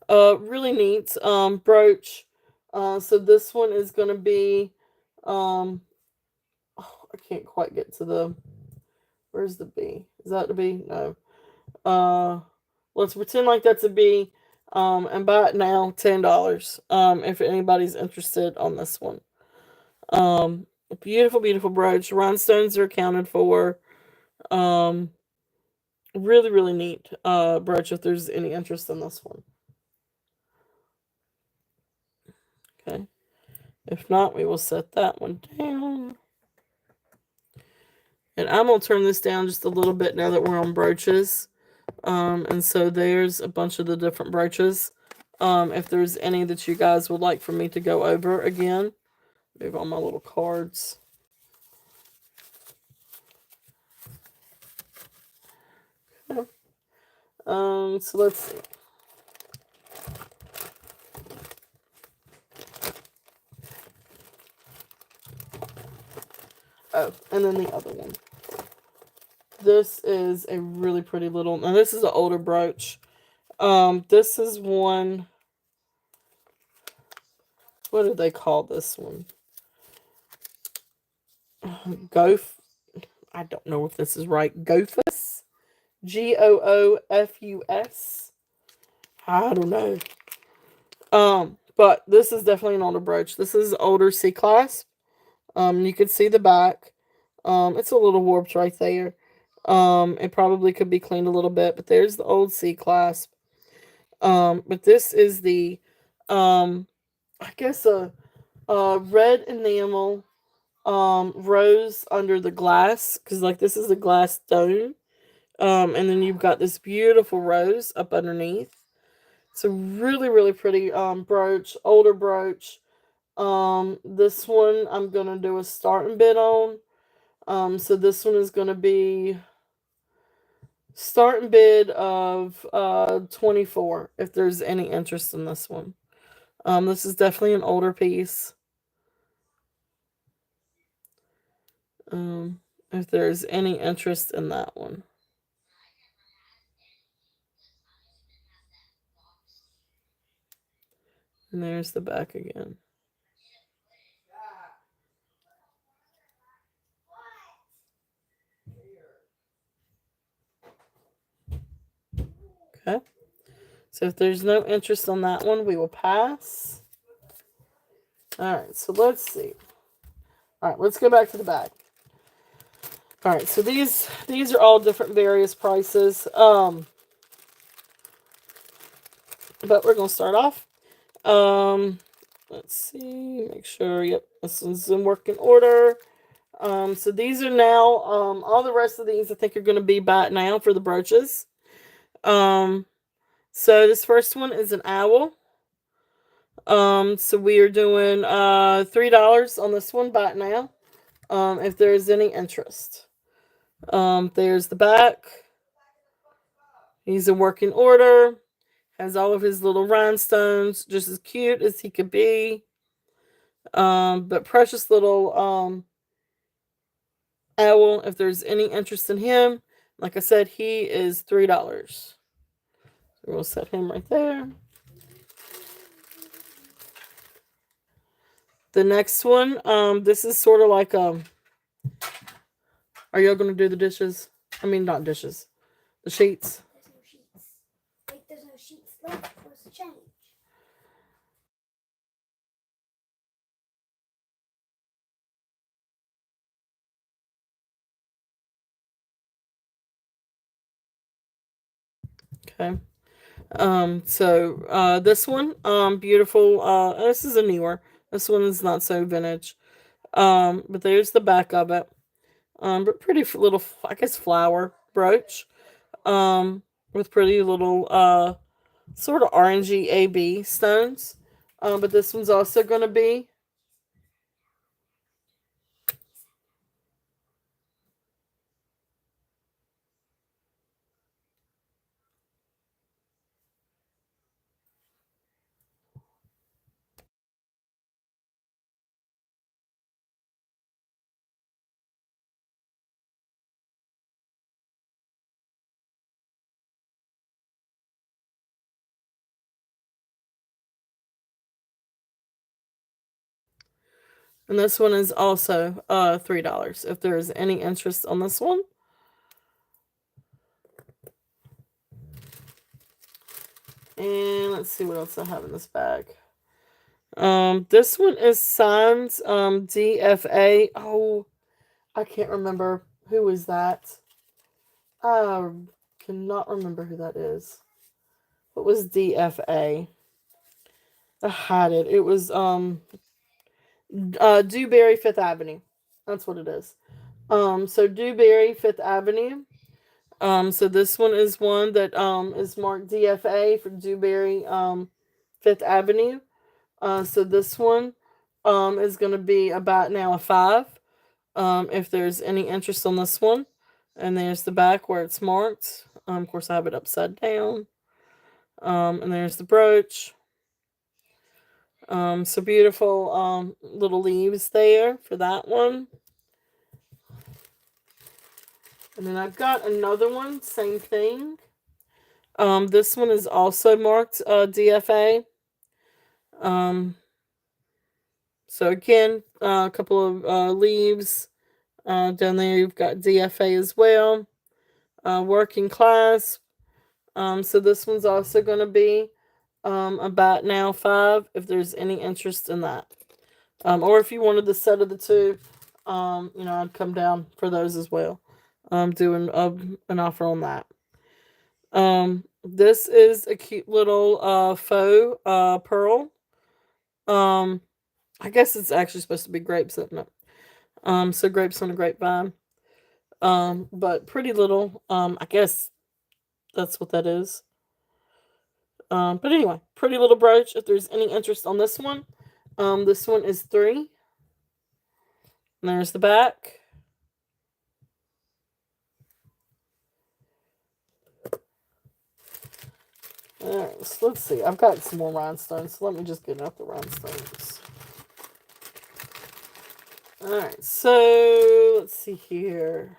Really neat brooch. So this one is gonna be oh, I can't quite get to the, where's the B? Is that the B? No. Uh let's pretend like that's a B. And buy it now, $10. If anybody's interested on this one. Beautiful, beautiful brooch. Rhinestones are accounted for. Um, really, really neat brooch if there's any interest in this one. Okay. If not, we will set that one down. And I'm going to turn this down just a little bit now that we're on brooches. And so there's a bunch of the different brooches. If there's any that you guys would like for me to go over again, move on my little cards. Okay. So let's see. Oh, and then the other one. This is a really pretty little, now this is an older brooch. This is one, what do they call this one? Gof, I don't know if this is right. Goofus? Goofus? I don't know. But this is definitely an older brooch. This is older C clasp. You can see the back. It's a little warped right there. It probably could be cleaned a little bit, but there's the old C clasp. But this is the, I guess a red enamel rose under the glass, because like this is a glass stone, and then you've got this beautiful rose up underneath. It's a really really pretty brooch, older brooch. This one I'm gonna do a starting bid on. So this one is gonna be starting bid of 24 if there's any interest in this one. This is definitely an older piece. Um, if there's any interest in that one. And there's the back again. Okay. So if there's no interest on that one, we will pass. All right. So let's see. All right. Let's go back to the back. All right. So these are all different various prices. But we're gonna start off. Let's see. Make sure. Yep. This one's in working order. So these are now, all the rest of these I think are going to be bought now for the brooches. So this first one is an owl. So we are doing $3 on this one bought now. If there's any interest. There's the back. He's in working order. Has all of his little rhinestones, just as cute as he could be. But precious little owl. If there's any interest in him, like I said, he is $3. So we'll set him right there. The next one, this is sort of like are y'all gonna do the dishes? I mean, not dishes, the sheets. There's no sheets. Wait, there's no sheets left for us to change. Okay. So this one, beautiful. This is a newer. This one is not so vintage. But there's the back of it. But pretty little, I guess, flower brooch. With pretty little, sort of orangey AB stones. But this one's also going to be. And this one is also $3 if there is any interest on this one. And let's see what else I have in this bag. This one is Signs DFA. Oh, I can't remember who is that. I cannot remember who that is. What was DFA? I had it. It was Dewberry Fifth Avenue. That's what it is. So Dewberry Fifth Avenue. So this one is one that is marked DFA for Dewberry Fifth Avenue. So this one is going to be about now a 5. If there's any interest on this one. And there's the back where it's marked. Of course, I have it upside down. And there's the brooch. So beautiful little leaves there for that one. And then I've got another one, same thing. This one is also marked DFA. So again, a couple of leaves. Down there you've got DFA as well. Working class. So this one's also going to be about now 5 if there's any interest in that. Or if you wanted the set of the two, I'd come down for those as well. Doing an offer on that. This is a cute little faux pearl. Um, I guess it's actually supposed to be grapes, isn't it? So grapes on a grapevine. But pretty little. I guess that's what that is. But anyway, pretty little brooch. If there's any interest on this one is 3. And there's the back. Alright, so let's see. I've got some more rhinestones, so let me just get out the rhinestones. Alright, so let's see here.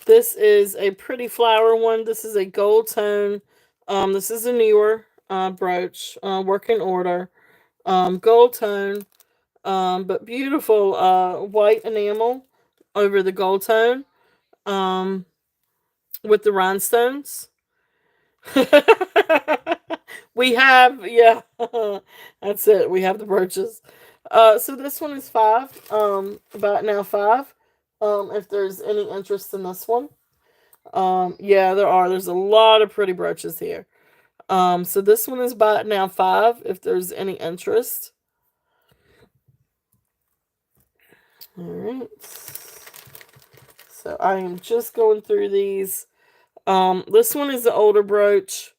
This is a pretty flower one. This is a gold tone. This is a newer brooch, work in order. Gold tone, but beautiful white enamel over the gold tone with the rhinestones. We have, yeah, that's it. We have the brooches. So this one is 5. About now 5. If there's any interest in this one. Yeah, there are. There's a lot of pretty brooches here. So this one is about now 5. If there's any interest. All right. So I am just going through these. This one is the older brooch.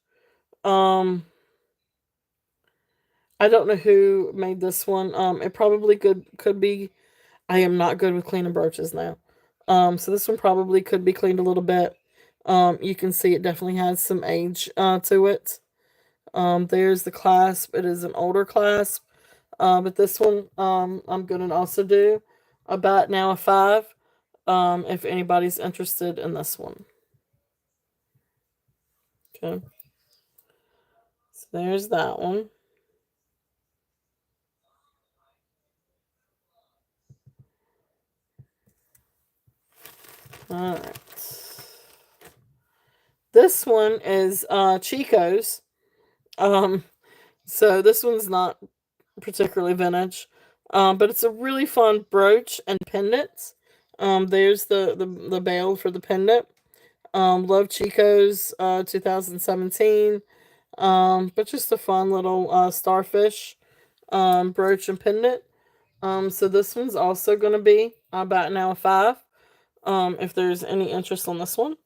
I don't know who made this one. It probably could be. I am not good with cleaning brooches now. So this one probably could be cleaned a little bit. You can see it definitely has some age to it. There's the clasp. It is an older clasp. But this one, I'm gonna also do about now a 5. If anybody's interested in this one. Okay. So there's that one. All right. This one is Chico's. So this one's not particularly vintage, but it's a really fun brooch and pendant. There's the bail for the pendant. Love Chico's 2017. But just a fun little starfish brooch and pendant. So this one's also going to be about now a 5. If there's any interest on this one.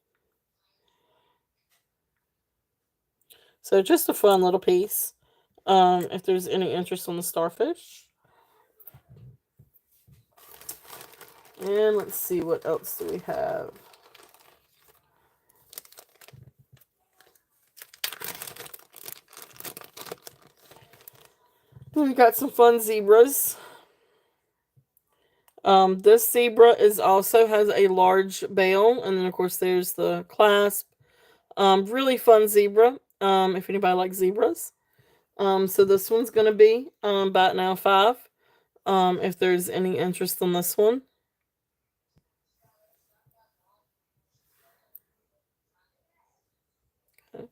So just a fun little piece. If there's any interest on the starfish. And let's see, what else do we have? We got some fun zebras. This zebra is also has a large bail, and then of course there's the clasp. Really fun zebra. If anybody likes zebras. So this one's gonna be about now 5. If there's any interest in this one. Okay.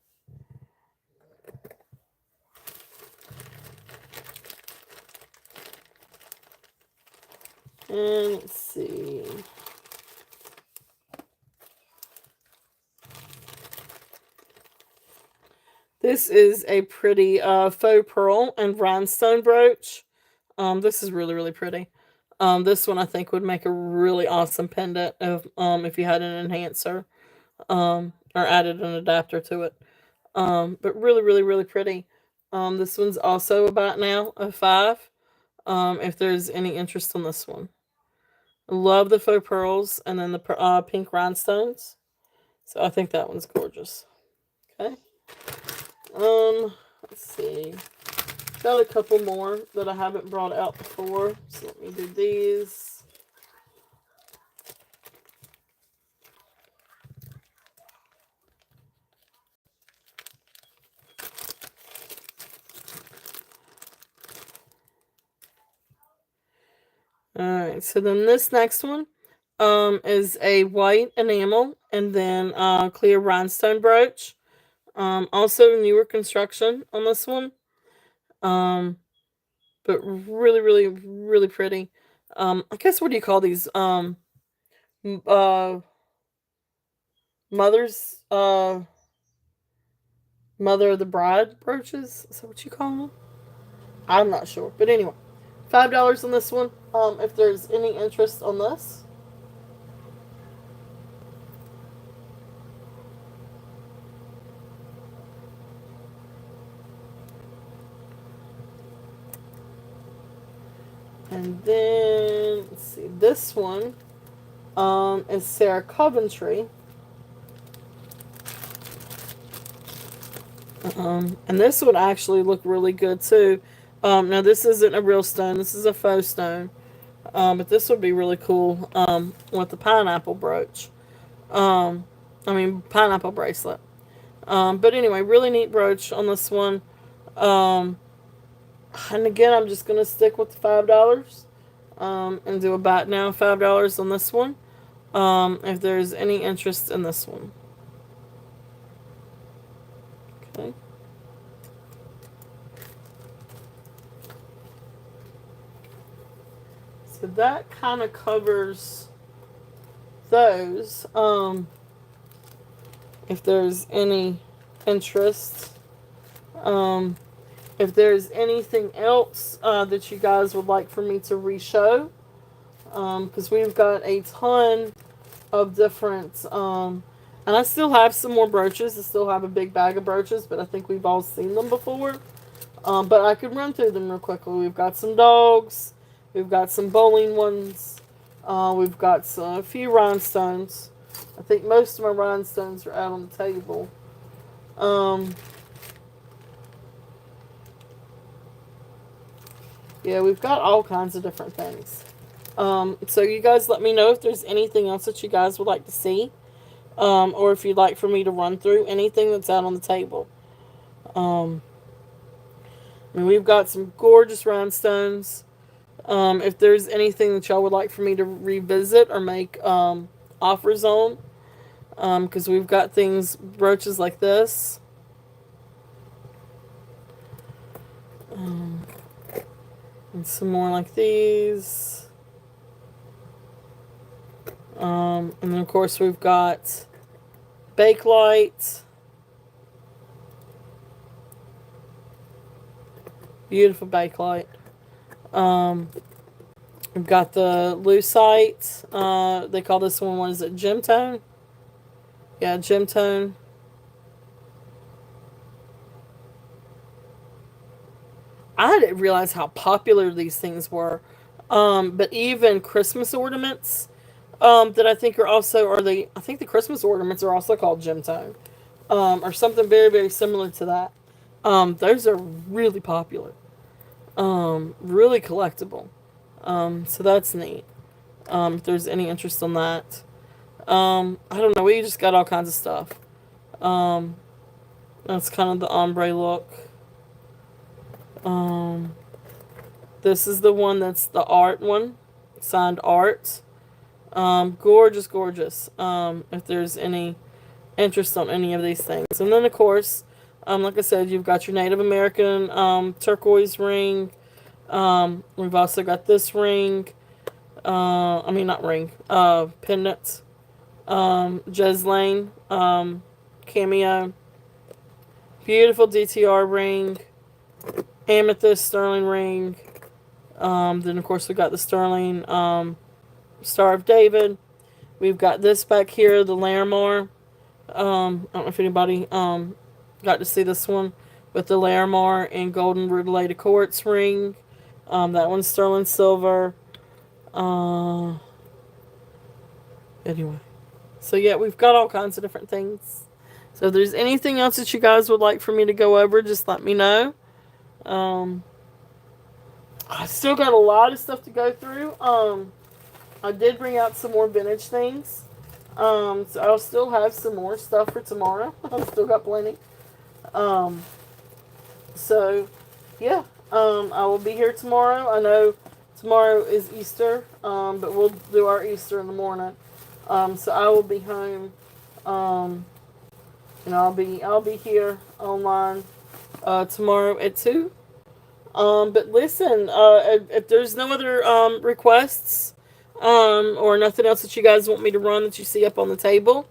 And let's see. This is a pretty faux pearl and rhinestone brooch. This is really, really pretty. This one I think would make a really awesome pendant if you had an enhancer or added an adapter to it. But really, really, really pretty. This one's also about now a 5. If there's any interest in this one. Love the faux pearls and then the pink rhinestones. So I think that one's gorgeous. Okay. Let's see. Got a couple more that I haven't brought out before. So let me do these. Alright, so then this next one is a white enamel and then clear rhinestone brooch. Also newer construction on this one. But really, really, really pretty. I guess what do you call these? uh, mother's, mother of the bride brooches. Is that what you call them? I'm not sure. But anyway, $5 on this one. If there's any interest on this. And then, let's see, this one is Sarah Coventry. And this would actually look really good too. Now, this isn't a real stone, this is a faux stone. But this would be really cool with the pineapple brooch. Pineapple bracelet. But anyway, really neat brooch on this one. Um, and again, I'm just going to stick with the $5 and do a bat now. $5 on this one. If there's any interest in this one. Okay. So that kind of covers those. If there's any interest. If there's anything else that you guys would like for me to re-show. Because we've got a ton of different... and I still have some more brooches. I still have a big bag of brooches, but I think we've all seen them before. But I could run through them real quickly. We've got some dogs. We've got some bowling ones. We've got a few rhinestones. I think most of my rhinestones are out on the table. Yeah, we've got all kinds of different things. So you guys let me know if there's anything else that you guys would like to see. Or if you'd like for me to run through anything that's out on the table. We've got some gorgeous rhinestones. If there's anything that y'all would like for me to revisit or make offers on. Because we've got brooches like this. And some more like these. And then of course we've got Bakelite. Beautiful Bakelite. We've got the lucite. They call this one, what is it, Gemstone? Yeah, Gemstone. I didn't realize how popular these things were. But even Christmas ornaments that I think I think the Christmas ornaments are also called Gemstone. Or something very, very similar to that. Those are really popular. Really collectible. So that's neat. If there's any interest on that. I don't know. We just got all kinds of stuff. That's kind of the ombre look. This is the one that's the art one. Signed art. Gorgeous, gorgeous. If there's any interest on any of these things. And then, of course, like I said, you've got your Native American turquoise ring. We've also got this ring. Not ring. Pendant. Jeslane. Cameo. Beautiful DTR ring. Amethyst sterling ring. Then, of course, we've got the sterling Star of David. We've got this back here, the Larimar. I don't know if anybody got to see this one with the Larimar and golden rutilated quartz ring. That one's sterling silver. Anyway. So, yeah, we've got all kinds of different things. So, if there's anything else that you guys would like for me to go over, just let me know. I still got a lot of stuff to go through. I did bring out some more vintage things. So I'll still have some more stuff for tomorrow. I've still got plenty. So, yeah. I will be here tomorrow. I know tomorrow is Easter. But we'll do our Easter in the morning. So I will be home. And I'll be here online tomorrow at 2. But listen, if there's no other requests, or nothing else that you guys want me to run that you see up on the table,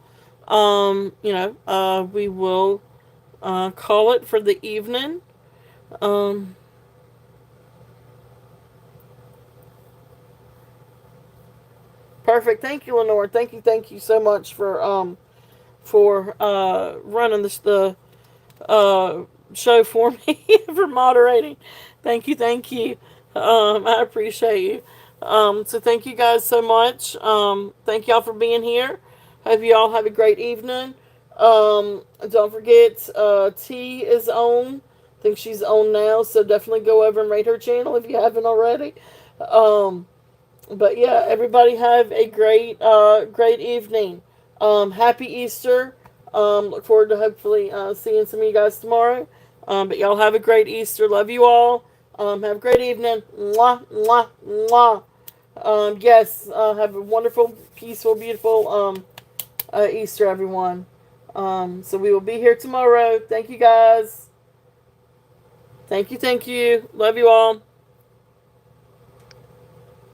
we will call it for the evening. Um, Perfect. Thank you, Lenore. Thank you so much for running the uh, show for me for moderating. Thank you. I appreciate you. So thank you guys so much. Thank y'all for being here. Hope you all have a great evening. Don't forget, T is on. I think she's on now, so definitely go over and rate her channel if you haven't already. Um, but yeah, everybody have a great evening. Happy Easter. Look forward to hopefully seeing some of you guys tomorrow. But y'all have a great Easter. Love you all. Have a great evening. Mwah, mwah, mwah. Yes, have a wonderful, peaceful, beautiful Easter, everyone. So we will be here tomorrow. Thank you, guys. Thank you. Love you all.